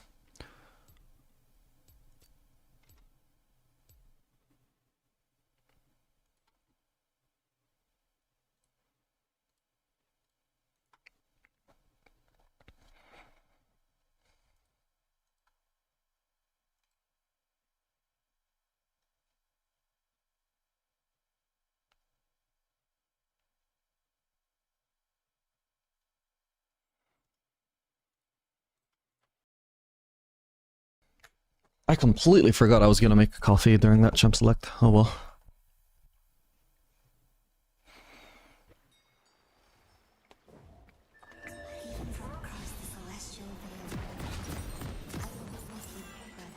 I completely forgot I was gonna make a coffee during that champ select. Oh well. Even from across the celestial veil, I will be with you, brother.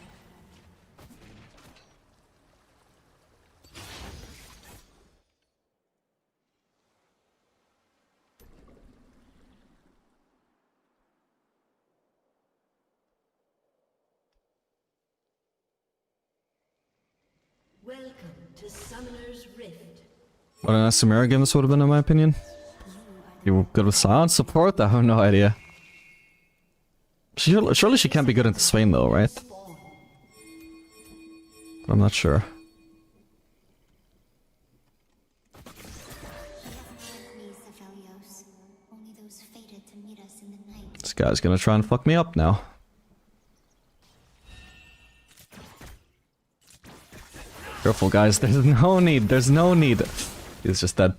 Welcome to Summoner's Rift. What an Samara game this would have been in my opinion. You were good with silence support? I have no idea. Surely she can't be good into Swain though, right? But I'm not sure. Enemies, Aphelios. Only those fated to meet us in the night. This guy's gonna try and fuck me up now. Careful guys, there's no need. He's just dead.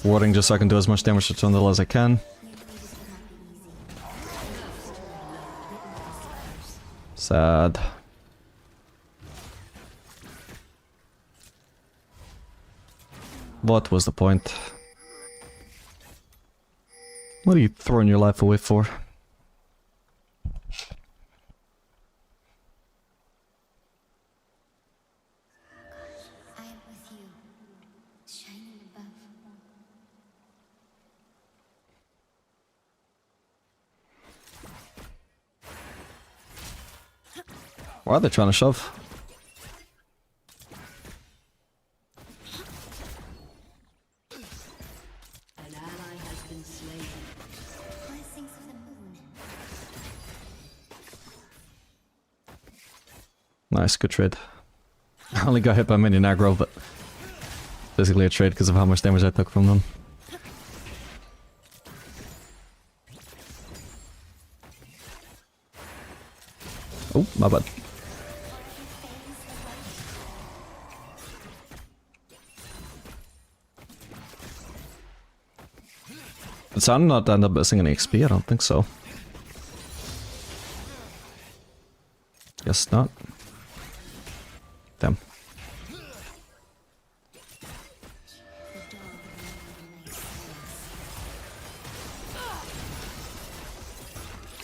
Warding just so I can do as much damage to Trundle as I can. Sad. What was the point? What are you throwing your life away for? I am with you, shining above. Why are they trying to shove? An ally has been slain. Blessings of the moon. Nice, good trade. I only got hit by minion aggro, but basically a trade because of how much damage I took from them. Oh, my bad. Did Sun not end up missing any XP? I don't think so. Guess not. Damn.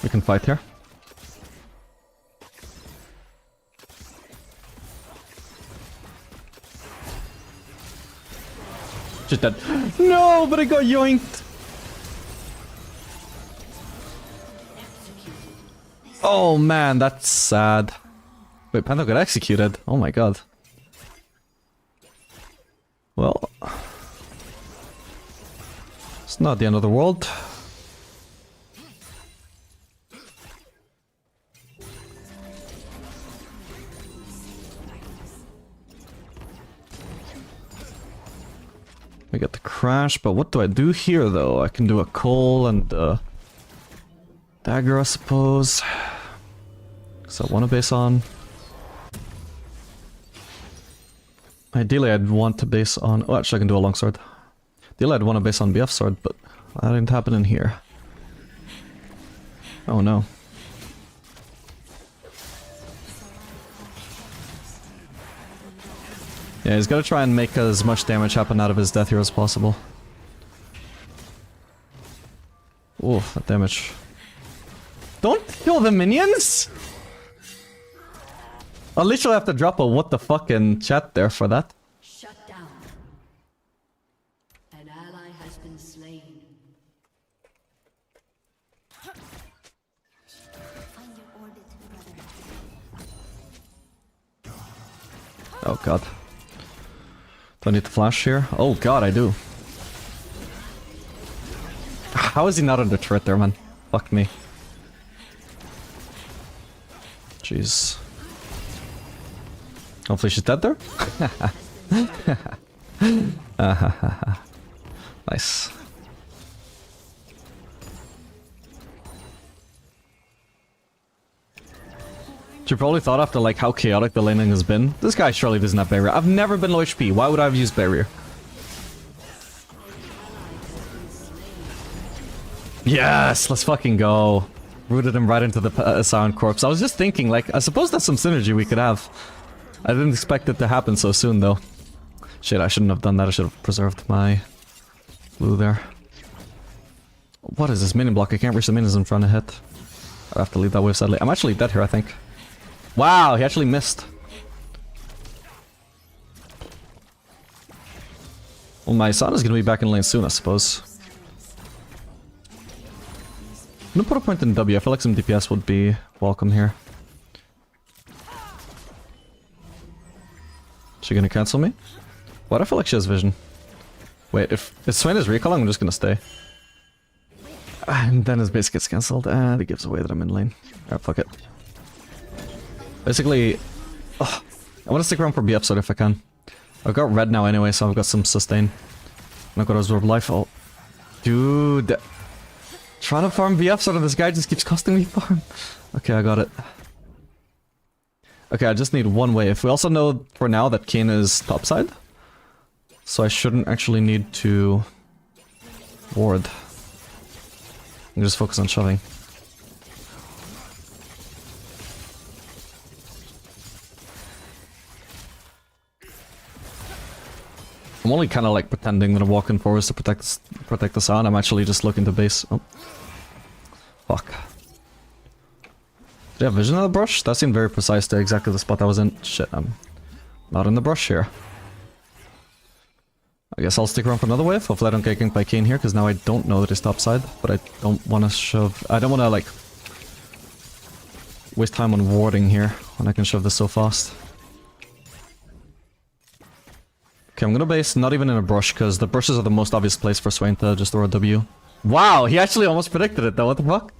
We can fight here. Just dead. No, but I got yoinked. Oh man, that's sad. Wait, Panther got executed. Oh my god. Well, it's not the end of the world. We get the crash, but what do I do here though? I can do a coal and dagger, I suppose. So I want to base on. Ideally, I'd want to base on. Oh, actually, I can do a longsword. Ideally, I'd want to base on BF sword, but that ain't happening here. Oh no. Yeah, he's gotta try and make as much damage happen out of his death here as possible. Oh, that damage. Don't kill the minions! I'll literally have to drop a what the fuck in chat there for that. Shut down. An ally has been slain. Find your orbit, brother. Oh god. Do I need to flash here? Oh god, I do. How is he not under turret there, man? Fuck me. Jeez. Hopefully she's dead there? Nice. You probably thought after like how chaotic the laning has been, this guy surely doesn't have barrier. I've never been low HP, why would I have used barrier? Yes, let's fucking go. Rooted him right into the Silent Corpse. I was just thinking, like, I suppose that's some synergy we could have. I didn't expect it to happen so soon though. Shit, I shouldn't have done that, I should have preserved my blue there. What is this minion block? I can't reach the minions I'm trying to hit. I have to leave that wave sadly. I'm actually dead here, I think. Wow, he actually missed. Well, my son is going to be back in lane soon, I suppose. I'm going to put a point in W. I feel like some DPS would be welcome here. Is she going to cancel me? Why do I feel like she has vision? Wait, if Swain is recalling, I'm just going to stay. And then his base gets cancelled, and he gives away that I'm in lane. Alright, fuck it. Basically, I want to stick around for BF sword if I can. I've got red now anyway, so I've got some sustain. And I've got absorb life. Oh, dude, trying to farm BF sword and this guy just keeps costing me farm. Okay, I got it. Okay, I just need one wave. We also know for now that Kayn is topside, so I shouldn't actually need to ward. I can just focus on shoving. I'm only kind of like pretending that I'm walking forwards to protect the sound. I'm actually just looking to base. Oh. Fuck. Did I have vision of the brush? That seemed very precise to exactly the spot I was in. Shit, I'm not in the brush here. I guess I'll stick around for another wave. Hopefully I don't get ganked by Kayn here, because now I don't know that he's topside. But I don't want to shove... I don't want to, like, waste time on warding here when I can shove this so fast. Okay, I'm gonna base not even in a brush, because the brushes are the most obvious place for Swain to just throw a W. Wow, he actually almost predicted it though, what the fuck?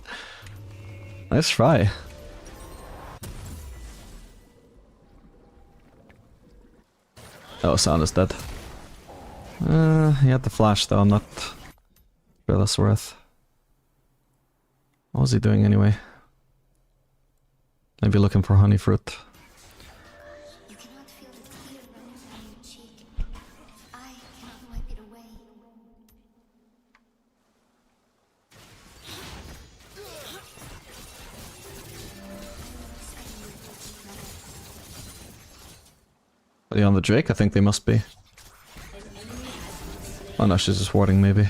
Nice try. Oh, Sound is dead. He had the flash though, I'm not sure that's worth. What was he doing anyway? Maybe looking for honey fruit. You cannot feel the tear running down your cheek. I cannot wipe it away. Are they on the Drake? I think they must be. Oh no, she's just warding maybe.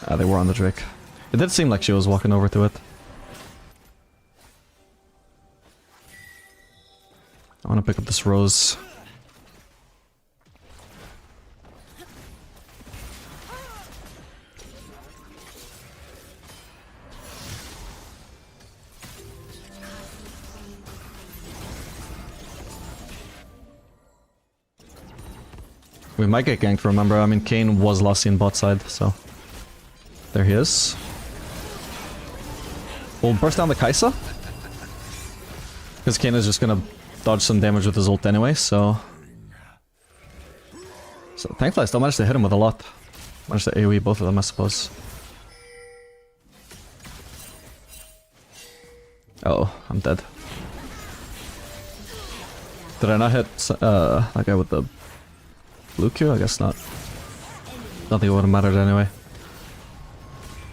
Ah, they were on the Drake. It did seem like she was walking over to it. I want to pick up this rose. We might get ganked, remember? I mean, Kayn was last seen bot side, so... There he is. We'll burst down the Kai'Sa. Because Kayn is just gonna dodge some damage with his ult anyway, so... So thankfully I still managed to hit him with a lot. Managed to AoE both of them, I suppose. Oh, I'm dead. Did I not hit that guy with the blue Q? I guess not. Don't think it would have mattered anyway.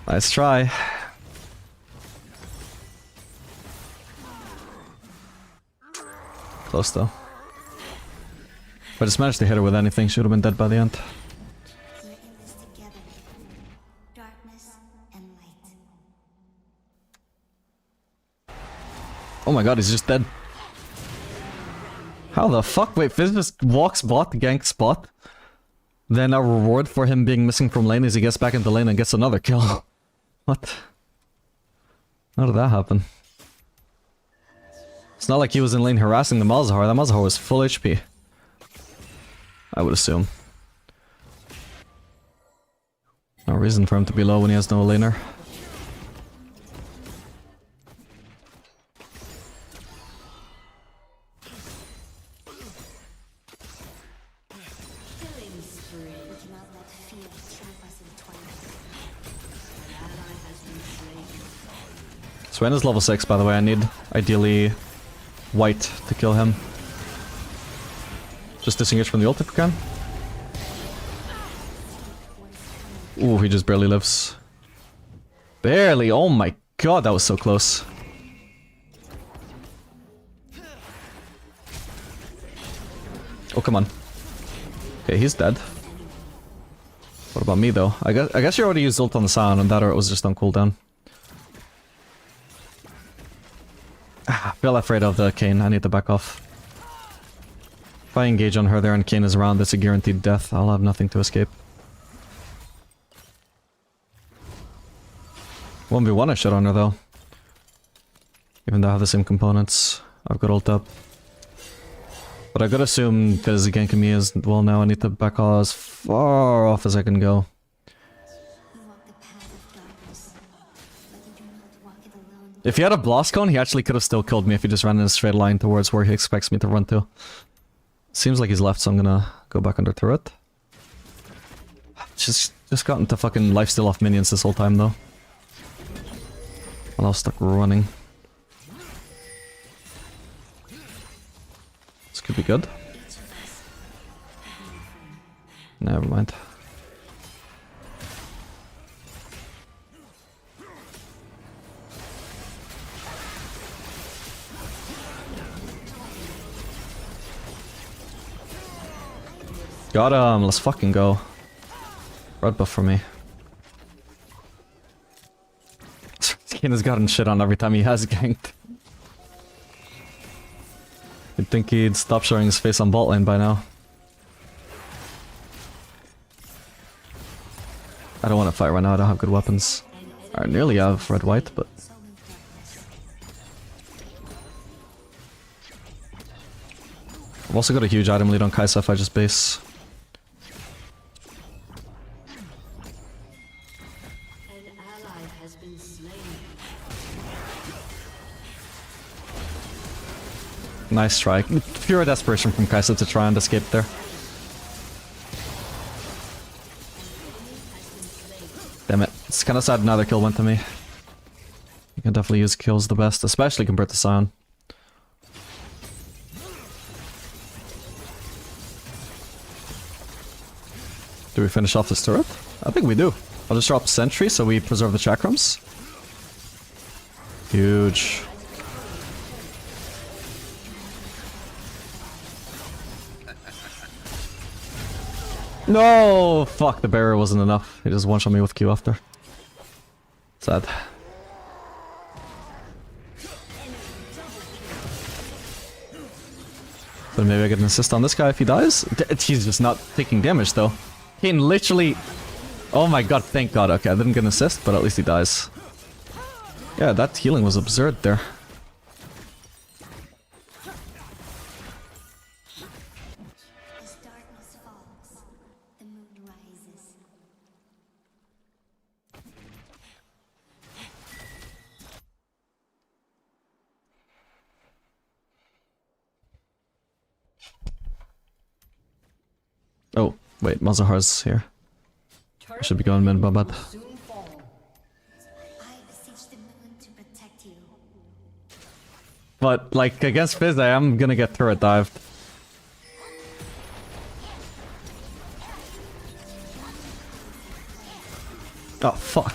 Nice try. Close though. If I just managed to hit her with anything, she would have been dead by the end. We're in this together. Darkness and light. Oh my god, he's just dead. How the fuck? Wait, Fizz just walks bot, ganks bot. Then a reward for him being missing from lane is he gets back into lane and gets another kill. What? How did that happen? It's not like he was in lane harassing the Malzahar. That Malzahar was full HP. I would assume. No reason for him to be low when he has no laner. Swain is level 6, by the way. I need, ideally, white to kill him. Just disengage from the ult if we can. Ooh, he just barely lives. Barely! Oh my god, that was so close. Oh, come on. Okay, he's dead. What about me, though? I guess you already used ult on the Scion, and that or it was just on cooldown. I feel afraid of the Kayn. I need to back off. If I engage on her there and Kayn is around, it's a guaranteed death. I'll have nothing to escape. 1v1 I should on her though. Even though I have the same components. I've got ult up. But I gotta assume Fizz is ganking me as well now. I need to back as far off as I can go. If he had a blast cone, he actually could have still killed me if he just ran in a straight line towards where he expects me to run to. Seems like he's left, so I'm gonna go back under turret. Just gotten to fucking lifesteal off minions this whole time though. While I was stuck running. This could be good. Never mind. Got him, let's fucking go. Red buff for me. Kayn has gotten shit on every time he has ganked. You'd think he'd stop showing his face on bot lane by now. I don't want to fight right now, I don't have good weapons. I nearly have red-white, but... I've also got a huge item lead on Kai'Sa if I just base. Nice try. Pure desperation from Kai'Sa to try and escape there. Damn it. It's kinda sad neither kill went to me. You can definitely use kills the best, especially compared to Scion. Do we finish off this turret? I think we do. I'll just drop Sentry so we preserve the chakrams. Huge. No! Fuck, the barrier wasn't enough. He just one-shot me with Q after. Sad. But maybe I get an assist on this guy if he dies? He's just not taking damage though. Kayn literally... Oh my god, thank god. Okay, I didn't get an assist, but at least he dies. Yeah, that healing was absurd there. Wait, Mazahar's here. I should be going mid, but Soon fall. I beseech the moon to protect you. But, like, against Fizz, I am gonna get turret dived. Oh, fuck.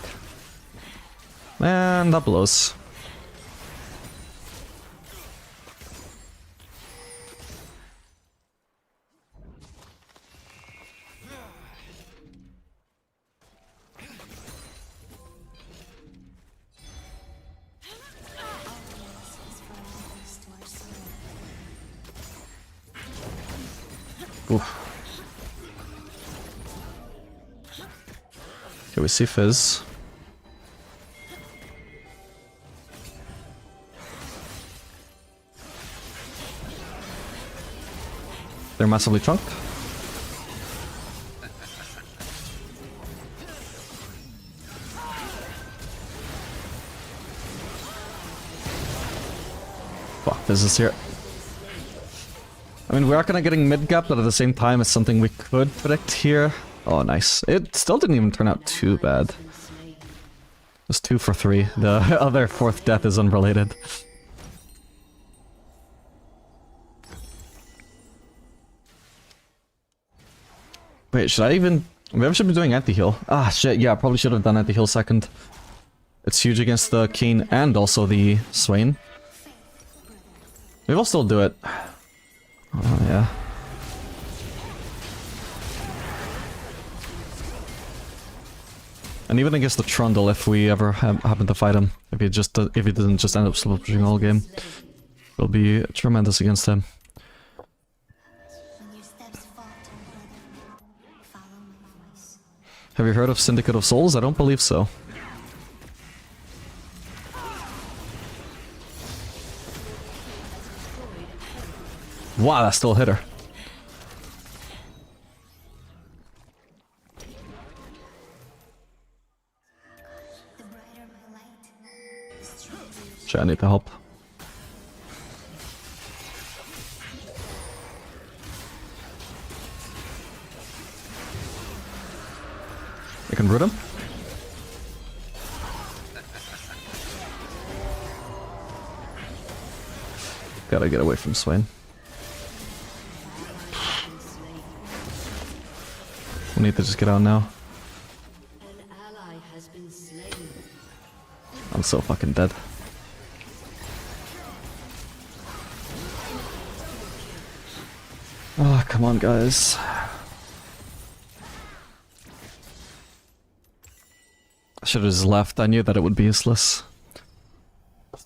Man, that blows. Oof. Okay, we see Fizz. They're massively chunked. Fuck, Fizz is here. I mean, we are kind of getting mid-gap, but at the same time, it's something we could predict here. Oh, nice. It still didn't even turn out too bad. It's 2 for 3. The other 4th death is unrelated. Wait, should I even... Maybe I should be doing anti-heal. Ah, shit, yeah, I probably should have done anti-heal second. It's huge against the Keen and also the Swain. Maybe I'll still do it. Oh, yeah. And even against the Trundle, if we ever happen to fight him, if he doesn't just end up slow pushing all game, it'll be tremendous against him. When your steps falter, brother, follow my voice. Have you heard of Syndicate of Souls? I don't believe so. Wow, that still hit her. The brighter my light, the stronger your Shit, I need the help. I can root him. Gotta get away from Swain. We need to just get out now. An ally has been slain. I'm so fucking dead. Oh, come on, guys. I should have just left. I knew that it would be useless.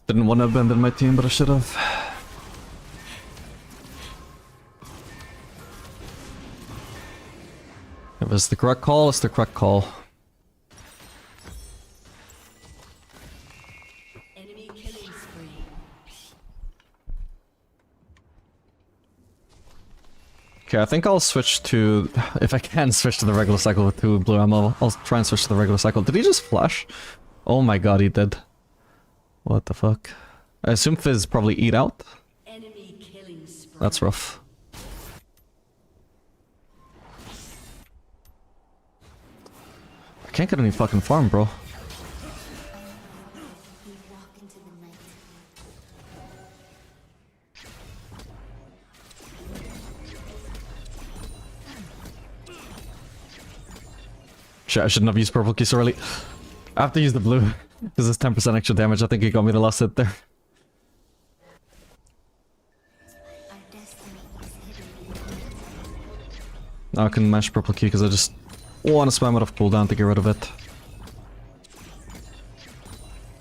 Didn't want to abandon my team, but I should have. If it's the correct call, it's the correct call. Enemy killing spree. Okay, I think I'll switch to... If I can switch to the regular cycle with 2 blue ammo, I'll try and switch to the regular cycle. Did he just flash? Oh my god, he did. What the fuck? I assume Fizz probably eat out? Enemy killing spree. That's rough. I can't get any fucking farm, bro. we walk into the night. Shit, I shouldn't have used purple key so early. I have to use the blue. Because it's 10% extra damage. I think he got me the last hit there. Our destiny is hidden. Now I can mash purple key because I just want to spam it off cooldown to get rid of it.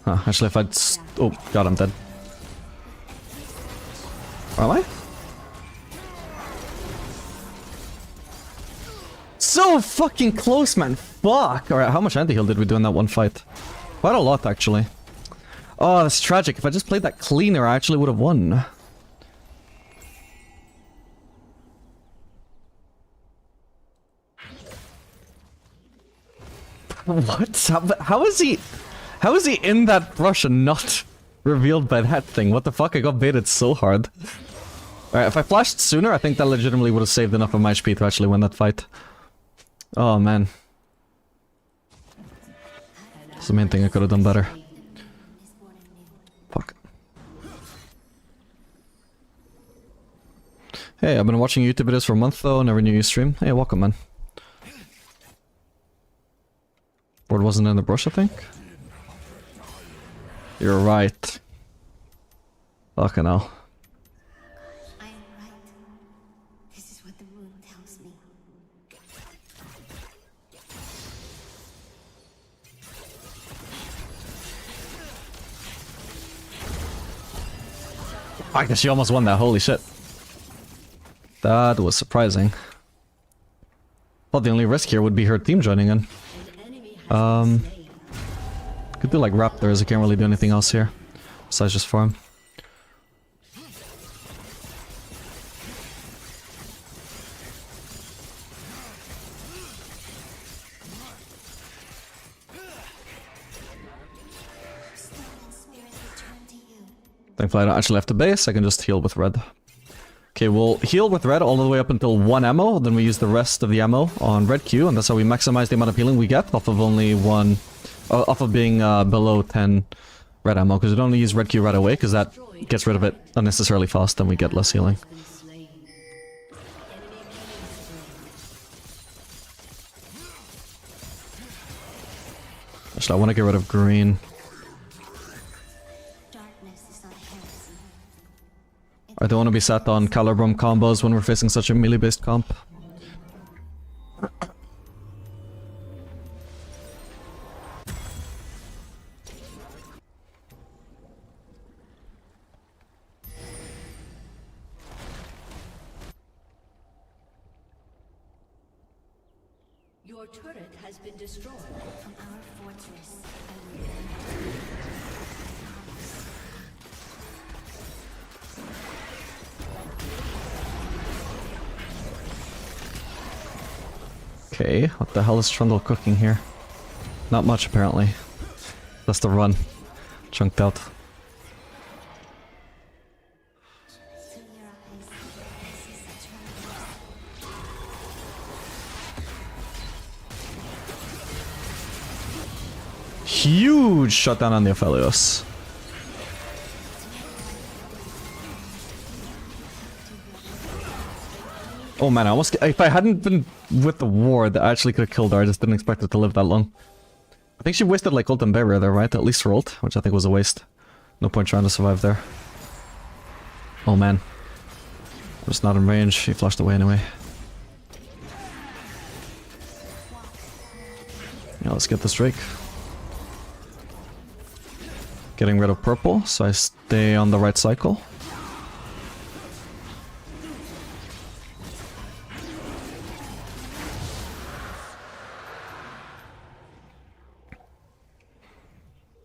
Huh, actually if I'd... Oh, god, I'm dead. Am I? So fucking close, man. Fuck. Alright, how much anti-heal did we do in that one fight? Quite a lot, actually. Oh, that's tragic. If I just played that cleaner, I actually would have won. What? How is he... How is he in that brush and not revealed by that thing? What the fuck? I got baited so hard. Alright, if I flashed sooner, I think that legitimately would have saved enough of my HP to actually win that fight. Oh man. That's the main thing I could have done better. Fuck. Hey, I've been watching YouTube videos for a month though, never knew you stream. Hey, welcome man. Word wasn't in the brush, I think? You're right. Fucking hell. I am right. This is what the rune tells me. I guess she almost won that, holy shit. That was surprising. Thought the only risk here would be her team joining in. Could do like raptors, I can't really do anything else here. Besides just farm. Thankfully I don't actually have to base, I can just heal with red. Okay, we'll heal with red all the way up until 1 ammo, then we use the rest of the ammo on red Q, and that's how we maximize the amount of healing we get off of only one... off of being below 10 red ammo, because we don't use red Q right away, because that gets rid of it unnecessarily fast, and we get less healing. Actually, I want to get rid of green. I don't want to be sat on Calibrum combos when we're facing such a melee-based comp. Your turret has been destroyed. From our fortress, Okay, what the hell is Trundle cooking here? Not much, apparently. That's the run. Chunked out. Huge shutdown on the Aphelios. Oh man, I almost... If I hadn't been with the ward, I actually could have killed her. I just didn't expect it to live that long. I think she wasted like ult and barrier there, right? At least her ult, which I think was a waste. No point trying to survive there. Oh man. I'm just not in range. He flashed away anyway. Yeah, let's get this Drake. Getting rid of purple, so I stay on the right cycle.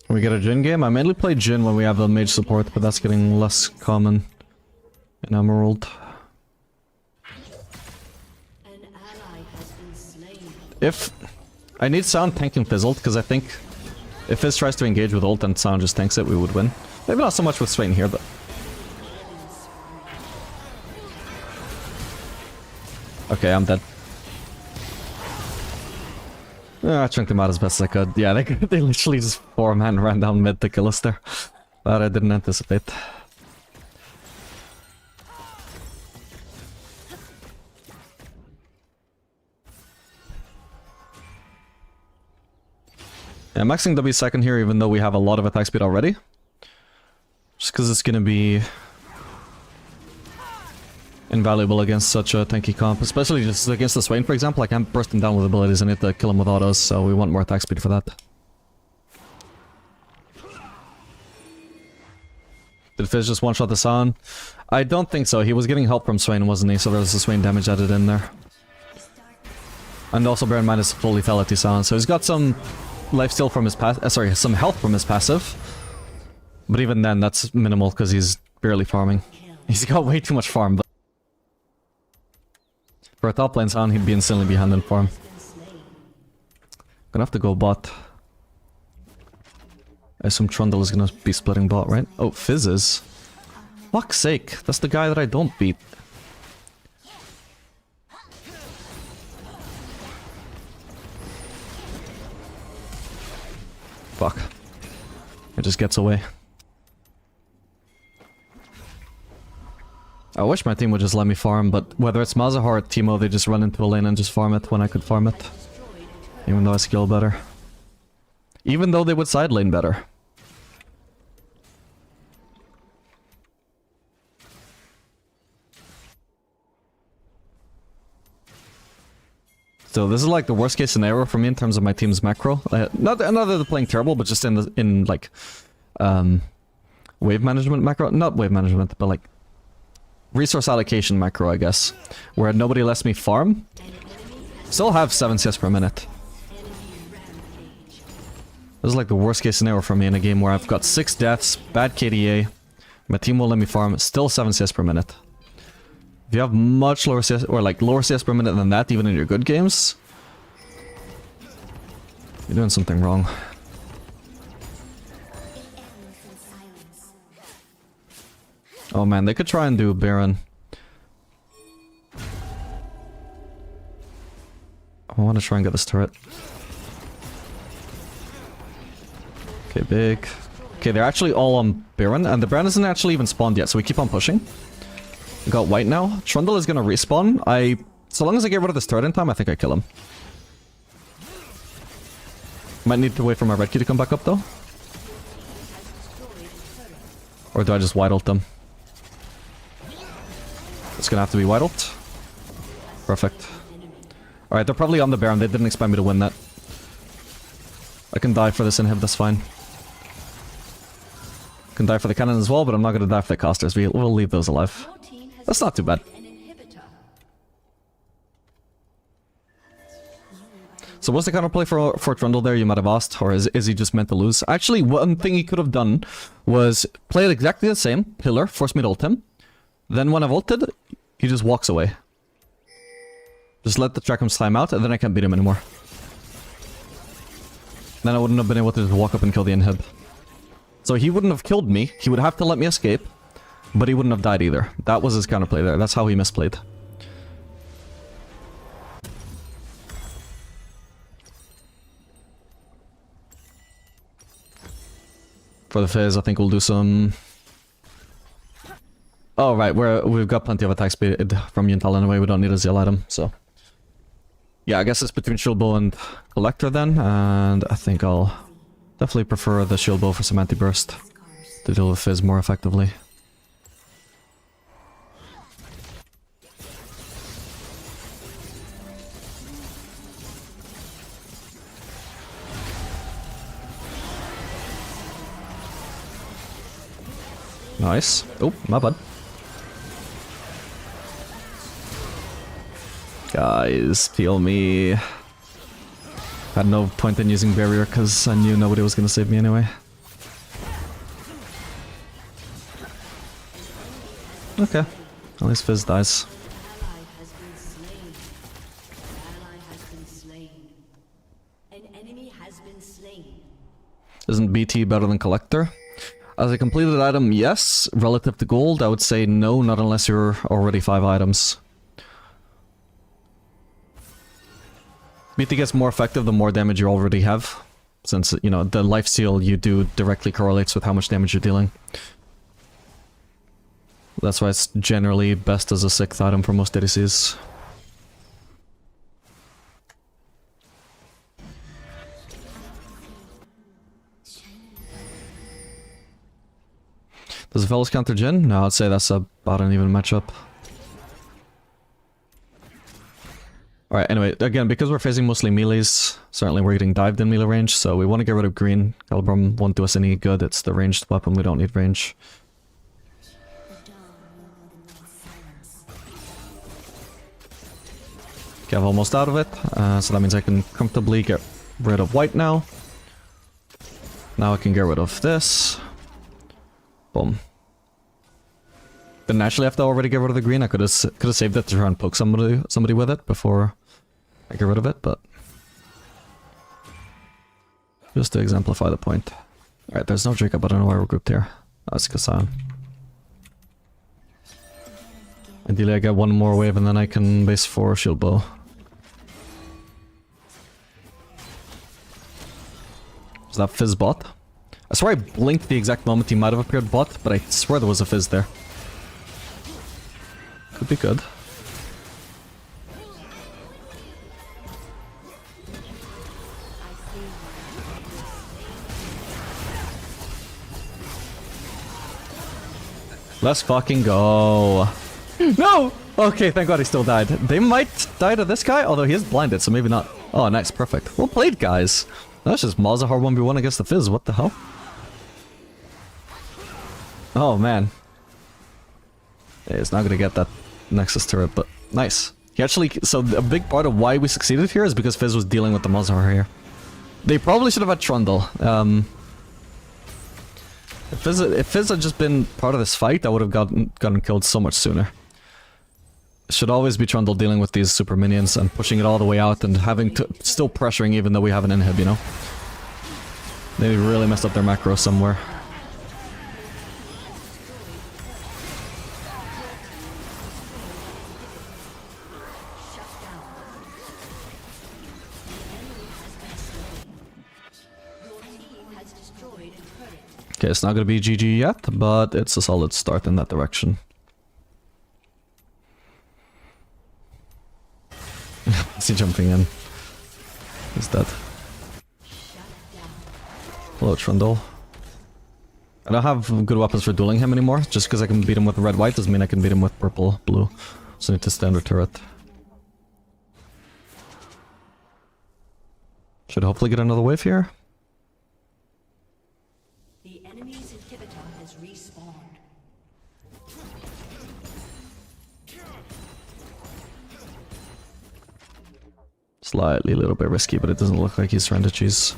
We get a Jhin game? I mainly play Jhin when we have a mage support, but that's getting less common in Emerald. An ally has been slain. If... I need Sound tanking Fizzled, because I think if Fizz tries to engage with ult and Sound just tanks it, we would win. Maybe not so much with Swain here, but... Okay, I'm dead. I chunked him out as best as I could. Yeah, they literally just 4-man ran down mid to kill us there. That I didn't anticipate. Yeah, maxing W second here even though we have a lot of attack speed already. Just because it's gonna be invaluable against such a tanky comp, especially just against the Swain, for example. I can't burst him down with abilities, I need to kill him with autos, so we want more attack speed for that. Did Fizz just one-shot the Sound? I don't think so, he was getting help from Swain, wasn't he? So there was the Swain damage added in there. And also bear in mind his full lethality Sound, so he's got some lifesteal from his sorry, some health from his passive. But even then, that's minimal, because he's barely farming. He's got way too much farm, but... For a top lane Sound, he'd be insanely behind in farm. Gonna have to go bot. I assume Trundle is gonna be splitting bot, right? Oh, Fizz is. Fuck's sake, that's the guy that I don't beat. Fuck. It just gets away. I wish my team would just let me farm, but whether it's Mazahar or Teemo, they just run into a lane and just farm it when I could farm it. Even though I skill better. Even though they would side lane better. So this is like the worst case scenario for me in terms of my team's macro. Not that they're playing terrible, but just in like wave management macro. Not wave management, but like resource allocation macro, I guess. Where nobody lets me farm. Still have 7 CS per minute. This is like the worst case scenario for me in a game where I've got 6 deaths, bad KDA, my team won't let me farm, still 7 CS per minute. If you have much lower CS, or like lower CS per minute than that, even in your good games, you're doing something wrong. Oh man, they could try and do Baron. I want to try and get this turret. Okay, big. Okay, they're actually all on Baron, and the Baron isn't actually even spawned yet, so we keep on pushing. We got white now. Trundle is gonna respawn. So long as I get rid of this turret in time, I think I kill him. Might need to wait for my red key to come back up though. Or do I just white ult them? It's gonna have to be white ult. Perfect. Alright, they're probably on the Baron. They didn't expect me to win that. I can die for this inhib, that's fine. Can die for the cannon as well, but I'm not gonna die for the casters. We'll leave those alive. That's not too bad. So what's the counterplay for Trundle there, you might have asked? Or is he just meant to lose? Actually, one thing he could have done was play it exactly the same. Pillar, force me to ult him. Then when I've ulted, he just walks away. Just let the track him time out, and then I can't beat him anymore. Then I wouldn't have been able to just walk up and kill the inhib. So he wouldn't have killed me, he would have to let me escape. But he wouldn't have died either. That was his counterplay there. That's how he misplayed. For the phase, I think we'll do some... Oh, right. We've got plenty of attack speed from Yuntal anyway. We don't need a Zeal item, so... Yeah, I guess it's between Shield Bow and Collector then. And I think I'll definitely prefer the Shield Bow for some anti-burst to deal with Fizz more effectively. Nice. Oh, my bad. Guys, peel me. Had no point in using barrier because I knew nobody was gonna save me anyway. Okay. At least Fizz dies. Isn't BT better than Collector? As a completed item, yes. Relative to gold, I would say no, not unless you're already 5 items. BT gets more effective the more damage you already have. Since, you know, the life steal you do directly correlates with how much damage you're dealing. That's why it's generally best as a 6th item for most ADCs. Does Aphelios counter Jhin? No, I'd say that's about an even matchup. Alright, anyway, again, because we're facing mostly melees, certainly we're getting dived in melee range, so we want to get rid of green. Calibrum won't do us any good, it's the ranged weapon, we don't need range. Okay, I'm almost out of it, so that means I can comfortably get rid of white now. Now I can get rid of this. Boom. Didn't actually have to already get rid of the green. I could have saved it to try and poke somebody with it before I get rid of it, but just to exemplify the point. Alright, there's no Jacob, I don't know why we're grouped here. That's Kassan. Ideally I get one more wave and then I can base for Shield Bow. Is that Fizz bot? I swear I blinked the exact moment he might have appeared bot, but I swear there was a Fizz there. Could be good. Let's fucking go. No! Okay, thank god he still died. They might die to this guy, although he is blinded, so maybe not. Oh, nice, perfect. Well played, guys. That's just Malzahar 1v1 against the Fizz, what the hell? Oh, man. Yeah, he's not gonna get that Nexus turret, but nice. He actually, so a big part of why we succeeded here is because Fizz was dealing with the Malzahar here. They probably should have had Trundle. If Fizz had just been part of this fight, I would have gotten killed so much sooner. It should always be Trundle dealing with these super minions and pushing it all the way out and having to still pressuring even though we have an inhib, you know? They really messed up their macro somewhere. Okay, it's not gonna be GG yet, but it's a solid start in that direction. Is he jumping in? He's dead. Hello, Trundle. I don't have good weapons for dueling him anymore. Just because I can beat him with red-white doesn't mean I can beat him with purple-blue. So I need to standard turret. Should hopefully get another wave here. The enemy's inhibitor has respawned. Slightly a little bit risky, but it doesn't look like he's trying to cheese.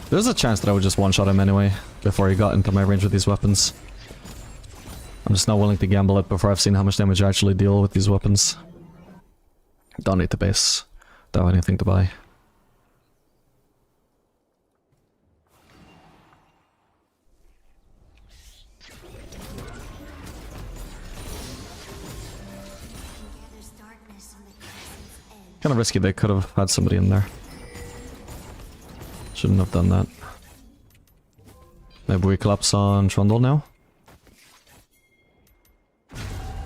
There's a chance that I would just one-shot him anyway, before he got into my range with these weapons. I'm just not willing to gamble it before I've seen how much damage I actually deal with these weapons. Don't need to base. Don't have anything to buy. Kind of risky, they could have had somebody in there. Shouldn't have done that. Maybe we collapse on Trundle now?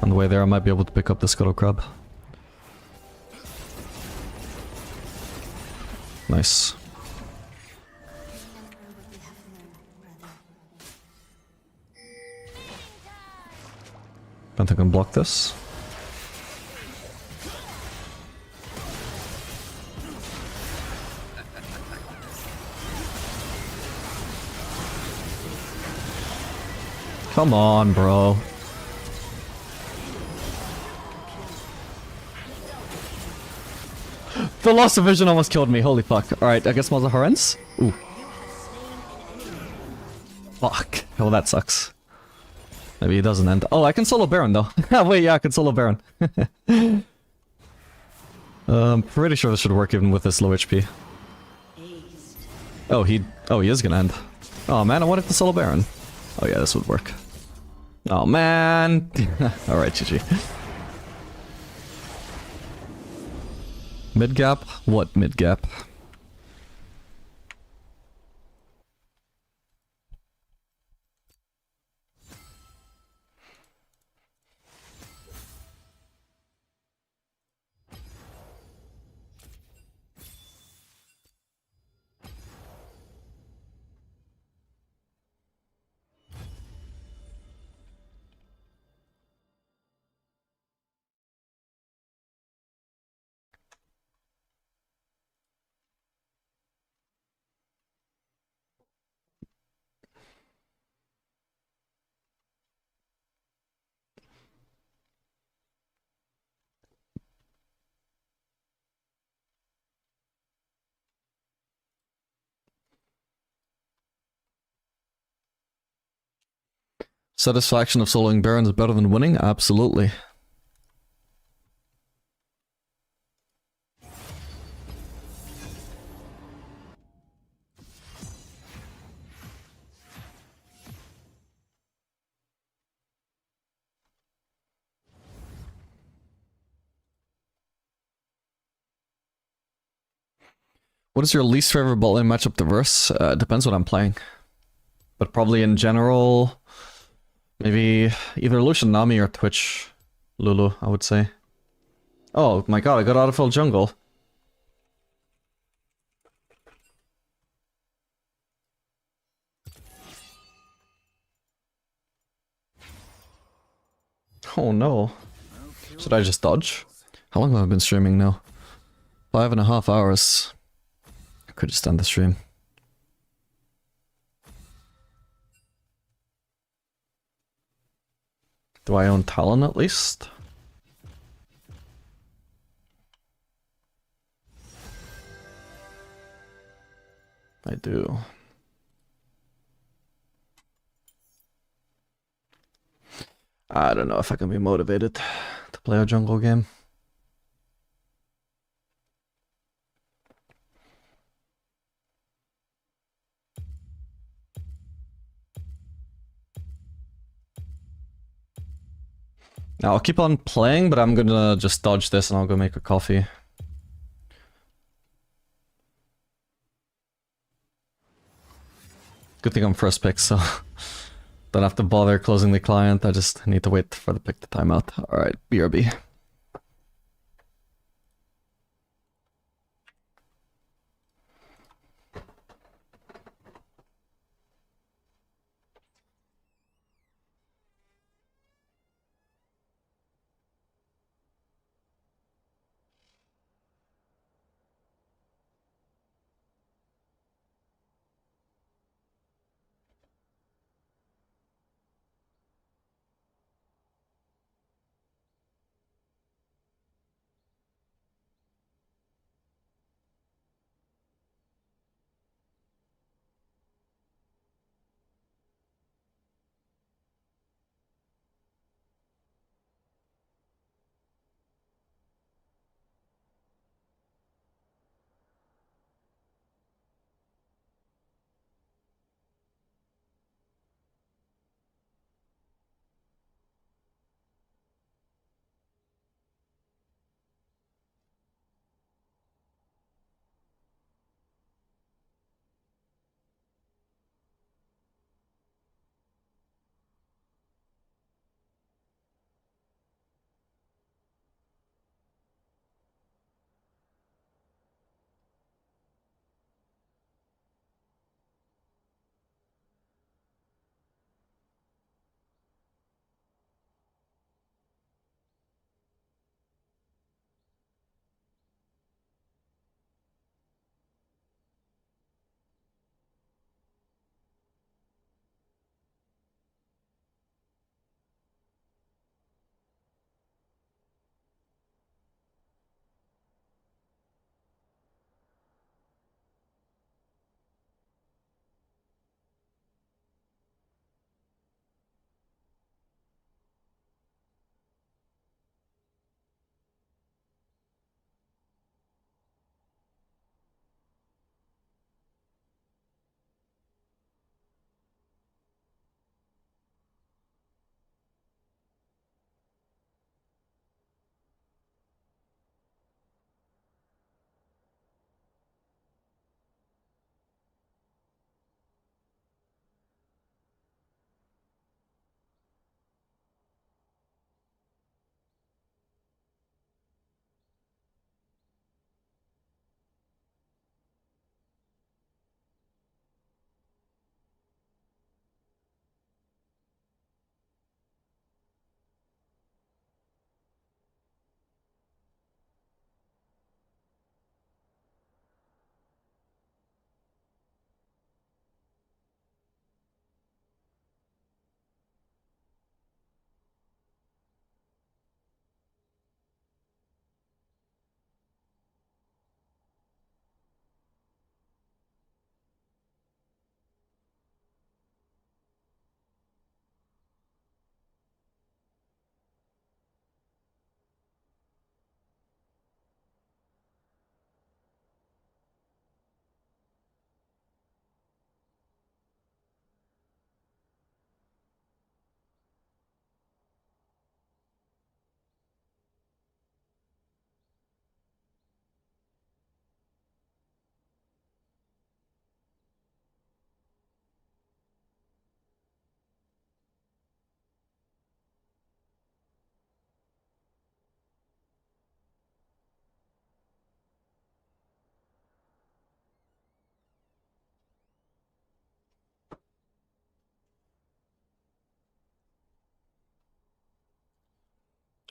On the way there I might be able to pick up the Scuttle Crab. Nice. Penta can block this. Come on, bro. The loss of vision almost killed me, holy fuck. Alright, I guess Malzahar ends? Ooh. Fuck. Oh, that sucks. Maybe he doesn't end. Oh, I can solo Baron though. Wait, yeah, I can solo Baron. I'm pretty sure this should work even with this low HP. Oh, he is gonna end. Oh man, I wanted to solo Baron. Oh yeah, this would work. Oh man! Alright, GG. Mid gap? What mid gap? Satisfaction of soloing Baron is better than winning? Absolutely. What is your least favorite bot lane matchup to verse? Depends what I'm playing. But probably in general, maybe either Lucian Nami or Twitch Lulu, I would say. Oh my god, I got autofill jungle. Oh no. Should I just dodge? How long have I been streaming now? 5.5 hours. I could just end the stream. Do I own Talon at least? I do. I don't know if I can be motivated to play a jungle game. Now I'll keep on playing, but I'm gonna just dodge this and I'll go make a coffee. Good thing I'm first pick, so don't have to bother closing the client. I just need to wait for the pick to time out. Alright, BRB.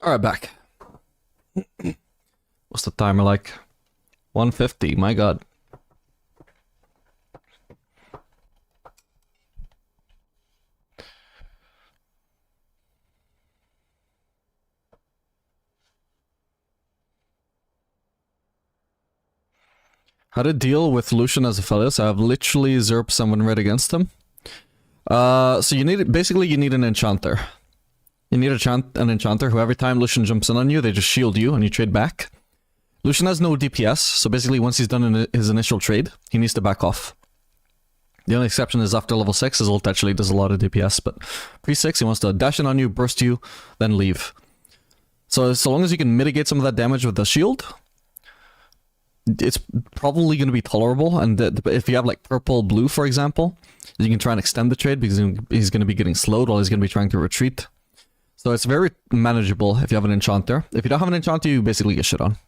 Alright, back. What's the timer like? 150, my god. How to deal with Lucian as Aphelios? I have literally 0% win rate against him. So you need, basically you need an enchanter. You need an enchanter who every time Lucian jumps in on you, they just shield you and you trade back. Lucian has no DPS, so basically once he's done his initial trade, he needs to back off. The only exception is after level 6, his ult actually does a lot of DPS, but pre-6 he wants to dash in on you, burst you, then leave. So long as you can mitigate some of that damage with the shield, it's probably going to be tolerable, and if you have like purple blue for example, you can try and extend the trade because he's going to be getting slowed while he's going to be trying to retreat. So it's very manageable if you have an enchanter. If you don't have an enchanter, you basically get shit on.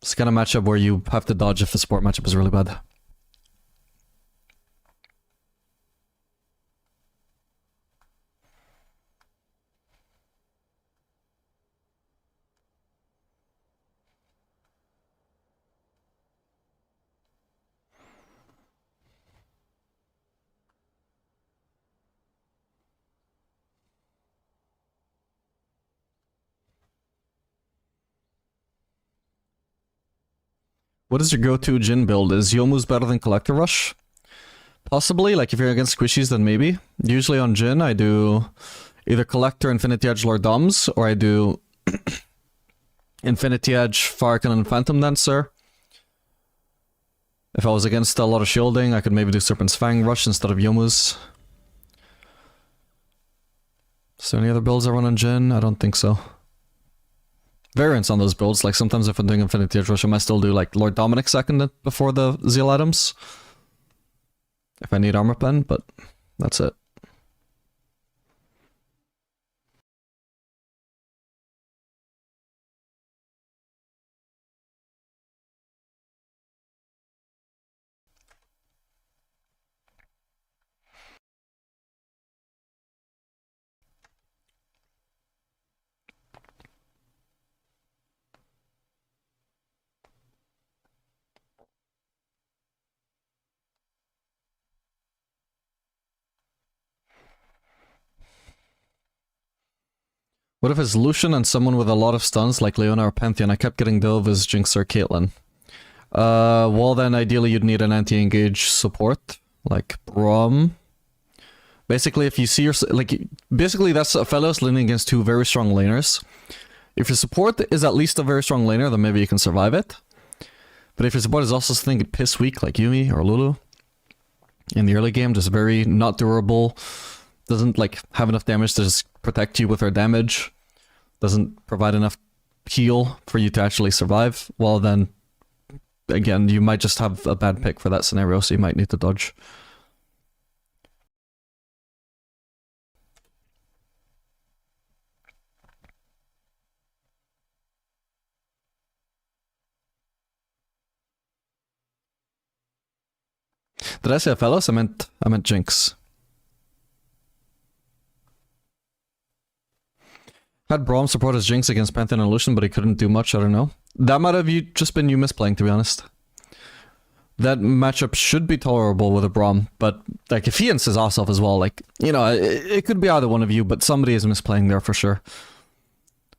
It's the kind of matchup where you have to dodge if the support matchup is really bad. What is your go-to Jhin build? Is Youmuu's better than Collector Rush? Possibly, like if you're against squishies then maybe. Usually on Jhin I do either Collector, Infinity Edge, Lord Doms, or I do Infinity Edge, Fire Cannon, Phantom Dancer. If I was against a lot of shielding, I could maybe do Serpent's Fang Rush instead of Youmuu's. Is there any other builds I run on Jhin? I don't think so. Variants on those builds, like sometimes if I'm doing Infinity Edge Rush, I might still do like Lord Dominic second before the Zeal items. If I need armor pen, but that's it. What if it's Lucian and someone with a lot of stuns like Leona or Pantheon? I kept getting Dove as Jinx or Caitlyn. Well then ideally you'd need an anti-engage support, like Braum. Basically if you see your... basically that's Aphelios leaning against two very strong laners. If your support is at least a very strong laner, then maybe you can survive it. But if your support is also something piss weak like Yuumi or Lulu, in the early game, just very not durable, doesn't like have enough damage to just protect you with her damage, doesn't provide enough heal for you to actually survive, well then, again, you might just have a bad pick for that scenario, so you might need to dodge. Did I say Aphelios? I meant Jinx. Had Braum support as Jinx against Pantheon and Lucian, but he couldn't do much, I don't know. That might have just been you misplaying, to be honest. That matchup should be tolerable with a Braum, but like if he insts off as well, like, you know, it could be either one of you, but somebody is misplaying there for sure.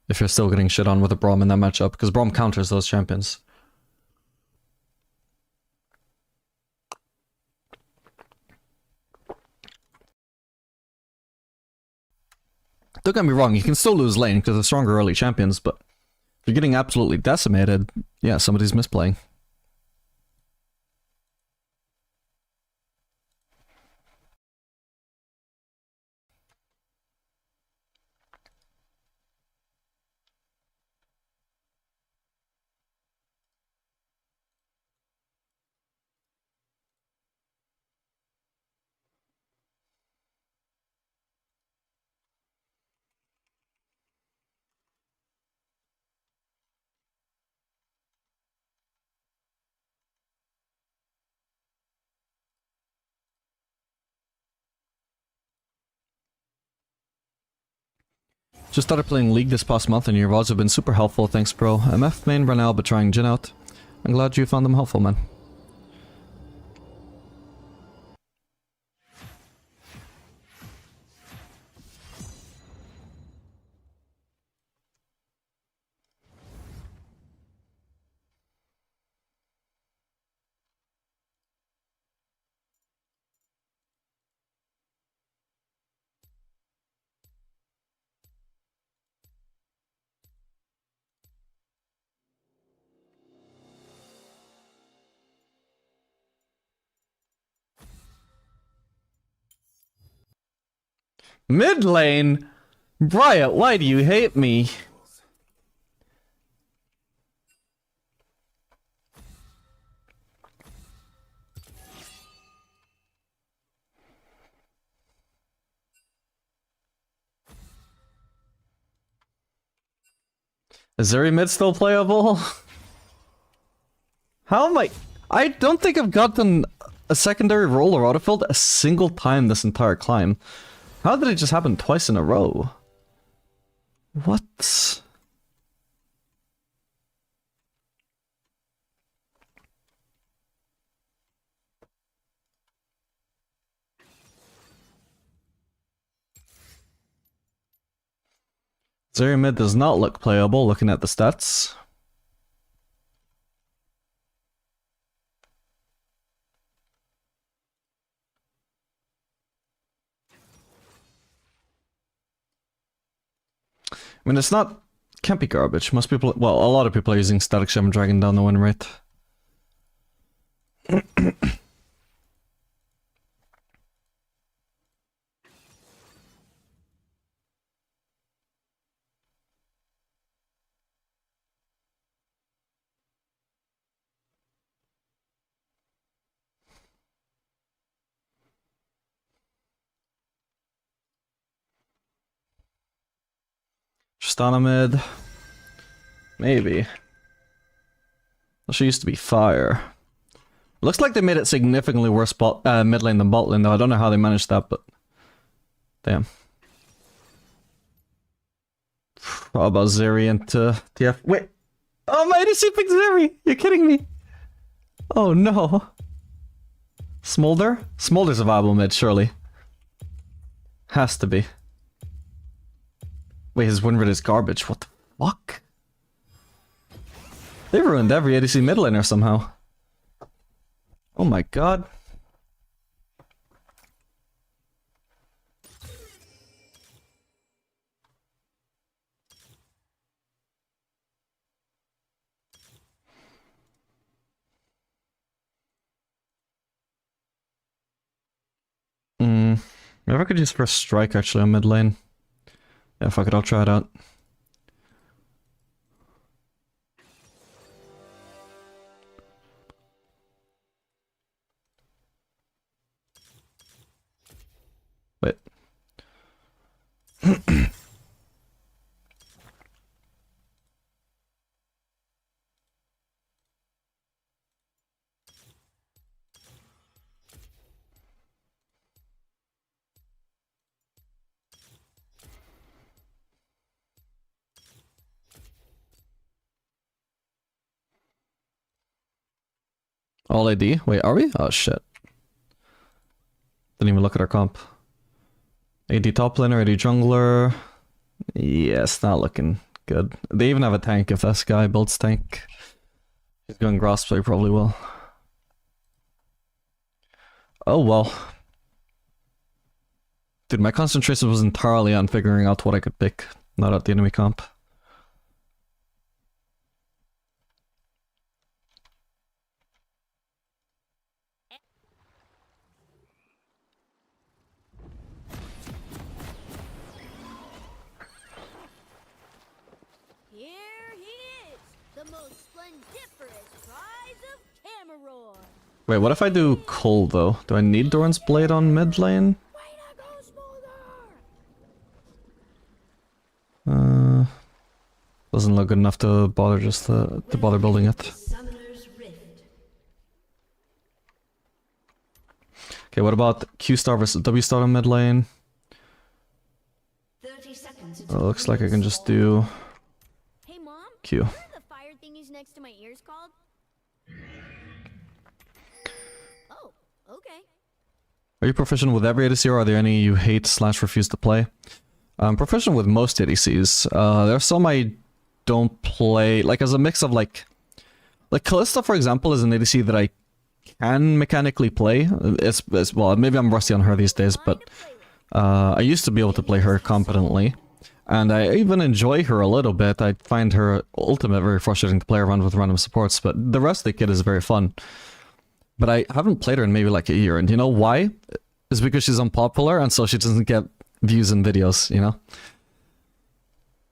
If you're still getting shit on with a Braum in that matchup, because Braum counters those champions. Don't get me wrong, you can still lose lane because they're stronger early champions, but if you're getting absolutely decimated, yeah, somebody's misplaying. Just started playing League this past month and your VODs have been super helpful, thanks bro. MF main right now but trying Jhin out. I'm glad you found them helpful, man. Mid lane? Bryant, why do you hate me? Is Zeri mid still playable? How am I don't think I've gotten a secondary role or autofilled a single time this entire climb. How did it just happen twice in a row? What? Zeri mid does not look playable looking at the stats. I mean, it's not... can't be garbage. Most people... well, a lot of people are using Static Gem dragging down the win rate. Tristana mid. Maybe. Well, she used to be fire. Looks like they made it significantly worse mid lane than bot lane though. I don't know how they managed that, but... damn. How about Zeri into TF? Wait! Oh, my ADC picked Zeri! You're kidding me! Oh no. Smolder? Smolder's a viable mid, surely. Has to be. Wait, his win rate is garbage. What the fuck? They ruined every ADC mid laner somehow. Oh my god. Maybe I could use first strike actually on mid lane. Yeah, fuck it, I'll try it out. Wait. All AD? Wait, are we? Oh shit. Didn't even look at our comp. AD top laner, AD jungler. Yes, not looking good. They even have a tank if this guy builds tank. He's going grasp, so he probably will. Oh well. Dude, my concentration was entirely on figuring out what I could pick, not at the enemy comp. Wait, what if I do Cole though? Do I need Doran's Blade on mid lane? Doesn't look good enough to bother to bother building it. Okay, what about Q star versus W star on mid lane? 30 seconds Well, it looks like I can just do Hey, Mom. Q. What are the fire thingies next to my ears called? Oh, okay. Are you proficient with every ADC, or are there any you hate / refuse to play? I'm proficient with most ADCs. There are some I don't play, like as a mix of like Kalista, for example, is an ADC that I can mechanically play. Well, maybe I'm rusty on her these days, but I used to be able to play her competently. And I even enjoy her a little bit. I find her ultimate very frustrating to play around with random supports, but the rest of the kit is very fun. But I haven't played her in maybe like a year, and you know why? It's because she's unpopular, and so she doesn't get views in videos, you know?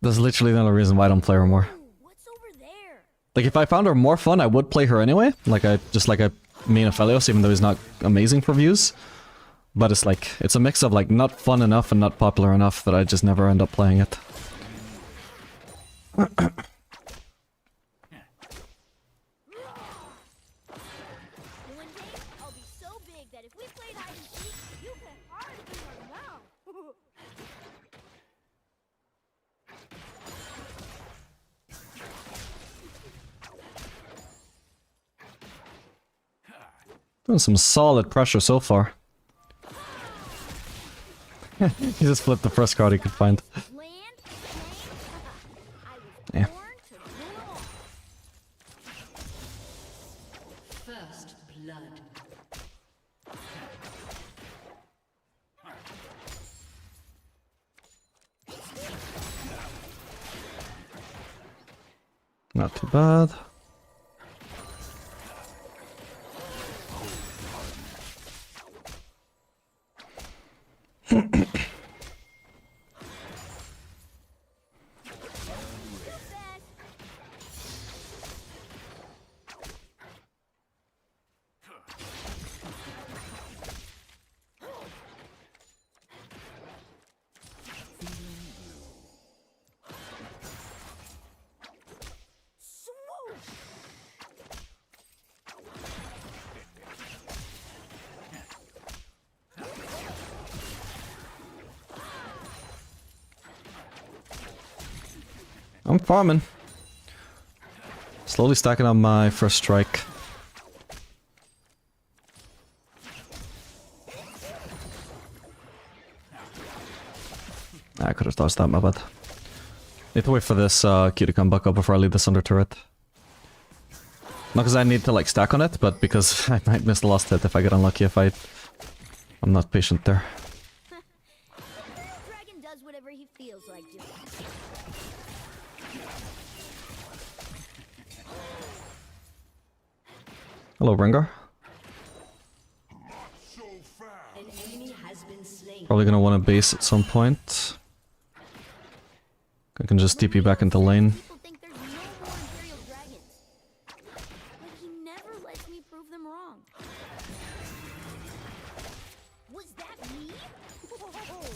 That's literally the only reason why I don't play her more. What's over there? Like, if I found her more fun, I would play her anyway. Like, I main Aphelios, even though he's not amazing for views. But it's like, it's a mix of like not fun enough and not popular enough that I just never end up playing it. One day I'll be so big that if we played hide and seek, you could hardly run around. Doing some solid pressure so far. He just flipped the first card he could find. Land, I was Yeah. born to rule. First blood. Not too bad. I'm farming. Slowly stacking up my first strike. I could have dodged that, my bad. Need to wait for this Q to come back up before I leave this under turret. Not because I need to like stack on it, but because I might miss the last hit if I get unlucky if I'm not patient there. Dragon does whatever he feels like doing. Hello, Rengar. An enemy has been slain. Probably gonna want to base at some point. I can just TP back into lane. People think there's no more Imperial dragons. But he never lets me prove them wrong. Was that me? Whoa.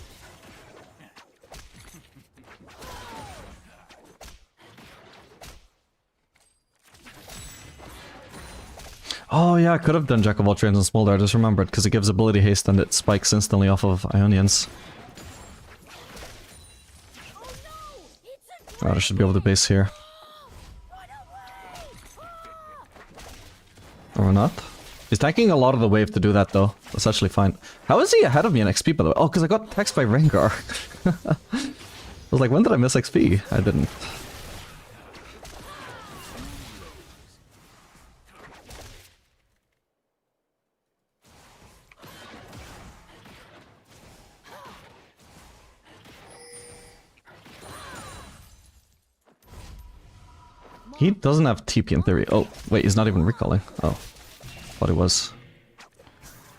Oh yeah, I could have done Jack of all trades and Smolder, I just remembered, because it gives ability haste and it spikes instantly off of Ionians. Oh, I should be able to base here. Or not. He's tanking a lot of the wave to do that though. That's actually fine. How is he ahead of me in XP by the way? Oh, because I got text by Rengar. I was like, when did I miss XP? I didn't. He doesn't have TP in theory. Oh, wait, he's not even recalling. Oh, thought he was.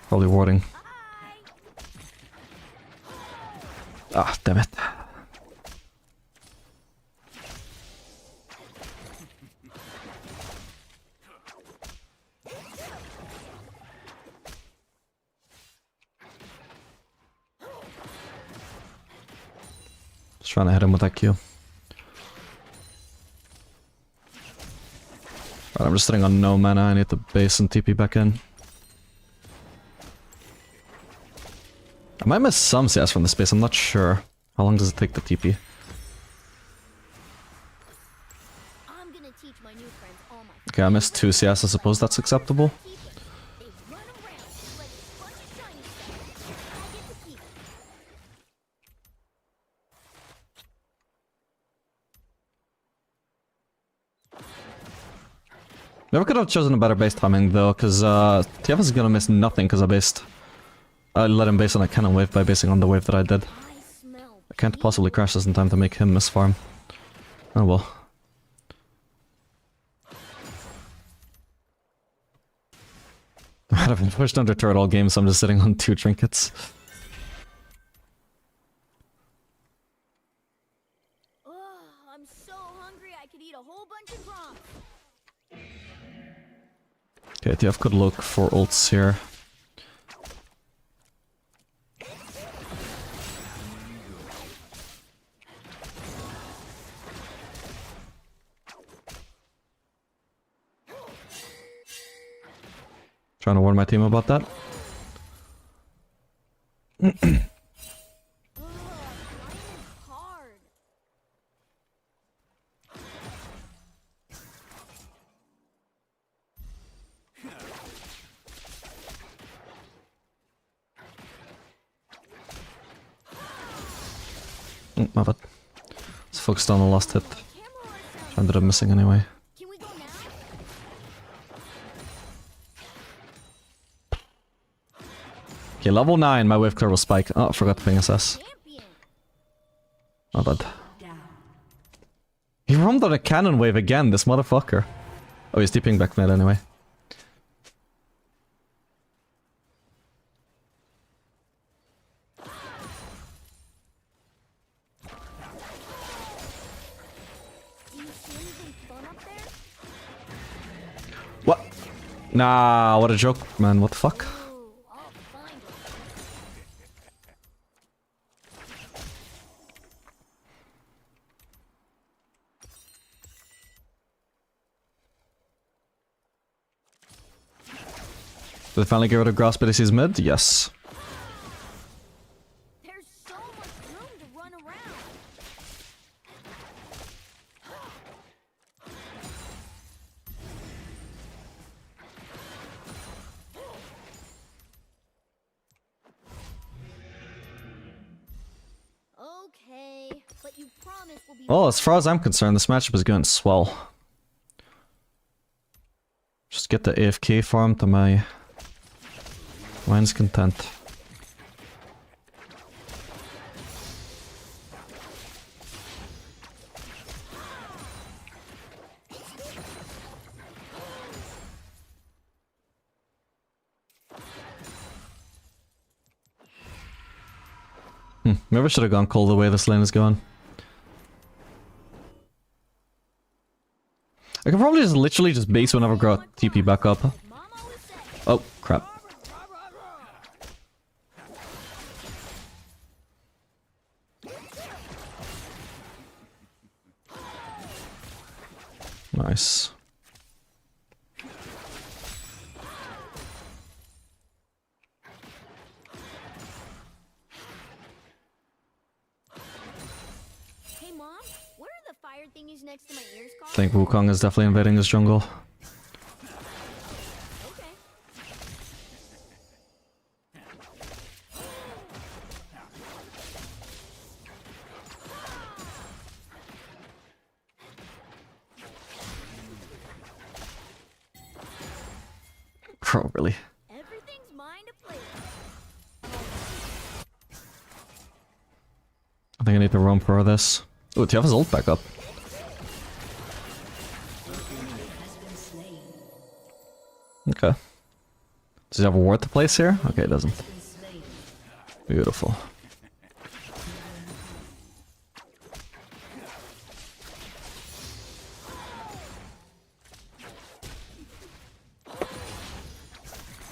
Probably warding. Ah, damn it. Just trying to hit him with that Q. Right, I'm just sitting on no mana, I need to base and TP back in. I might miss some CS from this base, I'm not sure. How long does it take to TP? Okay, I missed 2 CS, I suppose that's acceptable. They run around like a bunch of shiny stuff. I get to keep it. Never could have chosen a better base timing though, because TF is gonna miss nothing because I let him base on a cannon wave by basing on the wave that I did. I smell I can't possibly crash this in time to make him miss farm. Oh well. I've been pushed under turret all game, so I'm just sitting on 2 trinkets. Ugh, I'm so hungry I could eat a whole bunch of grumps. Okay, TF could look for ults here. Trying to warn my team about that. Ugh, flying is hard. My bad. Let's focus on the last hit. Camera sounds I ended up missing anyway. Can we go now? Okay, level 9, my wave clear will spike. Oh, I forgot to ping SS. Champion. My bad. Down. He roamed on a cannon wave again, this motherfucker. Oh, he's TPing back mid anyway. Do you see anything fun up there? What? Nah, what a joke, man. What the fuck? Ooh, I'll find it. Did they finally get rid of Grasp ADC's mid? Yes. There's so much room to run around. Okay, but you promise we'll be. Well, as far as I'm concerned, this matchup is going swell. Just get the AFK farm to my mind's content. Maybe I should have gone cold the way this lane is going. I could probably just literally just base whenever got TP back up. Mom always said, Oh, crap. Nice. "Hey mom, what are the fire thingies next to my ears called?" I think Wukong is definitely invading this jungle. Okay. Bro, really? Everything's mine to play with. I think I need to roam for this. Oh, TF has ult back up. Okay. Does he have a ward to place here? Okay, it doesn't. Beautiful.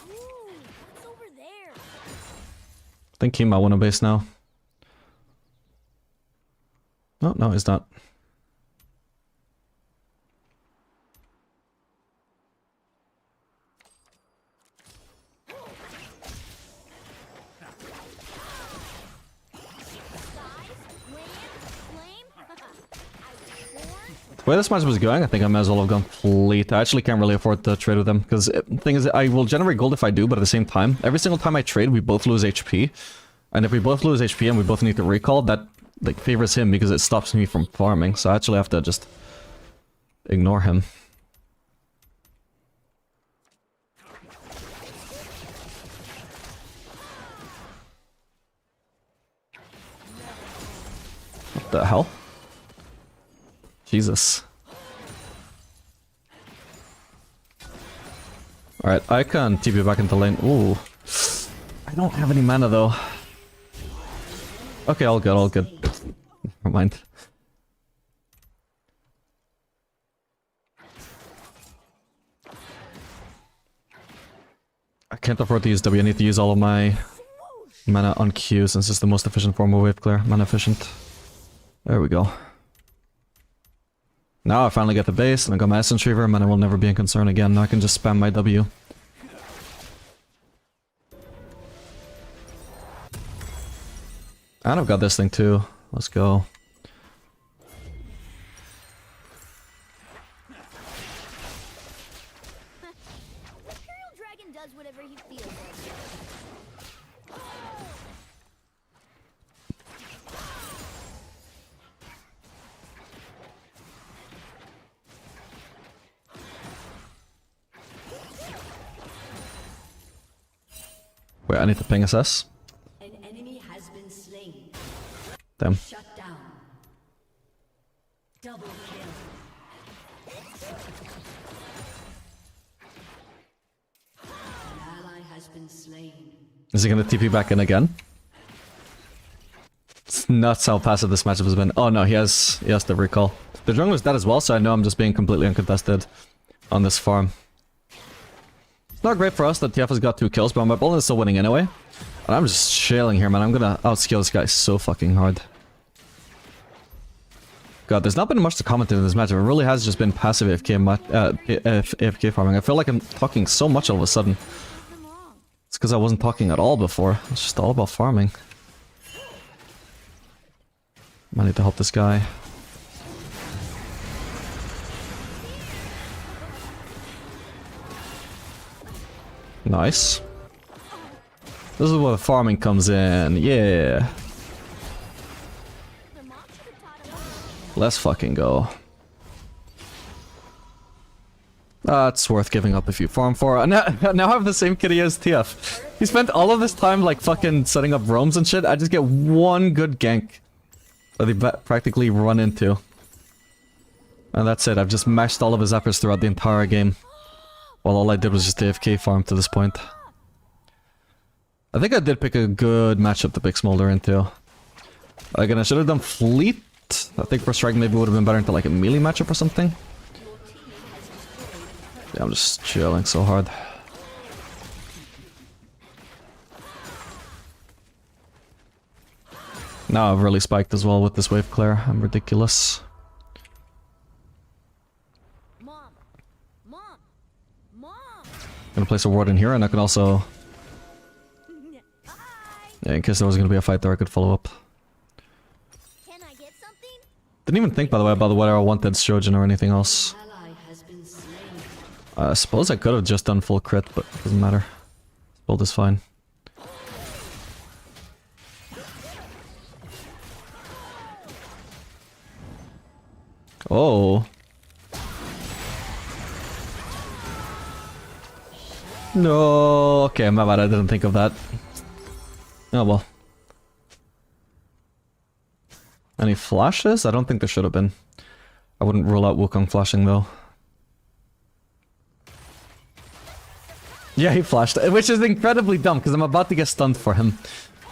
Ooh, what's over there? I think he might win a base now. Oh, no, he's not. Guys, land, flame. I was born with The way this match was going, I think I might as well have gone fleet. I actually can't really afford to trade with him, because the thing is, I will generate gold if I do, but at the same time, every single time I trade, we both lose HP. And if we both lose HP and we both need to recall, that like favors him because it stops me from farming. So I actually have to just ignore him. What the hell? Jesus. Alright, I can TP back into lane. Ooh. I don't have any mana though. Okay, all good, all good. Never mind. I can't afford to use W, I need to use all of my mana on Q since it's the most efficient form of wave clear. Mana efficient. There we go. Now I finally get the base and I got my Essence Reaver, mana will never be in concern again. Now I can just spam my W. And I've got this thing too. Let's go. Imperial Dragon does whatever he feels like. Wait, I need to ping SS. An enemy has been slain. Damn. Shut down. Double kill. An ally has been slain. Is he gonna TP back in again? It's nuts how passive this matchup has been. Oh no, he has the recall. The jungler's dead as well, so I know I'm just being completely uncontested on this farm. It's not great for us that TF has got 2 kills, but my opponent is still winning anyway. And I'm just chilling here, man. I'm gonna outscale this guy so fucking hard. God, there's not been much to comment in this matchup. It really has just been passive AFK farming. I feel like I'm talking so much all of a sudden. It's because I wasn't talking at all before. It's just all about farming. I need to help this guy. Nice. This is where farming comes in. Yeah. Let's fucking go. It's worth giving up if you farm for. Now I have the same kitty as TF. He spent all of this time like fucking setting up roams and shit. I just get one good gank that they practically run into. And that's it. I've just mashed all of his efforts throughout the entire game. While all I did was just AFK farm to this point. I think I did pick a good matchup to pick Smolder into. Again, I should have done Fleet. I think First Strike maybe would have been better into like a melee matchup or something. Yeah, I'm just chilling so hard. Now I've really spiked as well with this wave clear. I'm ridiculous. Gonna place a ward in here, and I can also... Yeah, in case there was gonna be a fight there, I could follow up. Can I get something? Didn't even think, by the way, about whether I wanted Strojan or anything else. Ally has been slain. I suppose I could have just done full crit, but it doesn't matter. Build is fine. Oh. No, okay, my bad, I didn't think of that. Oh well. Any flashes? I don't think there should have been. I wouldn't rule out Wukong flashing though. Yeah, he flashed, which is incredibly dumb because I'm about to get stunned for him.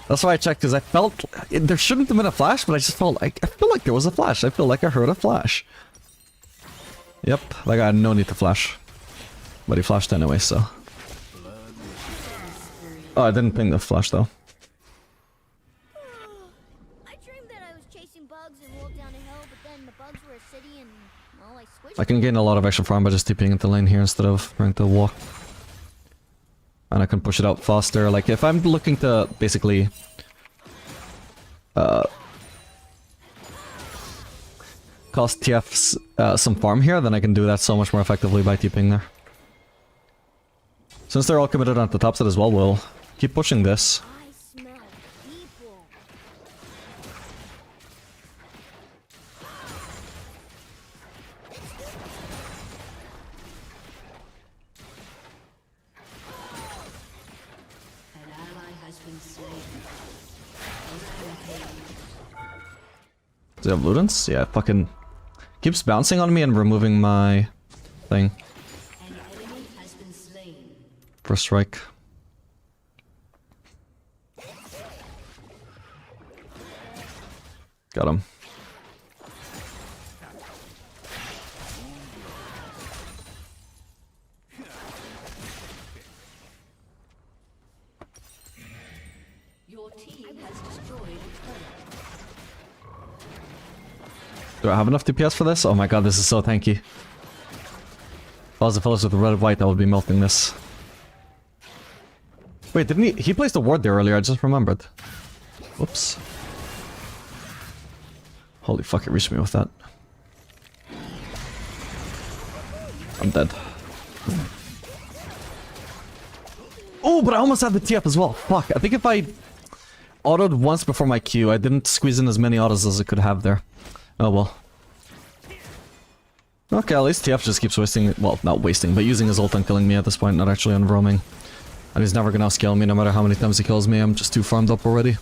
That's why I checked, because I felt there shouldn't have been a flash, but I just felt like I feel like there was a flash. I feel like I heard a flash. Yep, like I had no need to flash, but he flashed anyway, so. Oh, I didn't ping the flash though. I dreamed that I was chasing bugs and walked down a hill, but then the bugs were a city and, well, I switched. I can gain a lot of extra farm by just TPing into lane here instead of trying to walk. And I can push it out faster. Like, if I'm looking to basically... cost TFs some farm here, then I can do that so much more effectively by TPing there. Since they're all committed on the top side as well, we'll keep pushing this. I smell people. An ally has been slain. Does he have Ludens? Yeah, fucking keeps bouncing on me and removing my thing. An enemy has been slain. First strike. Got him. Your team has destroyed a turret. Do I have enough DPS for this? Oh my god, this is so tanky. If I was a Aphelios with the red and white, I would be melting this. Wait, didn't he? He placed a ward there earlier, I just remembered. Whoops. Holy fuck, it reached me with that. I'm dead. Oh, but I almost had the TF as well. Fuck, I think if I autoed once before my Q, I didn't squeeze in as many autos as I could have there. Oh well. Okay, at least TF just keeps wasting, well, not wasting, but using his ult and killing me at this point, not actually on roaming. And he's never gonna scale me no matter how many times he kills me, I'm just too farmed up already.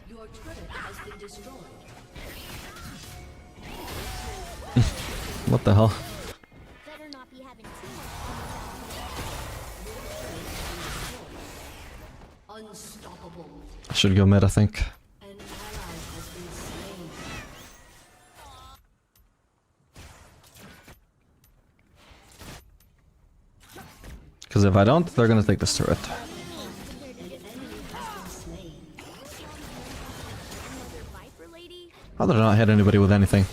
Your turret has been destroyed. What the hell? Better not be having too much. Unstoppable. I should go mid, I think. An ally has been slain. Because if I don't, they're gonna take this turret. An enemy has been slain. Another Viper lady? How did I not hit anybody with anything?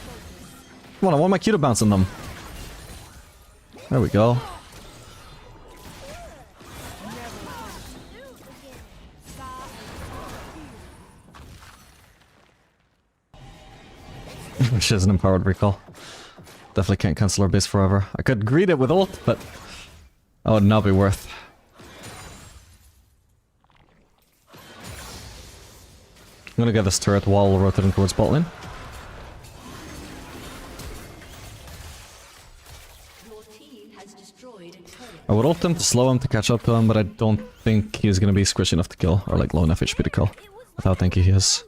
Come on, I want my Q to bounce on them. There we go. Which is an empowered recall. Definitely can't cancel our base forever. I could greet it with ult, but that would not be worth. I'm gonna get this turret while rotating towards bot lane. Your team has destroyed a turret. I would ult him to slow him to catch up to him, but I don't think he's gonna be squishy enough to kill, or like low enough HP to kill, with how tanky he is.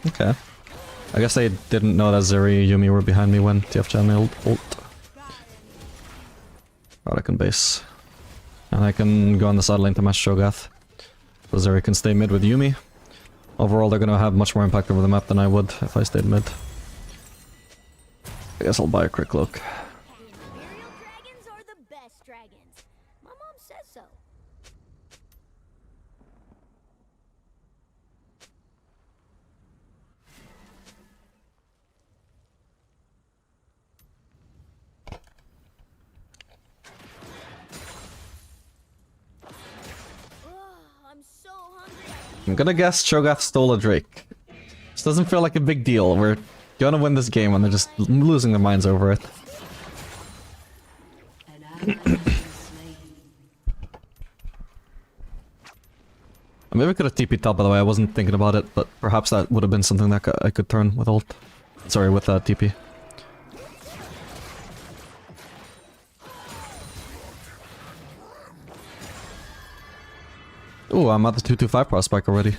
Okay. I guess I didn't know that Zeri and Yumi were behind me when TF channeled ult. Right, I can base. And I can go on the side lane to match Shogath. So Zeri can stay mid with Yumi. Overall, they're gonna have much more impact over the map than I would if I stayed mid. I guess I'll buy a quick look. Imperial dragons are the best dragons. My mom says so. I'm so hungry. I'm gonna guess Shogath stole a Drake. This doesn't feel like a big deal. We're gonna win this game and they're just losing their minds over it. An ally has been slain. Maybe I could have TP top, by the way. I wasn't thinking about it, but perhaps that would have been something that I could turn with ult. Sorry, with TP. Ooh, I'm at the 225 prospect already.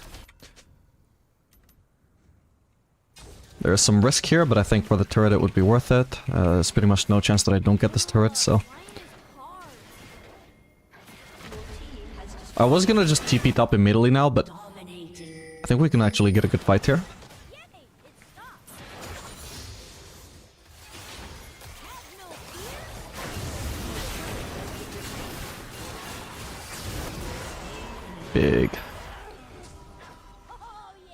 There's some risk here, but I think for the turret it would be worth it. There's pretty much no chance that I don't get this turret, so... I was gonna just TP top immediately now, but I think we can actually get a good fight here. Big. Oh yeah.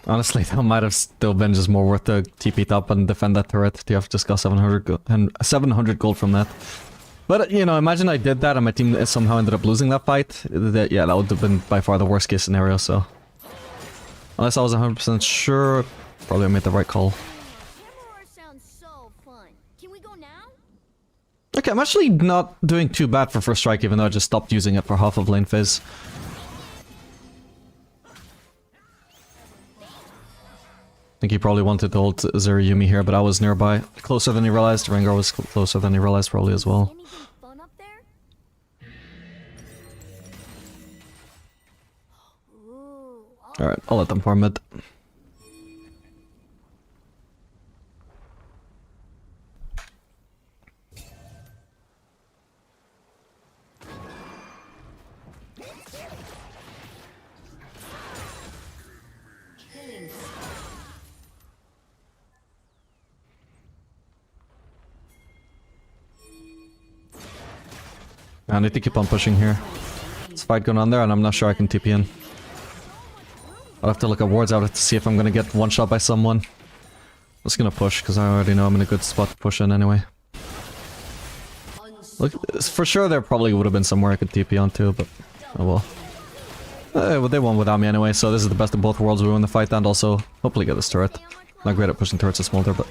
Honestly, that might have still been just more worth the TP top and defend that turret. You have just got 700 gold from that. But, you know, imagine I did that and my team somehow ended up losing that fight. Yeah, that would have been by far the worst case scenario, so... Unless I was 100% sure, probably I made the right call. Hammer sounds so fun. Can we go now? Okay, I'm actually not doing too bad for first strike, even though I just stopped using it for half of lane phase. I think he probably wanted to hold Zeri Yumi here, but I was nearby. Closer than he realized. Rengar was closer than he realized probably as well. Anything fun up there? Ooh, Alright, I'll let them farm mid. I need to keep on pushing here. There's a fight going on there and I'm not sure I can TP in. I'll have to look at wards out to see if I'm gonna get one shot by someone. I'm just gonna push because I already know I'm in a good spot to push in anyway. Look, for sure there probably would have been somewhere I could TP onto, but oh well. Well, they won without me anyway, so this is the best of both worlds. We win the fight and also hopefully get this turret. Not great at pushing turrets to Smolder, but...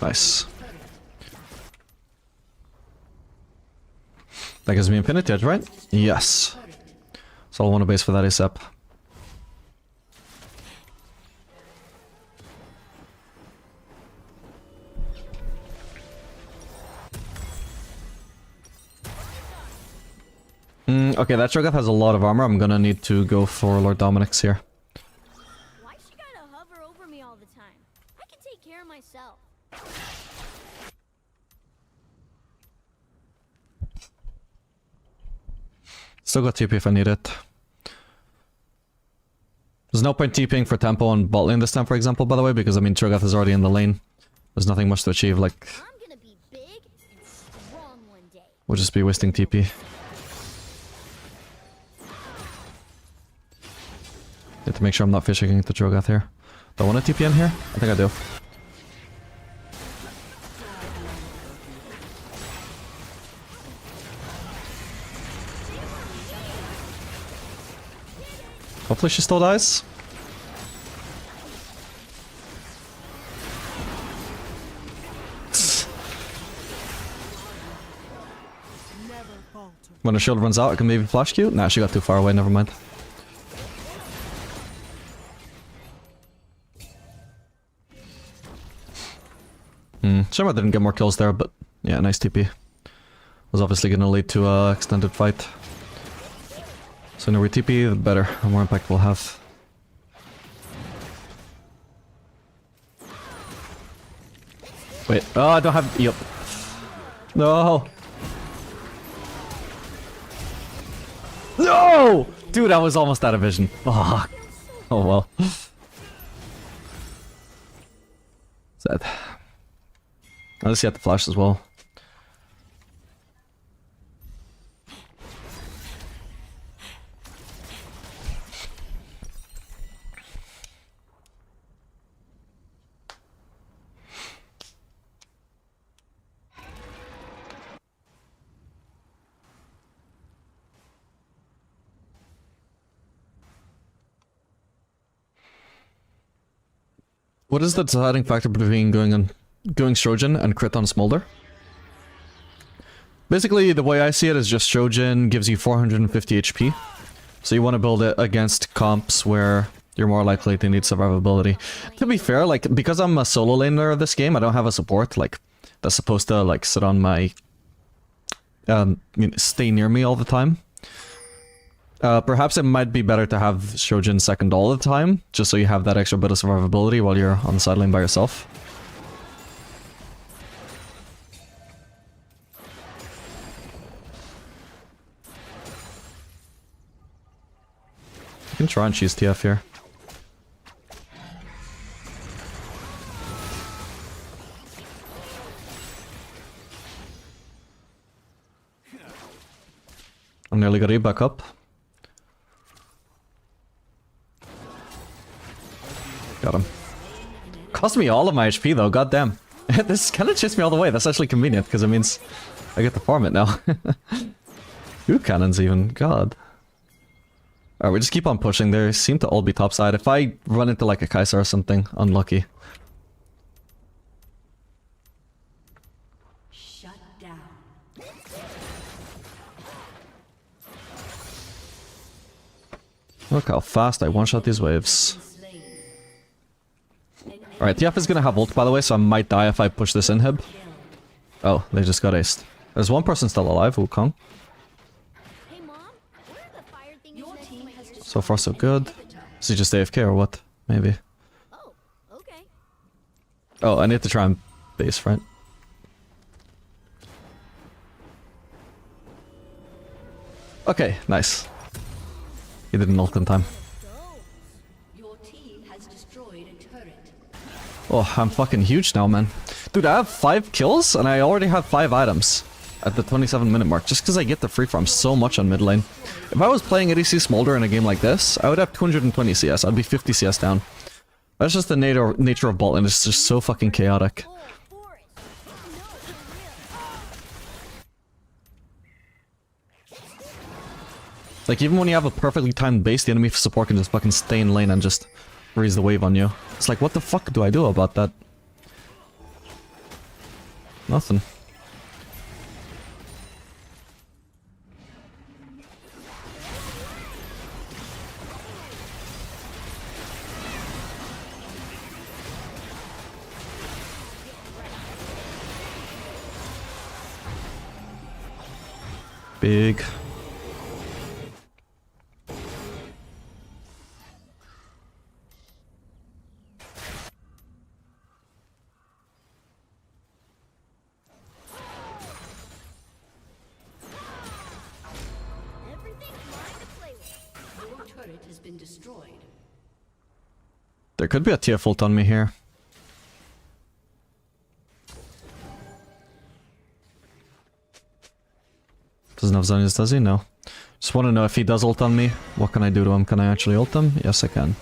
Nice. That gives me Infinity Edge, right? Yes. So I'll want to base for that ASAP. Okay, that Cho'Gath has a lot of armor. I'm gonna need to go for Lord Dominic's here. why she gotta hover over me all the time? I can take care of myself. Still got TP if I need it. There's no point TPing for tempo on bot lane this time, for example, by the way, because I mean Cho'Gath is already in the lane. There's nothing much to achieve, like... I'm gonna be big and strong one day. We'll just be wasting TP. Need to make sure I'm not fishing into Cho'Gath here. Do I want to TP in here? I think I do. Hopefully she still dies. When her shield runs out, I can maybe flash Q? Nah, she got too far away, never mind. Shame I didn't get more kills there, but yeah, nice TP. Was obviously gonna lead to a extended fight. So no we TP, the better, the more impact we'll have. Wait, oh, I don't have... Yep. No! No! Dude, I was almost out of vision. Fuck. Oh well. Sad. At least you have the flash as well. What is the deciding factor between going Shojin and crit on Smolder? Basically, the way I see it is just Shojin gives you 450 HP. So you want to build it against comps where you're more likely to need survivability. To be fair, like, because I'm a solo laner of this game, I don't have a support, like, that's supposed to, like, sit on my... stay near me all the time. Perhaps it might be better to have Shojin second all the time, just so you have that extra bit of survivability while you're on the side lane by yourself. You can try and choose TF here. nearly got E back up. Got him. Cost me all of my HP though, goddamn. This kind of chased me all the way. That's actually convenient because it means I get to farm it now. 2 cannons even, god. Alright, we just keep on pushing. They seem to all be topside. If I run into like a Kaiser or something, unlucky. Shut down. Look how fast I one-shot these waves. Slain. Alright, TF is gonna have ult by the way, so I might die if I push this inhib. Oh, they just got aced. There's one person still alive, Wukong. Hey, Mom, what are the fire things Your next to team my has So far so good. Is he just AFK or what? Maybe. Oh, okay. Oh, I need to try and base front. Okay, nice. He didn't ult in time. Your team has destroyed a turret. Oh, I'm fucking huge now, man. Dude, I have 5 kills and I already have 5 items at the 27-minute mark just because I get the free farm so much on mid lane. If I was playing ADC Smolder in a game like this, I would have 220 CS. I'd be 50 CS down. That's just the nature of bot lane. It's just so fucking chaotic. Oh, Forest. No, for real. Like, even when you have a perfectly timed base, the enemy support can just fucking stay in lane and just raise the wave on you. It's like, what the fuck do I do about that? Nothing. Big. Everything's mine to play with. Your turret has been destroyed. There could be a TF ult on me here. Doesn't have Zonias, does he? No. Just want to know if he does ult on me. What can I do to him? Can I actually ult him? Yes, I can.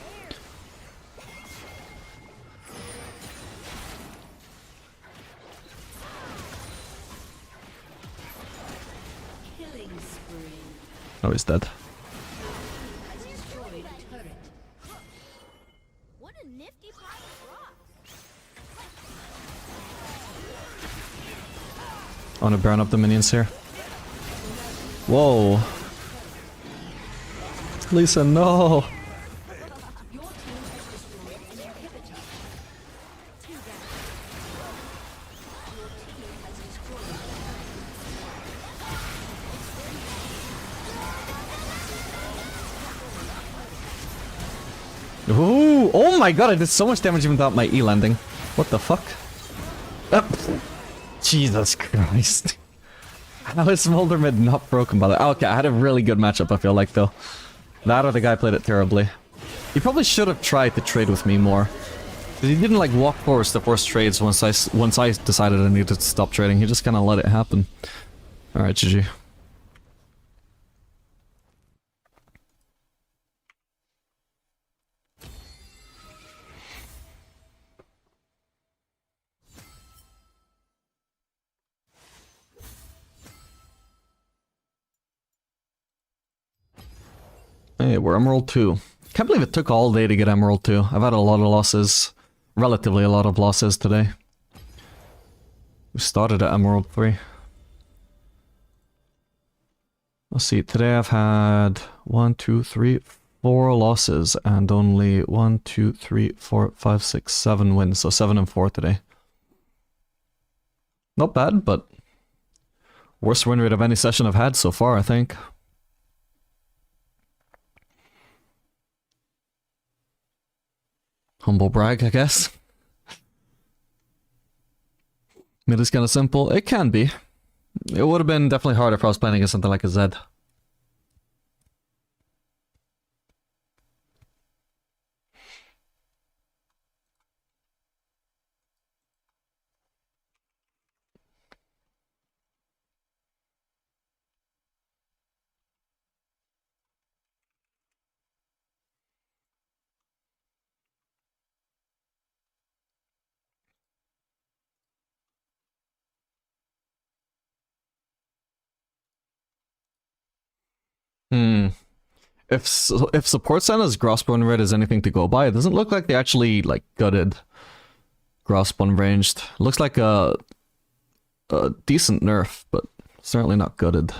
Killing spree. Oh, he's dead. Has destroyed a turret. What a nifty pile of rocks. I want to burn up the minions here. Whoa. Lisa, no. Your team has destroyed an inhibitor. Two down. Your team has destroyed. Ooh, oh my god, I did so much damage even without my E landing. What the fuck? Jesus Christ. How is Smolder mid not broken by that? Oh, okay, I had a really good matchup, I feel like, though. That or the guy played it terribly. He probably should have tried to trade with me more. Because he didn't, like, walk forwards to force trades once I decided I needed to stop trading. He just kind of let it happen. Alright, GG. Hey, we're Emerald 2. Can't believe it took all day to get Emerald 2. I've had a lot of losses. Relatively a lot of losses today. We started at Emerald 3. Let's see, today I've had 1, 2, 3, 4 losses and only 1, 2, 3, 4, 5, 6, 7 wins. So 7 and 4 today. Not bad, but worst win rate of any session I've had so far, I think. Humble brag, I guess. Mid is kind of simple. It can be. It would have been definitely harder if I was playing against something like a Zed. Hmm. If support Santa's Grasp Unread is anything to go by, it doesn't look like they actually like gutted Grasp Unranged. Looks like a decent nerf, but certainly not gutted.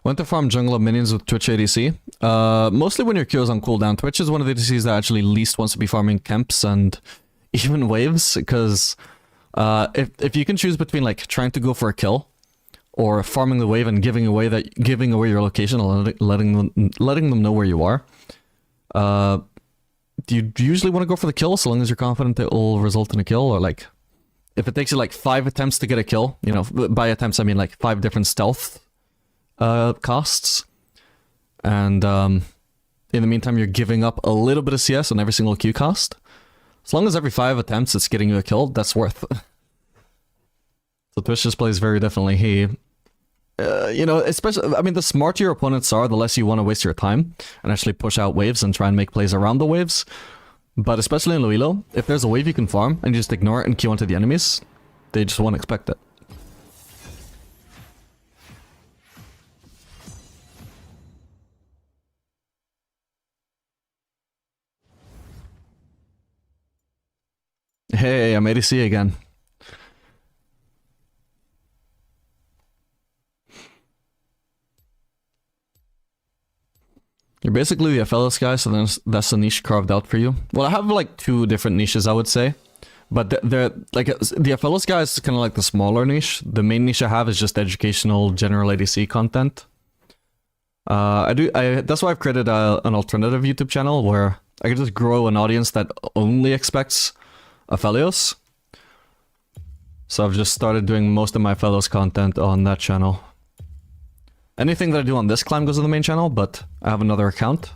Went to farm jungle of minions with Twitch ADC. Mostly when your Q is on cooldown. Twitch is one of the ADCs that actually least wants to be farming camps and even waves, because if you can choose between like trying to go for a kill or farming the wave and giving away your location and letting them know where you are, do you usually want to go for the kill so long as you're confident it will result in a kill? Or like if it takes you like 5 attempts to get a kill, you know, by attempts I mean like 5 different stealth costs, and in the meantime you're giving up a little bit of CS on every single Q cost, as long as every 5 attempts it's getting you a kill, that's worth. So Twitch just plays very differently. He you know, especially, I mean, the smarter your opponents are, the less you want to waste your time and actually push out waves and try and make plays around the waves. But especially in Elo, if there's a wave you can farm and you just ignore it and queue onto the enemies, they just won't expect it. Hey, I'm ADC again. You're basically the Aphelios guy, so then that's a niche carved out for you. Well, I have like 2 different niches, I would say. But they're like, the Aphelios guy is kind of like the smaller niche. The main niche I have is just educational general ADC content. That's why I've created an alternative YouTube channel where I can just grow an audience that only expects Aphelios. So I've just started doing most of my Aphelios content on that channel. Anything that I do on this climb goes on the main channel, but I have another account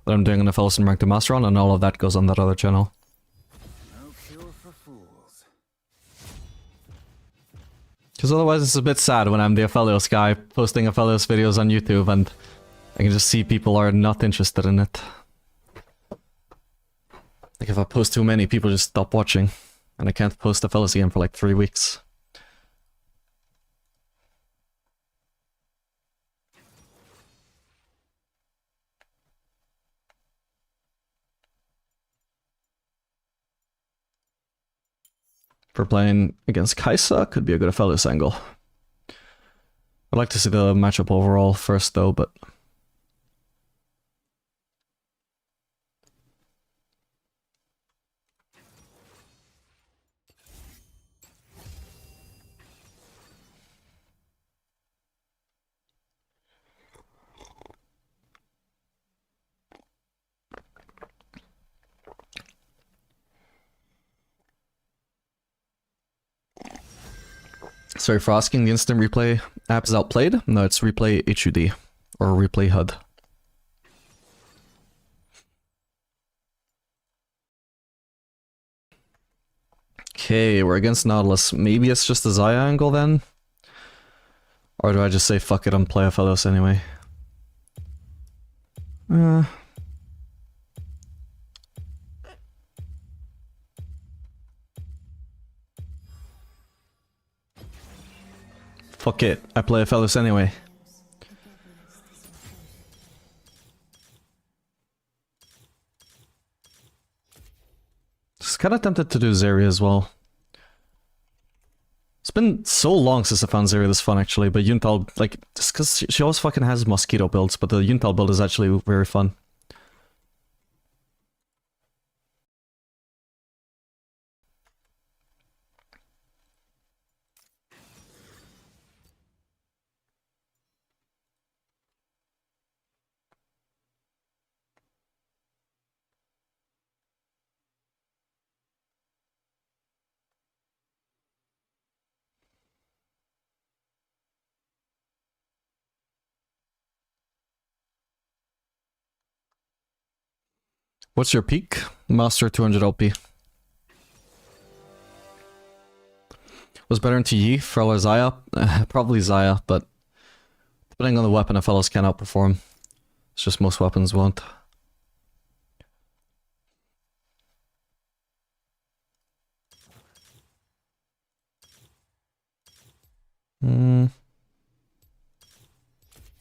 that I'm doing an Aphelios and Ranked to Master on, and all of that goes on that other channel. No cure for fools. Because otherwise it's a bit sad when I'm the Aphelios guy posting Aphelios videos on YouTube and I can just see people are not interested in it. Like if I post too many, people just stop watching. And I can't post Aphelios again for like 3 weeks. For playing against Kaisa, could be a good Aphelios angle. I'd like to see the matchup overall first though, but... Sorry for asking, the instant replay app is outplayed? No, it's Replay HUD, or Replay HUD. Okay, we're against Nautilus. Maybe it's just a Xayah angle then? Or do I just say fuck it and play Aphelios anyway? Fuck it, I play Aphelios anyway. Just kinda tempted to do Zeri as well. It's been so long since I found Zeri this fun actually, but Yuntal, like, just cause she always fucking has mosquito builds, but the Yuntal build is actually very fun. What's your peak? Master 200 LP. Was better into Yi, Frel or Xayah? Probably Xayah, but depending on the weapon, Aphelios can outperform. It's just most weapons won't.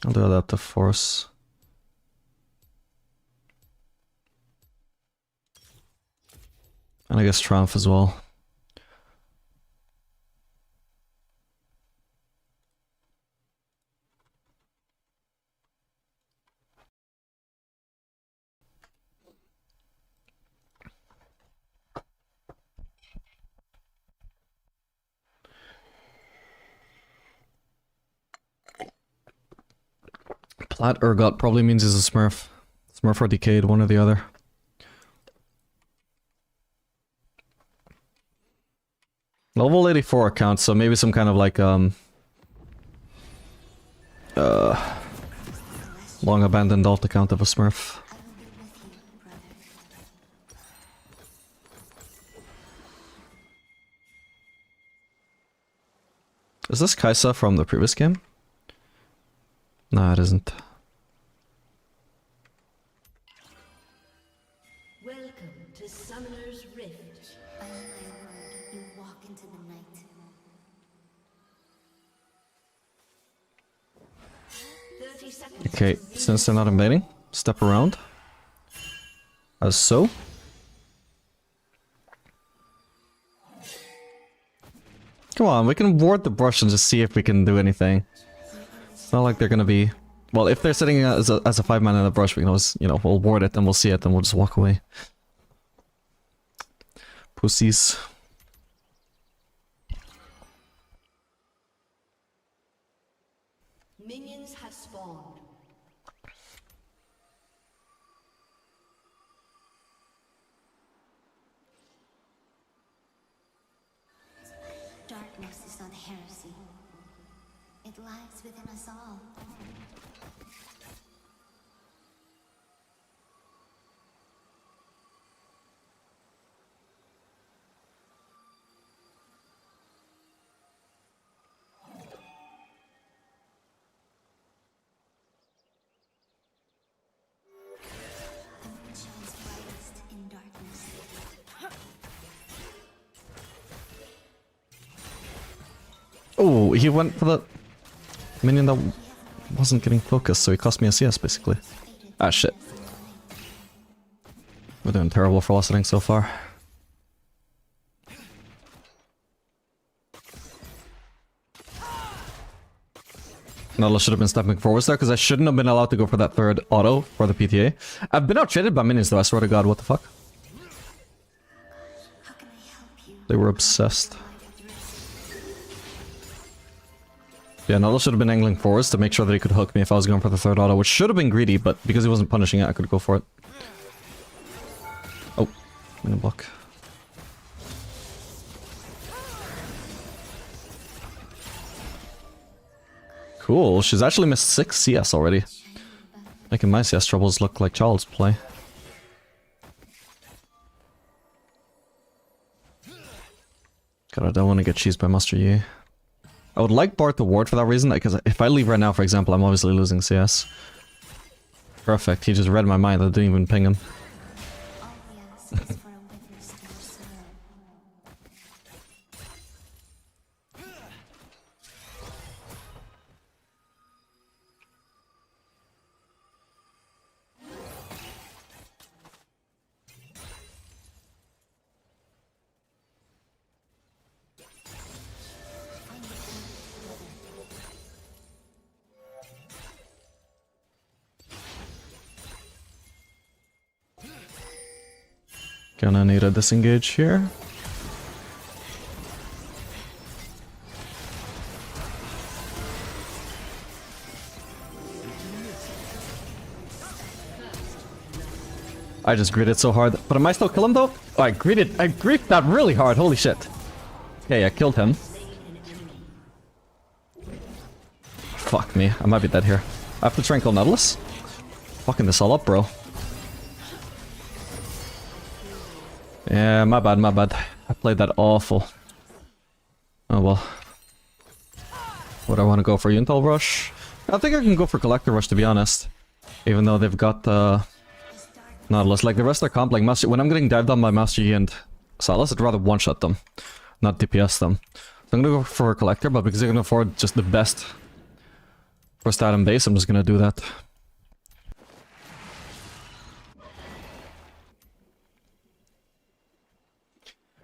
I'll do that to force. And I guess Triumph as well. Plat Urgot probably means he's a Smurf. Smurf or Decayed, one or the other. Level 84 account, so maybe some kind of like long abandoned alt account of a Smurf. Is this Kaisa from the previous game? No, it isn't. Welcome to Summoner's Rift. By my word, you walk into the night. 30 seconds. Okay, since they're not invading, step around. As so. Come on, we can ward the brush and just see if we can do anything. It's not like they're gonna be... Well, if they're sitting as a 5-man in the brush, we can always, you know, we'll ward it, then we'll see it, then we'll just walk away. Pussies. Minions have spawned. Darkness is not heresy. It lies within us all. The moon shines brightest in darkness. Oh, he went for the minion that wasn't getting focused, so he cost me a CS basically. Ah, shit. We're doing terrible for velocity so far. Nala should have been stepping forwards there, because I shouldn't have been allowed to go for that third auto for the PTA. I've been outtraded by minions though, I swear to god, what the fuck? How can I help you? They were obsessed. Yeah, Nala should have been angling forwards to make sure that he could hook me if I was going for the third auto, which should have been greedy, but because he wasn't punishing it, I could go for it. Oh, minion block. Cool, she's actually missed 6 CS already. Making my CS troubles look like child's play. God, I don't want to get cheesed by Master Yi. I would like Bart to ward for that reason, because if I leave right now, for example, I'm obviously losing CS. Perfect, he just read my mind, I didn't even ping him. All we ask is for a witness to your sorrow. Gonna need a disengage here. I just greeted so hard. But am I still kill him though? Oh, I griefed that really hard, holy shit. Okay, I killed him. Fuck me, I might be dead here. I have to try and kill Nautilus? Fucking this all up, bro. Yeah, my bad, my bad. I played that awful. Oh well. Would I want to go for Yuntal Rush? I think I can go for Collector Rush, to be honest. Even though they've got Nautilus. Like the rest of their comp, like Master, when I'm getting dived on by Master Yi and Salas, I'd rather one-shot them, not DPS them. So I'm gonna go for a Collector, but because I can afford just the best first item base, I'm just gonna do that.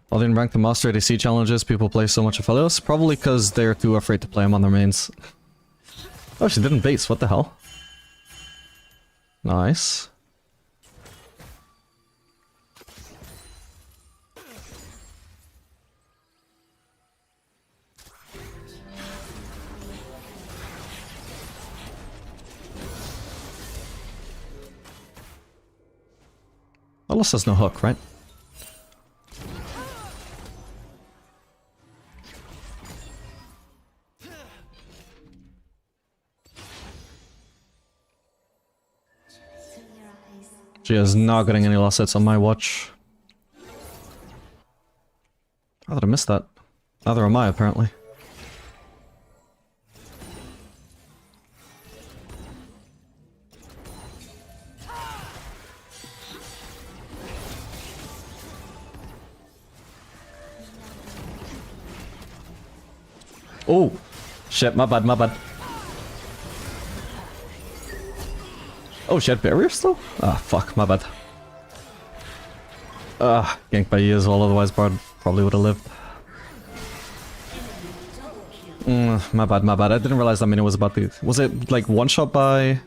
While they rank the Master ADC challenges, people play so much Aphelios, probably because they're too afraid to play him on their mains. Oh, she didn't base, what the hell? Nice. Alice has no hook, right? She is not getting any lost sets on my watch. How did I miss that? Neither am I, apparently. Oh! Shit, my bad, my bad. Oh, she had barrier still? Ah, fuck, my bad. Ganked by Yi as well, otherwise Bard probably would have lived. My bad, my bad. I didn't realize that minion was about to... Was it, like, one-shot by...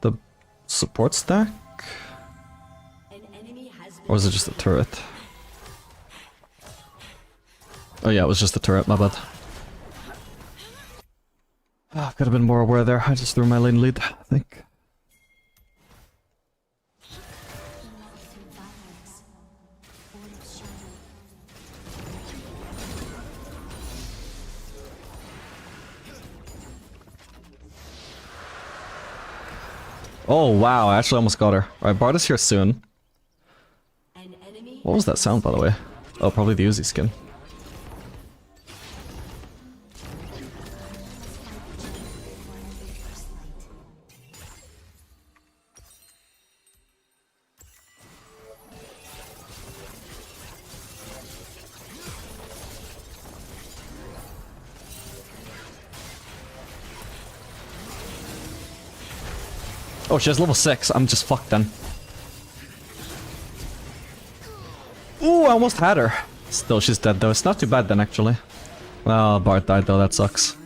the support stack? Or was it just a turret? Oh yeah, it was just a turret, my bad. Could have been more aware there. I just threw my lane lead, I think. Oh wow, I actually almost got her. Alright, Bard is here soon. What was that sound, by the way? Oh, probably the Uzi skin. Oh, she has level 6. I'm just fucked then. Ooh, I almost had her. Still, she's dead though. It's not too bad then, actually. Well, Bart died though. That sucks.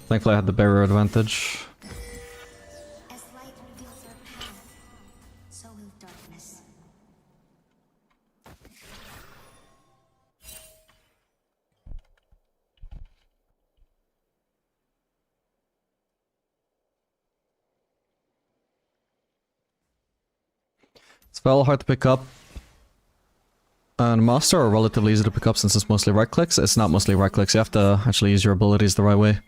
Thankfully, I had the barrier advantage. As light reveals our path, so will darkness. Spell hard to pick up. And Master are relatively easy to pick up since it's mostly right clicks. It's not mostly right clicks, you have to actually use your abilities the right way.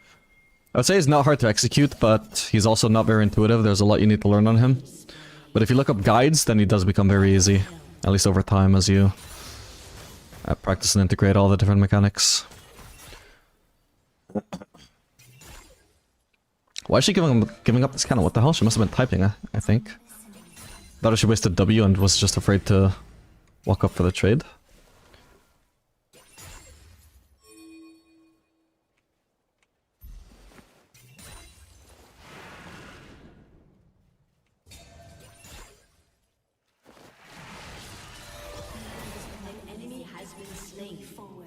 I would say he's not hard to execute, but he's also not very intuitive. There's a lot you need to learn on him. But if you look up guides, then he does become very easy. At least over time as you practice and integrate all the different mechanics. Why is she giving up this cannon? What the hell? She must have been typing, I think. Thought she wasted W and was just afraid to walk up for the trade.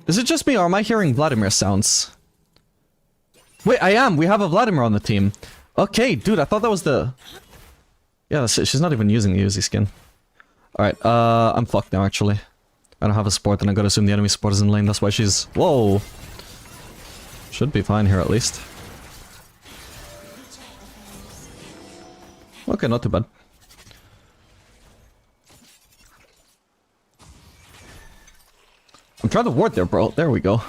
Is it just me or am I hearing Vladimir sounds? Wait, I am! We have a Vladimir on the team. Okay, dude, I thought that was the... Yeah, that's it. She's not even using the Uzi skin. Alright, I'm fucked now, actually. I don't have a support, and I gotta assume the enemy support is in lane, that's why she's... Whoa! Should be fine here, at least. Okay, not too bad. I'm trying to ward there, bro. There we go.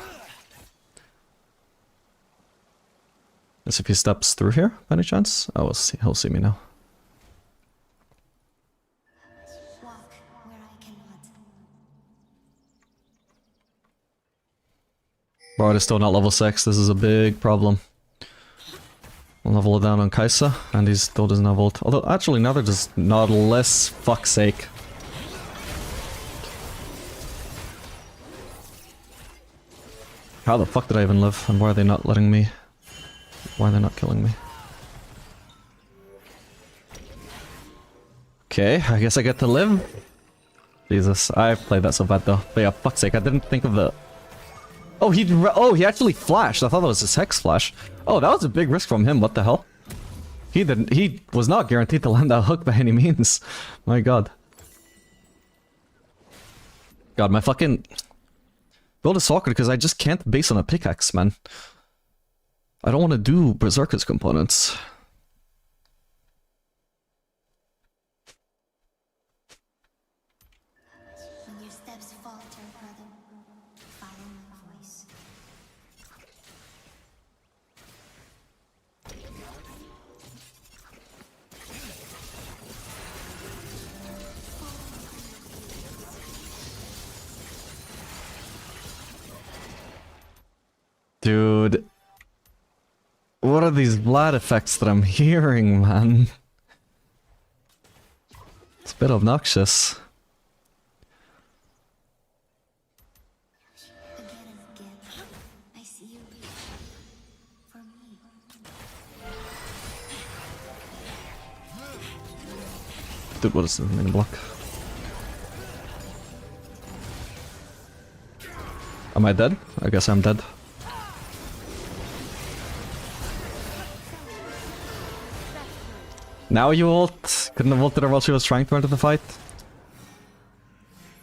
Let's see if he steps through here, by any chance. Oh, he'll see me now. Why Bard is still not level 6, this is a big problem. I'll level it down on Kaisa, and he still doesn't have ult. Although, actually, neither does Nautilus, fuck's sake. How the fuck did I even live, and why are they not letting me? Why are they not killing me? Okay, I guess I get to live. Jesus, I played that so bad though. But yeah, fuck's sake, I didn't think of the... Oh, he actually flashed. I thought that was his Hex flash. Oh, that was a big risk from him, what the hell? He was not guaranteed to land that hook by any means. My god. God, my fucking... Build is awkward because I just can't base on a pickaxe, man. I don't want to do Berserker's components. When your steps falter, brother, follow my voice. Dude. What are these blood effects that I'm hearing, man? It's a bit obnoxious. Again and again, I see you for me. Dude, what is the main block? Am I dead? I guess I'm dead. Now you ult? Couldn't have ulted her while she was trying to enter the fight?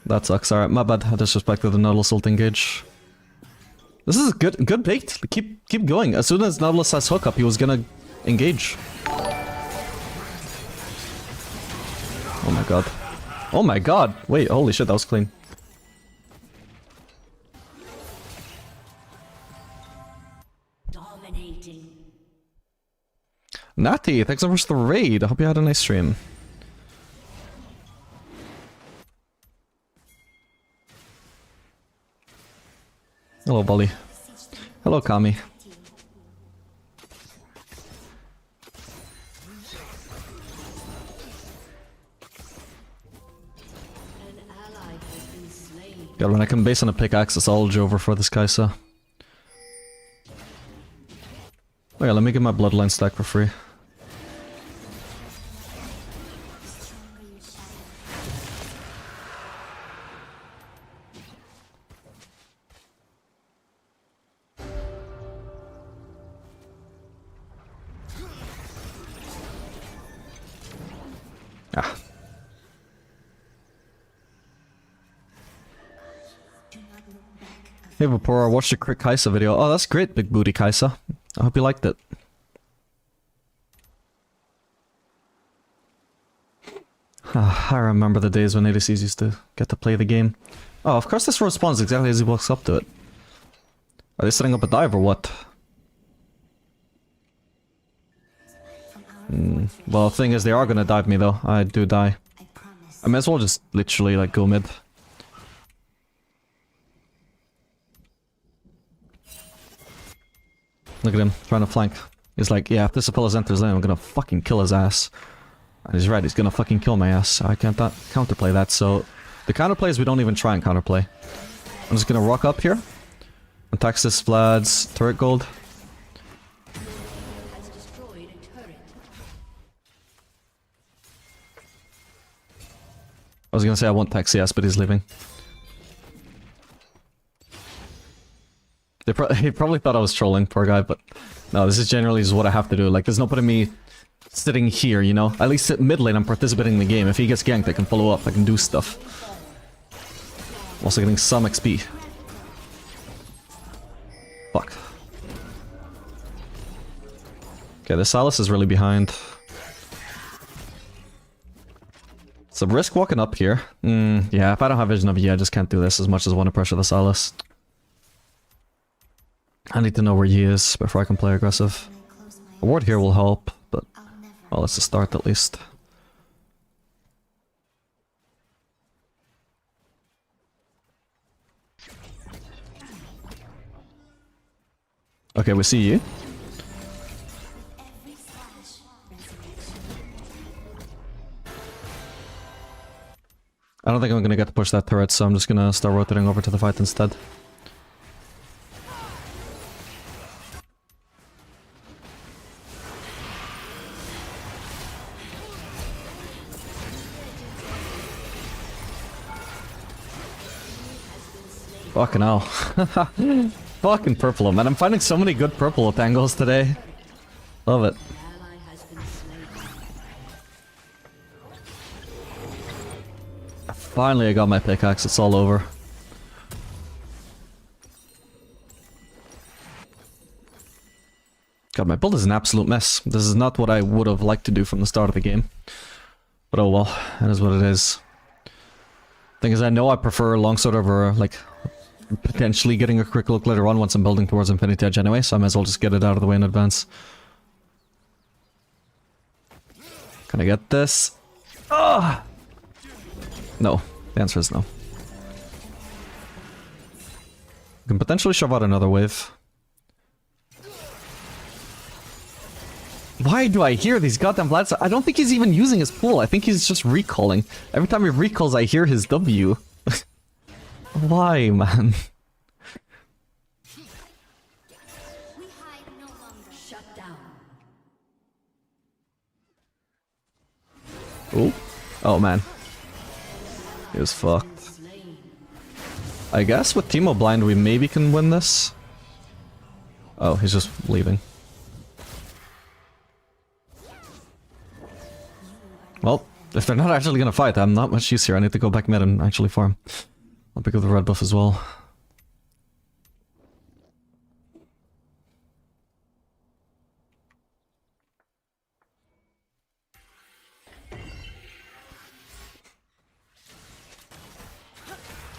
That sucks. Alright, my bad. I disrespected the Nautilus ult engage. This is good bait. Keep going. As soon as Nautilus has hook up, he was gonna engage. Oh my god. Oh my god! Wait, holy shit, that was clean. Dominating. Natty, thanks so much for the raid. I hope you had a nice stream. Hello, Bolly. Hello, Kami. An ally has been slain. God, when I can base on a pickaxe, it's all over for this Kaisa. Oh yeah, let me get my bloodline stack for free. Ah. Hey Vapor, I watched your crit Kaisa video. Oh, that's great, big booty Kaisa. I hope you liked it. I remember the days when ADCs used to get to play the game. Oh, of course this responds exactly as he walks up to it. Are they setting up a dive or what? Well, the thing is, they are gonna dive me though. I do die. I promise. I may as well just literally like go mid. Look at him, trying to flank. He's like, yeah, if this Aphelios enters lane, I'm gonna fucking kill his ass. And he's right, he's gonna fucking kill my ass. I can't counterplay that, so... The counterplays we don't even try and counterplay. I'm just gonna rock up here. Attack this Vlad's turret gold. Has destroyed a turret. I was gonna say I want tax CS, but he's leaving. He probably thought I was trolling, poor guy, but... No, this is generally just what I have to do. Like, there's no point in me sitting here, you know? At least at mid lane I'm participating in the game. If he gets ganked, I can follow up, I can do stuff. I'm also getting some XP. Fuck. Okay, this Silas is really behind. So risk walking up here. Yeah, if I don't have vision of you, I just can't do this as much as I want to pressure the Silas. I need to know where he is before I can play aggressive. A ward here will help, but... Well, it's a start at least. Okay, we see you. Every slash, resurrection. I don't think I'm gonna get to push that turret, so I'm just gonna start rotating over to the fight instead. Fucking hell. Fucking purple, man. I'm finding so many good purple tangles today. Love it. Ally has been slain. Finally, I got my pickaxe. It's all over. God, my build is an absolute mess. This is not what I would have liked to do from the start of the game. But oh well, that is what it is. Thing is, I know I prefer longsword over, like, potentially getting a quick look later on once I'm building towards Infinity Edge anyway, so I might as well just get it out of the way in advance. Can I get this? Ah! No. The answer is no. I can potentially shove out another wave. Why do I hear these goddamn Vlads? I don't think he's even using his pool. I think he's just recalling. Every time he recalls, I hear his W. Why, man? We hide no longer. Shut down. Oh. Oh, man. He was fucked. Slain. I guess with Teemo blind, we maybe can win this. Oh, he's just leaving. Well, if they're not actually gonna fight, I'm not much use here. I need to go back mid and actually farm. I'll pick up the red buff as well.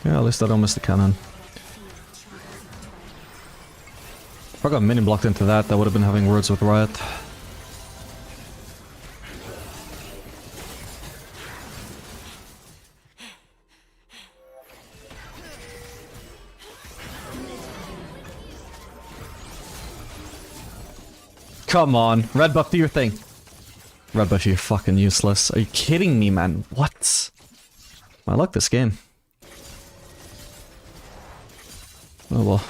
Yeah, at least I don't miss the cannon. If I got minion blocked into that, that would have been having words with Riot. Come on, red buff, do your thing. Red buff, you're fucking useless. Are you kidding me, man? What? I like this game. Oh well.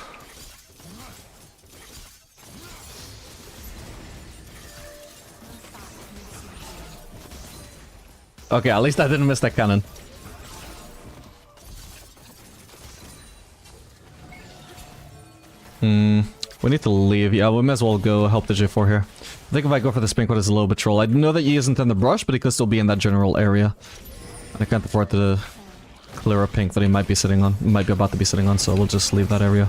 Okay, at least I didn't miss that cannon. We need to leave. Yeah, we may as well go help the J4 here. I think if I go for the Spink, it's a little bit troll. I know that he isn't in the brush, but he could still be in that general area. And I can't afford to clear a pink that he might be sitting on. Might be about to be sitting on, so we'll just leave that area.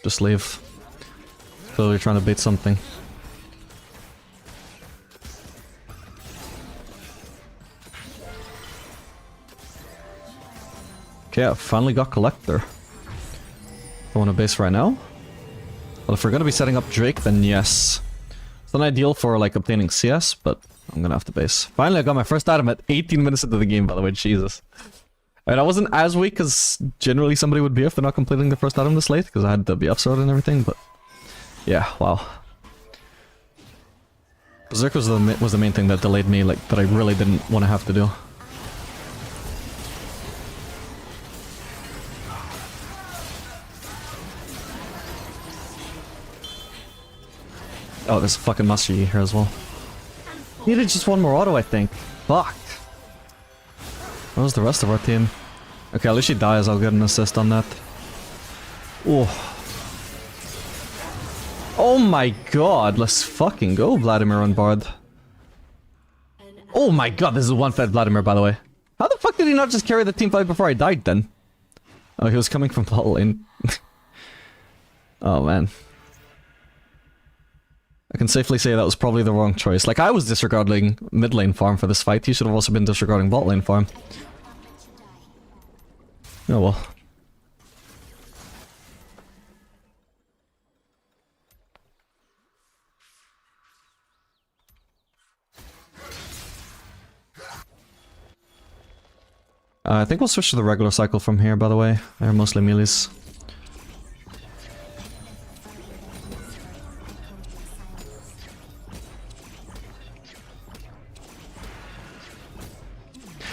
Just leave. Clearly trying to bait something. Okay, I finally got Collector. I want to base right now? Well, if we're gonna be setting up Drake, then yes. It's not ideal for, like, obtaining CS, but I'm gonna have to base. Finally, I got my first item at 18 minutes into the game, by the way, Jesus. I mean, I wasn't as weak as generally somebody would be if they're not completing the first item this late, because I had the BF sword and everything, but... yeah, wow. Berserk was the main thing that delayed me, like, that I really didn't want to have to do. Oh, there's a fucking Master Yi here as well. Needed just one more auto, I think. Fuck. Where's the rest of our team? Okay, at least she dies, I'll get an assist on that. Oh. Oh my god, let's fucking go, Vladimir on Bard. Oh my god, this is one-fed Vladimir, by the way. How the fuck did he not just carry the team fight before I died, then? Oh, he was coming from bot lane. Oh, man. I can safely say that was probably the wrong choice. Like, I was disregarding mid lane farm for this fight. He should have also been disregarding bot lane farm. Oh well. I think we'll switch to the regular cycle from here, by the way. They're mostly melees.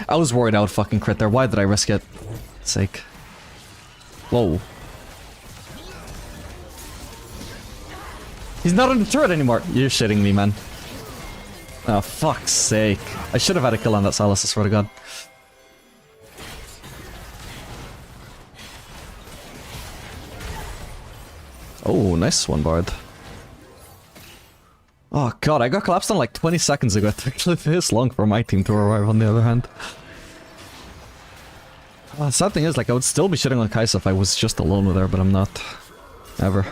I was worried I would fucking crit there. Why did I risk it? Sake. Whoa. He's not on the turret anymore. You're shitting me, man. Oh, fuck's sake. I should have had a kill on that Salus, I swear to god. Oh, nice one, Bard. Oh god, I got collapsed on like 20 seconds ago. It took this long for my team to arrive on the other hand. The sad thing is, like, I would still be shitting on Kai'Sa if I was just alone with her, but I'm not. Ever.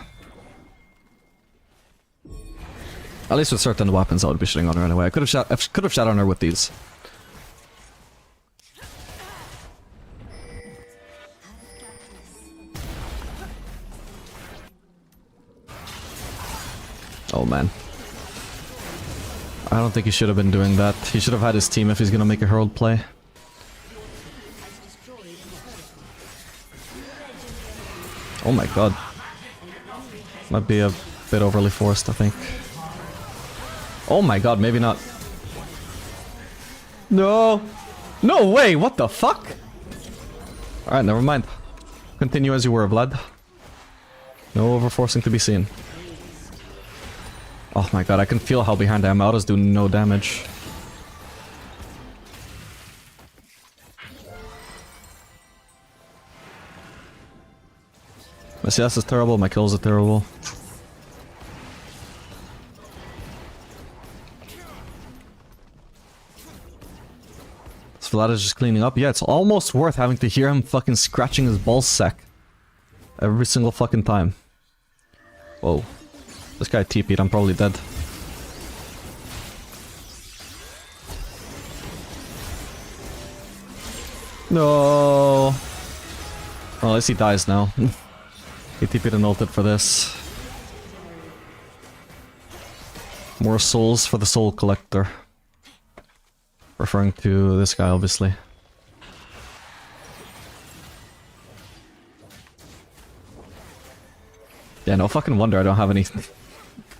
At least with certain weapons I would be shitting on her anyway. I could have shot on her with these. Oh man. I don't think he should have been doing that. He should have had his team if he's gonna make a Herald play. Oh my god. Might be a bit overly forced, I think. Oh my god, maybe not. No! No way! What the fuck? Alright, never mind. Continue as you were, Vlad. No overforcing to be seen. Oh my god, I can feel how behind I am. Autos do no damage. My CS is terrible, my kills are terrible. So Vlad is just cleaning up. Yeah, it's almost worth having to hear him fucking scratching his ballsack every single fucking time. Whoa. This guy TP'd, I'm probably dead. No. Well, at least he dies now. He TP'd and ulted for this. More souls for the soul collector. Referring to this guy, obviously. Yeah, no fucking wonder I don't have any...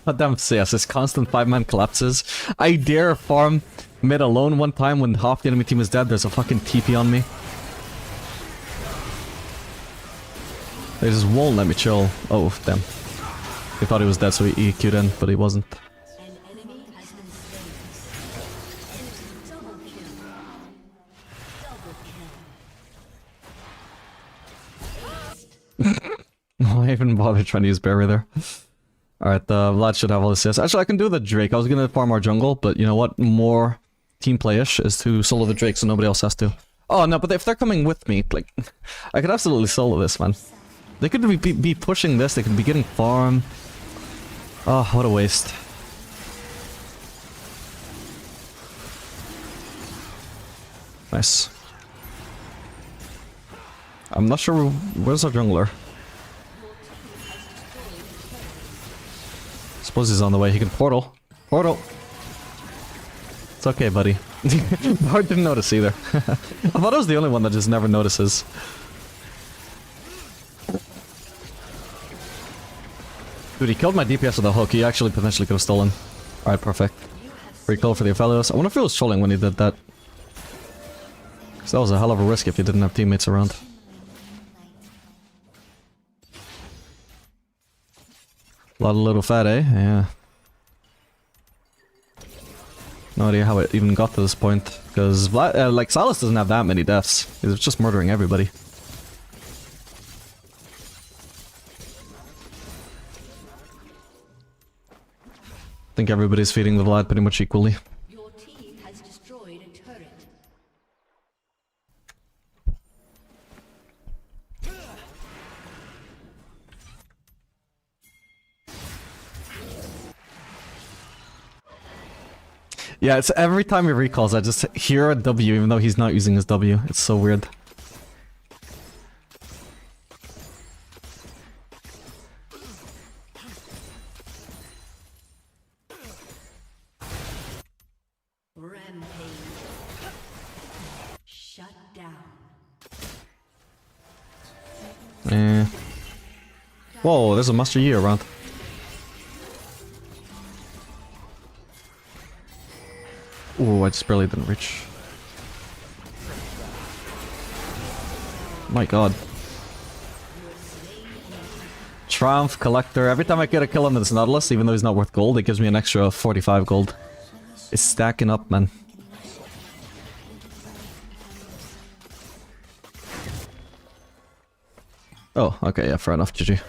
Goddamn CS, this constant 5-man collapses. I dare farm mid alone one time when half the enemy team is dead, there's a fucking TP on me. They just won't let me chill. Oh, damn. He thought he was dead, so he EQ'd in, but he wasn't. An enemy has been slain. Double kill. Double kill. Oh, I even bothered trying to use Barry there. Alright, Vlad should have all the CS. Actually, I can do the Drake. I was gonna farm our jungle, but you know what? More team play-ish is to solo the Drake so nobody else has to. Oh, no, but if they're coming with me, like... I could absolutely solo this, man. They could be pushing this, they could be getting farm. Oh, what a waste. Nice. I'm not sure where's our jungler. Suppose he's on the way. He can portal. Portal. It's okay, buddy. Bard didn't notice either. I thought I was the only one that just never notices. Dude, he killed my DPS with a hook. He actually potentially could have stolen. Alright, perfect. Free kill for the Aphelios. I wonder if he was trolling when he did that. Because that was a hell of a risk if he didn't have teammates around. A lot of little fat, eh? Yeah. No idea how it even got to this point. Because, like, Salus doesn't have that many deaths. He's just murdering everybody. I think everybody's feeding the Vlad pretty much equally. Your team has destroyed a turret. Yeah, it's every time he recalls, I just hear a W even though he's not using his W. It's so weird. Rampage. Shut down. Whoa, there's a Master Yi around. Ooh, I just barely didn't reach. My god. Triumph Collector. Every time I get a kill on this Nautilus, even though he's not worth gold, it gives me an extra 45 gold. It's stacking up, man. Oh, okay, yeah, fair enough, GG.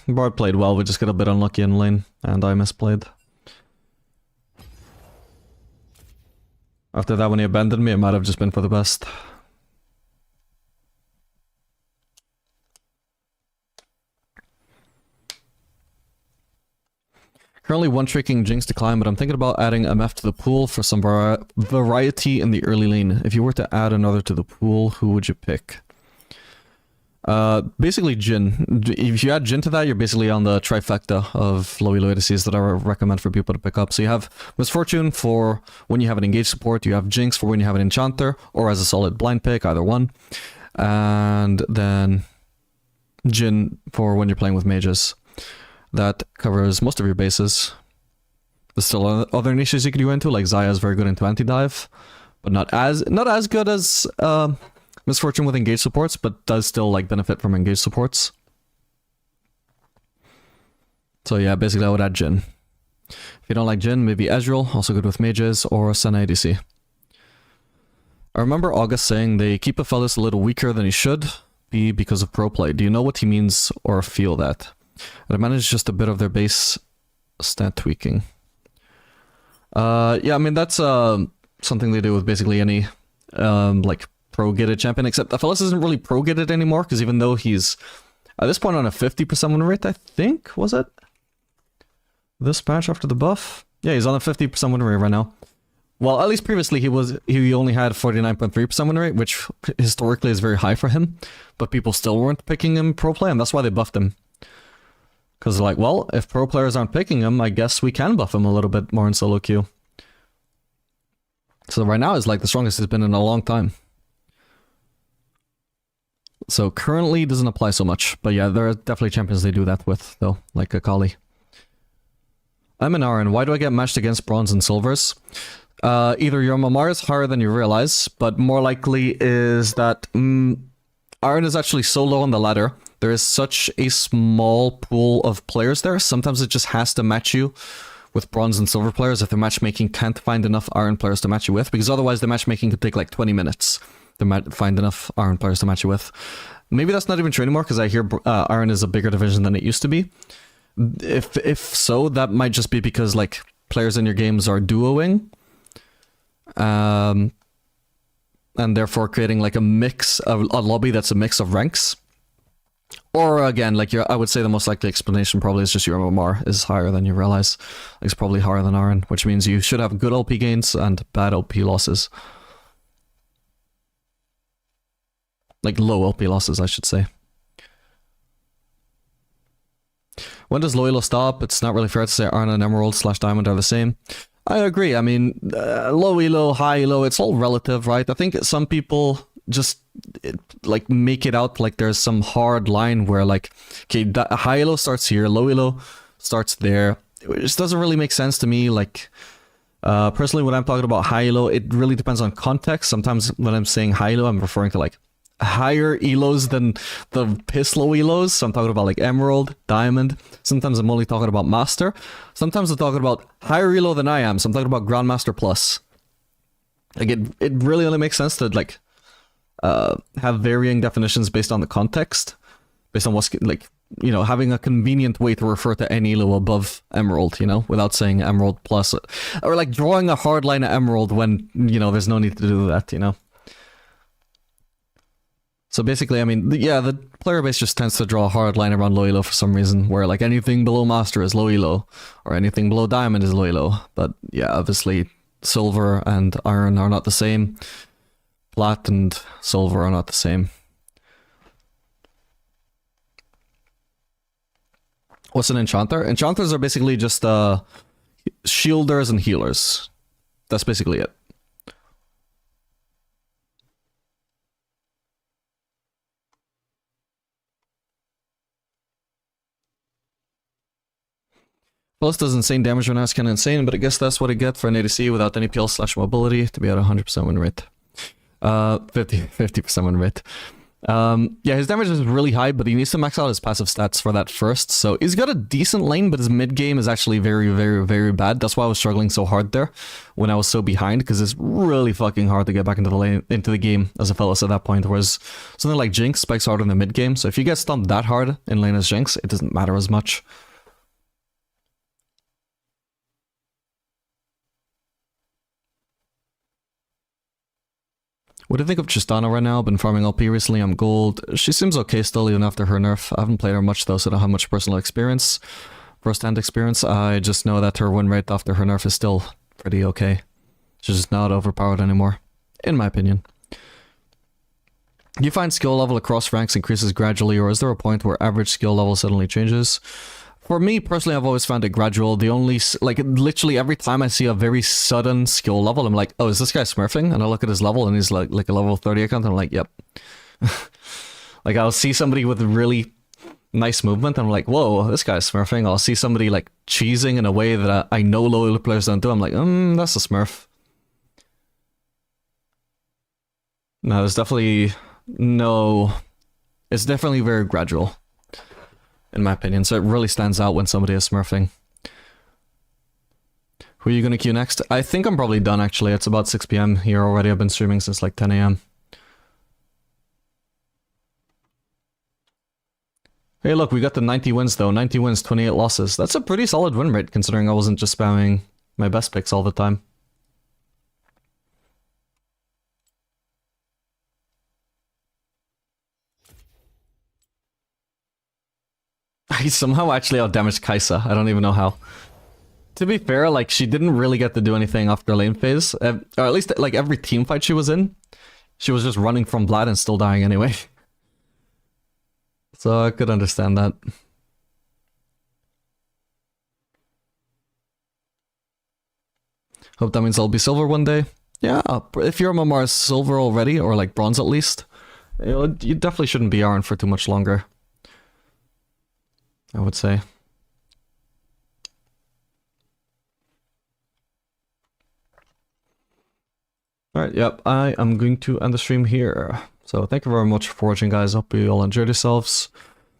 Bard played well, we just got a bit unlucky in lane, and I misplayed. After that, when he abandoned me, it might have just been for the best. Currently one-tricking Jinx to climb, but I'm thinking about adding MF to the pool for some variety in the early lane. If you were to add another to the pool, who would you pick? Basically Jhin. If you add Jhin to that, you're basically on the trifecta of low elo ADCs that I recommend for people to pick up. So you have Misfortune for when you have an engaged support, you have Jinx for when you have an enchanter, or as a solid blind pick, either one. And then Jhin for when you're playing with mages. That covers most of your bases. There's still other niches you could go into, like Xayah is very good into anti-dive, but not as good as Misfortune with engaged supports, but does still like benefit from engaged supports. So yeah, basically I would add Jhin. If you don't like Jhin, maybe Ezreal, also good with mages, or Senna ADC. I remember August saying they keep Aphelios a little weaker than he should be because of pro play. Do you know what he means or feel that? I imagine it's just a bit of their base stat tweaking. Yeah, I mean that's something they do with basically any like pro-gated champion, except Aphelios isn't really pro-gated anymore, because even though he's at this point on a 50% win rate, I think, was it? This match after the buff? Yeah, he's on a 50% win rate right now. Well, at least previously he only had 49.3% win rate, which historically is very high for him, but people still weren't picking him pro play, and that's why they buffed him. Because they're like, well, if pro players aren't picking him, I guess we can buff him a little bit more in solo queue. So right now is like the strongest he's been in a long time. So currently doesn't apply so much, but yeah, there are definitely champions they do that with, though, like Akali. I'm an Aaron. Why do I get matched against bronze and silvers? Either your MMR is higher than you realize, but more likely is that Aaron is actually so low on the ladder. There is such a small pool of players there. Sometimes it just has to match you with bronze and silver players if the matchmaking can't find enough Iron players to match you with, because otherwise the matchmaking could take like 20 minutes to find enough Iron players to match you with. Maybe that's not even true anymore, because I hear Iron is a bigger division than it used to be. If so, that might just be because like players in your games are duoing, and therefore creating like a mix of a lobby that's a mix of ranks. Or again, like I would say the most likely explanation probably is just your MMR is higher than you realize. It's probably higher than Iron, which means you should have good LP gains and bad LP losses. Like low LP losses, I should say. When does low elo stop? It's not really fair to say Iron and Emerald / Diamond are the same. I agree. I mean, low elo, high elo, it's all relative, right? I think some people just like make it out like there's some hard line where like, okay, high elo starts here, low elo starts there. It just doesn't really make sense to me. Like, personally, when I'm talking about high elo, it really depends on context. Sometimes when I'm saying high elo, I'm referring to like higher elos than the piss low elos. So I'm talking about like Emerald, Diamond. Sometimes I'm only talking about Master. Sometimes I'm talking about higher elo than I am. So I'm talking about Grandmaster Plus. Like it really only makes sense to like have varying definitions based on the context, based on what's like, you know, having a convenient way to refer to any elo above Emerald, you know, without saying Emerald Plus, or like drawing a hard line at Emerald when, you know, there's no need to do that, you know. So basically, I mean, yeah, the player base just tends to draw a hard line around low elo for some reason, where like anything below Master is low elo, or anything below Diamond is low elo. But yeah, obviously, Silver and Iron are not the same. Plat and Silver are not the same. What's an enchanter? Enchanters are basically just shielders and healers. That's basically it. Plus does insane damage when asked, kind of insane, but I guess that's what I get for an ADC without any PL/mobility to be at 100% win rate. 50% win rate. Yeah, his damage is really high, but he needs to max out his passive stats for that first. So he's got a decent lane, but his mid game is actually very, very, very bad. That's why I was struggling so hard there when I was so behind, because it's really fucking hard to get back into the lane, into the game as a Aphelios at that point. Whereas something like Jinx spikes hard in the mid game. So if you get stumped that hard in lane as Jinx, it doesn't matter as much. What do you think of Tristana right now? Been farming LP recently, I'm gold. She seems okay still, even after her nerf. I haven't played her much though, so I don't have much personal experience. First-hand experience, I just know that her win rate after her nerf is still pretty okay. She's just not overpowered anymore, in my opinion. Do you find skill level across ranks increases gradually, or is there a point where average skill level suddenly changes? For me, personally, I've always found it gradual. The only, like, literally every time I see a very sudden skill level, I'm like, oh, is this guy smurfing? And I look at his level, and he's like a level 30 account, and I'm like, yep. Like, I'll see somebody with really nice movement, and I'm like, whoa, this guy's smurfing. I'll see somebody, like, cheesing in a way that I know low players don't do. I'm like, that's a smurf. No, there's definitely no... It's definitely very gradual, in my opinion, so it really stands out when somebody is smurfing. Who are you gonna queue next? I think I'm probably done, actually. It's about 6 PM here already. I've been streaming since like 10 AM. Hey, look, we got the 90 wins, though. 90 wins, 28 losses. That's a pretty solid win rate, considering I wasn't just spamming my best picks all the time. I somehow actually outdamaged Kaisa. I don't even know how. To be fair, like, she didn't really get to do anything after lane phase. Or at least, like, every team fight she was in, she was just running from Vlad and still dying anyway. So I could understand that. Hope that means I'll be silver one day. Yeah, if your MMR is silver already, or like bronze at least, you definitely shouldn't be Yarn for too much longer, I would say. Alright, yep, I am going to end the stream here. So thank you very much for watching, guys. Hope you all enjoyed yourselves.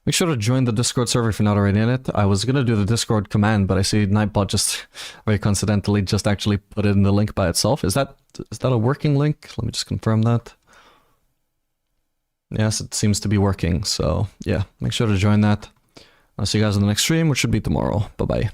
Make sure to join the Discord server if you're not already in it. I was gonna do the Discord command, but I see Nightbot just very coincidentally just actually put it in the link by itself. Is that a working link? Let me just confirm that. Yes, it seems to be working, so yeah, make sure to join that. I'll see you guys in the next stream, which should be tomorrow. Bye-bye.